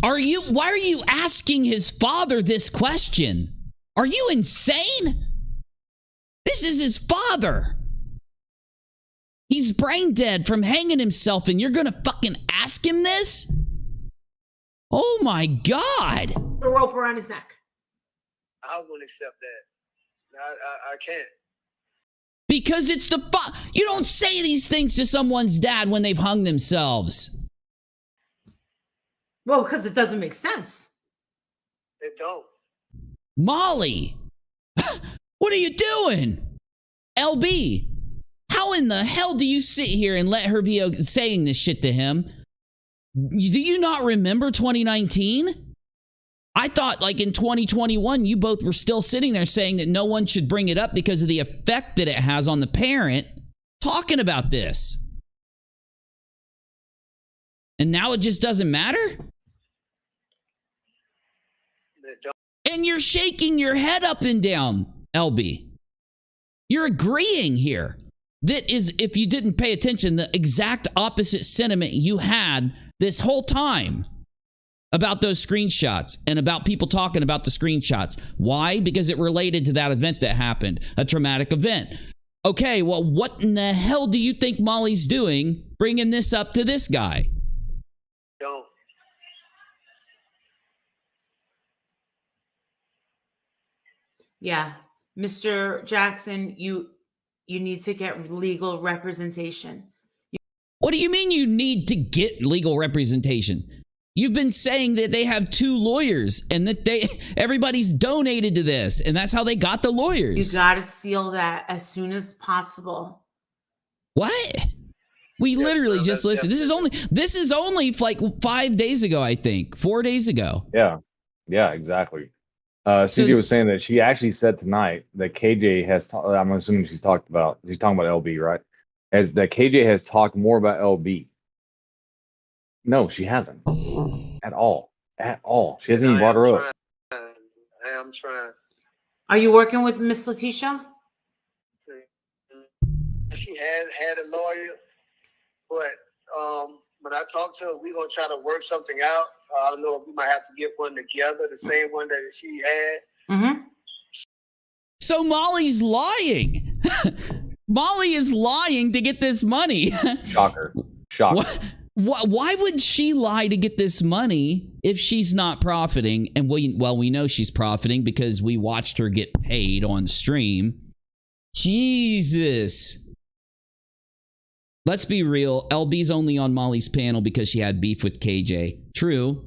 Why are you asking his father this question? Are you insane? This is his father. He's brain dead from hanging himself, and you're gonna fucking ask him this? Oh my God. The rope around his neck. I won't accept that. I can't. Because it's you don't say these things to someone's dad when they've hung themselves. Well, because it doesn't make sense. It don't. Molly, what are you doing? LB, how in the hell do you sit here and let her be saying this shit to him Do you not remember 2019? I thought like in 2021, you both were still sitting there saying that no one should bring it up because of the effect that it has on the parent talking about this. And now it just doesn't matter? And you're shaking your head up and down, LB. You're agreeing here. That is, if you didn't pay attention, the exact opposite sentiment you had this whole time about those screenshots and about people talking about the screenshots. Why? Because it related to that event that happened, a traumatic event. Okay, well, what in the hell do you think Molly's doing bringing this up to this guy? Don't. Yeah, Mr. Jackson, you need to get legal representation. What do you mean you need to get legal representation? You've been saying that they have 2 lawyers and that everybody's donated to this and that's how they got the lawyers. You got to seal that as soon as possible. What? We literally just listened. This is only like 5 days ago, I think. 4 days ago. Yeah, exactly. CJ was saying that she actually said tonight that KJ has, I'm assuming she's talking about LB, right? As that KJ has talked more about LB. No, she hasn't. At all. She hasn't even brought her up. I am trying. Are you working with Miss Letitia? She had a lawyer, but when I talk to her, we're going to try to work something out. I don't know if we might have to get one together, the same one that she had. Mm-hmm. So Molly's lying. Molly is lying to get this money. Shocker. Why would she lie to get this money if she's not profiting? And we know she's profiting because we watched her get paid on stream. Jesus. Let's be real. LB's only on Molly's panel because she had beef with KJ. True.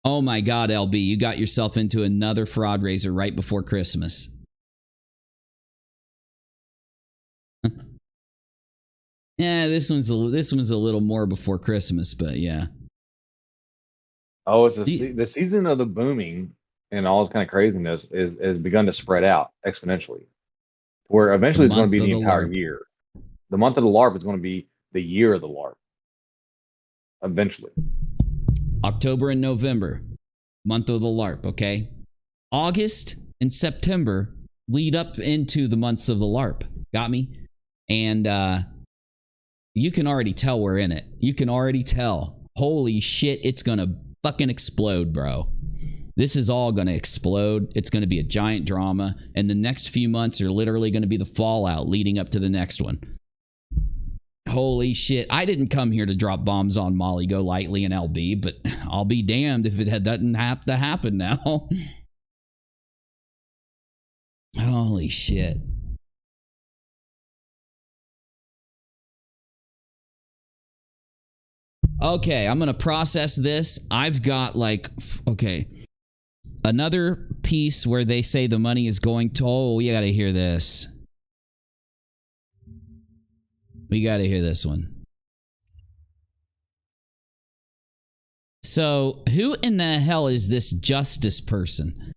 Oh my God, LB, you got yourself into another fraud raiser right before Christmas. Yeah, this one's a little more before Christmas, but yeah. Oh, it's the season of the booming and all this kind of craziness is begun to spread out exponentially. Where eventually it's going to be the entire year. The month of the LARP is going to be the year of the LARP. Eventually. October and November, month of the LARP, okay? August and September lead up into the months of the LARP. Got me? And you can already tell we're in it. You can already tell. Holy shit, it's going to fucking explode, bro. This is all going to explode. It's going to be a giant drama. And the next few months are literally going to be the fallout leading up to the next one. Holy shit. I didn't come here to drop bombs on Molly Golightly and LB, but I'll be damned if it doesn't have to happen now. Holy shit. Okay, I'm going to process this. I've got another piece where they say the money is going to... Oh, you got to hear this. We got to hear this one. So, who in the hell is this justice person?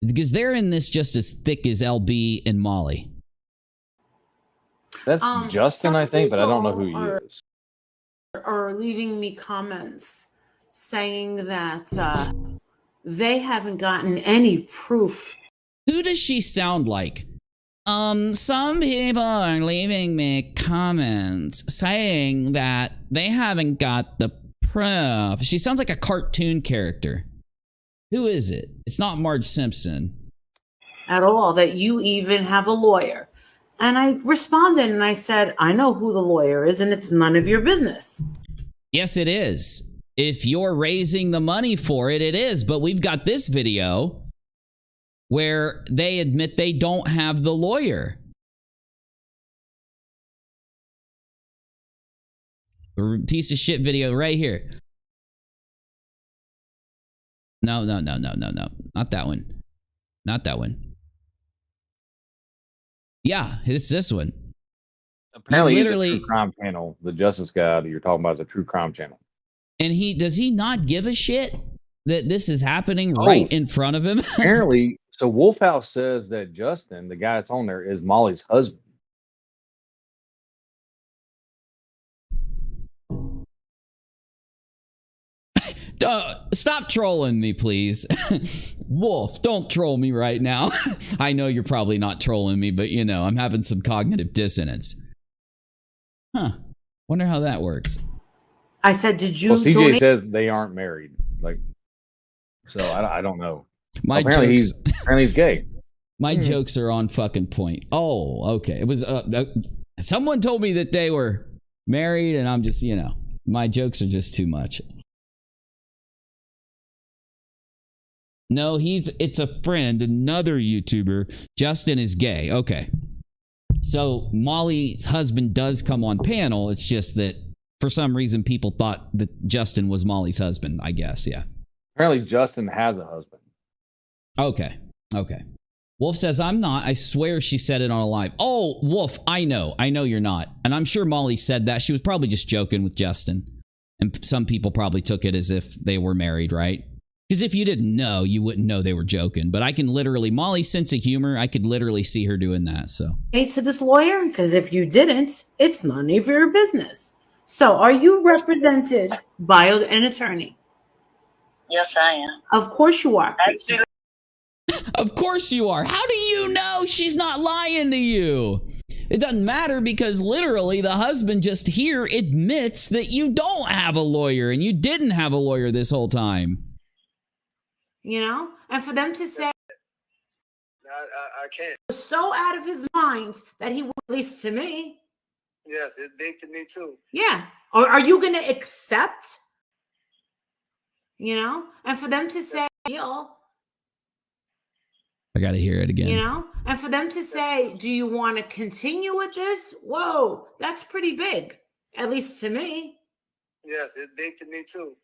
Because they're in this just as thick as LB and Molly. That's Justin, I think, but I don't know who he is. Are leaving me comments saying that they haven't gotten any proof. Who does she sound like? Some people are leaving me comments saying that they haven't got the proof. She sounds like a cartoon character. Who is it? It's not Marge Simpson. At all, that you even have a lawyer. And I responded and I said, I know who the lawyer is and it's none of your business. Yes, it is. If you're raising the money for it, it is. But we've got this video where they admit they don't have the lawyer. A piece of shit video right here. No. Not that one. Not that one. Yeah, it's this one. Apparently, he's a literally true crime channel. The Justice guy that you're talking about is a true crime channel. And does he not give a shit that this is happening right in front of him? Apparently, so Wolfhouse says that Justin, the guy that's on there, is Molly's husband. Stop trolling me, please. Wolf, don't troll me right now. I know you're probably not trolling me, but I'm having some cognitive dissonance. Huh. Wonder how that works. I said, did you? Well, CJ says they aren't married. So I don't know. Apparently he's gay. My jokes are on fucking point. Oh, okay. It was someone told me that they were married, and I'm just my jokes are just too much. No, it's a friend, another YouTuber. Justin is gay. Okay. So Molly's husband does come on panel. It's just that for some reason people thought that Justin was Molly's husband, I guess. Yeah. Apparently Justin has a husband. Okay. Wolf says, I'm not. I swear she said it on a live. Oh, Wolf, I know you're not. And I'm sure Molly said that. She was probably just joking with Justin. And some people probably took it as if they were married, right? Because if you didn't know, you wouldn't know they were joking. But I can literally, Molly's sense of humor, I could literally see her doing that. So, to this lawyer, because if you didn't, it's none of your business. So, are you represented by an attorney? Yes, I am. Of course you are. Of course you are. How do you know she's not lying to you? It doesn't matter because literally the husband just here admits that you don't have a lawyer and you didn't have a lawyer this whole time. And for them to say, I can't. So out of his mind that he would, at least to me. Yes, it's big to me too. Yeah. Or are you going to accept? And for them to say, I got to hear it again. And for them to say, do you want to continue with this? Whoa, that's pretty big, at least to me. Yes, it's big to me too.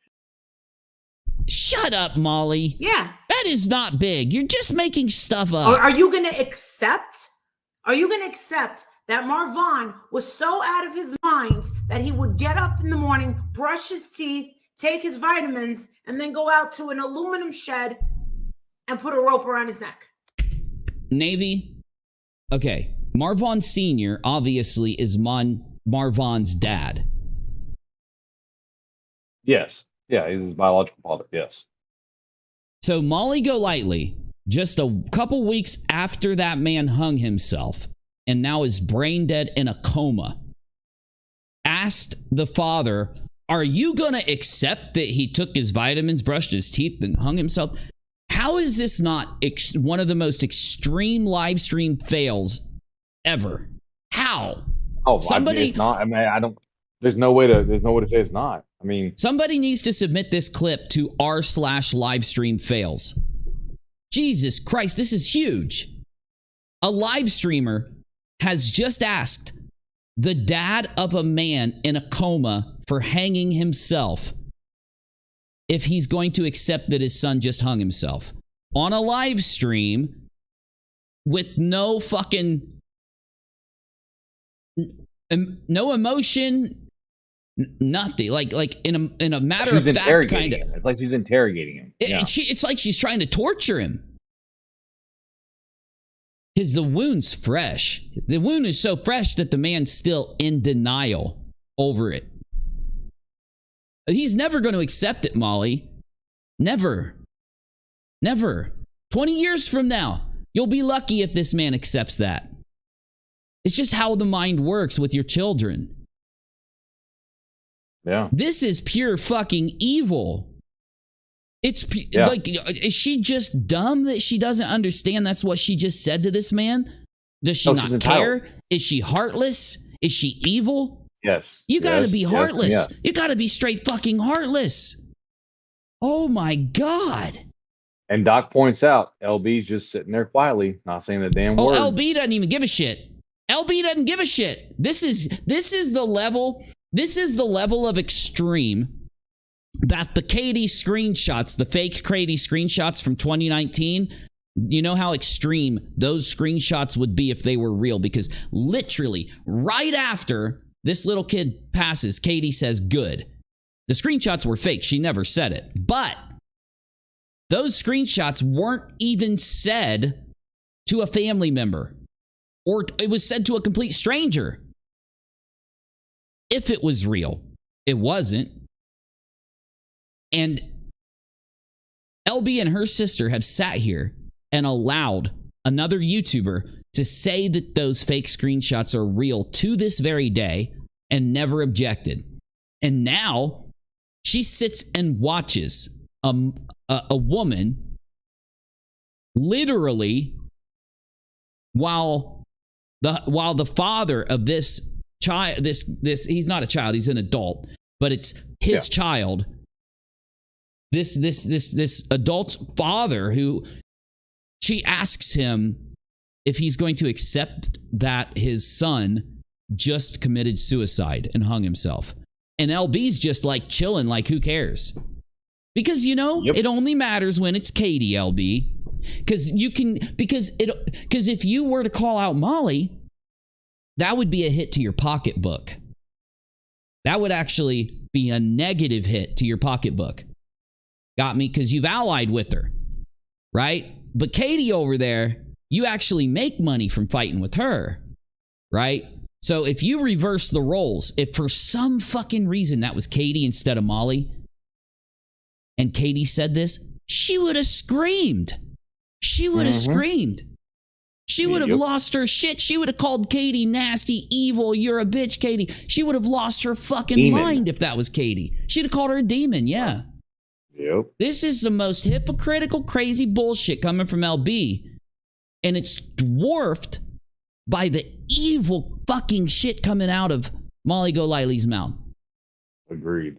Shut up, Molly. Yeah. That is not big. You're just making stuff up. Or are you going to accept? Are you going to accept that Marvon was so out of his mind that he would get up in the morning, brush his teeth, take his vitamins, and then go out to an aluminum shed and put a rope around his neck? Navy. Okay. Marvon Sr. obviously is Marvon's dad. Yes. Yeah, he's his biological father. Yes. So Molly Golightly, just a couple weeks after that man hung himself and now is brain dead in a coma, asked the father, are you going to accept that he took his vitamins, brushed his teeth, and hung himself? How is this not one of the most extreme live stream fails ever? How? Oh, somebody, it's not. I mean, I don't. There's no way to say it's not. I mean, somebody needs to submit this clip to r/livestream fails. Jesus Christ, this is huge. A live streamer has just asked the dad of a man in a coma for hanging himself if he's going to accept that his son just hung himself on a live stream with no fucking no emotion. Nothing like in a matter of fact kind of. It's like she's interrogating him. It's like she's trying to torture him because the wound's fresh. The wound is so fresh that the man's still in denial over it. He's never going to accept it, Molly. Never. 20 years from now, you'll be lucky if this man accepts that. It's just how the mind works with your children. Yeah. This is pure fucking evil. It's like, is she just dumb that she doesn't understand that's what she just said to this man? Does she not care? Is she heartless? Is she evil? Yes. You gotta be heartless. Yes, yeah. You gotta be straight fucking heartless. Oh my God. And Doc points out, LB's just sitting there quietly, not saying a damn word. Oh, LB doesn't even give a shit. LB doesn't give a shit. This is the level. This is the level of extreme that the Katie screenshots, the fake Katie screenshots from 2019, You know how extreme those screenshots would be if they were real, because literally right after this little kid passes, Katie says, good. The screenshots were fake. She never said it. But those screenshots weren't even said to a family member, or it was said to a complete stranger. If it was real, it wasn't. And LB and her sister have sat here and allowed another YouTuber to say that those fake screenshots are real to this very day and never objected. And now she sits and watches a woman literally while the father of this child, this he's not a child, he's an adult, but it's his child. This adult's father, who she asks him if he's going to accept that his son just committed suicide and hung himself. And LB's just like chilling, like, who cares? Because, you know, it only matters when it's Katie, LB. Because if you were to call out Molly, that would be a hit to your pocketbook. That would actually be a negative hit to your pocketbook. Got me? Because you've allied with her, right? But Katie over there, you actually make money from fighting with her, right? So if you reverse the roles, if for some fucking reason that was Katie instead of Molly, and Katie said this, she would have screamed. She would have screamed. She would have lost her shit. She would have called Katie nasty, evil, you're a bitch, Katie. She would have lost her fucking mind if that was Katie. She'd have called her a demon, yeah. Yep. This is the most hypocritical, crazy bullshit coming from LB. And it's dwarfed by the evil fucking shit coming out of Molly Golightly's mouth. Agreed.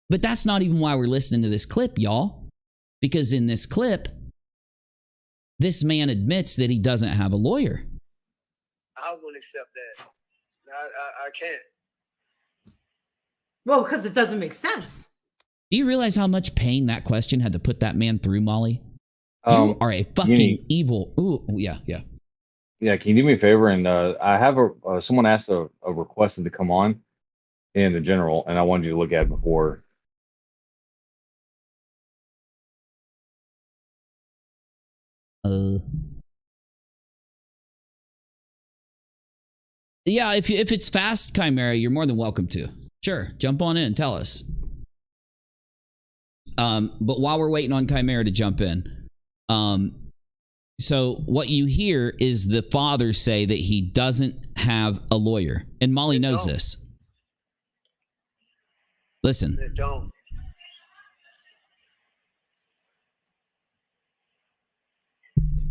But that's not even why we're listening to this clip, y'all. Because in this clip, this man admits that he doesn't have a lawyer. I won't accept that. I can't. Well, because it doesn't make sense. Do you realize how much pain that question had to put that man through, Molly? You are a fucking evil. Ooh, yeah. Yeah, can you do me a favor? And I have someone asked a requested to come on in the general, and I wanted you to look at it before. Yeah, if it's fast, Chimera, you're more than welcome to. Sure, jump on in, tell us. But while we're waiting on Chimera to jump in, so what you hear is the father say that he doesn't have a lawyer, and Molly knows this. Listen. They don't.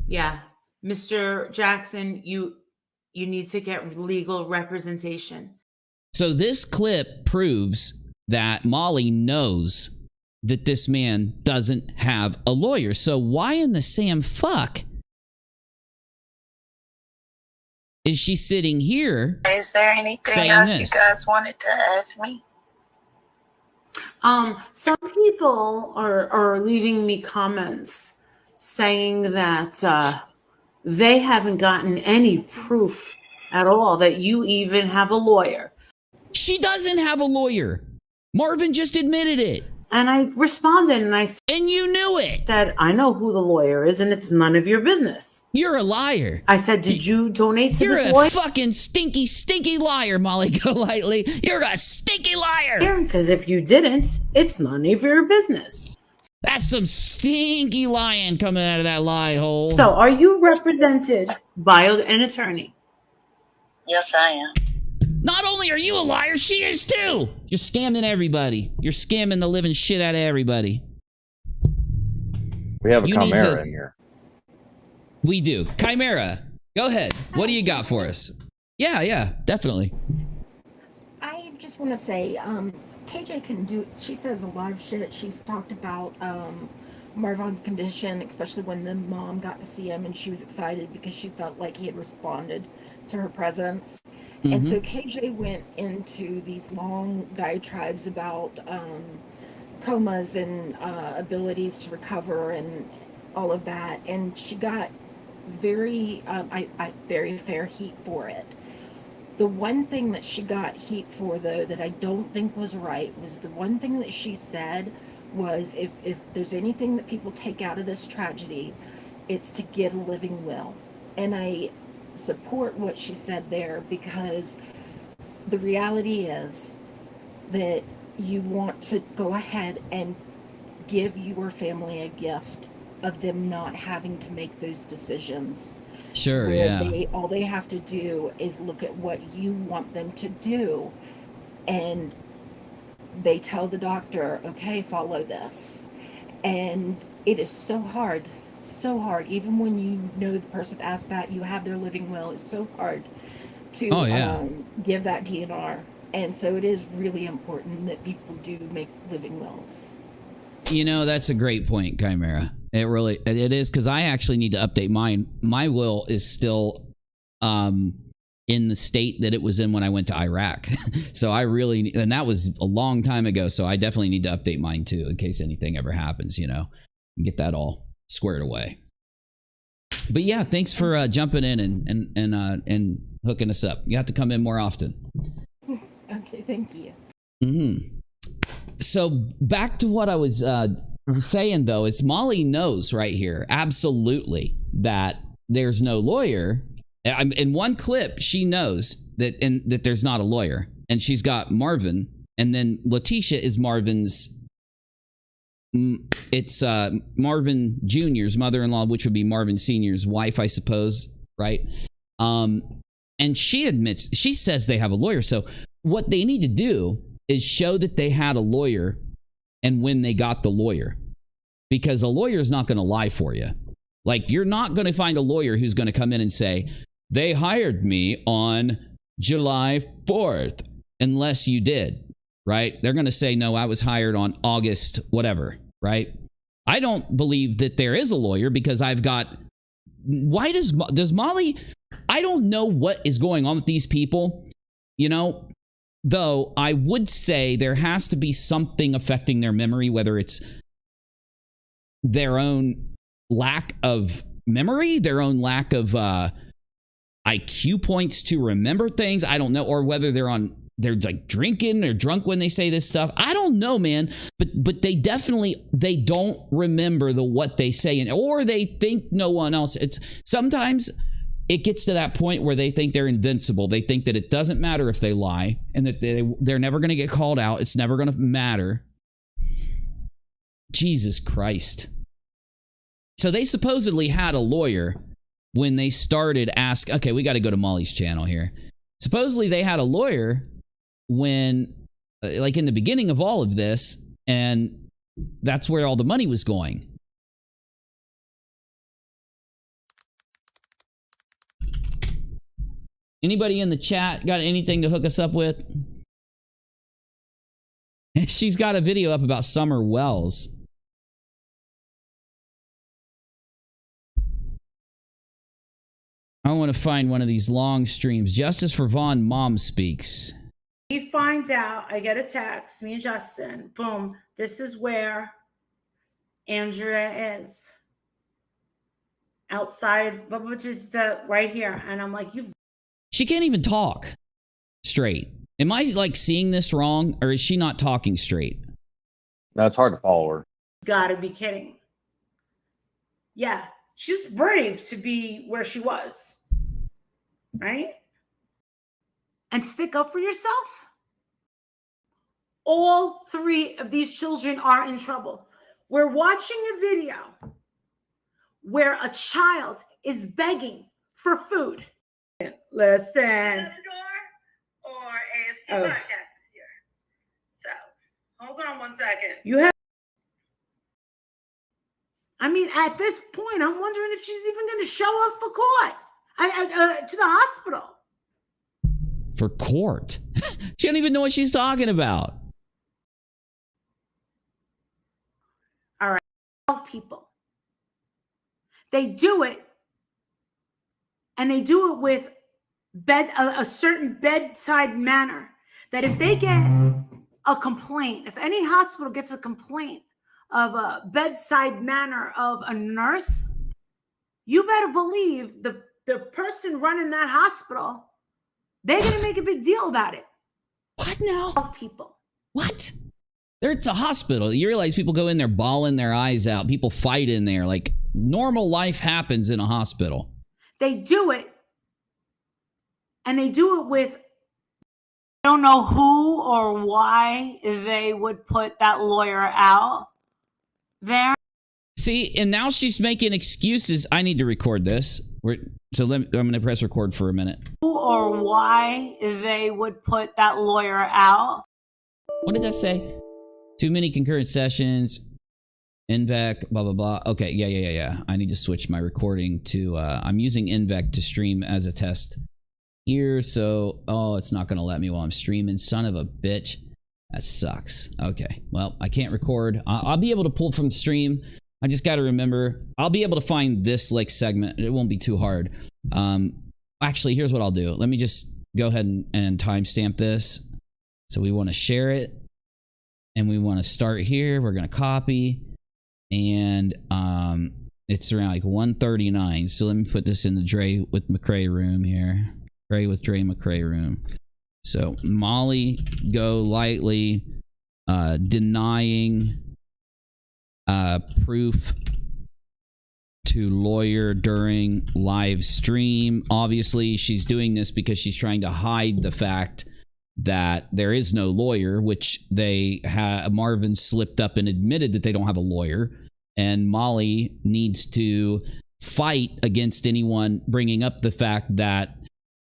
Yeah, Mr. Jackson, you need to get legal representation. So this clip proves that Molly knows that this man doesn't have a lawyer. So why in the Sam fuck is she sitting here? Is there anything else you guys wanted to ask me? Some people are leaving me comments saying that they haven't gotten any proof at all that you even have a lawyer. She doesn't have a lawyer. Marvin just admitted it. And I responded and I said, and you knew it. Said, I know who the lawyer is and it's none of your business. You're a liar. I said, did you donate to this lawyer? You're a fucking stinky, stinky liar, Molly Golightly. You're a stinky liar. Because if you didn't, it's none of your business. That's some stinky lying coming out of that lie hole. So are you represented by an attorney? Yes, I am. Not only are you a liar, she is too. You're scamming everybody. You're scamming the living shit out of everybody. We have a Chimera in here. We do. Chimera, go ahead. What do you got for us? Yeah, definitely. I just want to say, KJ can do, she says a lot of shit. She's talked about Marvon's condition, especially when the mom got to see him and she was excited because she felt like he had responded to her presence. And so KJ went into these long diatribes about comas and abilities to recover and all of that. And she got very fair heat for it. The one thing that she got heat for, though, that I don't think was right, was the one thing that she said was, if there's anything that people take out of this tragedy, it's to get a living will. And I support what she said there, because the reality is that you want to go ahead and give your family a gift of them not having to make those decisions. Sure, where yeah. all they have to do is look at what you want them to do, and they tell the doctor, okay, follow this. And it is so hard, even when you know the person asked that, you have their living will, it's so hard to give that DNR. And so it is really important that people do make living wills. You know, that's a great point, Chimera. It is, because I actually need to update mine. My will is still in the state that it was in when I went to Iraq. So I really, and that was a long time ago, so I definitely need to update mine too, in case anything ever happens, you know, and get that all squared away. But yeah, thanks for jumping in and hooking us up. You have to come in more often. Okay, thank you. So back to what I was saying, though, is Molly knows right here, absolutely, that there's no lawyer. In one clip, she knows that there's not a lawyer, and she's got Marvin, and then Letitia is Marvin's. It's Marvin Jr.'s mother-in-law, which would be Marvin Sr.'s wife, I suppose, right? And she says they have a lawyer. So what they need to do is show that they had a lawyer and when they got the lawyer, because a lawyer is not going to lie for you. Like, you're not going to find a lawyer who's going to come in and say, they hired me on July 4th, unless you did, right? They're going to say, no, I was hired on August, whatever, right? I don't believe that there is a lawyer, because I've got, why does Molly, I don't know what is going on with these people, you know, though I would say there has to be something affecting their memory, whether it's their own lack of memory, their own lack of IQ points to remember things. I don't know, or whether they're like drinking or drunk when they say this stuff. I don't know, man. But they don't remember what they say, or they think no one else. It's sometimes it gets to that point where they think they're invincible. They think that it doesn't matter if they lie, and that they're never going to get called out. It's never going to matter. Jesus Christ. So they supposedly had a lawyer when they started okay, we got to go to Molly's channel here. Supposedly they had a lawyer when, like, in the beginning of all of this, and that's where all the money was going. Anybody in the chat got anything to hook us up with? She's got a video up about Summer Wells. I want to find one of these long streams. Justice for Vaughn Mom Speaks. He finds out, I get a text, me and Justin, boom, this is where Andrea is. Outside, but which is right here. And I'm like, she can't even talk straight. Am I like seeing this wrong, or is she not talking straight? That's hard to follow her. Gotta be kidding. Yeah, she's brave to be where she was, right? And stick up for yourself. All three of these children are in trouble. We're watching a video where a child is begging for food. Listen. Or AFC podcast is here. So hold on one second. I mean, at this point, I'm wondering if she's even going to show up for court, to the hospital. For court? She don't even know what she's talking about. All right, people. They do it, and they do it with a certain bedside manner that if they get a complaint, if any hospital gets a complaint of a bedside manner of a nurse, you better believe the person running that hospital, they're going to make a big deal about it. What now? People. What? It's a hospital. You realize people go in there bawling their eyes out. People fight in there. Like, normal life happens in a hospital. They do it. And they do it with, I don't know who or why they would put that lawyer out there. See, and now she's making excuses. I need to record this. I'm going to press record for a minute. Who or why they would put that lawyer out. What did that say? Too many concurrent sessions. INVEC, blah, blah, blah. Okay, yeah. I need to switch my recording to, I'm using INVEC to stream as a test here. So, it's not going to let me while I'm streaming. Son of a bitch. That sucks. Okay, well, I can't record. I'll be able to pull from the stream. I just got to remember, I'll be able to find this like segment. It won't be too hard. Actually, here's what I'll do. Let me just go ahead and timestamp this. So we want to share it. And we want to start here. We're going to copy. And it's around like 1:39. So let me put this in the Dre with McCrae room here. Dre with Dre McCrae room. So Molly go lightly denying proof to lawyer during live stream. Obviously, she's doing this because she's trying to hide the fact that there is no lawyer, which they have. Marvin slipped up and admitted that they don't have a lawyer, and Molly needs to fight against anyone bringing up the fact that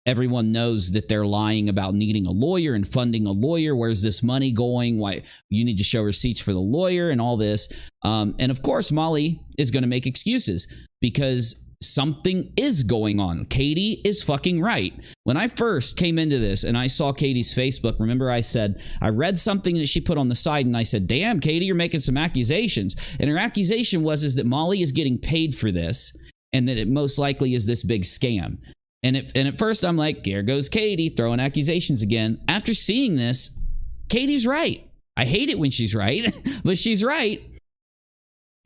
everyone knows that they're lying about needing a lawyer and funding a lawyer. Where's this money going? Why you need to show receipts for the lawyer and all this. And of course, Molly is going to make excuses because something is going on. Katie is fucking right. When I first came into this and I saw Katie's Facebook, remember I said, I read something that she put on the side and I said, damn, Katie, you're making some accusations. And her accusation is that Molly is getting paid for this and that it most likely is this big scam. And at first I'm like, here goes Katie throwing accusations again. After seeing this, Katie's right. I hate it when she's right, but she's right.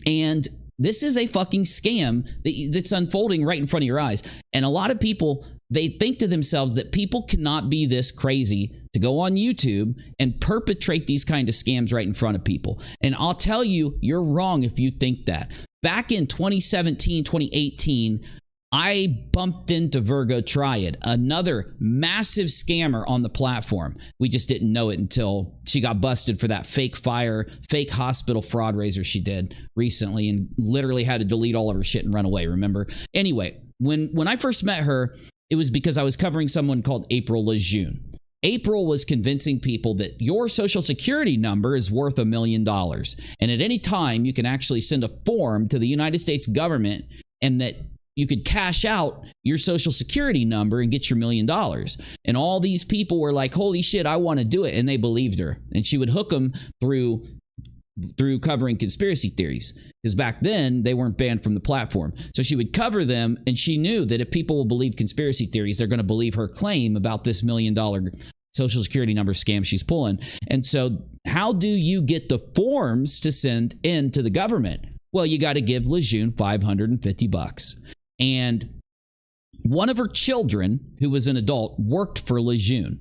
And this is a fucking scam that's unfolding right in front of your eyes. And a lot of people, they think to themselves that people cannot be this crazy to go on YouTube and perpetrate these kind of scams right in front of people. And I'll tell you, you're wrong if you think that. Back in 2017, 2018, I bumped into Virgo Triad, another massive scammer on the platform. We just didn't know it until she got busted for that fake hospital fraud raiser she did recently and literally had to delete all of her shit and run away, remember? Anyway, when I first met her, it was because I was covering someone called April Lejeune. April was convincing people that your social security number is worth $1 million. And at any time, you can actually send a form to the United States government and that you could cash out your social security number and get your $1 million. And all these people were like, holy shit, I want to do it. And they believed her. And she would hook them through covering conspiracy theories. Because back then, they weren't banned from the platform. So she would cover them. And she knew that if people will believe conspiracy theories, they're going to believe her claim about this $1 million social security number scam she's pulling. And so how do you get the forms to send in to the government? Well, you got to give Lejeune $550. And one of her children, who was an adult, worked for Lejeune.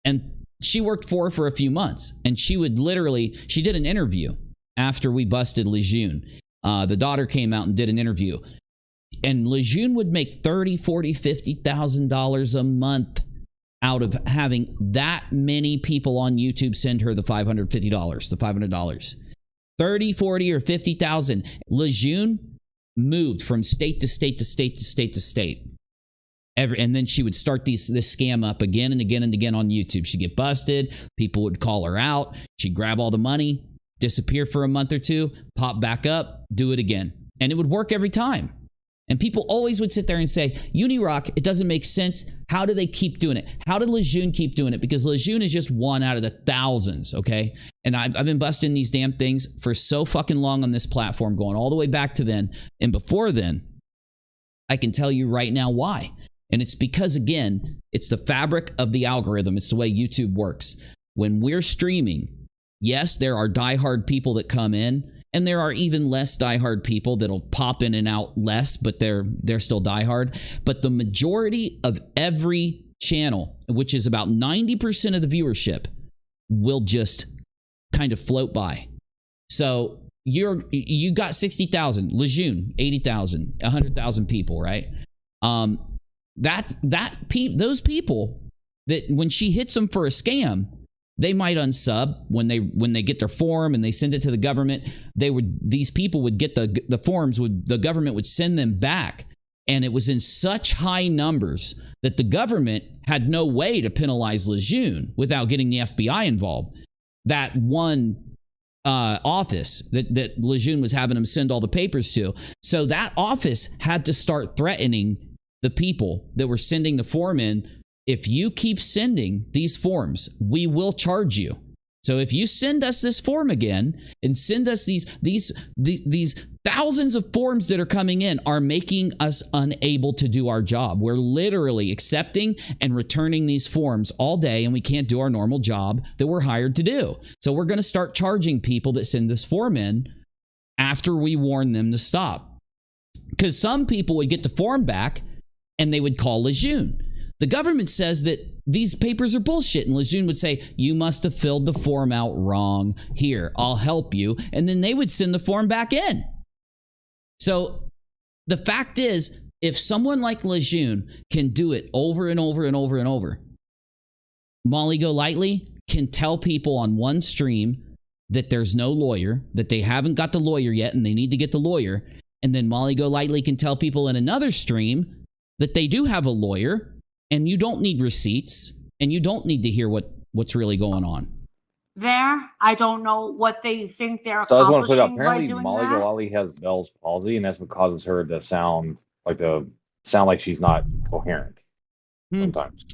And she worked for her for a few months. And she did an interview after we busted Lejeune. The daughter came out and did an interview. And Lejeune would make $30,000, $40,000, $50,000 a month out of having that many people on YouTube send her the $550, the $500. 30, 40, or 50,000. Lejeune moved from state to state to state to state to state. And then she would start this scam up again and again and again on YouTube. She'd get busted. People would call her out. She'd grab all the money, disappear for a month or two, pop back up, do it again. And it would work every time. And people always would sit there and say, UNIRock, it doesn't make sense. How do they keep doing it? How did Lejeune keep doing it? Because Lejeune is just one out of the thousands, okay? And I've been busting these damn things for so fucking long on this platform, going all the way back to then. And before then, I can tell you right now why. And it's because, again, it's the fabric of the algorithm. It's the way YouTube works. When we're streaming, yes, there are diehard people that come in, and there are even less diehard people that'll pop in and out less, but they're still diehard. But the majority of every channel, which is about 90% of the viewership, will just kind of float by. So you got 60,000, Lejeune 80,000, 100,000 people, right? Those people that when she hits them for a scam, they might unsub when they get their form and they send it to the government. These people would get the forms, the government would send them back, and it was in such high numbers that the government had no way to penalize Lejeune without getting the FBI involved. That one office that Lejeune was having them send all the papers to, so that office had to start threatening the people that were sending the form in. If you keep sending these forms, we will charge you. So if you send us this form again and send us these thousands of forms that are coming in are making us unable to do our job. We're literally accepting and returning these forms all day, and we can't do our normal job that we're hired to do. So we're going to start charging people that send this form in after we warn them to stop. Because some people would get the form back and they would call Lejeune. The government says that these papers are bullshit, and Lejeune would say, you must have filled the form out wrong. Here, I'll help you. And then they would send the form back in. So the fact is, if someone like Lejeune can do it over and over and over and over, Molly Golightly can tell people on one stream that there's no lawyer, that they haven't got the lawyer yet and they need to get the lawyer. And then Molly Golightly can tell people in another stream that they do have a lawyer, and you don't need receipts, and you don't need to hear what's really going on. I don't know what they think they're So I just want to accomplishing put it up. Apparently, Molly Golightly has Bell's palsy, and that's what causes her to sound like she's not coherent sometimes.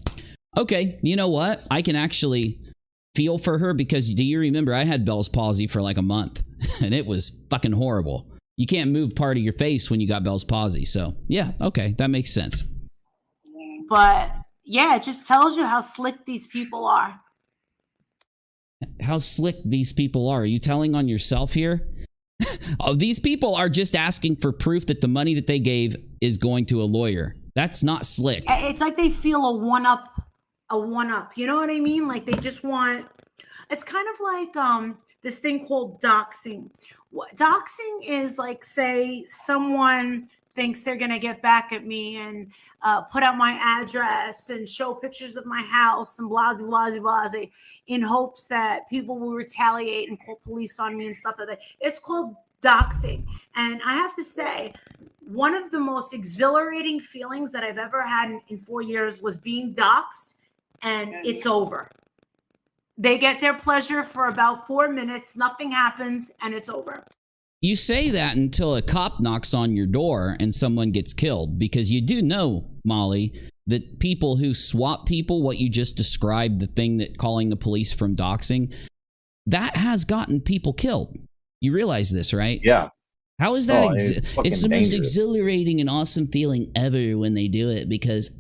Okay, you know what? I can actually feel for her, because do you remember I had Bell's palsy for like a month, and it was fucking horrible. You can't move part of your face when you got Bell's palsy. So yeah, okay, that makes sense. But yeah, it just tells you how slick these people are. How slick these people are. Are you telling on yourself here? Oh, these people are just asking for proof that the money that they gave is going to a lawyer. That's not slick. It's like they feel a one up. You know what I mean? Like they just want. It's kind of like this thing called doxing. Doxing is like, say someone thinks they're gonna get back at me and put out my address and show pictures of my house and blah, blah, blah, blah, in hopes that people will retaliate and call police on me and stuff like that. It's called doxing. And I have to say, one of the most exhilarating feelings that I've ever had in 4 years was being doxed, and it's over. They get their pleasure for about 4 minutes, nothing happens, and it's over. You say that until a cop knocks on your door and someone gets killed, because you do know, Molly, that people who swap people, what you just described, the thing that calling the police from doxing, that has gotten people killed. You realize this, right? Yeah. How is that? It's the most dangerous. Exhilarating and awesome feeling ever when they do it, because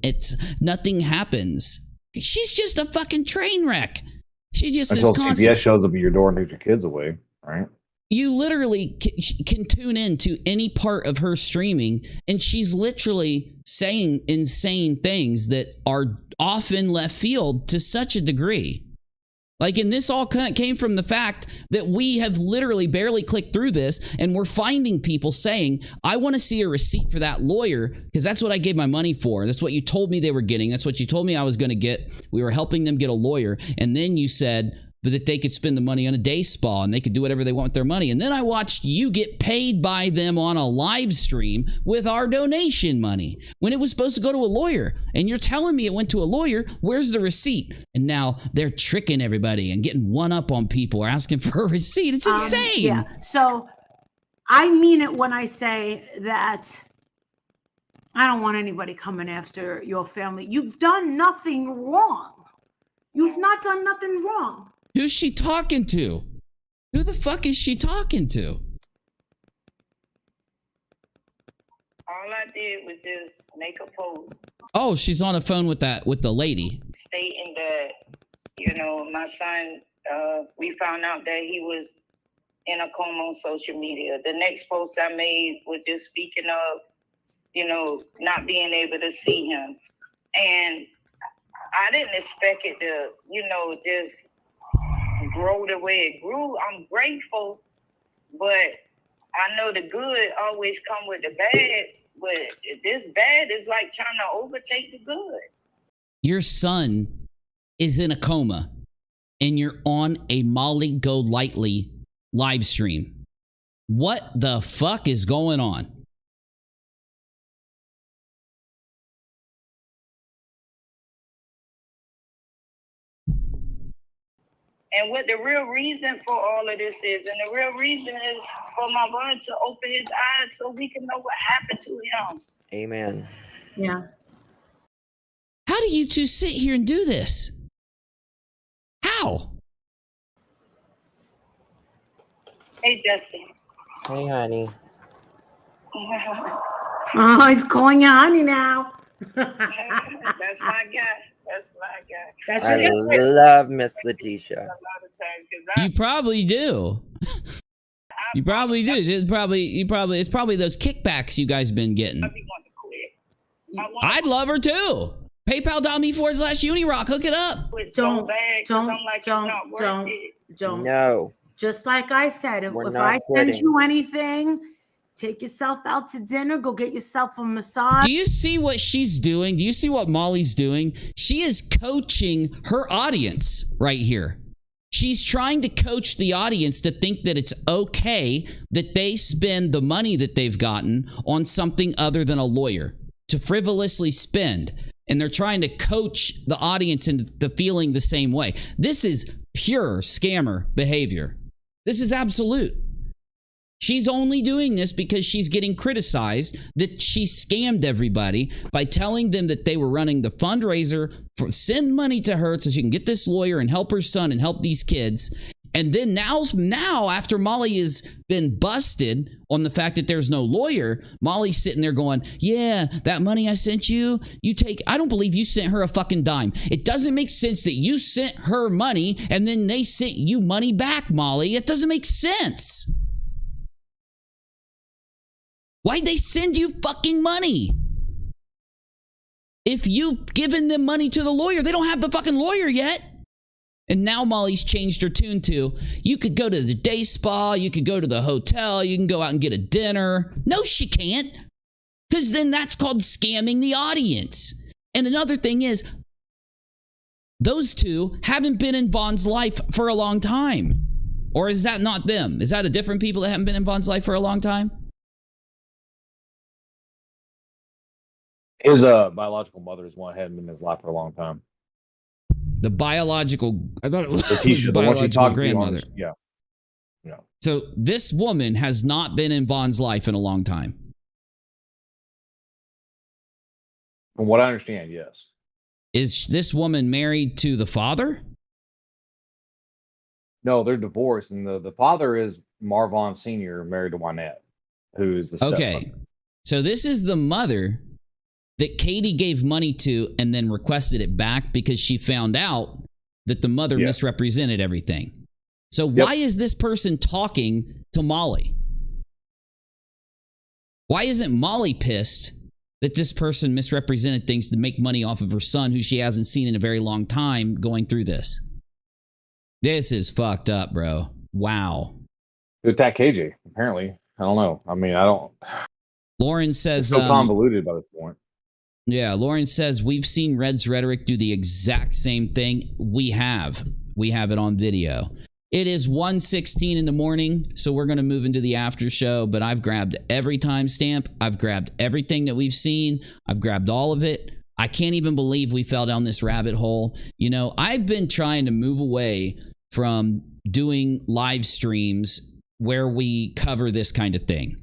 nothing happens. She's just a fucking train wreck. She just Until is constant. CPS shows up at your door and takes your kids away, right? You literally can tune in to any part of her streaming, and she's literally saying insane things that are off in left field to such a degree. Like, and this all came from the fact that we have literally barely clicked through this, and we're finding people saying, I want to see a receipt for that lawyer, because that's what I gave my money for. That's what you told me they were getting. That's what you told me I was going to get. We were helping them get a lawyer. And then you said that they could spend the money on a day spa and they could do whatever they want with their money. And then I watched you get paid by them on a live stream with our donation money when it was supposed to go to a lawyer. And you're telling me it went to a lawyer. Where's the receipt? And now they're tricking everybody and getting one up on people or asking for a receipt. It's insane. Yeah. So I mean it when I say that I don't want anybody coming after your family. You've done nothing wrong. You've not done nothing wrong. Who's she talking to? Who the fuck is she talking to? All I did was just make a post Oh, she's on the phone with the lady. stating that, you know, my son we found out that he was in a coma on social media. The next post I made was just speaking of, you know, not being able to see him. And I didn't expect it to, you know, just grow the way it grew. I'm grateful, but I know the good always come with the bad, but this bad is like trying to overtake the good. Your son is in a coma and you're on a Molly Go Lightly live stream. What the fuck is going on? And what the real reason for all of this is, and the real reason is for my brother to open his eyes so we can know what happened to him. Amen. Yeah. How do you two sit here and do this? How? Hey, Justin. Hey, honey. Oh, he's calling you honey now. That's my guy. That's my guy. That's I your guy. love Miss Letitia. You probably do. You probably do. It's probably those kickbacks you guys been getting. I'd love her too. PayPal.me/UNIRock. Hook it up. Don't. No. Just like I said, if We're I not send quitting. you anything, take yourself out to dinner, go get yourself a massage. Do you see what she's doing? Do you see what Molly's doing? She is coaching her audience right here. She's trying to coach the audience to think that it's okay that they spend the money that they've gotten on something other than a lawyer, to frivolously spend. And they're trying to coach the audience into feeling the same way. This is pure scammer behavior. This is absolute. She's only doing this because she's getting criticized that she scammed everybody by telling them that they were running the fundraiser for send money to her so she can get this lawyer and help her son and help these kids. And then now after Molly has been busted on the fact that there's no lawyer, Molly's sitting there going, yeah, that money I sent you, you take, I don't believe you sent her a fucking dime. It doesn't make sense that you sent her money and then they sent you money back, Molly. It doesn't make sense. Why'd they send you fucking money? If you've given them money to the lawyer, they don't have the fucking lawyer yet. And now Molly's changed her tune to, you could go to the day spa, you could go to the hotel, you can go out and get a dinner. No, she can't. Because then that's called scamming the audience. And another thing is, those two haven't been in Vaughn's life for a long time. Or is that not them? Is that a different people that haven't been in Vaughn's life for a long time? His biological mother is one who hadn't been in his life for a long time. The biological, I thought it was Letitia, the the one she biological talked to grandmother. yeah. So this woman has not been in Vaughn's life in a long time. From what I understand, yes. Is this woman married to the father? No, they're divorced, and the father is Marvon Sr., married to Wynette, who's the stepmother. Okay. So this is the mother that Katie gave money to and then requested it back because she found out that the mother misrepresented everything. So why is this person talking to Molly? Why isn't Molly pissed that this person misrepresented things to make money off of her son, who she hasn't seen in a very long time, going through this? This is fucked up, bro. Wow. To attack KJ, apparently. I don't know. I mean, I don't... Lauren says... It's so convoluted by this point. Yeah, Lauren says, we've seen Red's Rhetoric do the exact same thing. We have. We have it on video. It is 1:16 in the morning, so we're going to move into the after show, but I've grabbed every timestamp. I've grabbed everything that we've seen. I've grabbed all of it. I can't even believe we fell down this rabbit hole. You know, I've been trying to move away from doing live streams where we cover this kind of thing,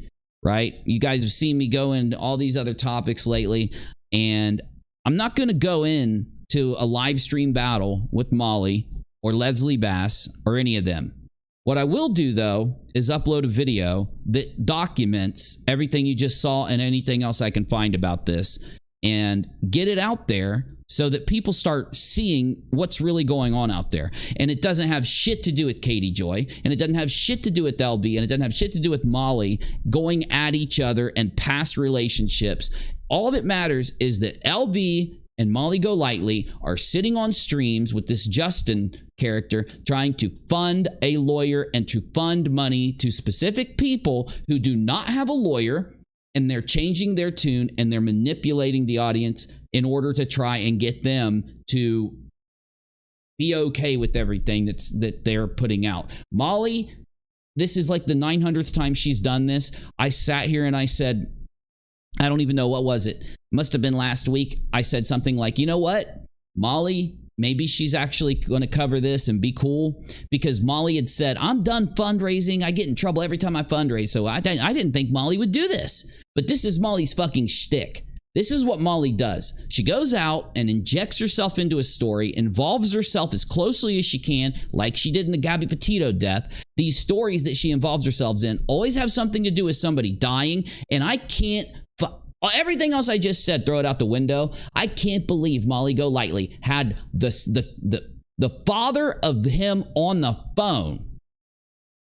right? You guys have seen me go into all these other topics lately. And I'm not going to go into a live stream battle with Molly or Leslie Bass or any of them. What I will do, though, is upload a video that documents everything you just saw and anything else I can find about this and get it out there so that people start seeing what's really going on out there. And it doesn't have shit to do with Katie Joy, and it doesn't have shit to do with LB, and it doesn't have shit to do with Molly going at each other and past relationships. All that matters is that LB and Molly Golightly are sitting on streams with this Justin character trying to fund a lawyer and to fund money to specific people who do not have a lawyer, and they're changing their tune and they're manipulating the audience in order to try and get them to be okay with everything that they're putting out. Molly, this is like the 900th time she's done this. I sat here and I said, I don't even know, what was it? Must have been last week. I said something like, you know what? Molly, maybe she's actually going to cover this and be cool, because Molly had said, I'm done fundraising. I get in trouble every time I fundraise. So I didn't think Molly would do this. But this is Molly's fucking shtick. This is what Molly does. She goes out and injects herself into a story, involves herself as closely as she can, like she did in the Gabby Petito death. These stories that she involves herself in always have something to do with somebody dying, and I can't... Everything else I just said, throw it out the window. I can't believe Molly Golightly had the father of him on the phone.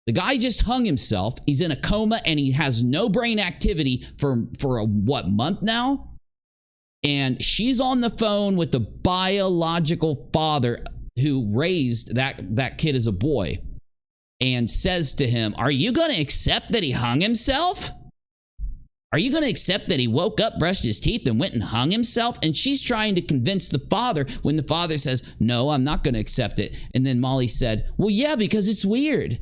The guy just hung himself. He's in a coma and he has no brain activity for a month now? And she's on the phone with the biological father who raised that kid as a boy and says to him, are you going to accept that he hung himself? Are you going to accept that he woke up, brushed his teeth, and went and hung himself? And she's trying to convince the father when the father says, no, I'm not going to accept it. And then Molly said, well, yeah, because it's weird.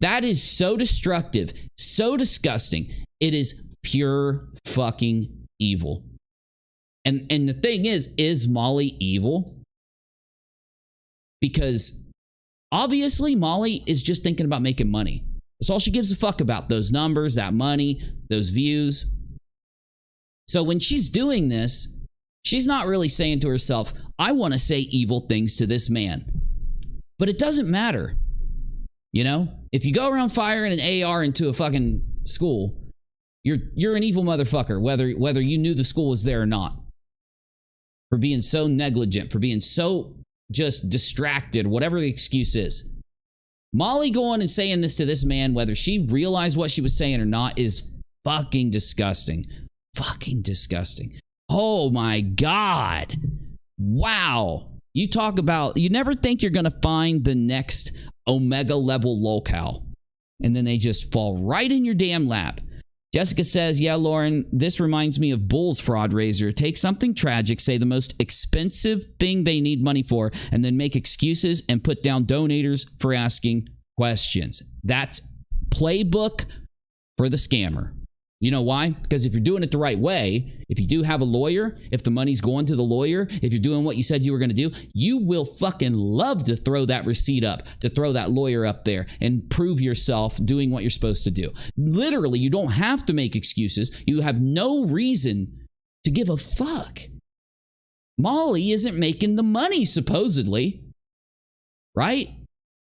That is so destructive, so disgusting. It is pure fucking evil. And the thing is Molly evil? Because obviously Molly is just thinking about making money. That's all she gives a fuck about, those numbers, that money, those views. So when she's doing this, she's not really saying to herself, I want to say evil things to this man. But it doesn't matter. You know, if you go around firing an AR into a fucking school, you're an evil motherfucker, whether you knew the school was there or not. For being so negligent, for being so just distracted, whatever the excuse is. Molly going and saying this to this man, whether she realized what she was saying or not, is fucking disgusting. Fucking disgusting. Oh my God. Wow. You talk about, you never think you're going to find the next Omega level locale, and then they just fall right in your damn lap. Jessica says, yeah, Lauren, this reminds me of Bull's fraud raiser. Take something tragic, say the most expensive thing they need money for, and then make excuses and put down donators for asking questions. That's playbook for the scammer. You know why? Because if you're doing it the right way, if you do have a lawyer, if the money's going to the lawyer, if you're doing what you said you were going to do, you will fucking love to throw that receipt up, to throw that lawyer up there and prove yourself doing what you're supposed to do. Literally, you don't have to make excuses. You have no reason to give a fuck. Molly isn't making the money, supposedly. Right?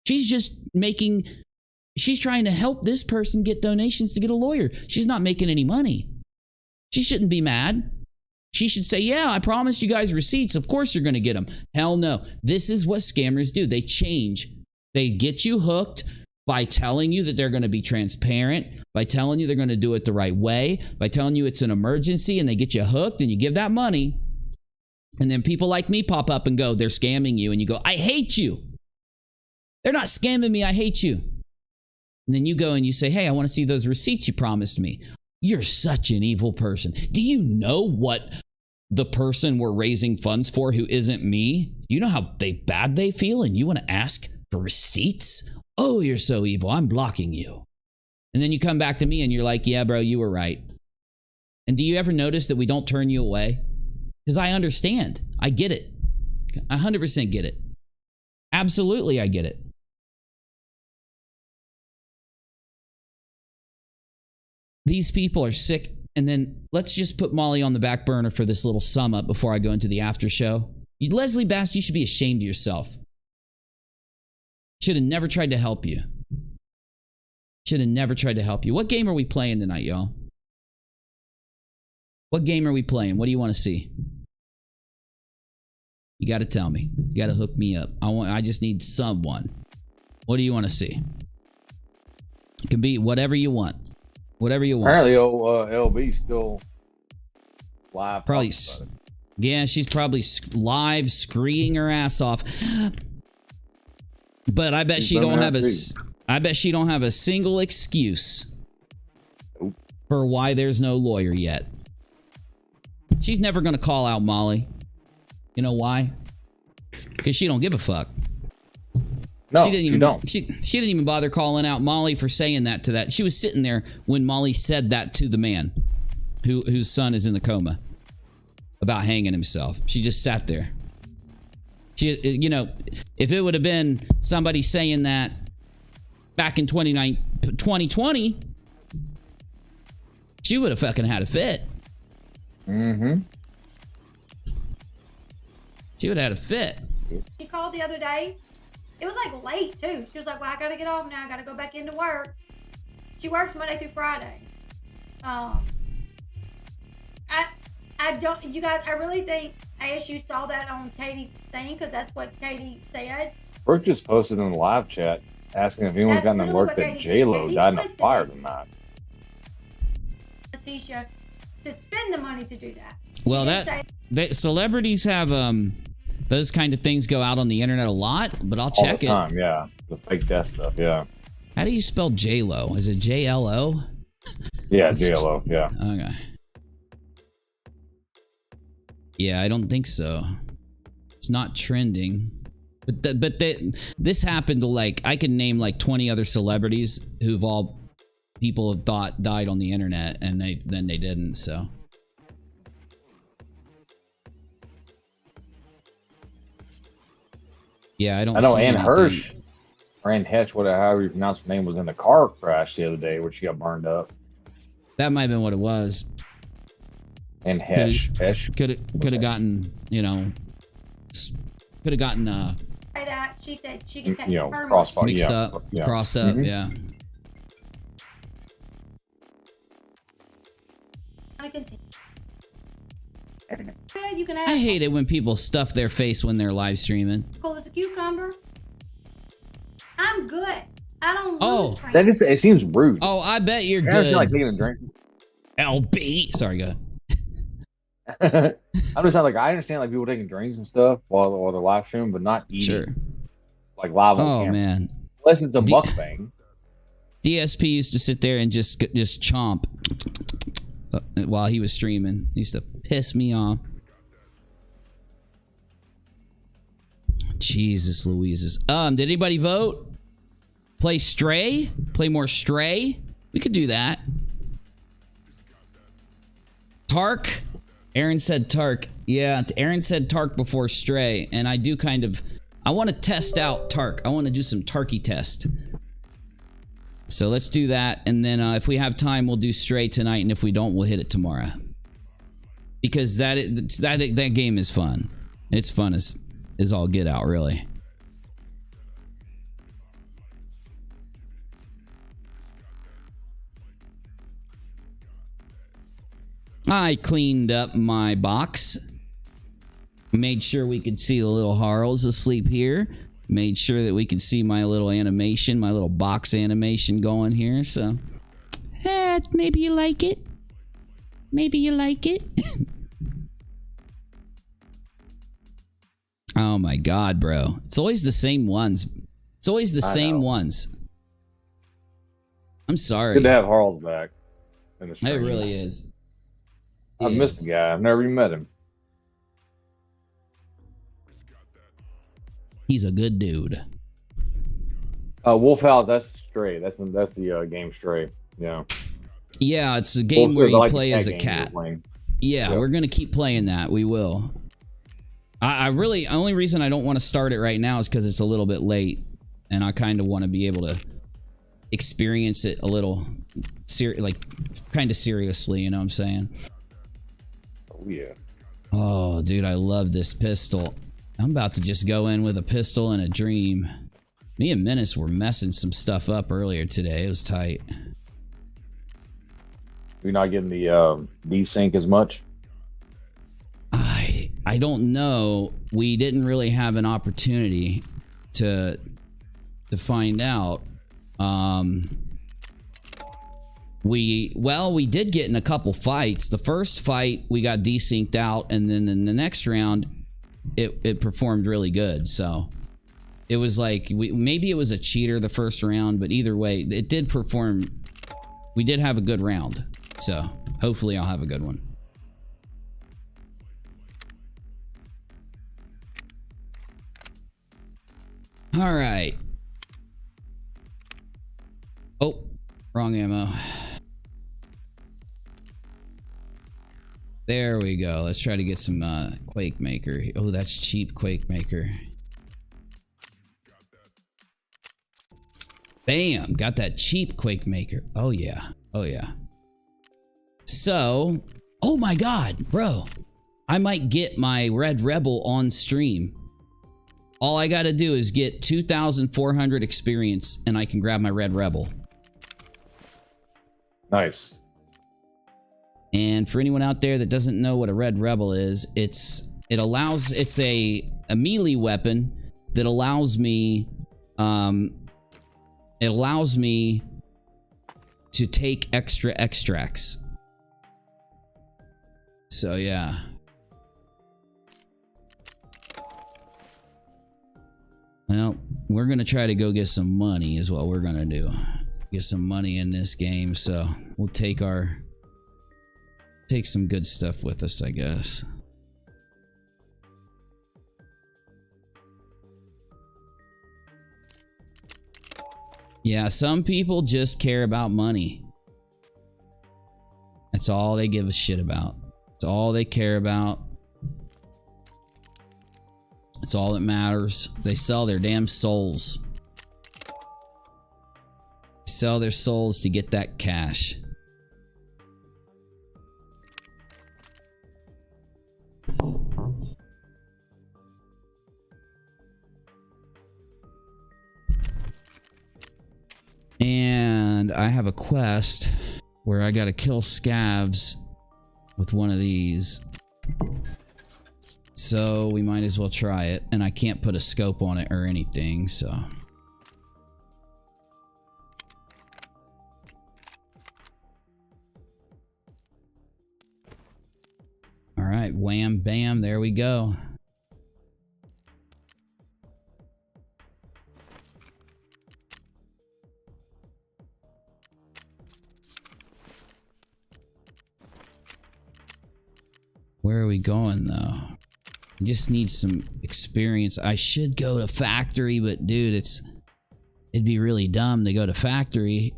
She's just making... She's trying to help this person get donations to get a lawyer. She's not making any money. She shouldn't be mad. She should say, yeah, I promised you guys receipts. Of course you're going to get them. Hell no. This is what scammers do. They change. They get you hooked by telling you that they're going to be transparent, by telling you they're going to do it the right way, by telling you it's an emergency, and they get you hooked and you give that money. And then people like me pop up and go, they're scamming you. And you go, I hate you. They're not scamming me. I hate you. And then you go and you say, hey, I want to see those receipts you promised me. You're such an evil person. Do you know what the person we're raising funds for who isn't me? You know how bad they feel, and you want to ask for receipts? Oh, you're so evil. I'm blocking you. And then you come back to me and you're like, yeah, bro, you were right. And do you ever notice that we don't turn you away? Because I understand. I get it. I 100% get it. Absolutely, I get it. These people are sick. And then let's just put Molly on the back burner for this little sum up before I go into the after show. Leslie Bass, you should be ashamed of yourself. Should have never tried to help you. Should have never tried to help you. What game are we playing tonight, y'all? What game are we playing? What do you want to see? You got to tell me. You got to hook me up. I just need someone. What do you want to see? It can be whatever you want. Whatever you want. Apparently, LB still live. Probably. Yeah, she's probably live screaming her ass off. But I bet she don't have a single excuse for why there's no lawyer yet. She's never gonna call out Molly. You know why? Because she don't give a fuck. No, she didn't even bother calling out Molly for saying that to that. She was sitting there when Molly said that to the man whose son is in the coma about hanging himself. She just sat there. She, you know, if it would have been somebody saying that back in 2020, she would have fucking had a fit. Mm-hmm. She would have had a fit. She called the other day. It was like late too. She was like, well, I gotta get off now. I gotta go back into work. She works Monday through Friday. I don't, you guys, I really think ASU saw that on Katie's thing because that's what Katie said. Brooke just posted in the live chat asking if anyone's gotten an alert that J-Lo died in a fire tonight. Letitia, to spend the money to do that. Well, celebrities have those kind of things go out on the internet a lot, but I'll check it. All the time, yeah. The fake death stuff, yeah. How do you spell J-Lo? Is it J-L-O? Yeah, J-Lo, yeah. Okay. Yeah, I don't think so. It's not trending. But this happened to, like, I could name like 20 other celebrities who've all people have thought died on the internet, and then they didn't, so. Yeah, I know Anne Hirsch, or Anne Hesh, whatever, however you pronounce her name, was in the car crash the other day where she got burned up. That might have been what it was. And Hesh could have gotten, you know, could have gotten Say that she said she can take her crossfire, mixed up, crossed up, yeah. You can ask. I hate it when people stuff their face when they're live streaming. Cool as a cucumber. I'm good. I don't lose. That is, it seems rude. Oh, I bet you're You good. ever feel like taking a drink? LB. Sorry, go ahead. I'm just like, I understand like people taking drinks and stuff while they're live streaming, but not eating. Sure. Like live on camera. Man. Unless it's a mukbang. DSP used to sit there and just chomp while he was streaming. He used to piss me off. Jesus Louises. Did anybody vote? Play Stray? Play more Stray? We could do that. Tark? Aaron said Tark. Yeah, Aaron said Tark before Stray, and I do kind of... I want to test out Tark. I want to do some Tarky test. So let's do that, and then if we have time, we'll do Stray tonight, and if we don't, we'll hit it tomorrow. Because that game is fun. It's fun as all get out, really. I cleaned up my box. Made sure we could see the little Harls asleep here. Made sure that we could see my little animation, my little box animation going here. So, maybe you like it. Maybe you like it. Oh my God, bro. It's always the same ones. It's always the same ones. I'm sorry. Good to have Harls back. In the It stream. really is. I've missed the guy. I've never even met him. He's a good dude. Wolf Owls, that's Stray. That's the game Stray. Yeah. Yeah, it's a game where you play as a game cat. Yeah, we're gonna keep playing that. We will. I really, only reason I don't want to start it right now is because it's a little bit late, and I kind of want to be able to experience it a little, kind of seriously. You know what I'm saying? Oh yeah. Oh, dude, I love this pistol. I'm about to just go in with a pistol and a dream. Me and Menace were messing some stuff up earlier today. It was tight. You're not getting the desync as much? I don't know. We didn't really have an opportunity to find out. We did get in a couple fights. The first fight we got desynced out, and then in the next round it performed really good. So it was like maybe it was a cheater the first round, but either way it did perform. We did have a good round, so hopefully I'll have a good one. All right. Oh, wrong ammo. There we go. Let's try to get some Quake Maker. Oh, that's cheap Quake Maker. Bam! Got that cheap Quake Maker. Oh yeah. Oh yeah. So, oh my god, bro. I might get my Red Rebel on stream. All I gotta do is get 2,400 experience and I can grab my Red Rebel. Nice. And for anyone out there that doesn't know what a Red Rebel is, it's a melee weapon that allows me to take extra extracts. So yeah. Well, we're gonna try to go get some money is what we're gonna do. Get some money in this game, so we'll take some good stuff with us, I guess. Yeah, some people just care about money. That's all they give a shit about. It's all they care about. It's all that matters. They sell their damn souls. Sell their souls to get that cash. And I have a quest where I gotta kill scavs with one of these. So we might as well try it. And I can't put a scope on it or anything, so. All right, wham, bam, there we go. Where are we going though? I just need some experience. I should go to factory, but dude, it'd be really dumb to go to factory.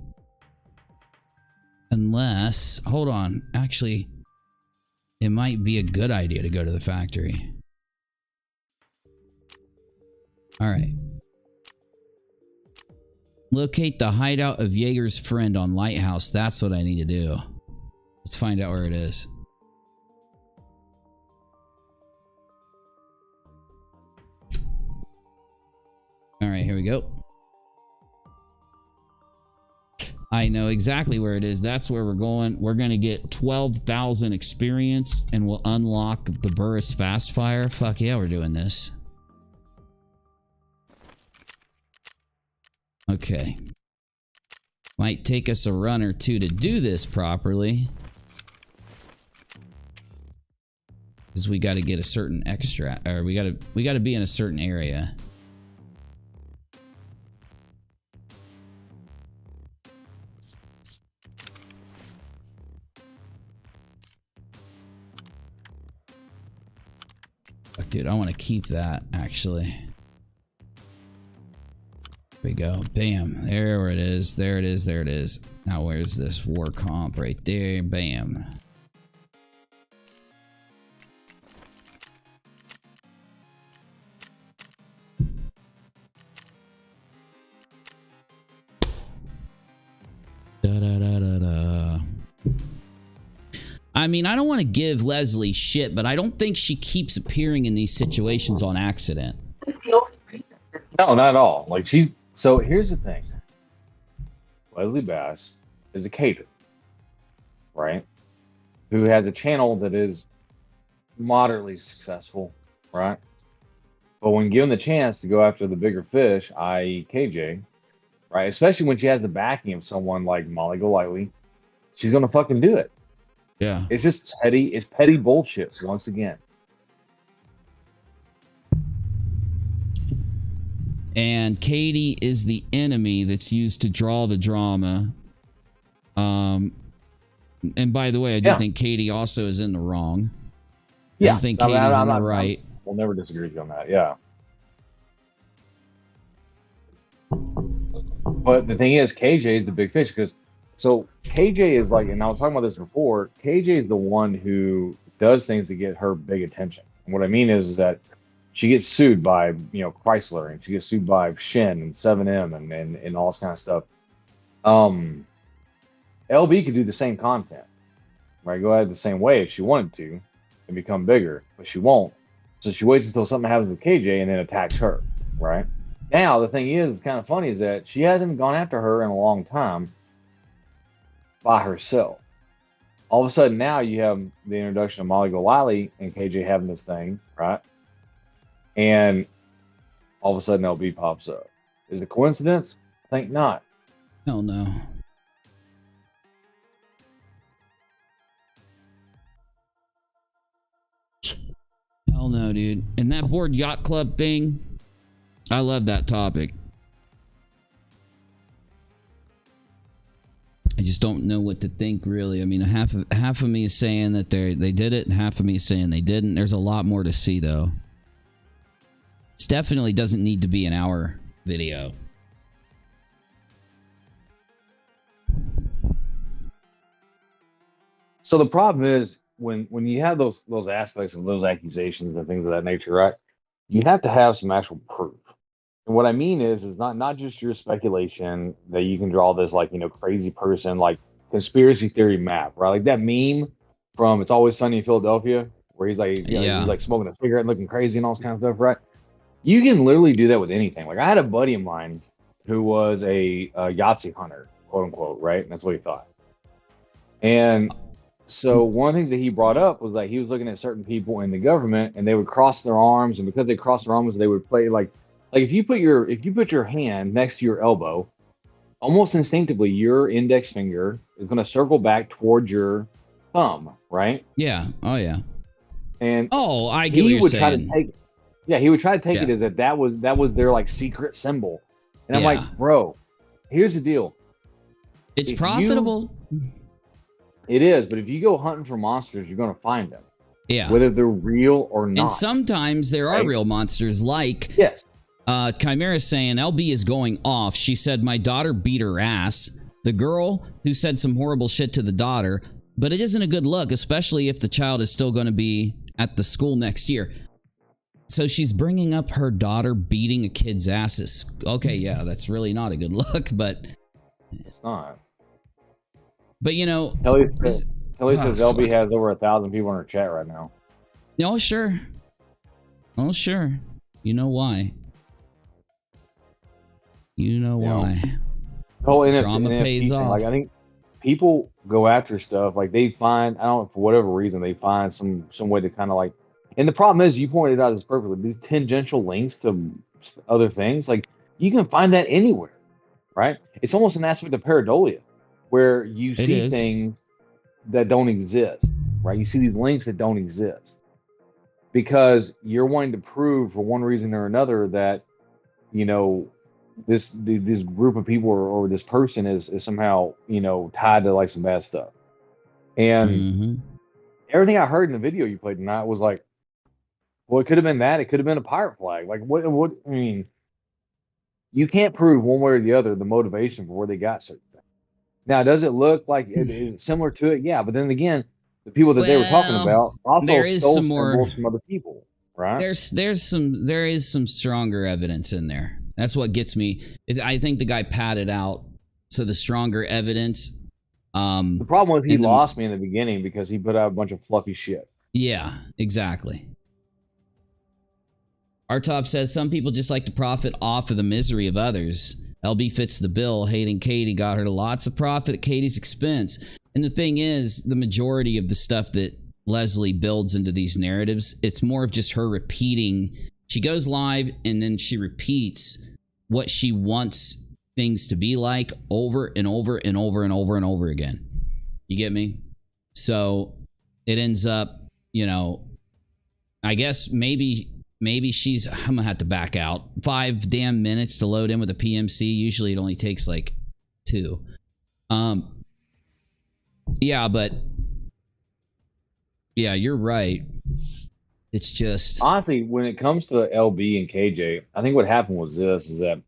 Unless, hold on, actually, it might be a good idea to go to the factory. All right. Locate the hideout of Jaeger's friend on Lighthouse. That's what I need to do. Let's find out where it is. All right, here we go. I know exactly where it is. That's where we're going. We're going to get 12,000 experience and we'll unlock the Burris Fast Fire. Fuck yeah, we're doing this. Okay. Might take us a run or two to do this properly. Because we got to get a certain extra, or we got to be in a certain area. Dude, I want to keep that, actually. There we go. Bam. There it is. There it is. There it is. Now, where's this war comp? Right there. Bam. Da-da-da-da-da. I mean, I don't want to give Leslie shit, but I don't think she keeps appearing in these situations on accident. No, not at all. Like so here's the thing. Leslie Bass is a cater, right? Who has a channel that is moderately successful, right? But when given the chance to go after the bigger fish, i.e. KJ, right? Especially when she has the backing of someone like Molly Golightly, she's gonna fucking do it. Yeah. It's just petty bullshit once again. And Katie is the enemy that's used to draw the drama. And by the way, I do think Katie also is in the wrong. Yeah, I don't think Katie's in the right. We'll never disagree with you on that. Yeah. But the thing is, KJ is the big fish because KJ is like, and I was talking about this before. KJ is the one who does things to get her big attention. And what I mean is that she gets sued by Chrysler, and she gets sued by Shin and 7M and all this kind of stuff. LB could do the same content, right? Go ahead the same way if she wanted to and become bigger, but she won't. So she waits until something happens with KJ and then attacks her, right? Now, the thing is, it's kind of funny, is that she hasn't gone after her in a long time by herself. All of a sudden now you have the introduction of Molly Golightly and KJ having this thing, right? And all of a sudden LB pops up. Is it a coincidence? I think not. Hell no. Hell no, dude. And that board yacht club thing, I love that topic. I just don't know what to think, really. I mean, half of me is saying that they did it, and half of me is saying they didn't. There's a lot more to see, though. It definitely doesn't need to be an hour video. So the problem is when you have those aspects of those accusations and things of that nature, right? You have to have some actual proof. And what I mean is not just your speculation that you can draw this like, crazy person, like conspiracy theory map, right? Like that meme from It's Always Sunny in Philadelphia, where he's like, he's like smoking a cigarette and looking crazy and all this kind of stuff, right? You can literally do that with anything. Like I had a buddy of mine who was a Yahtzee hunter, quote unquote, right? And that's what he thought. And so one of the things that he brought up was that he was looking at certain people in the government and they would cross their arms, and because they crossed their arms, they would play like if you put your hand next to your elbow, almost instinctively your index finger is going to circle back towards your thumb, right? Yeah. Oh yeah. And I get what you're saying. He would try to take it as that was their like secret symbol. And I'm like, bro, here's the deal. It's profitable. It is, but if you go hunting for monsters, you're going to find them. Yeah. Whether they're real or not. And sometimes there are real monsters, like Chimera's saying LB is going off. She said, my daughter beat her ass. The girl who said some horrible shit to the daughter, but it isn't a good look, especially if the child is still going to be at the school next year. So she's bringing up her daughter beating a kid's ass. Okay, yeah, that's really not a good look, but... It's not. But, Kelly says LB has over 1,000 people in her chat right now. Oh, sure. Oh, sure. You know why. You know why. The whole Drama pays off. Like, I think people go after stuff. Like, they find, I don't know, for whatever reason, they find some way to kind of like... And the problem is, you pointed out this perfectly, these tangential links to other things, like, you can find that anywhere, right? It's almost an aspect of pareidolia, where you see things that don't exist, right? You see these links that don't exist because you're wanting to prove for one reason or another that, this group of people or this person is somehow, tied to like some bad stuff. And everything I heard in the video you played tonight was like, well, it could have been that. It could have been a pirate flag. Like what, I mean, you can't prove one way or the other the motivation for where they got certain things. Now, does it look like it is similar to it? Yeah, but then again, the people that they were talking about also stole symbols from other people, right? There is some stronger evidence in there. That's what gets me. I think the guy padded out, so the stronger evidence. The problem was he lost me in the beginning because he put out a bunch of fluffy shit. Yeah, exactly. Artop says some people just like to profit off of the misery of others. LB fits the bill. Hating Katie got her lots of profit at Katie's expense. And the thing is, the majority of the stuff that Leslie builds into these narratives. It's more of just her repeating. She goes live and then she repeats what she wants things to be like over and over and over and over and over again. You get me? So it ends up, you know, I guess maybe she's, I'm gonna have to back out. 5 damn minutes to load in with a PMC. Usually it only takes like 2. Yeah, but yeah, you're right. It's just honestly, when it comes to LB and KJ, I think what happened was this: is that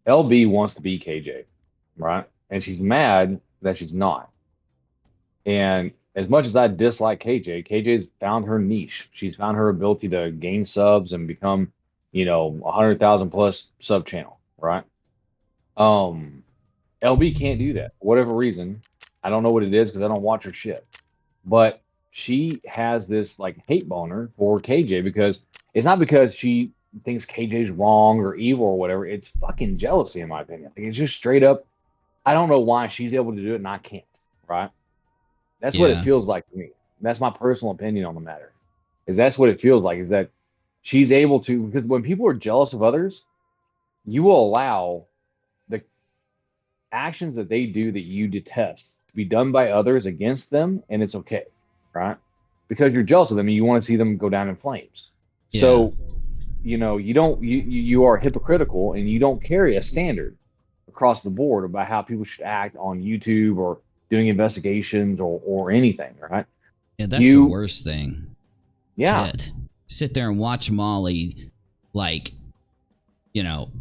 LB wants to be KJ, right? And she's mad that she's not. And as much as I dislike KJ, KJ's found her niche. She's found her ability to gain subs and become, you know, 100,000 plus sub channel, right? LB can't do that for whatever reason. I don't know what it is because I don't watch her shit. But she has this like hate boner for KJ because it's not because she thinks KJ's wrong or evil or whatever. It's fucking jealousy, in my opinion. Like, it's just straight up. I don't know why she's able to do it and I can't, right? That's what it feels like to me. That's my personal opinion on the matter. Is that's what it feels like, is that she's able to, because when people are jealous of others, you will allow the actions that they do that you detest to be done by others against them, and it's okay, right? Because you're jealous of them and you want to see them go down in flames. Yeah. So, you know, you are hypocritical and you don't carry a standard across the board about how people should act on YouTube or doing investigations or anything, right? Yeah, that's the worst thing. Yeah. Shit. Sit there and watch Molly, like, you know,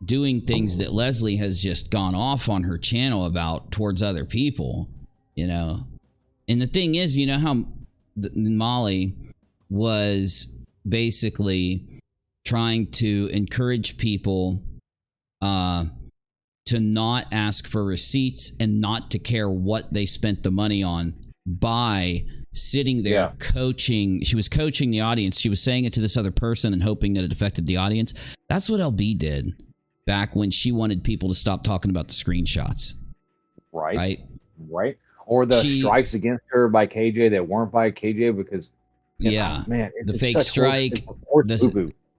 doing things that Leslie has just gone off on her channel about towards other people, you know. And the thing is, you know how Molly was basically trying to encourage people to not ask for receipts and not to care what they spent the money on by sitting there coaching. She was coaching the audience. She was saying it to this other person and hoping that it affected the audience. That's what LB did back when she wanted people to stop talking about the screenshots. Right. Or the strikes against her by KJ that weren't by KJ because, man, the fake strike.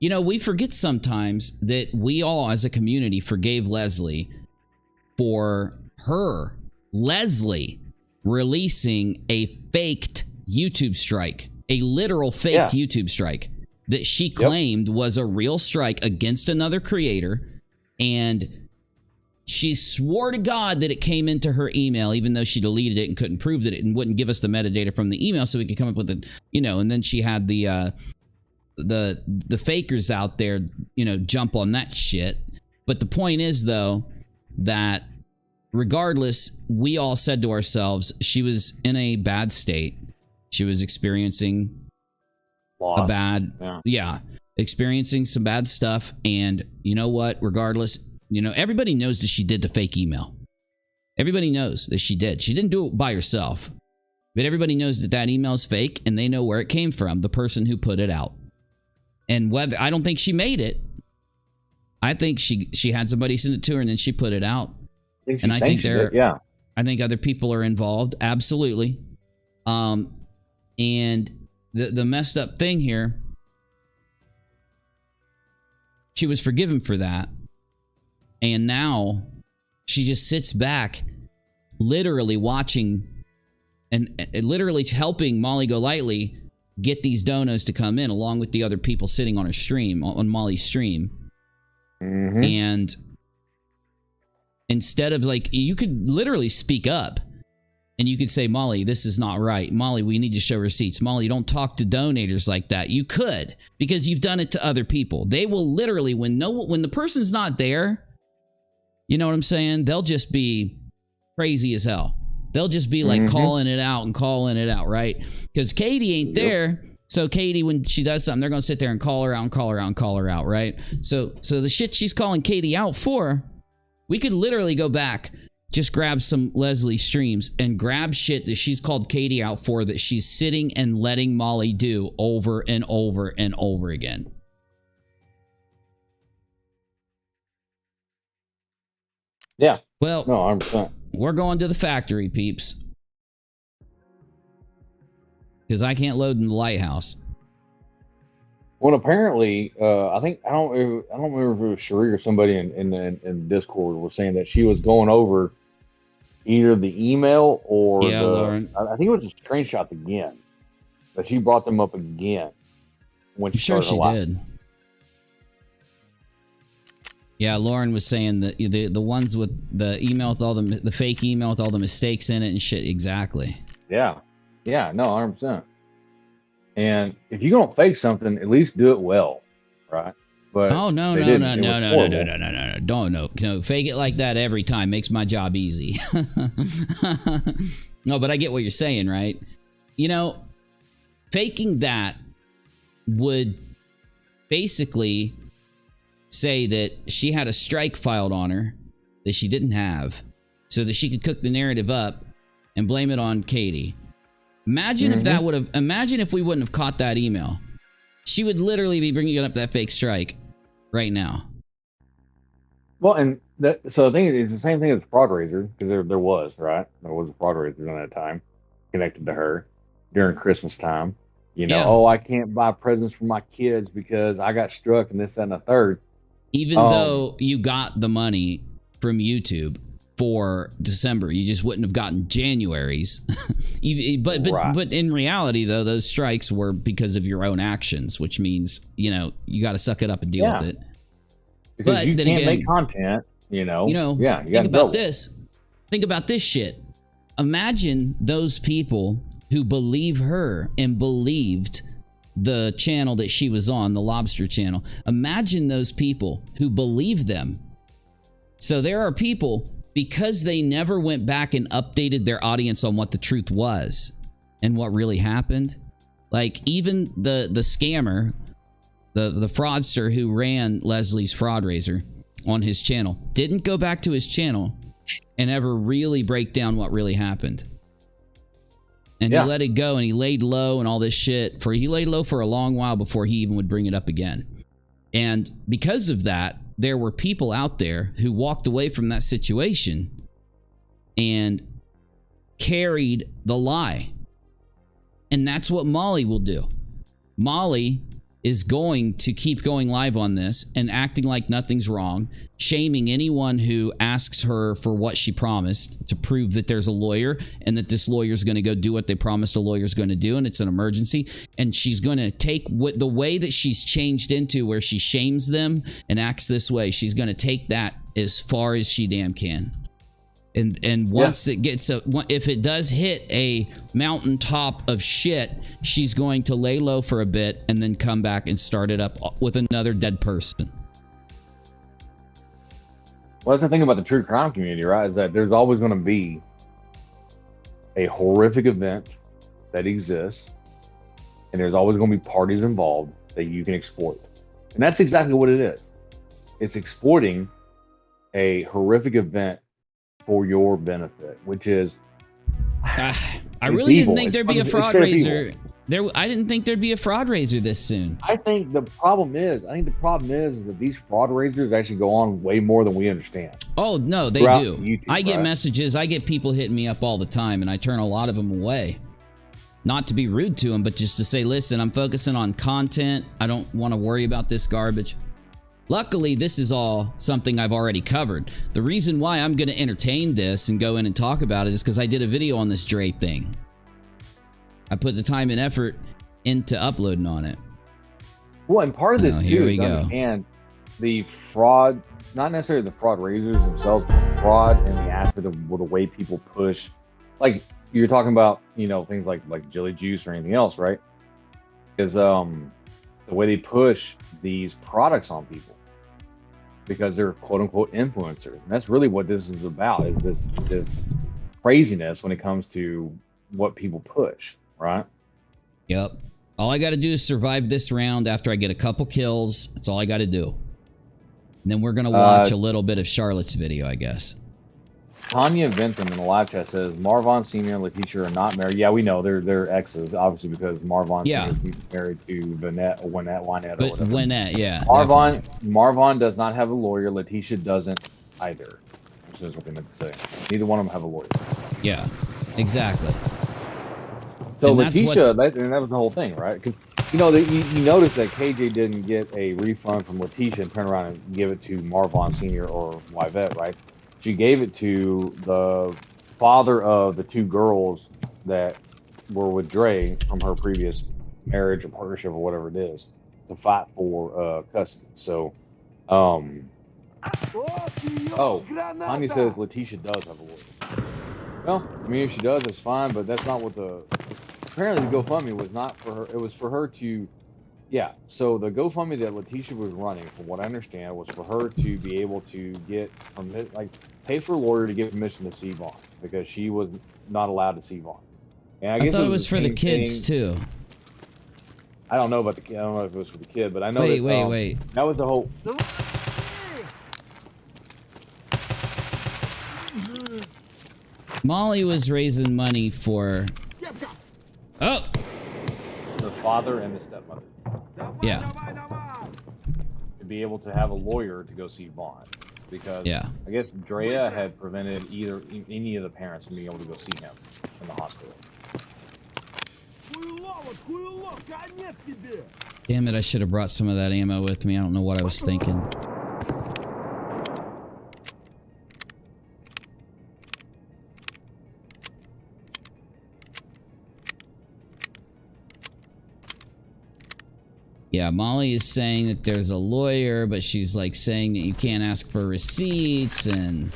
You know, we forget sometimes that we all as a community forgave Leslie for her, Leslie, releasing a faked YouTube strike, a literal faked YouTube strike that she claimed was a real strike against another creator. And she swore to God that it came into her email, even though she deleted it and couldn't prove that it and wouldn't give us the metadata from the email so we could come up with it, you know, and then she had the fakers out there, you know, jump on that shit. But the point is, though, that regardless, we all said to ourselves, she was in a bad state. She was experiencing a bad, experiencing some bad stuff. And you know what? Regardless, you know, everybody knows that she did the fake email. Everybody knows that she did. She didn't do it by herself. But everybody knows that that email is fake, and they know where it came from, the person who put it out. And whether, I don't think she made it. I think she had somebody send it to her and then she put it out. And I think I think other people are involved. Absolutely. And the messed up thing here, she was forgiven for that. And now she just sits back, literally watching and literally helping Molly Golightly get these donos to come in along with the other people sitting on her stream, on Molly's stream. And instead of, like, you could literally speak up and you could say, Molly, this is not right. Molly, we need to show receipts. Molly, don't talk to donators like that. You could, because you've done it to other people. They will literally, when the person's not there, you know what I'm saying? They'll just be crazy as hell. They'll just be like calling it out, right? Because Katie ain't there. So Katie, when she does something, they're going to sit there and call her out, right? So the shit she's calling Katie out for, we could literally go back, just grab some Leslie streams and grab shit that she's called Katie out for that she's sitting and letting Molly do over and over and over again. Yeah. Well, no, 100%. We're going to the factory, peeps. because I can't load in the lighthouse. Well, apparently, I don't remember if it was Cherie or somebody in Discord was saying that she was going over either the email or Lauren. I think it was the screenshots again, but she brought them up again when she I'm sure started she live. did. Yeah, Lauren was saying that the ones with the email with all the fake email with all the mistakes in it and shit. Exactly. Yeah, no, 100%. And if you're gonna fake something, at least do it well, right? But oh no, don't fake it like that every time. Makes my job easy. No, but I get what you're saying, right? You know, faking that would basically say that she had a strike filed on her that she didn't have, so that she could cook the narrative up and blame it on Katie. Imagine if that would have. Imagine if we wouldn't have caught that email. She would literally be bringing up that fake strike right now. Well, and so the thing is the same thing as fraud raiser, because there was a fraud raiser during that time connected to her during Christmas time. You know, oh, I can't buy presents for my kids because I got struck and this, that, and the third. Even though you got the money from YouTube for December, you just wouldn't have gotten January's. But in reality, though, those strikes were because of your own actions, which means, you know, you got to suck it up and deal with it. Because but you then can't again, make content, you know. Yeah, think about this. Think about this shit. Imagine those people who believe her and believed the channel that she was on, the Lobster channel. Imagine those people who believe them. So there are people, because they never went back and updated their audience on what the truth was and what really happened. Like even the scammer, the fraudster who ran Leslie's Fraud Raiser on his channel, didn't go back to his channel and ever really break down what really happened. And he let it go, and he laid low and all this shit. He laid low for a long while before he even would bring it up again. And because of that, there were people out there who walked away from that situation and carried the lie. And that's what Molly will do. Molly is going to keep going live on this and acting like nothing's wrong, shaming anyone who asks her for what she promised to prove that there's a lawyer and that this lawyer's going to go do what they promised a lawyer's going to do, and it's an emergency. And she's going to take the way that she's changed into, where she shames them and acts this way, she's going to take that as far as she damn can. And once it gets if it does hit a mountaintop of shit, she's going to lay low for a bit and then come back and start it up with another dead person. Well, that's the thing about the true crime community, right? Is that there's always going to be a horrific event that exists, and there's always going to be parties involved that you can exploit. And that's exactly what it is. It's exploiting a horrific event for your benefit, which is I really didn't think there'd be a fraud raiser. I didn't think there'd be a fraud raiser this soon. I think the problem is that these fraud raisers actually go on way more than we understand. Oh no, they do. YouTube, I get messages. I get people hitting me up all the time, and I turn a lot of them away. Not to be rude to them, but just to say, listen, I'm focusing on content. I don't want to worry about this garbage. Luckily, this is all something I've already covered. The reason why I'm going to entertain this and go in and talk about it is because I did a video on this Dre thing. I put the time and effort into uploading on it. Well, and part of this too is to understand the fraud, not necessarily the fraud raisers themselves, but fraud in the aspect of the way people push. Like you're talking about, you know, things like jelly juice or anything else, right? Because the way they push these products on people, because they're quote unquote influencers. And that's really what this is about, is this craziness when it comes to what people push, right? Yep. All I got to do is survive this round after I get a couple kills. That's all I got to do. And then we're going to watch a little bit of Charlotte's video, I guess. Tanya Venton in the live chat says Marvon Sr. and Letitia are not married. Yeah, we know they're exes, obviously, because Marvon Sr. is married to Wynette or whatever. Wynette, yeah. Marvon does not have a lawyer. Letitia doesn't either. Which is what they meant to say. Neither one of them have a lawyer. Yeah, exactly. So And that's Letitia, that was the whole thing, right? Because you know, you noticed that KJ didn't get a refund from Letitia and turn around and give it to Marvon Sr. or Yvette, right? She gave it to the father of the two girls that were with Dre from her previous marriage or partnership or whatever it is to fight for custody. So, oh, Tanya says Letitia does have a lawyer. Well, I mean, if she does, it's fine, but that's not what apparently the GoFundMe was not for her. It was for her to, yeah. So the GoFundMe that Letitia was running, from what I understand, was for her to be able to get permit, like pay for a lawyer to get permission to see Vaughn, because she was not allowed to see Vaughn. And I guess thought it was for the kids too. I don't know about the kid. I don't know if it was for the kid, but I know wait. That was the whole. Molly was raising money for. Oh. The father and the stepmother. Yeah. To be able to have a lawyer to go see Vaughn, because I guess Drea had prevented any of the parents from being able to go see him in the hospital. Damn it, I should have brought some of that ammo with me. I don't know what I was thinking. Yeah, Molly is saying that there's a lawyer, but she's like saying that you can't ask for receipts and...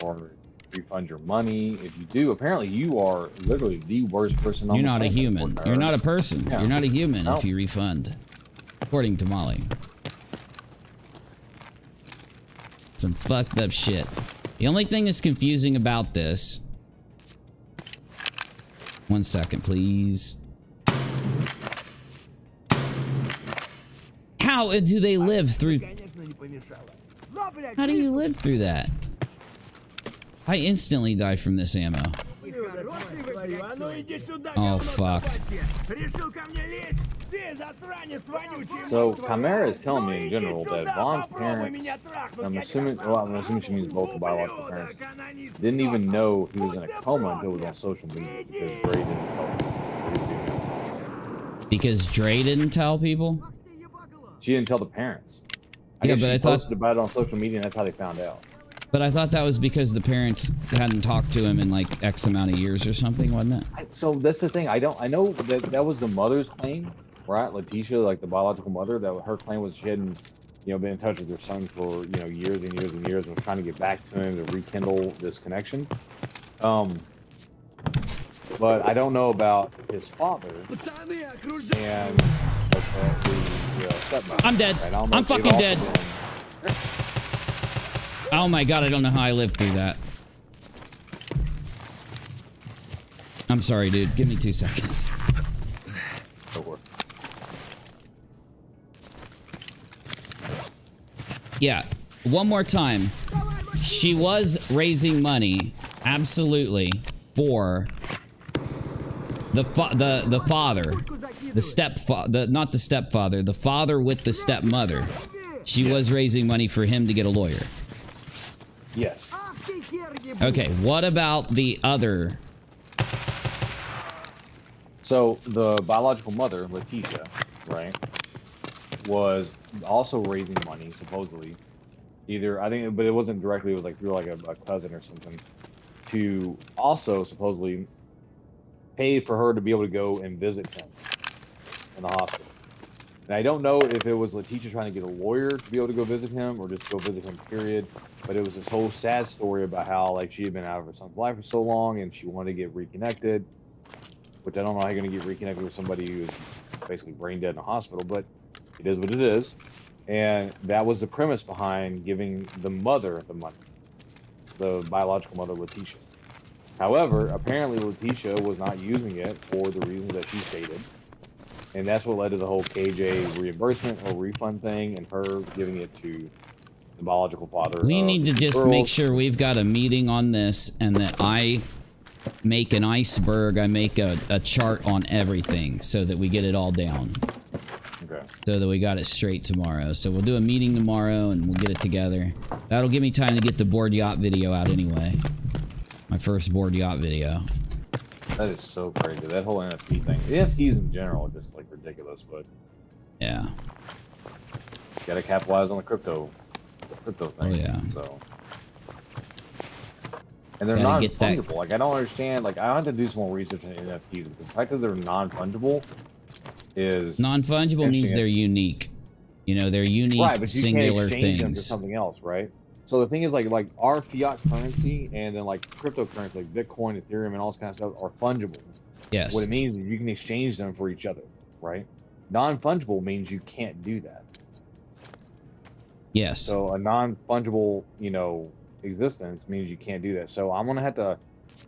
Or refund your money. If you do, apparently you are literally the worst person on the planet. You're not a human. You're not a person. Yeah. You're not a human No. if you refund. According to Molly. Some fucked up shit. The only thing that's confusing about this... 1 second, please. How do they live through... How do you live through that? I instantly die from this ammo. Oh, fuck. So Chimera is telling me in general that Vaughn's parents, I'm assuming she means both the biological parents, didn't even know he was in a coma until it was on social media, because Dre didn't tell Because Dre didn't tell people. people? She didn't tell the parents. Yeah, guess but she I thought... posted about it on social media, and that's how they found out. But I thought that was because the parents hadn't talked to him in like X amount of years or something, wasn't it? So that's the thing. I know that was the mother's claim, right? Letitia, like the biological mother, that her claim was she hadn't, been in touch with her son for, years and years and years, and was trying to get back to him to rekindle this connection. But I don't know about his father and the stepmother. I'm dead. Right? I'm fucking dead. Oh my god, I don't know how I lived through that. I'm sorry, dude. Give me 2 seconds. Yeah, one more time. She was raising money, absolutely, for the father, not the stepfather, the father with the stepmother. She was raising money for him to get a lawyer. Yes. Okay, what about the other? So the biological mother, Letitia, right, was also raising money, supposedly. But it wasn't directly, it was like through like a cousin or something, to also supposedly pay for her to be able to go and visit him in the hospital. And I don't know if it was Letitia trying to get a lawyer to be able to go visit him or just go visit him, period. But it was this whole sad story about how like she had been out of her son's life for so long and she wanted to get reconnected, which I don't know how you're going to get reconnected with somebody who's basically brain dead in a hospital, but it is what it is. And that was the premise behind giving the mother the money, the biological mother, Letitia. However, apparently Letitia was not using it for the reasons that she stated. And that's what led to the whole KJ reimbursement or refund thing and her giving it to the biological father. We need to just make sure we've got a meeting on this and that I make an iceberg. I make a chart on everything so that we get it all down. Okay. So that we got it straight tomorrow. So we'll do a meeting tomorrow and we'll get it together. That'll give me time to get the board yacht video out anyway. My first board yacht video. That is so crazy. That whole NFT thing. NFTs in general are just like ridiculous, but yeah, you gotta capitalize on the crypto thing. Oh yeah. So, and they're Gotta not get that- fungible. Like I don't understand. Like I have to do some more research on NFTs. But the fact that they're non-fungible is non-fungible means they're unique. You know, they're unique, right, but you singular can't exchange them for things. something else, right? So the thing is, like our fiat currency and then like cryptocurrency, like Bitcoin, Ethereum, and all this kind of stuff are fungible. Yes. What it means is you can exchange them for each other, right? Non-fungible means you can't do that. Yes. So a non-fungible, you know, existence means you can't do that. So I'm gonna have to,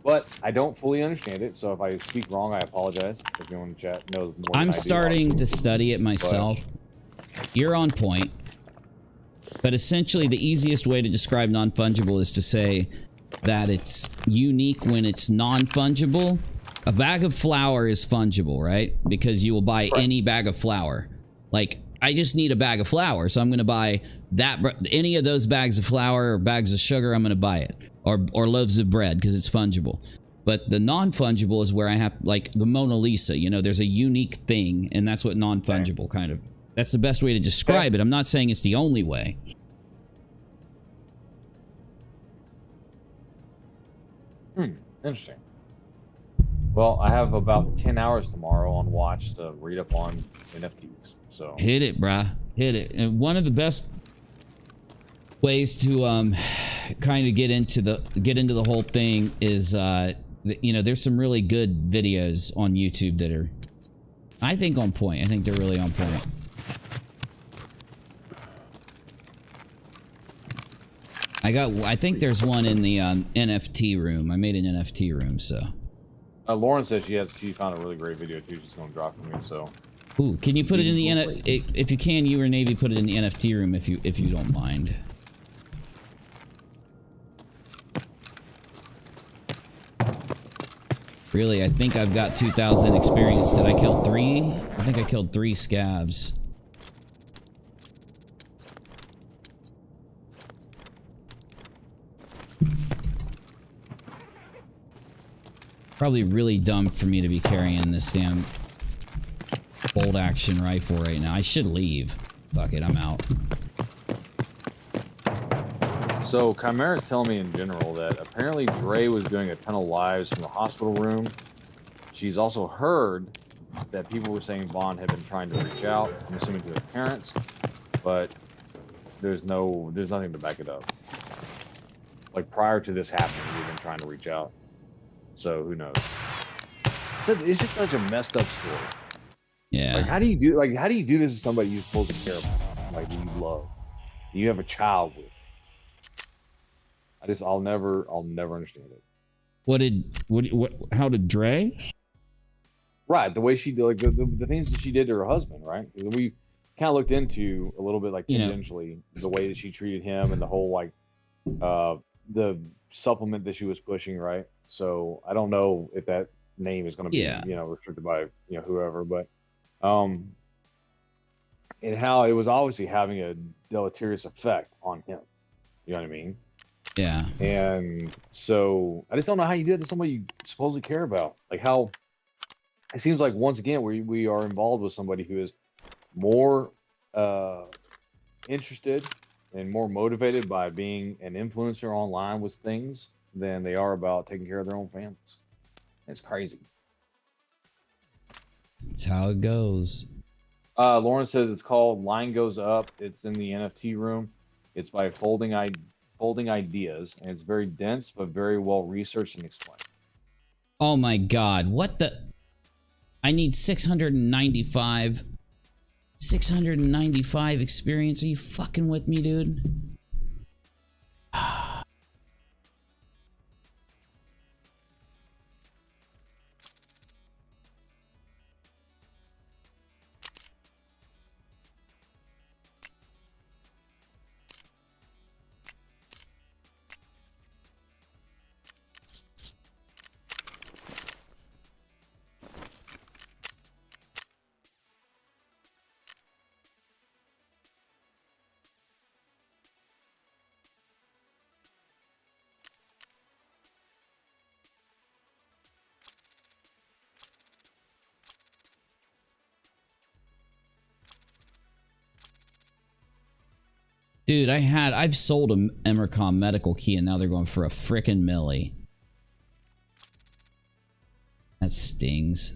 but I don't fully understand it. So if I speak wrong, I apologize. If anyone in the chat knows more, I'm starting to study it myself. You're on point. But essentially, the easiest way to describe non-fungible is to say that it's unique when it's non-fungible. A bag of flour is fungible, right? Because you will buy any bag of flour. Like, I just need a bag of flour, so I'm going to buy that any of those bags of flour or bags of sugar, I'm going to buy it. Or loaves of bread, because it's fungible. But the non-fungible is where I have, like, the Mona Lisa. You know, there's a unique thing, and that's what non-fungible kind of... That's the best way to describe it. I'm not saying it's the only way. Interesting. Well, I have about 10 hours tomorrow on watch to read up on NFTs. So hit it, bruh. Hit it. And one of the best ways to kind of get into the whole thing is you know, there's some really good videos on YouTube that are, I think, on point. I think they're really on point. I think there's one in the NFT room. I made an NFT room, so. Lauren says she found a really great video too. She's going to drop for me. So. Ooh, can you put it in the if you can, you or Navy, put it in the NFT room if you don't mind. Really, I think I've got 2,000 experience. Did I kill 3? I think I killed 3 scabs. Probably really dumb for me to be carrying this damn bolt action rifle right now. I should leave. Fuck it, I'm out. So Chimera's telling me in general that apparently Dre was doing a ton of lives from the hospital room. She's also heard that people were saying Vaughn had been trying to reach out, I'm assuming to his parents, but there's nothing to back it up. Like prior to this happening, he'd been trying to reach out. So who knows? It's just such a messed up story. Yeah. Like how do you do this to somebody you're supposed to care about, like that you love, that you have a child with? I'll never understand it. How did Dre? Right, the way she did, like the things that she did to her husband, right? We kind of looked into a little bit, like tangentially, the way that she treated him and the whole like the supplement that she was pushing, right? So I don't know if that name is going to be restricted by whoever, but and how it was obviously having a deleterious effect on him. You know what I mean? Yeah. And so I just don't know how you do it to somebody you supposedly care about. Like how it seems like once again we are involved with somebody who is more interested and more motivated by being an influencer online with things than they are about taking care of their own families. It's crazy. That's how it goes. Lauren says it's called Line Goes Up. It's in the NFT room. It's by Folding Ideas, and it's very dense but very well researched and explained. Oh my god, what the? I need 695 experience. Are you fucking with me, dude? Dude, I've sold a Emercom medical key and now they're going for a frickin' milli. That stings.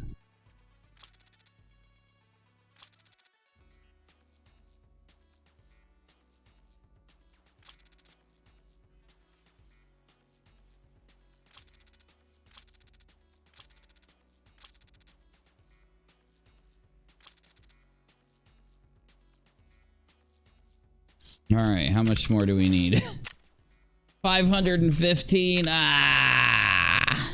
All right, how much more do we need? 515. Ah.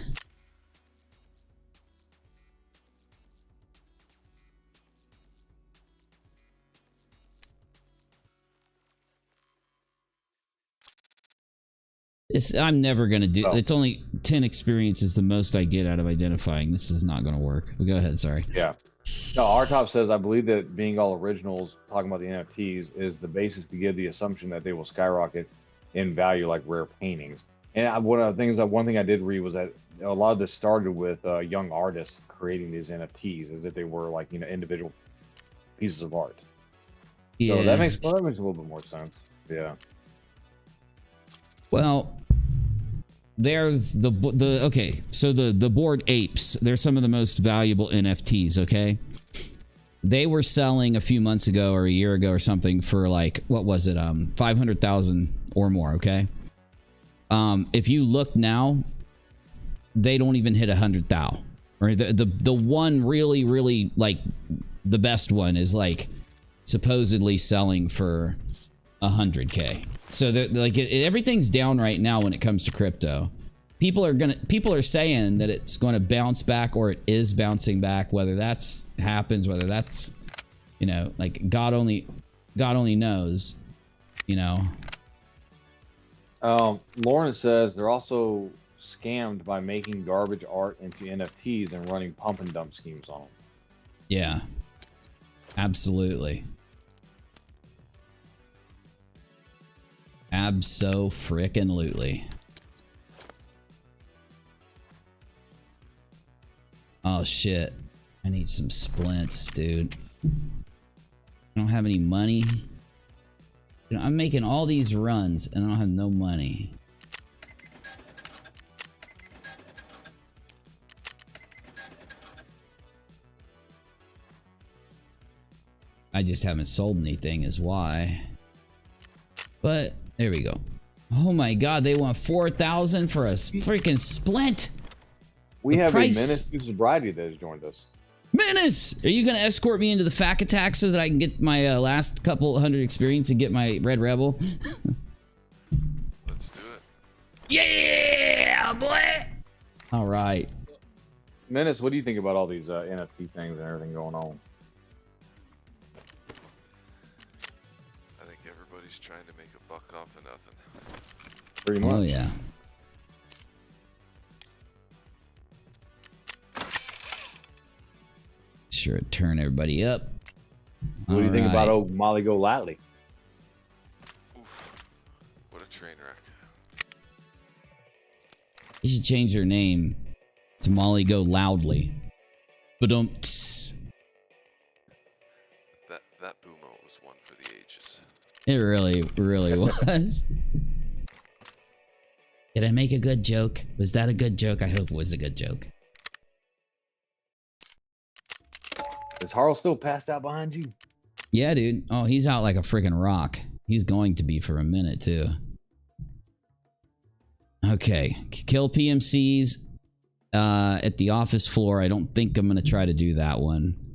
I'm never gonna do. It's only 10 experience is the most I get out of identifying. This is not gonna work. But go ahead. Sorry. Yeah. No, R-Top says, I believe that being all originals, talking about the NFTs, is the basis to give the assumption that they will skyrocket in value like rare paintings. And one thing I did read was that a lot of this started with young artists creating these NFTs as if they were like, individual pieces of art. Yeah. So that makes a little bit more sense. Yeah. Well, there's okay, so the Bored Apes, they're some of the most valuable NFTs, okay? They were selling a few months ago or a year ago or something for like, what was it? 500,000 or more, okay? If you look now, they don't even hit 100,000. Or the one really like the best one is like supposedly selling for 100K. So like everything's down right now when it comes to crypto. People are saying that it's going to bounce back, or it is bouncing back. Whether that's happens, whether that's, like God only knows, Lauren says they're also scammed by making garbage art into NFTs and running pump and dump schemes on them. Yeah, absolutely. Abso-frickin-lutely. Oh shit. I need some splints, dude. I don't have any money. I'm making all these runs and I don't have no money. I just haven't sold anything is why. But there we go. Oh my god, they want 4,000 for a freaking splint. We have a Menace to Sobriety that has joined us. Menace! Are you going to escort me into the FAC attack so that I can get my last couple hundred experience and get my Red Rebel? Let's do it. Yeah, boy! All right. Menace, what do you think about all these NFT things and everything going on? I think everybody's trying to make a buck off of nothing. Pretty much. Oh, yeah. Sure, turn everybody up. What do you think about old Molly Go Lightly? Oof. What a train wreck. You should change your name to Molly Go Loudly. But don't. That Boomo was one for the ages. It really was. Did I make a good joke? Was that a good joke? I hope it was a good joke. Is Harl still passed out behind you? Yeah, dude. Oh, he's out like a freaking rock. He's going to be for a minute, too. Okay. Kill PMCs at the office floor. I don't think I'm going to try to do that one.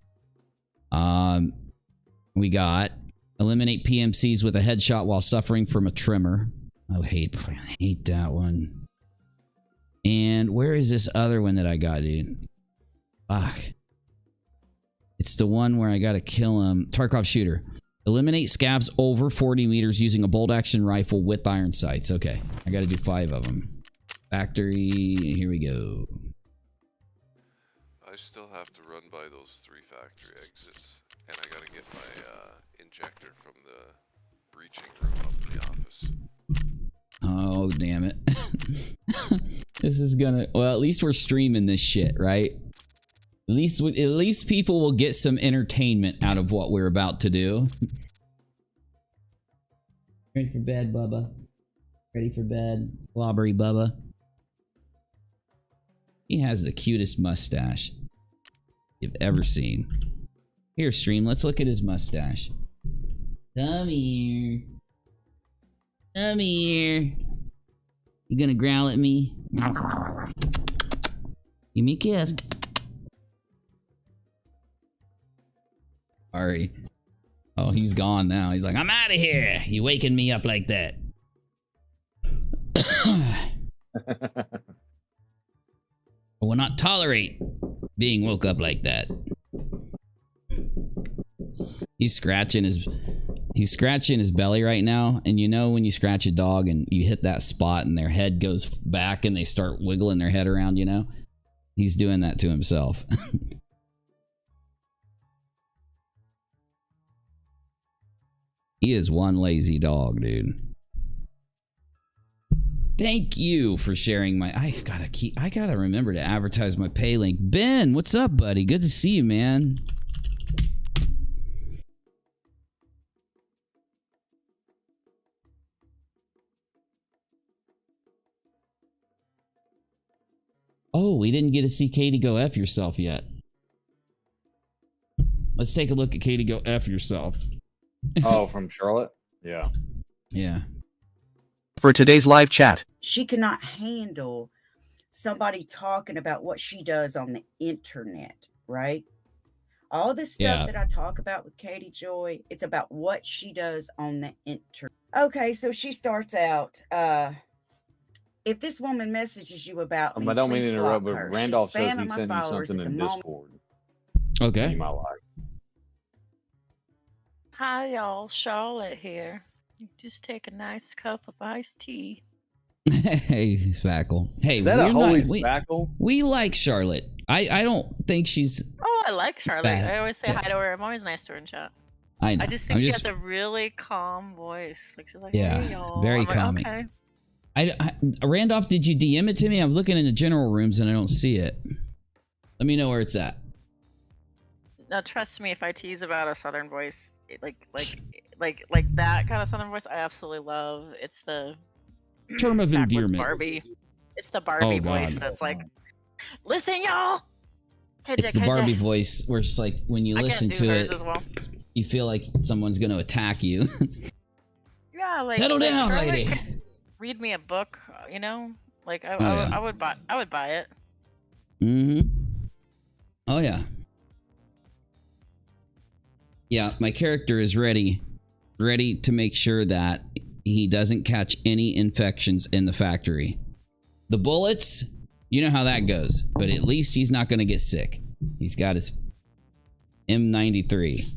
We got eliminate PMCs with a headshot while suffering from a tremor. I hate that one. And where is this other one that I got, dude? Fuck. It's the one where I gotta kill him. Tarkov shooter. Eliminate scabs over 40 meters using a bolt action rifle with iron sights. Okay, I gotta do 5 of them. Factory, here we go. I still have to run by those 3 factory exits, and I gotta get my injector from the breaching room up in the office. Oh, damn it. This is gonna... Well, at least we're streaming this shit, right? At least people will get some entertainment out of what we're about to do. Ready for bed, Bubba. Ready for bed, slobbery Bubba. He has the cutest mustache you've ever seen. Here, stream, let's look at his mustache. Come here. Come here. You gonna growl at me? Give me a kiss. Sorry. Oh, he's gone now. He's like, I'm out of here. You waking me up like that. I will not tolerate being woke up like that. He's scratching his belly right now, and you know when you scratch a dog and you hit that spot and their head goes back and they start wiggling their head around, you know? He's doing that to himself. He is one lazy dog, dude. Thank you for sharing my... I gotta remember to advertise my pay link. Ben, what's up, buddy? Good to see you, man. Oh, we didn't get to see Katie go F yourself yet. Let's take a look at Katie go F yourself. Oh, from Charlotte? Yeah. Yeah. For today's live chat. She cannot handle somebody talking about what she does on the internet, right? All this stuff that I talk about with Katie Joy, it's about what she does on the internet. Okay, so she starts out, if this woman messages you about me, I don't mean to please interrupt, block but her. Randolph She's says spamming he my sent you followers something at in the moment. Discord. Okay. You might like. Hi, y'all. Charlotte here. Just take a nice cup of iced tea. Hey, Spackle. Hey, Is that a holy we Spackle? like Charlotte. I don't think she's... Oh, I like Charlotte. Bad. I always say hi to her. I'm always nice to her in chat. I know. I just think she has a really calm voice. Like she's like, Yeah, hey, y'all. very I'm like, calming. okay. Randolph, did you DM it to me? I was looking in the general rooms and I don't see it. Let me know where it's at. Now, trust me, if I tease about a southern voice, like that kind of southern voice, I absolutely love. It's the Term of backwards endearment. Barbie. It's the Barbie voice that's like, listen, y'all. It's the Barbie voice where it's like when you listen to it, as well. you feel like someone's going to attack you. Yeah, like Settle down, Charlotte lady. could read me a book, you know. Like yeah. I would buy it. Mm-hmm. Oh yeah. Yeah, my character is ready to make sure that he doesn't catch any infections in the factory. The bullets, you know how that goes, but at least he's not going to get sick. He's got his M93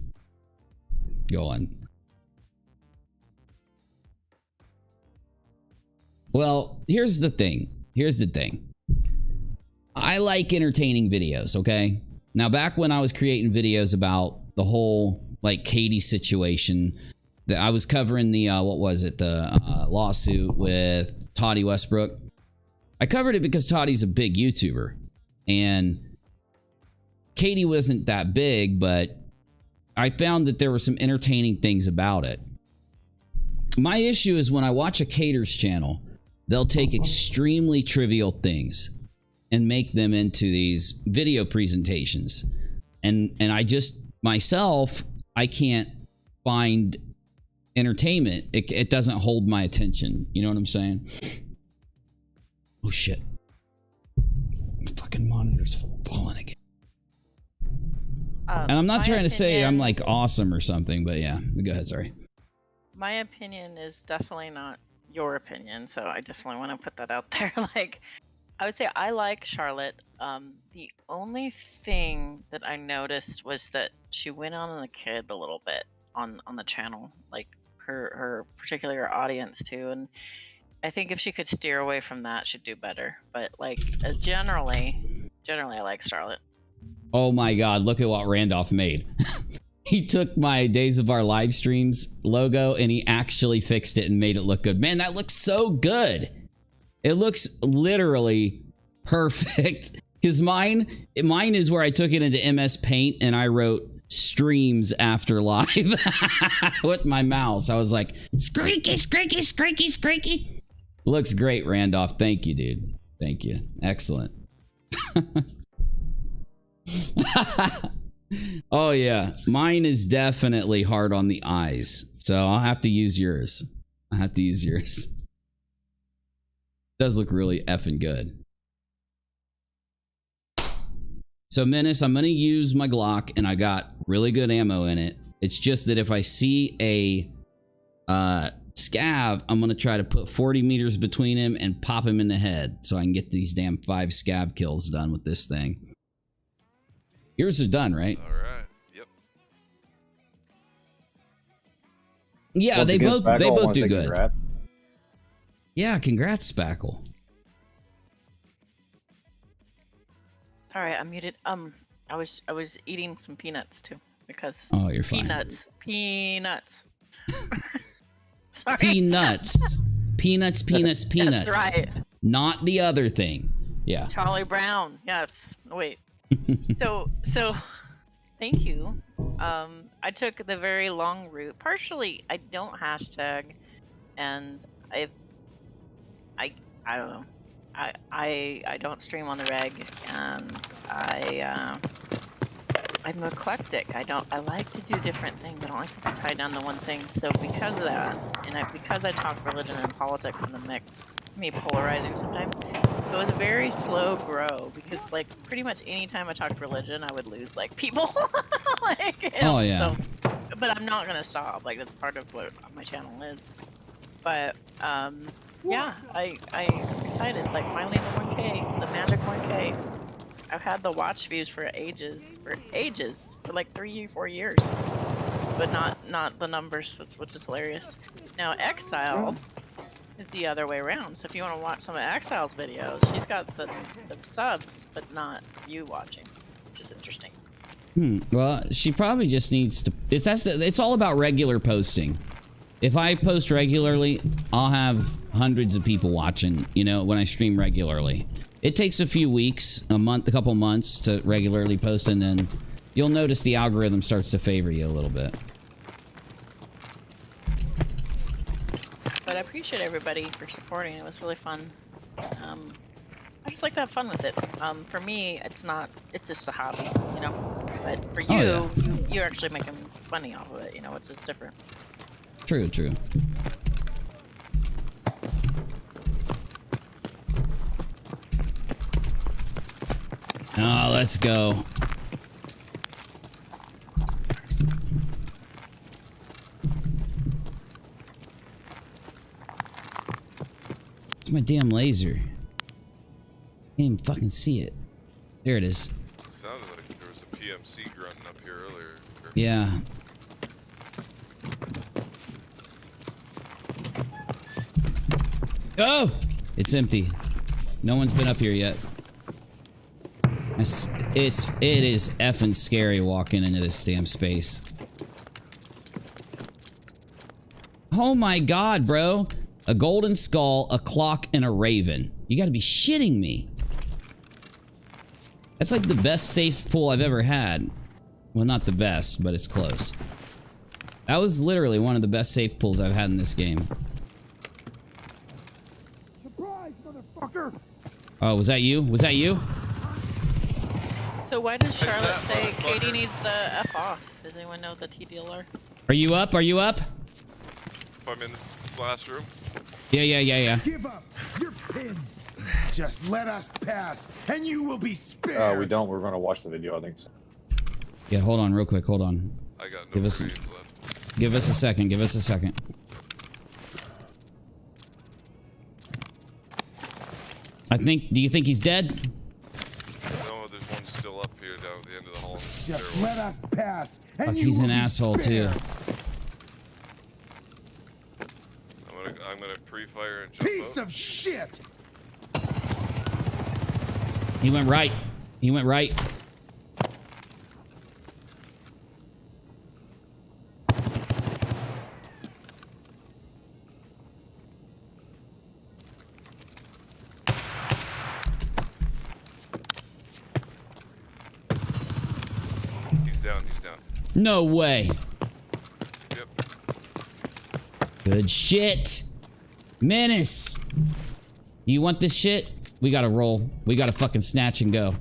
going. Well, here's the thing. I like entertaining videos, okay? Now, back when I was creating videos about the whole, like, Katie situation, that I was covering the, the lawsuit with Toddy Westbrook. I covered it because Toddy's a big YouTuber. And Katie wasn't that big, but I found that there were some entertaining things about it. My issue is when I watch a Cater's channel, they'll take extremely trivial things and make them into these video presentations. And I just, myself, I can't find entertainment. It doesn't hold my attention. You know what I'm saying? Oh shit. My fucking monitor's falling again. And I'm not trying to say I'm like awesome or something, but yeah. Go ahead, sorry. My opinion is definitely not your opinion, so I definitely want to put that out there. Like, I would say I like Charlotte. The only thing that I noticed was that she went on the kid a little bit on the channel, like her particular audience too. And I think if she could steer away from that, she'd do better. But like generally I like Charlotte. Oh my god, look at what Randolph made. He took my Days of Our Live Streams logo and he actually fixed it and made it look good. Man, that looks so good. It looks literally perfect. Because mine is where I took it into MS Paint and I wrote streams after live with my mouse. I was like, squeaky, squeaky, squeaky, squeaky. Looks great, Randolph. Thank you, dude. Thank you. Excellent. Oh yeah, mine is definitely hard on the eyes, so I'll have to use yours. Does look really effing good. So Menace, I'm gonna use my Glock, and I got really good ammo in it. It's just that if I see a scav, I'm gonna try to put 40 meters between him and pop him in the head, so I can get these damn 5 scav kills done with this thing. Yours are done, right? All right. Yep. Yeah, Once they again, both Spackle, I wanna do say good. congrats. Yeah, congrats, Spackle. Sorry, I'm muted. I was eating some peanuts too because Oh, you're fine. Peanuts. Sorry. Peanuts. Peanuts. That's right. Not the other thing. Yeah. Charlie Brown. Yes. Wait. So thank you. I took the very long route. Partially, I don't hashtag, and I don't know. I don't stream on the reg, and I'm eclectic. I like to do different things. I don't like to be tied down to one thing. So because of that, and because I talk religion and politics in the mix, me polarizing sometimes. So it was a very slow grow because like pretty much any time I talked religion, I would lose like people. Like, you know, Oh yeah. So, but I'm not gonna stop. Like that's part of what my channel is. But yeah, I'm excited. Like finally the 1K, the magic 1K. I've had the watch views for ages, for like 3-4 years, but not the numbers, which is hilarious. Now Exile is the other way around. So if you want to watch some of Exile's videos, she's got the subs, but not you watching, which is interesting. Well, she probably just needs to. It's all about regular posting. If I post regularly, I'll have hundreds of people watching. You know, when I stream regularly, it takes a few weeks, a month, a couple months to regularly post, and then you'll notice the algorithm starts to favor you a little bit. But I appreciate everybody for supporting. It was really fun. I just like to have fun with it. For me, it's just a hobby, you know. But for you, you're actually making money off of it, you know, it's just different. True, true. Oh, let's go. It's my damn laser. Can't even fucking see it. There it is. Sounded like there was a PMC grunting up here earlier. Yeah. Oh! It's empty. No one's been up here yet. It is effing scary walking into this damn space. Oh my god, bro. A golden skull, a clock, and a raven. You gotta be shitting me. That's like the best safe pull I've ever had. Well, not the best, but it's close. That was literally one of the best safe pulls I've had in this game. Surprise, motherfucker! Oh, was that you? Was that you? So why does Charlotte say Katie needs to F off? Does anyone know the TDLR? Are you up? Are you up? If I'm in this last room. Yeah. Give up! You're pinned! Just let us pass, and you will be spared! We don't. We're going to watch the video, I think. So. Yeah, hold on real quick. Hold on. I got no Give us a second. Give us a second. Do you think he's dead? No, there's one still up here down at the end of the hall. Just let us pass, and Fuck, you he's will an be asshole too. spared. I'm gonna pre-fire and jump Piece out. of shit! He went right. He went right. He's down. No way. Yep. Good shit. Menace. You want this shit? We gotta roll. We gotta fucking snatch and go.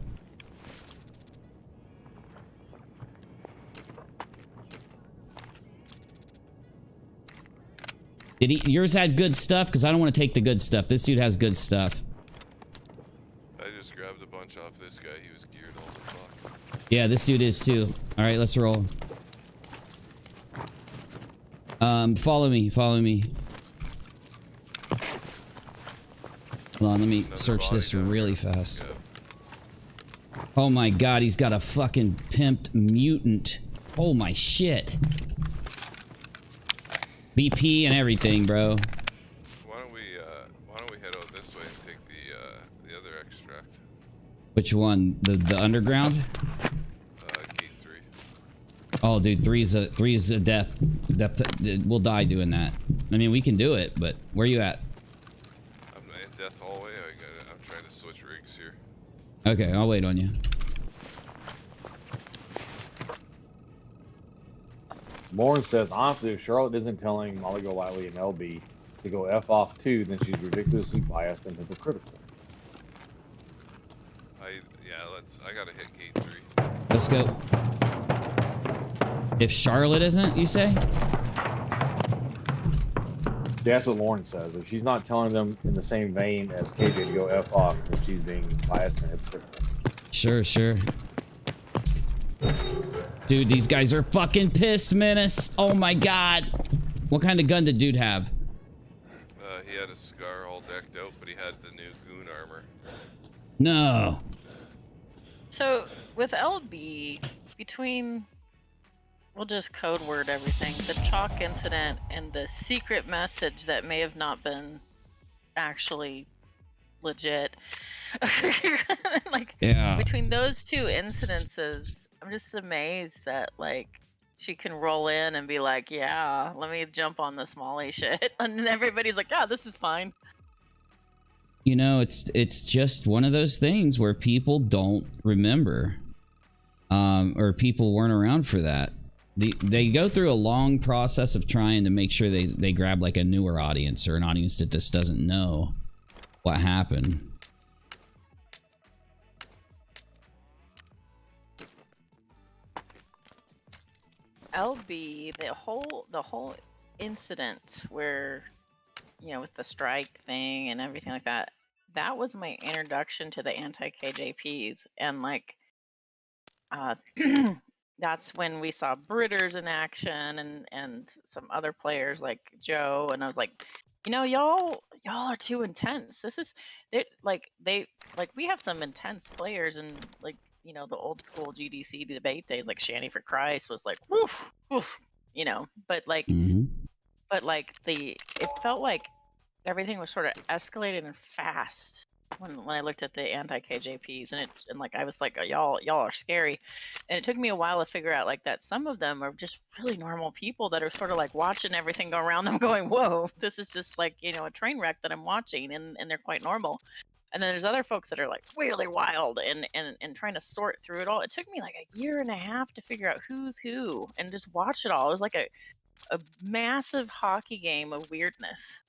Did he? Yours had good stuff? Because I don't want to take the good stuff. This dude has good stuff. I just grabbed a bunch off this guy. He was geared all the fuck. Yeah, this dude is too. All right, let's roll. Follow me. Follow me. Hold on, let me search this really fast. Oh my god, he's got a fucking pimped mutant. Oh my shit. BP and everything, bro. Why don't we head out this way and take the other extract? Which one? The underground? Gate 3. Oh, dude, three's a death. We'll die doing that. I mean, we can do it, but where you at? I'm in death hallway. I'm trying to switch rigs here. Okay, I'll wait on you. Lauren says, honestly, if Charlotte isn't telling Molly Go Wiley and LB to go F off too, then she's ridiculously biased and hypocritical. I gotta hit gate 3. Let's go. If Charlotte isn't, you say? That's what Lauren says. If she's not telling them in the same vein as KJ to go F off, then she's being biased and hypocritical. Sure, sure. Dude, these guys are fucking pissed, Menace. Oh my god. What kind of gun did dude have? He had a scar all decked out, but he had the new goon armor. No. So with LB, between, we'll just code word everything, the chalk incident and the secret message that may have not been actually legit. Like, yeah. Between those two incidences, I'm just amazed that, like, she can roll in and be like, yeah, let me jump on this Molly shit. And then everybody's like, yeah, this is fine. You know, it's just one of those things where people don't remember. Or people weren't around for that. They go through a long process of trying to make sure they grab, like, a newer audience or an audience that just doesn't know what happened. LB, the whole incident where, you know, with the strike thing and everything like that, that was my introduction to the anti-KJPs. And, like, that's when we saw Britters in action and some other players like Joe, and I was like, you know, y'all are too intense. This is we have some intense players, and, like, you know, the old school GDC debate days, like Shanny for Christ was like, woof, woof, you know, but like, it felt like everything was sort of escalated and fast when I looked at the anti-KJPs, and like I was like, y'all are scary, and it took me a while to figure out, like, that some of them are just really normal people that are sort of like watching everything go around them, going, whoa, this is just like, you know, a train wreck that I'm watching, and they're quite normal. And then there's other folks that are like really wild and trying to sort through it all. It took me like a year and a half to figure out who's who and just watch it all. It was like a massive hockey game of weirdness.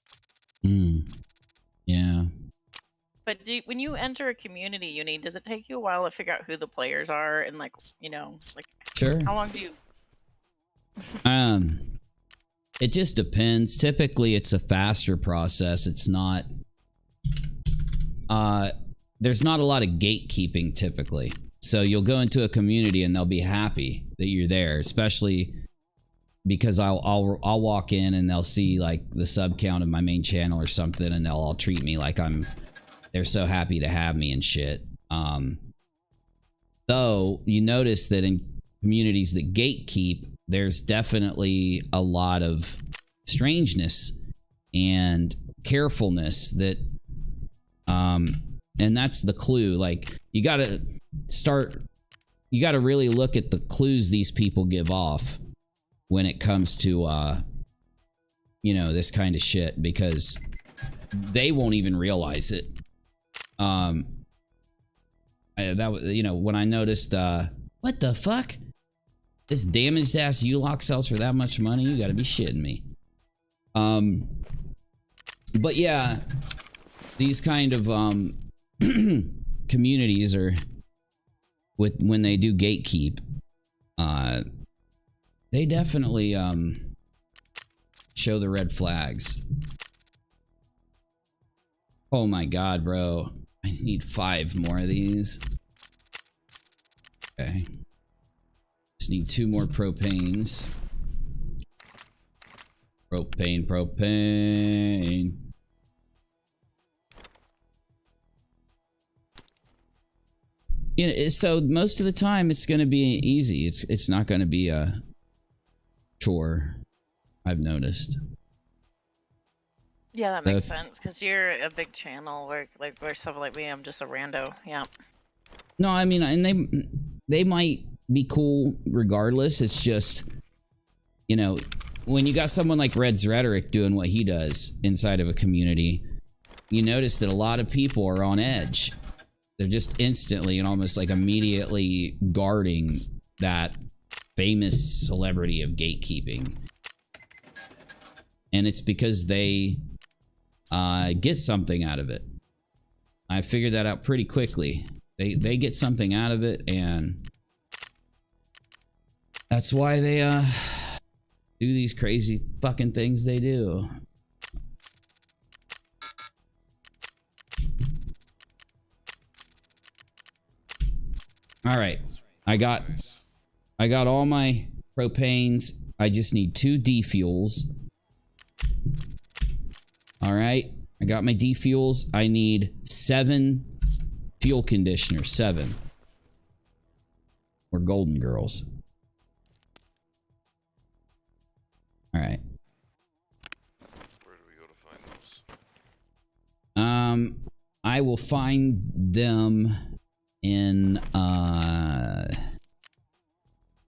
Yeah. But when you enter a community, Uni, does it take you a while to figure out who the players are, and, like, you know, like, sure, how long do you? It just depends. Typically, it's a faster process. It's not. There's not a lot of gatekeeping typically. So you'll go into a community and they'll be happy that you're there, especially because I'll walk in and they'll see, like, the sub count of my main channel or something, and they'll all treat me like they're so happy to have me and shit. Though you notice that in communities that gatekeep, there's definitely a lot of strangeness and carefulness that and that's the clue. Like, you gotta really look at the clues these people give off when it comes to you know, this kind of shit, because they won't even realize it. That was, you know, when I noticed what the fuck, This damaged ass ULOC sells for that much money? You gotta be shitting me. But yeah, these kind of communities are when they do gatekeep, they definitely show the red flags. Oh my god, bro. I need 5 more of these. Okay. Just need 2 more propanes. Propane. You know, so most of the time it's going to be easy. It's not going to be a chore, I've noticed. Yeah, that makes sense, because you're a big channel where stuff like me, I'm just a rando. Yeah. No, I mean, and they might be cool regardless. It's just, you know, when you got someone like Red's Rhetoric doing what he does inside of a community, you notice that a lot of people are on edge. They're just instantly and almost like immediately guarding that famous celebrity of gatekeeping. And it's because they get something out of it. I figured that out pretty quickly. They get something out of it, and that's why they do these crazy fucking things they do. All right, I got all my propanes. I just need 2 defuels. All right, I got my defuels. I need 7 fuel conditioners. 7. We're golden girls. All right. Where do we go to find those? I will find them in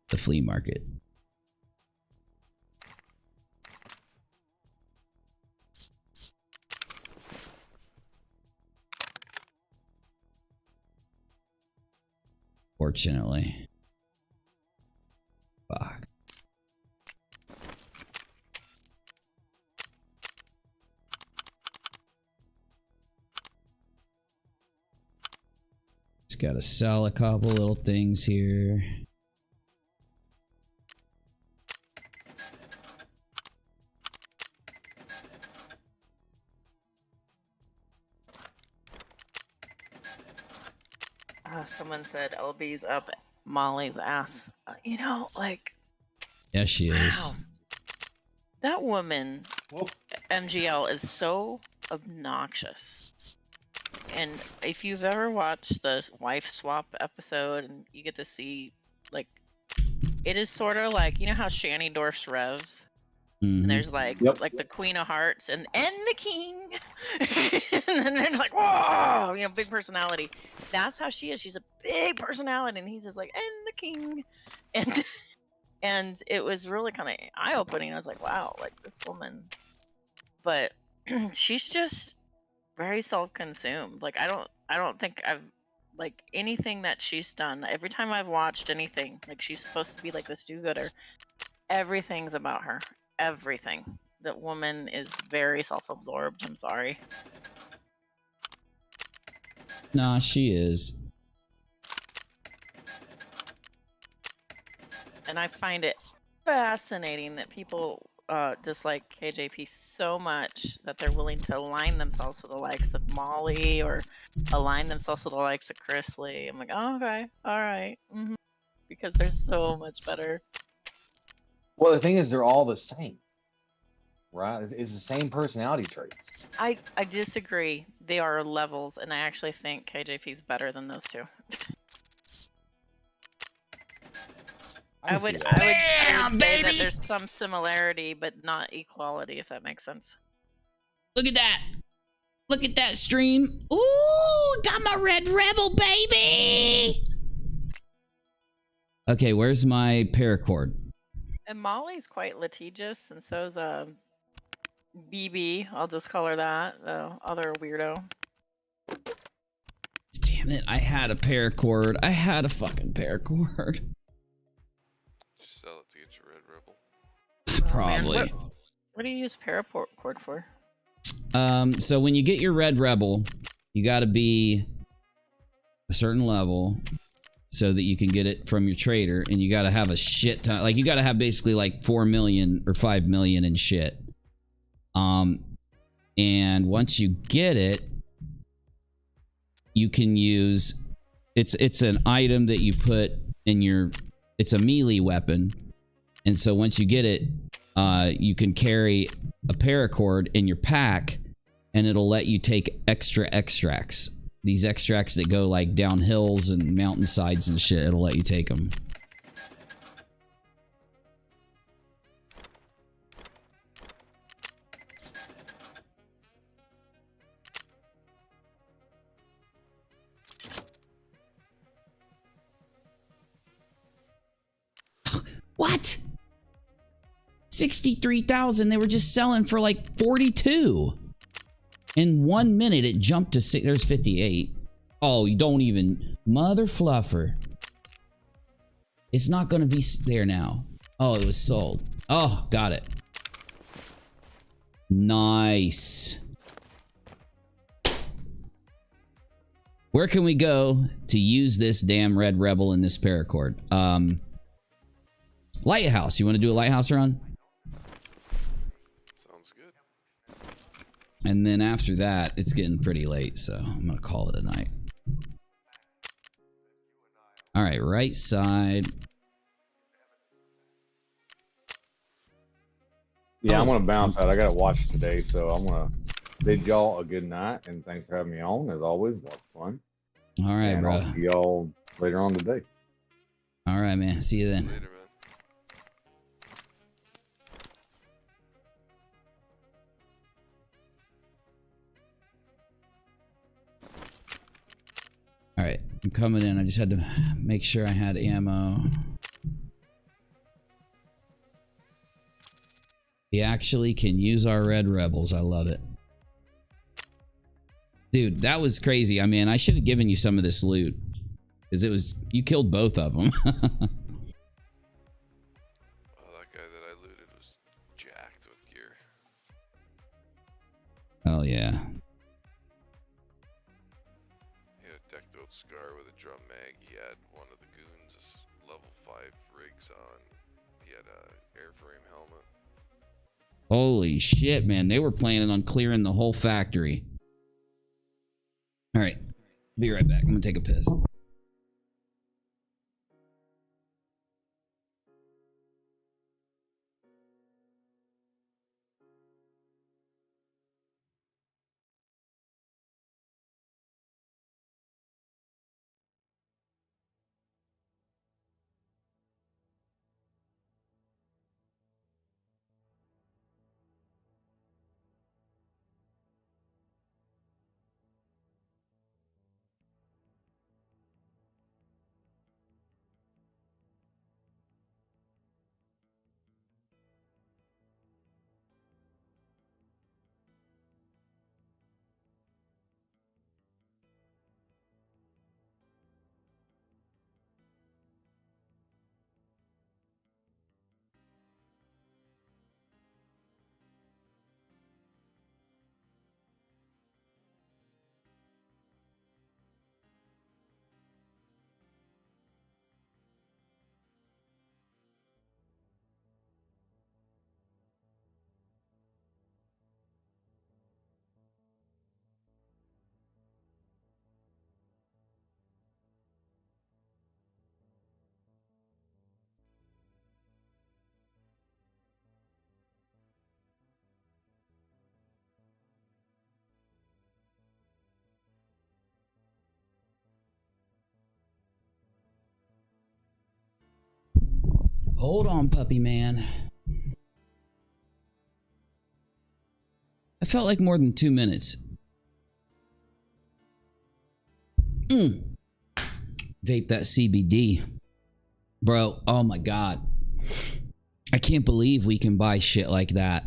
the flea market. Fortunately. Fuck. Just gotta sell a couple little things here. Someone said LB's up Molly's ass. You know, like... Yeah, she is. Wow. That woman, MGL, is so obnoxious. And if you've ever watched the wife swap episode and you get to see, like, it is sort of like, you know how Shanny Dorf's Rev? And there's like the Queen of Hearts and the King. And then there's like, whoa, you know, big personality. That's how she is. She's a big personality, and he's just like, and the King. And it was really kind of eye-opening. I was like, wow, like this woman. But she's just very self-consumed. Like I don't think I've like anything that she's done. Every time I've watched anything, like she's supposed to be like this do-gooder. Everything's about her. Everything. That woman is very self-absorbed. I'm sorry. Nah, she is. And I find it fascinating that people dislike KJP so much that they're willing to align themselves with the likes of Molly or align themselves with the likes of Chris Lee. I'm like, oh, okay, all right. Because they're so much better. Well, the thing is, they're all the same, right? It's the same personality traits. I disagree. They are levels, and I actually think KJP's better than those two. I would say that there's some similarity, but not equality, if that makes sense. Look at that. Look at that stream. Ooh, got my red rebel, baby. Okay, where's my paracord? And Molly's quite litigious, and so's BB. I'll just call her that, the other weirdo. Damn it, I had a paracord. I had a fucking paracord. you sell it to get your Red Rebel? Probably. Man, what do you use paracord for? So when you get your Red Rebel, you got to be a certain level so that you can get it from your trader, and you got to have a shit ton. Like, you got to have basically like 4 million or 5 million in shit. And once you get it, you can use it's an item that you put in your, it's a melee weapon, and so once you get it, you can carry a paracord in your pack, and it'll let you take extra extracts. These extracts that go like down hills and mountainsides and shit, it'll let you take them. What? 63,000. They were just selling for like 42. In 1 minute, it jumped to six. There's 58. Oh, you don't even. Mother fluffer. It's not going to be there now. Oh, it was sold. Oh, got it. Nice. Where can we go to use this damn Red Rebel in this paracord? Lighthouse. You want to do a lighthouse run? Sounds good. And then after that, it's getting pretty late, so I'm going to call it a night. All right, right side. Yeah, I'm gonna bounce out. I gotta watch today, so I'm gonna bid y'all a good night, and thanks for having me on. As always, lots of fun. All right, and bro. I'll see y'all later on today. All right, man. See you then. Later, man. All right, I'm coming in. I just had to make sure I had ammo. We actually can use our Red Rebels. I love it. Dude, that was crazy. I mean, I should have given you some of this loot. Because it was... You killed both of them. Oh, that guy that I looted was jacked with gear. Oh, yeah. He had a decked out scar with a drum mag. He had one of the goons' level 5 rigs on. He had a airframe helmet. Holy shit, man. They were planning on clearing the whole factory. All right. Be right back. I'm going to take a piss. Hold on, puppy man. I felt like more than 2 minutes. Vape that CBD. Bro, oh my god. I can't believe we can buy shit like that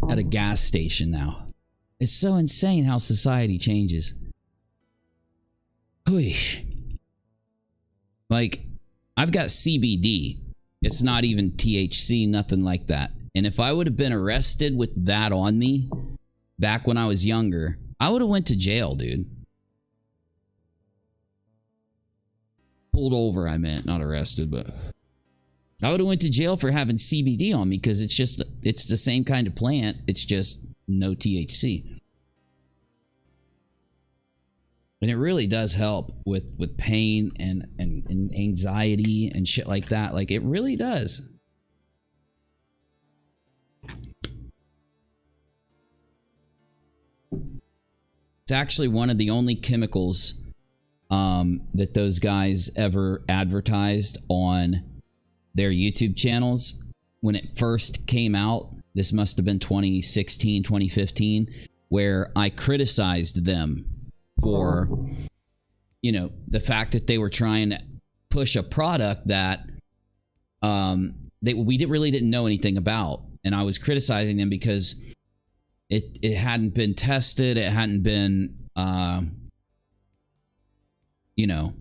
at a gas station now. It's so insane how society changes. Wheesh. Like, I've got CBD, It's not even THC, nothing like that. And if I would have been arrested with that on me back when I was younger, I would have went to jail, dude. Pulled over, I meant, not arrested, but I would have went to jail for having CBD on me because it's the same kind of plant. It's just no THC. And it really does help with pain and anxiety and shit like that. Like, it really does. It's actually one of the only chemicals that those guys ever advertised on their YouTube channels when it first came out. This must have been 2016, 2015, where I criticized them for, you know, the fact that they were trying to push a product that we really didn't know anything about. And I was criticizing them because it hadn't been tested. It hadn't been, you know,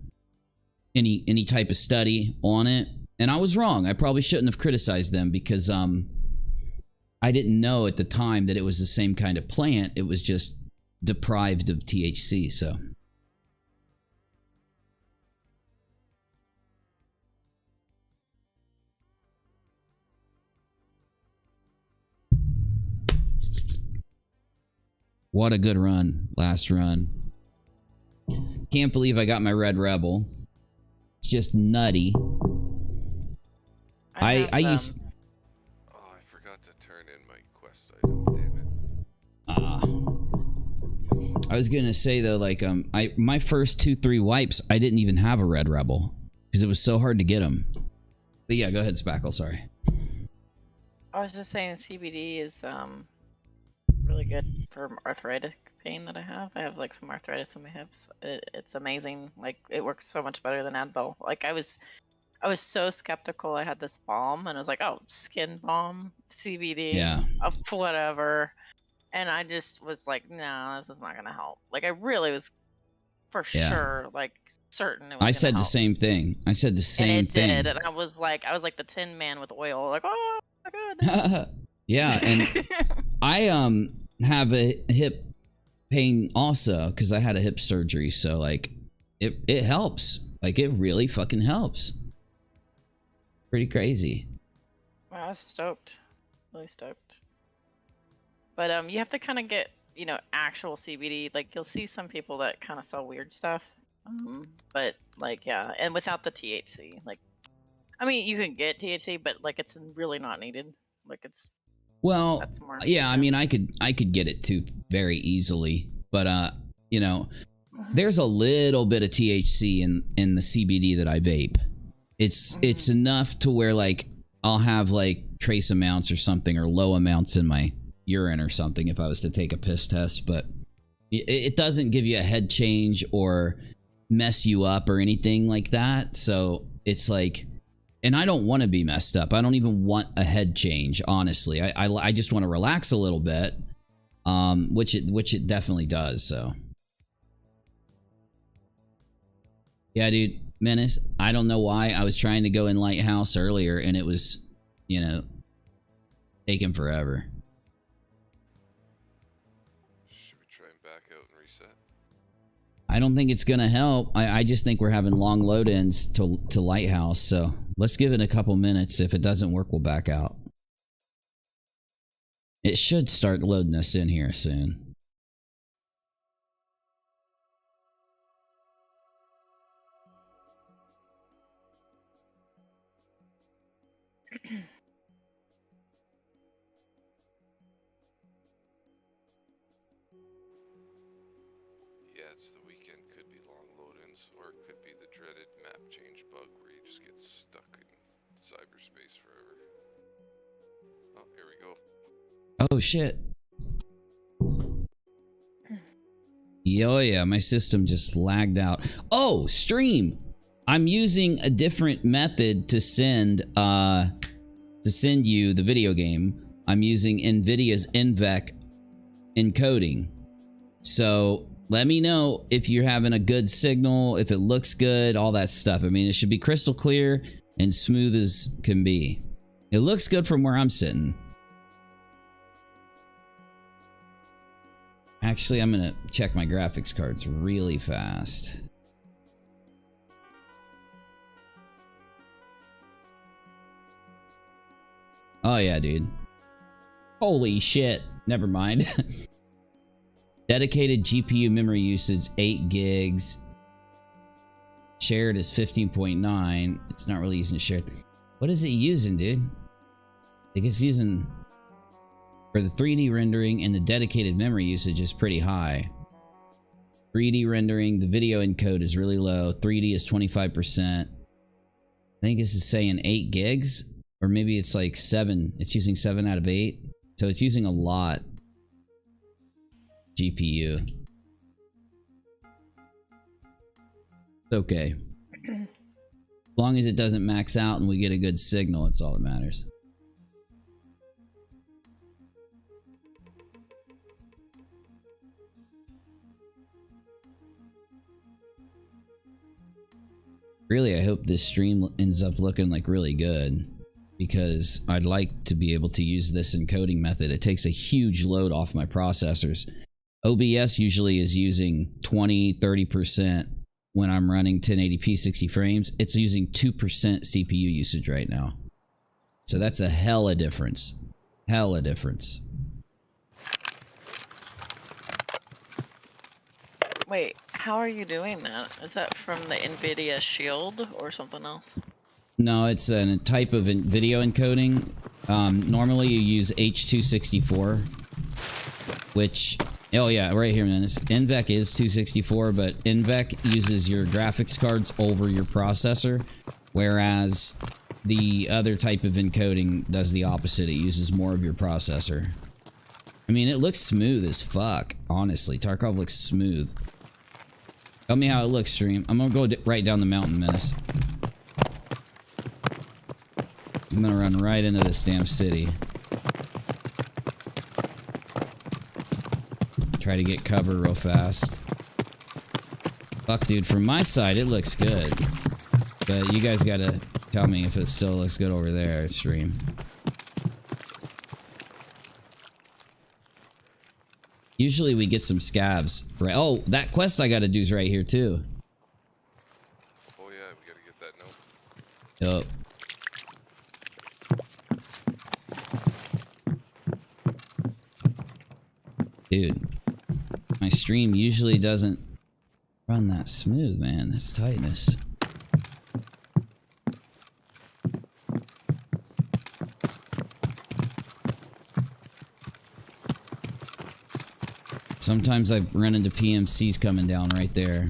any type of study on it. And I was wrong. I probably shouldn't have criticized them because I didn't know at the time that it was the same kind of plant. It was just deprived of THC, so. What a good run. Last run. Can't believe I got my Red Rebel. It's just nutty. I used... Oh, I forgot to turn in my quest item, damn it. I was gonna say though, like, my first 2-3 wipes, I didn't even have a Red Rebel because it was so hard to get them. But yeah, go ahead, Spackle. Sorry. I was just saying CBD is really good for arthritic pain that I have. I have like some arthritis in my hips. It's amazing. Like, it works so much better than Advil. Like, I was so skeptical. I had this balm and I was like, oh, skin balm, CBD, yeah, whatever. And I just was like, no, this is not gonna help. Like, I really was for sure, like, certain it was I said the help. same thing. I said the same thing. Did, and I was like the Tin Man with oil. Like, oh my god. Yeah, and I have a hip pain also because I had a hip surgery. So like, it helps. Like, it really fucking helps. Pretty crazy. Wow, I was stoked. Really stoked. But you have to kind of get, you know, actual CBD. Like, you'll see some people that kind of sell weird stuff. But like, yeah, and without the THC. Like, I mean, you can get THC, but like, it's really not needed. Like, it's well, yeah. I mean, I could get it too very easily, but you know, there's a little bit of THC in the CBD that I vape. It's enough to where, like, I'll have like trace amounts or something, or low amounts in my urine or something if I was to take a piss test, but it doesn't give you a head change or mess you up or anything like that. So it's like, and I don't want to be messed up. I don't even want a head change, honestly. I just want to relax a little bit, which it definitely does. So yeah, dude, Menace, I don't know why I was trying to go in Lighthouse earlier and it was, you know, taking forever. Should we try and back out and reset? I don't think it's gonna help. I just think we're having long load ins to Lighthouse, so let's give it a couple minutes. If it doesn't work, we'll back out. It should start loading us in here soon. Yeah, it's the weekend. Could be long load-ins, or it could be the dreaded map change bug where you just get stuck in cyberspace forever. Oh, here we go. Oh shit. Yo, yeah, my system just lagged out. Oh, stream. I'm using a different method to send you the video game. I'm using NVIDIA's NVEC encoding. So let me know if you're having a good signal, if it looks good, all that stuff. I mean, it should be crystal clear. and smooth as can be. It looks good from where I'm sitting. Actually, I'm gonna check my graphics cards really fast. Oh yeah, dude. Holy shit. Never mind. Dedicated GPU memory usage 8 gigs. Shared is 15.9. It's not really using shared. What is it using, dude? I think it's using... For the 3D rendering and the dedicated memory usage is pretty high. 3D rendering, the video encode is really low. 3D is 25%. I think this is saying 8 gigs. Or maybe it's like 7. It's using 7 out of 8. So it's using a lot. GPU. It's okay. As long as it doesn't max out and we get a good signal, it's all that matters. Really, I hope this stream ends up looking like really good, because I'd like to be able to use this encoding method. It takes a huge load off my processors. OBS usually is using 20-30% when I'm running 1080p 60 frames. It's using 2% CPU usage right now. So that's a hella difference. Hella difference. Wait, how are you doing that? Is that from the NVIDIA Shield or something else? No, it's a type of video encoding. Normally you use H.264, which... Oh yeah, right here, man. NVEC is 264, but NVEC uses your graphics cards over your processor, whereas the other type of encoding does the opposite. It uses more of your processor. I mean, it looks smooth as fuck, honestly. Tarkov looks smooth. Tell me how it looks, stream. I'm gonna go right down the mountain, Menace. I'm gonna run right into this damn city. Try to get cover real fast. Fuck, dude, from my side, it looks good. But you guys gotta tell me if it still looks good over there, stream. Usually we get some scabs. Right? Oh, that quest I gotta do is right here, too. Oh yeah, we gotta get that note. Yup. Dude, my stream usually doesn't run that smooth, man. That's tightness. Sometimes I run into PMCs coming down right there.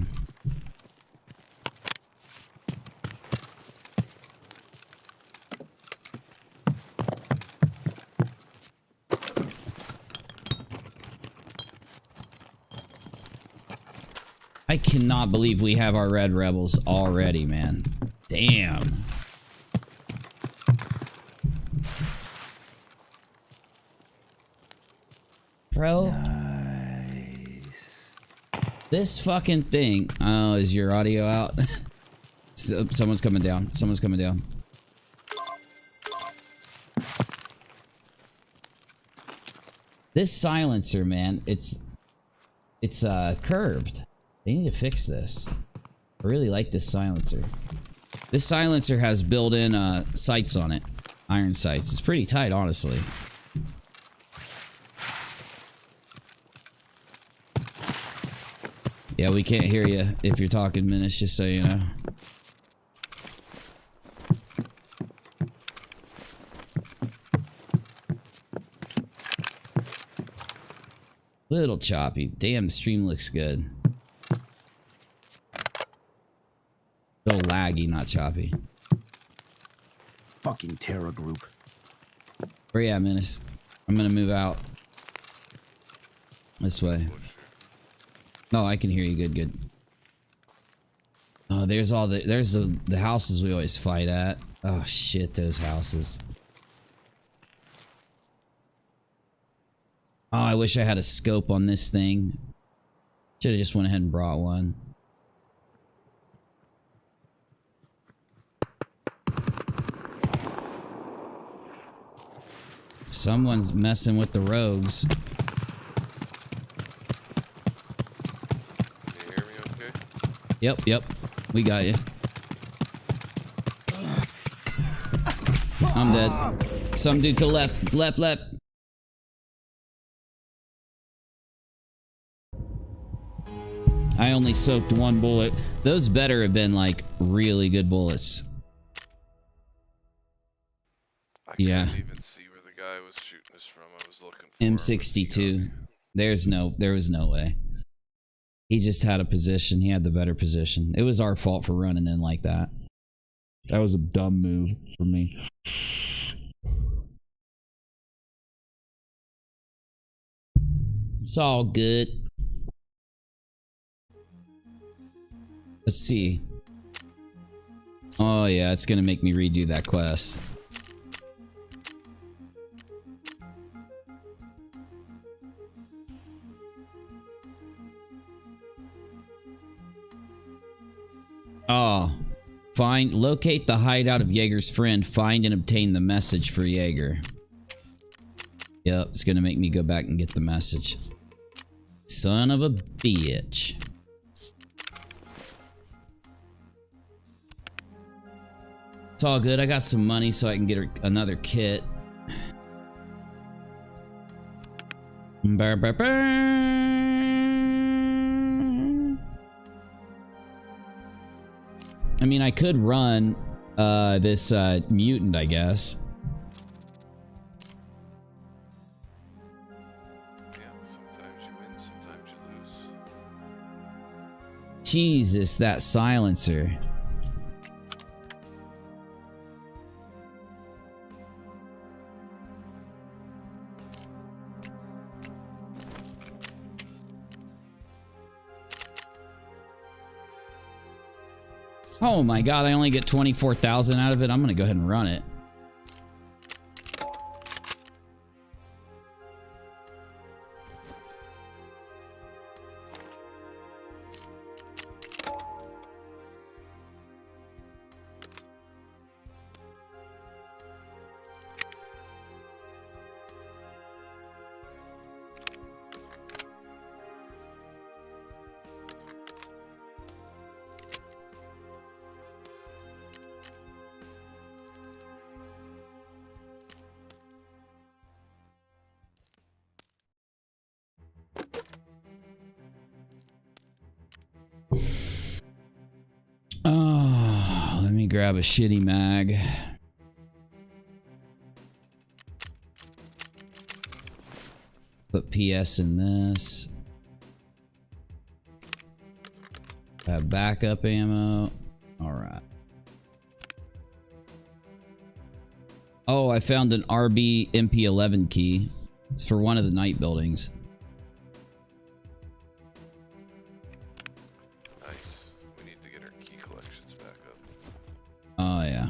I cannot believe we have our red rebels already, man. Damn. Bro. Nice. This fucking thing. Oh, is your audio out? Someone's coming down. Someone's coming down. This silencer, man, it's curved. They need to fix this. I really like this silencer. This silencer has built-in sights on it. Iron sights. It's pretty tight, honestly. Yeah, we can't hear you if you're talking, Menace, just so you know. Little choppy. Damn, the stream looks good. So laggy, not choppy. Fucking terror group. Where you at, Menace? I'm gonna move out. This way. Oh, I can hear you. Good, good. Oh, there's all the houses we always fight at. Oh shit, those houses. Oh, I wish I had a scope on this thing. Should have just went ahead and brought one. Someone's messing with the rogues. Can you hear me okay? Yep. We got you. I'm dead. Some dude to left. Left. I only soaked one bullet. Those better have been like really good bullets. Yeah. Couldn't even see where the guy was shooting us from. I was looking for M62. There was no way. He just had a position. He had the better position. It was our fault for running in like that. That was a dumb move for me. It's all good. Let's see. Oh yeah, it's gonna make me redo that quest. Oh. Locate the hideout of Jaeger's friend. Find and obtain the message for Jaeger. Yep, it's gonna make me go back and get the message. Son of a bitch. It's all good. I got some money so I can get another kit. I mean, I could run this mutant, I guess. Yeah, sometimes you win, sometimes you lose. Jesus, that silencer. Oh my god, I only get 24,000 out of it. I'm gonna go ahead and run it. Oh, let me grab a shitty mag. Put PS in this. Have backup ammo. Alright. Oh, I found an RB MP11 key. It's for one of the night buildings. Oh, yeah.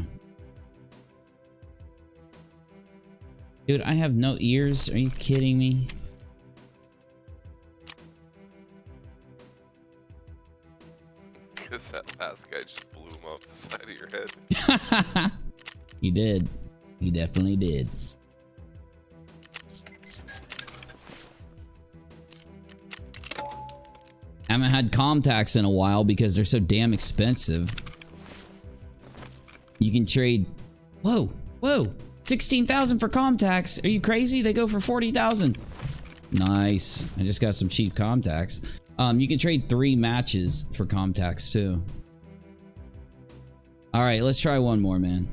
Dude, I have no ears. Are you kidding me? Because that last guy just blew him off the side of your head. He did. He definitely did. I haven't had contacts in a while because they're so damn expensive. You can trade... Whoa! 16,000 for contacts. Are you crazy? They go for 40,000. Nice. I just got some cheap contacts. You can trade 3 matches for contacts too. All right, let's try one more, man.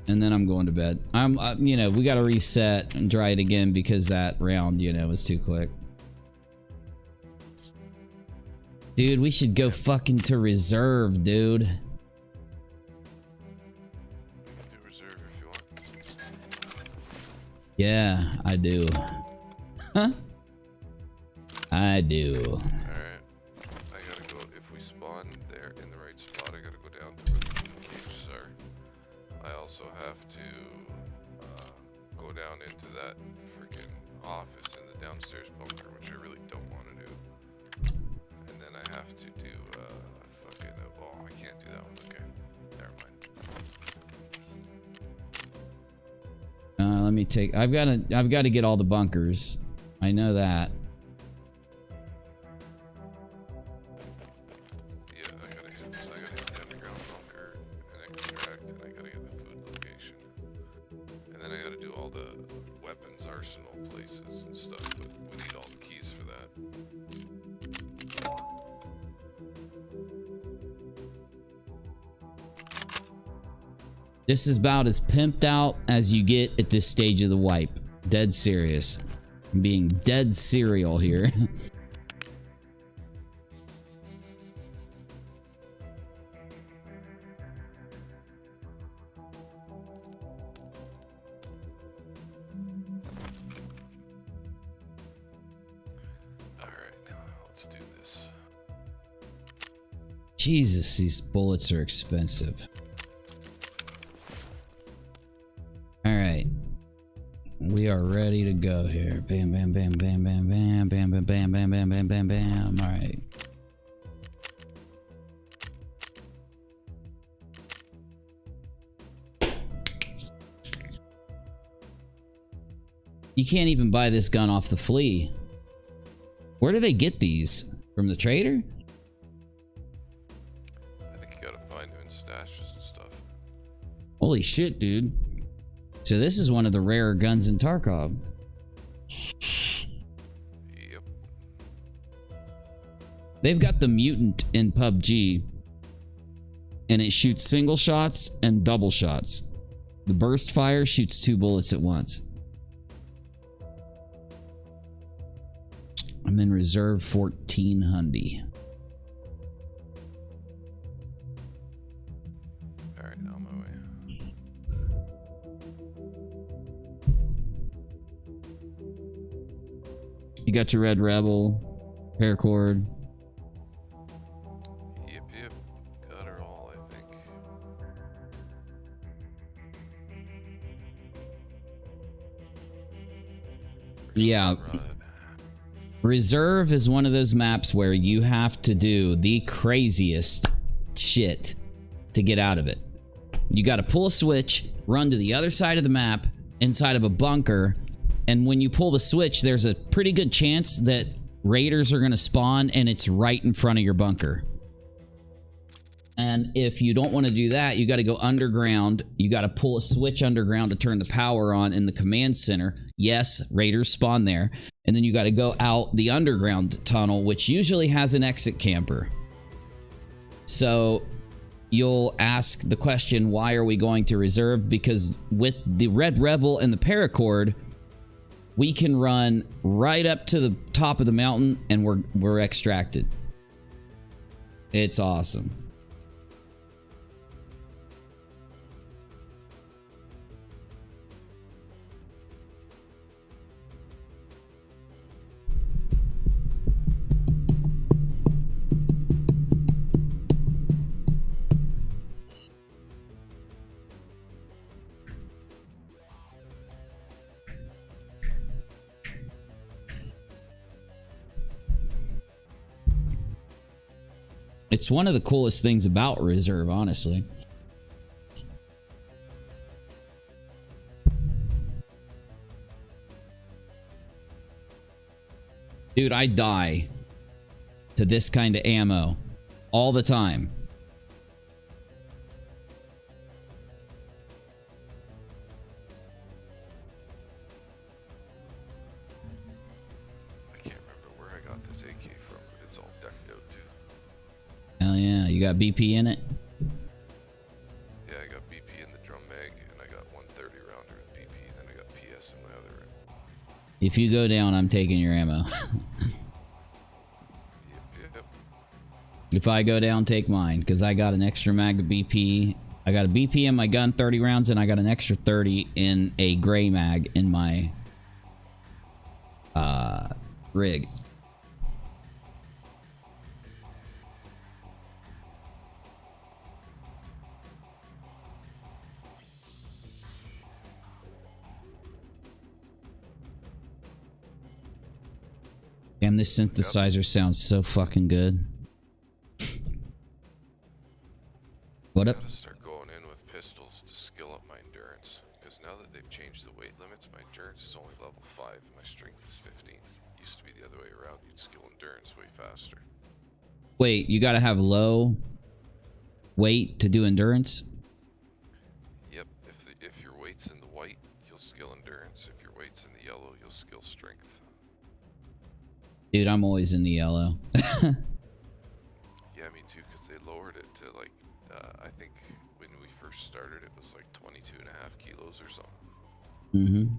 And then I'm going to bed. You know, we got to reset and try it again because that round, you know, was too quick. Dude, we should go fucking to reserve, dude. Yeah, I do. Huh? I do. Alright. I gotta go. If we spawn there in the right spot, I gotta go down to where the moon cages are. I also have to go down into that freaking office in the downstairs bunker, which I really don't want to do. And then I have to do fucking... oh, I can't do that one. Okay. Never mind. let me take. I've got to get all the bunkers. I know that. Yeah, I gotta hit the underground bunker and extract, and I gotta get the food location, and then I gotta do all the weapons arsenal places and stuff. But we need all the keys for that. This is about as pimped out as you get at this stage of the wipe. Dead serious. I'm being dead serial here. Alright, now let's do this. Jesus, these bullets are expensive. Alright. We are ready to go here. Bam, bam, bam, bam, bam, bam, bam, bam, bam, bam, bam, bam, bam, bam. Alright. You can't even buy this gun off the flea. Where do they get these? From the trader? I think you gotta find them in stashes and stuff. Holy shit, dude. So this is one of the rarer guns in Tarkov. Yep. They've got the mutant in PUBG. And it shoots single shots and double shots. The burst fire shoots 2 bullets at once. I'm in reserve 1400. Alright, on my way. You got your Red Rebel, paracord. Yep, yep. Got her all, I think. Yeah. Reserve is one of those maps where you have to do the craziest shit to get out of it. You got to pull a switch, run to the other side of the map, inside of a bunker, and when you pull the switch, there's a pretty good chance that raiders are going to spawn, and it's right in front of your bunker. And if you don't want to do that, you got to go underground. You got to pull a switch underground to turn the power on in the command center. Yes, raiders spawn there. And then you got to go out the underground tunnel, which usually has an exit camper. So you'll ask the question, why are we going to reserve? Because with the Red Rebel and the paracord, we can run right up to the top of the mountain and we're extracted. It's awesome. It's one of the coolest things about reserve, honestly. Dude, I die to this kind of ammo all the time. I can't remember where I got this AK from, but it's all decked out too. Hell yeah, you got BP in it? Yeah, I got BP in the drum mag, and I got 130 rounder with BP, then I got PS in my other end. If you go down, I'm taking your ammo. Yep. If I go down, take mine, because I got an extra mag of BP. I got a BP in my gun, 30 rounds, and I got an extra 30 in a gray mag in my rig. Damn, this synthesizer sounds so fucking good. What up? I gotta start going in with pistols to skill up my endurance, because now that they've changed the weight limits, my endurance is only level 5 and my strength is 15. Used to be the other way around. You'd skill endurance way faster. Wait, you gotta have low weight to do endurance? Yep, if your weight's in the white, you'll skill endurance. If your weight's in the yellow, you'll skill strength. Dude, I'm always in the yellow. Yeah, me too, because they lowered it to like, I think when we first started it was like 22.5 kilos or something. Mm-hmm.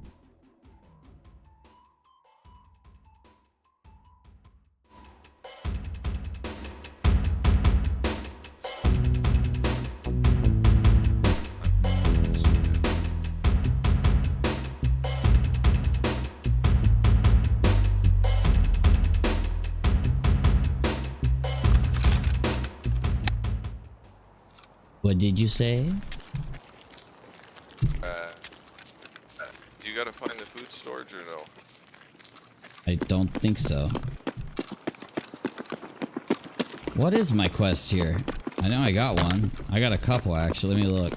What did you say? Do you gotta find the food storage or no? I don't think so. What is my quest here? I know I got one. I got a couple actually. Let me look.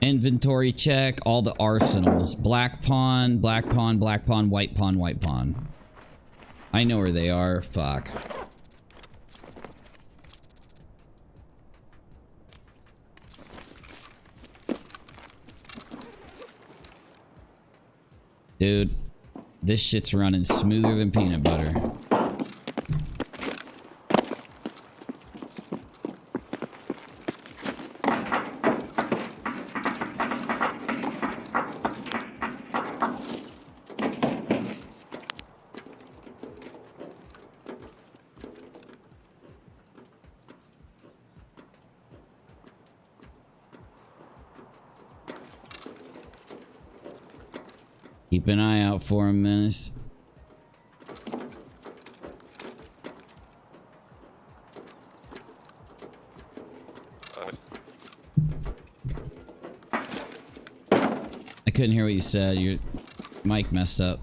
Inventory check, all the arsenals. Black pawn, black pawn, black pawn, white pawn, white pawn. I know where they are. Fuck. Dude, this shit's running smoother than peanut butter. Keep an eye out for him, Menace. I couldn't hear what you said. Your mic messed up.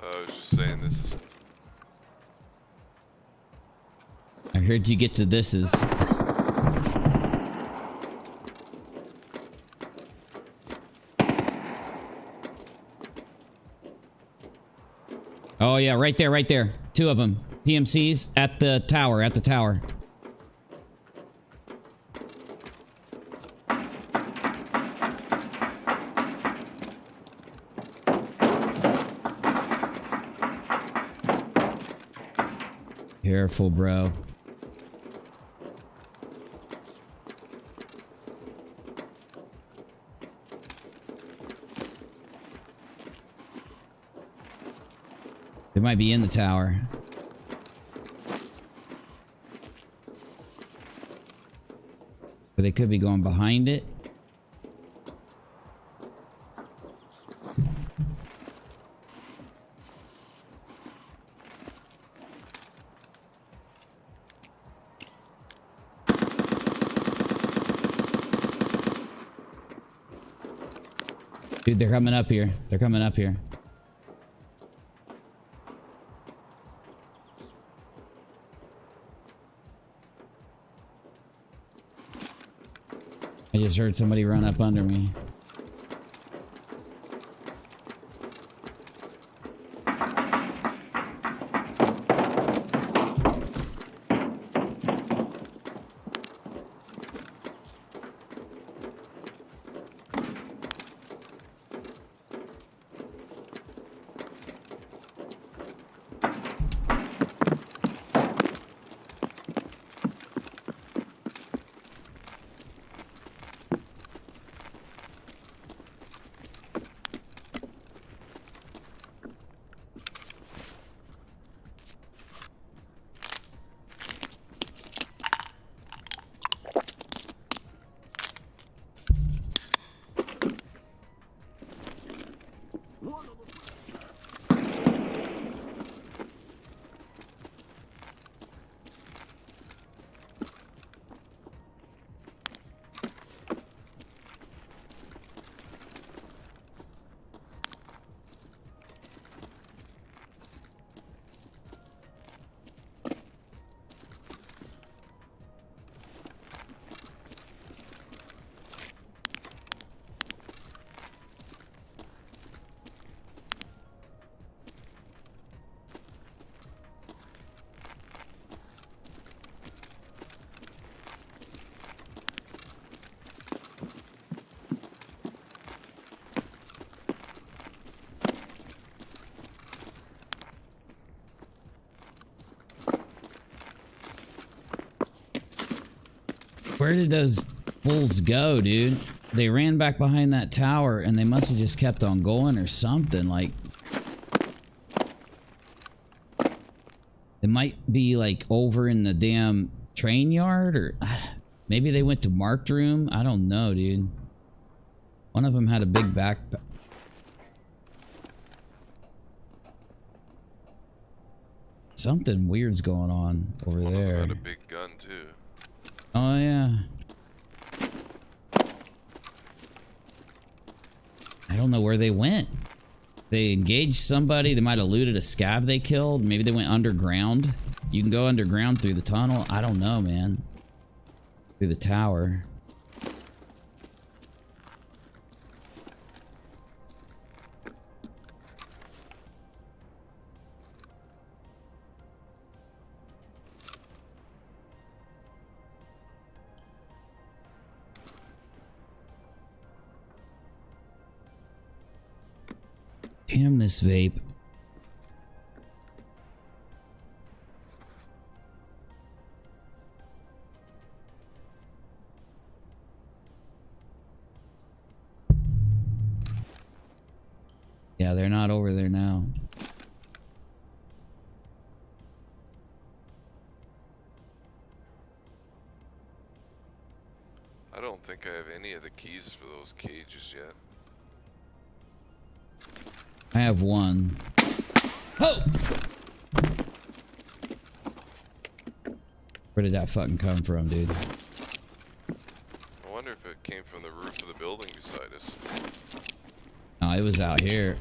I was just saying this is... I heard you get to this is... Oh yeah, right there, right there. Two of them. PMCs at the tower, at the tower. Careful, bro. They might be in the tower. Or they could be going behind it. Dude, they're coming up here. They're coming up here. I just heard somebody run up under me. Where did those fools go, dude? They ran back behind that tower and they must have just kept on going or something. Like, it might be like over in the damn train yard, or maybe they went to marked room. I don't know, dude. One of them had a big backpack. Something weird's going on over One there. of them had a big gun too. Oh yeah. I don't know where they went. They engaged somebody. They might have looted a scab they killed. Maybe they went underground. You can go underground through the tunnel. I don't know, man. Through the tower. Damn this vape. Yeah, they're not over there now. I don't think I have any of the keys for those cages yet. I have one. Oh! Where did that fucking come from, dude? I wonder if it came from the roof of the building beside us. Oh, it was out here.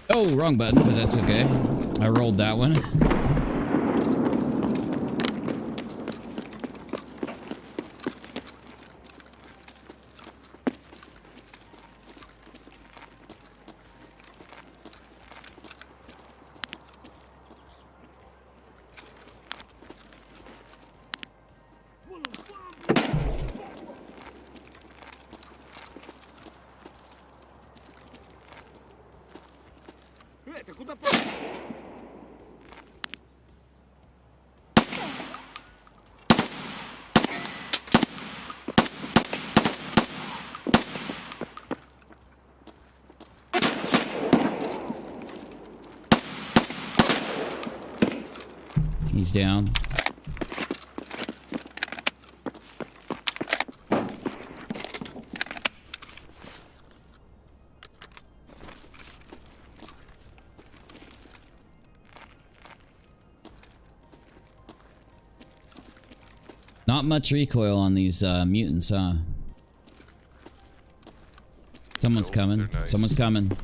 Oh, wrong button, but that's okay. I rolled that one. He's down. Not much recoil on these mutants, huh? Someone's coming. Nice. Someone's coming.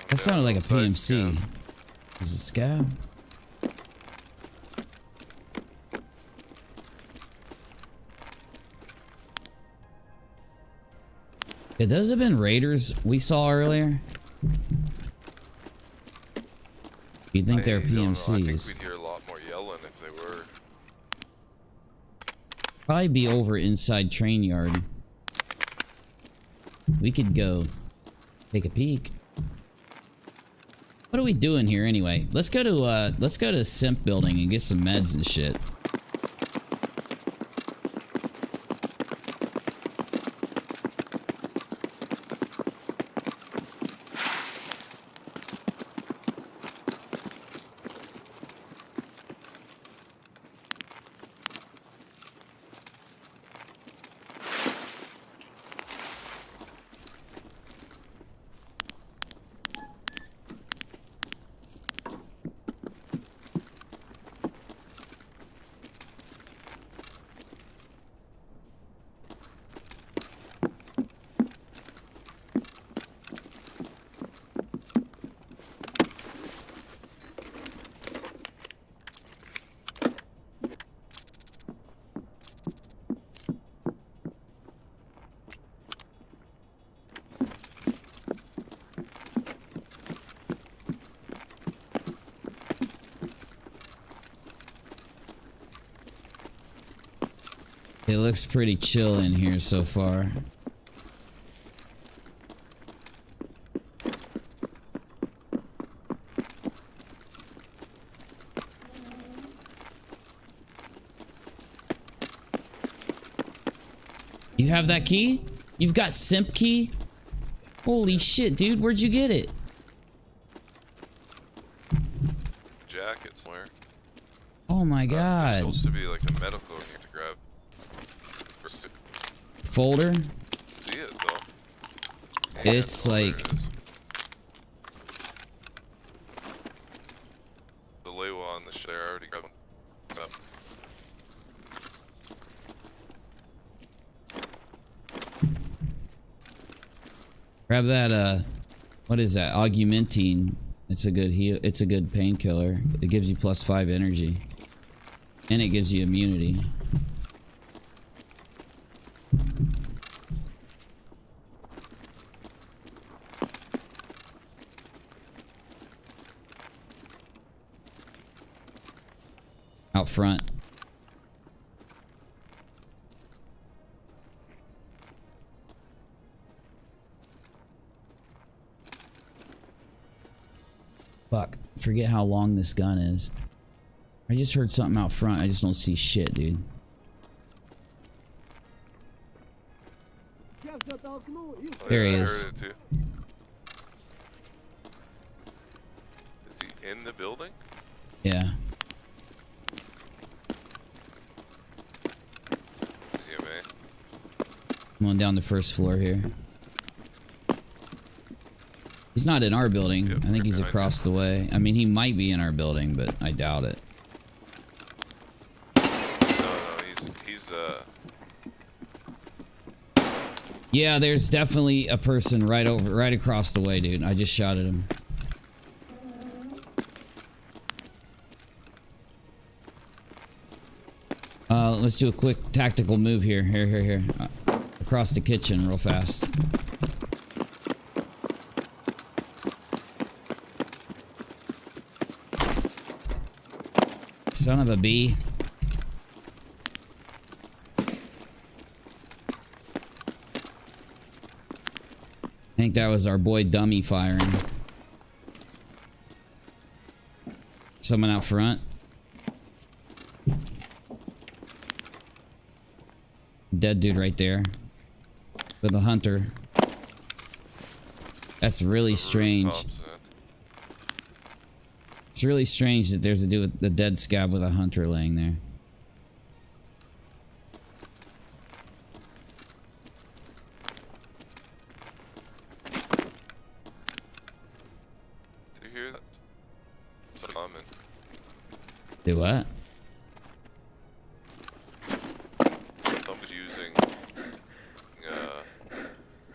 That sounded like a PMC. Was it scab? Could those have been raiders we saw earlier? You'd think they're PMCs. I think we'd hear a lot more yelling if they were. Probably be over inside train yard. We could go take a peek. What are we doing here anyway? Let's go to Simp building and get some meds and shit. It looks pretty chill in here so far. have that key? You've got simp key? Holy shit, dude. Where'd you get it? Jacket somewhere. Oh my god. There's supposed to be like a medical here to grab. Folder? See it though. It's like... The label on the share, I already grabbed one. Grab that, what is that? Augmentine. It's a good heal. It's a good painkiller. It gives you +5 energy. And it gives you immunity. Out front. Fuck. Forget how long this gun is. I just heard something out front. I just don't see shit, dude. There he is. Is he in the building? Yeah. Is he a man? I'm on down the first floor here. He's not in our building. I think he's across the way. I mean, he might be in our building, but I doubt it. No, he's Yeah, there's definitely a person right across the way, dude. I just shot at him. Let's do a quick tactical move here. Here. Across the kitchen real fast. Son of a bee. I think that was our boy Dummy firing. Someone out front. Dead dude right there. With a hunter. That's really strange. It's really strange that there's a dude with the dead scab with a hunter laying there. Do you hear that? It's common. Do what? Someone's using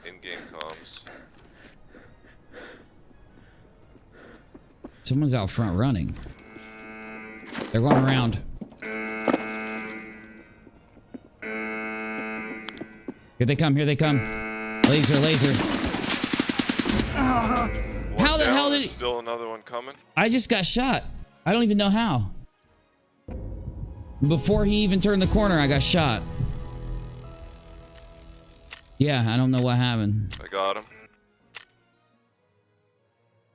in-game comms. Someone's out front running. They're going around. Here they come, here they come. Laser. How the hell did he... Still another one coming? I just got shot. I don't even know how. Before he even turned the corner, I got shot. Yeah, I don't know what happened. I got him.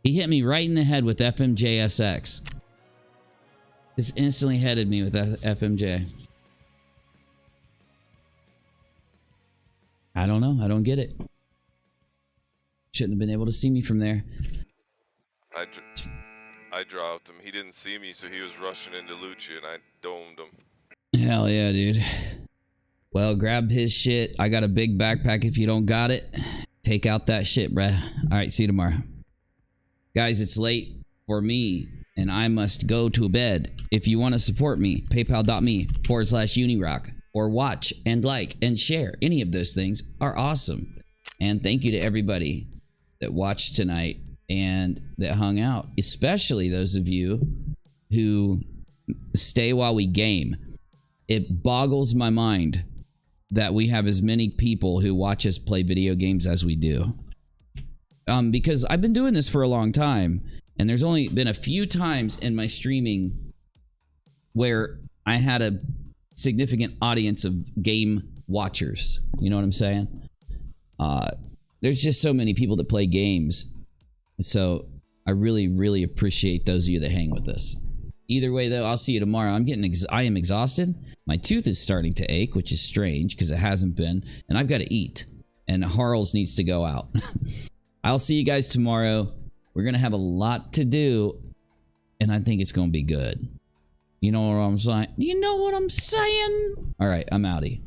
He hit me right in the head with FMJ-SX. Just instantly headed me with FMJ. I don't know. I don't get it. Shouldn't have been able to see me from there. I dropped him. He didn't see me, so he was rushing into Lucci, and I domed him. Hell yeah, dude. Well, grab his shit. I got a big backpack if you don't got it. Take out that shit, bruh. Alright, see you tomorrow. Guys, it's late for me, and I must go to bed. If you want to support me, paypal.me/UNIRock, or watch and like and share. Any of those things are awesome. And thank you to everybody that watched tonight and that hung out, especially those of you who stay while we game. It boggles my mind that we have as many people who watch us play video games as we do. Because I've been doing this for a long time, and there's only been a few times in my streaming where I had a significant audience of game watchers. You know what I'm saying? There's just so many people that play games. So I really, really appreciate those of you that hang with us. Either way, though, I'll see you tomorrow. I am exhausted. My tooth is starting to ache, which is strange because it hasn't been. And I've got to eat. And Harles needs to go out. I'll see you guys tomorrow. We're going to have a lot to do. And I think it's going to be good. You know what I'm saying? You know what I'm saying? All right, I'm outie.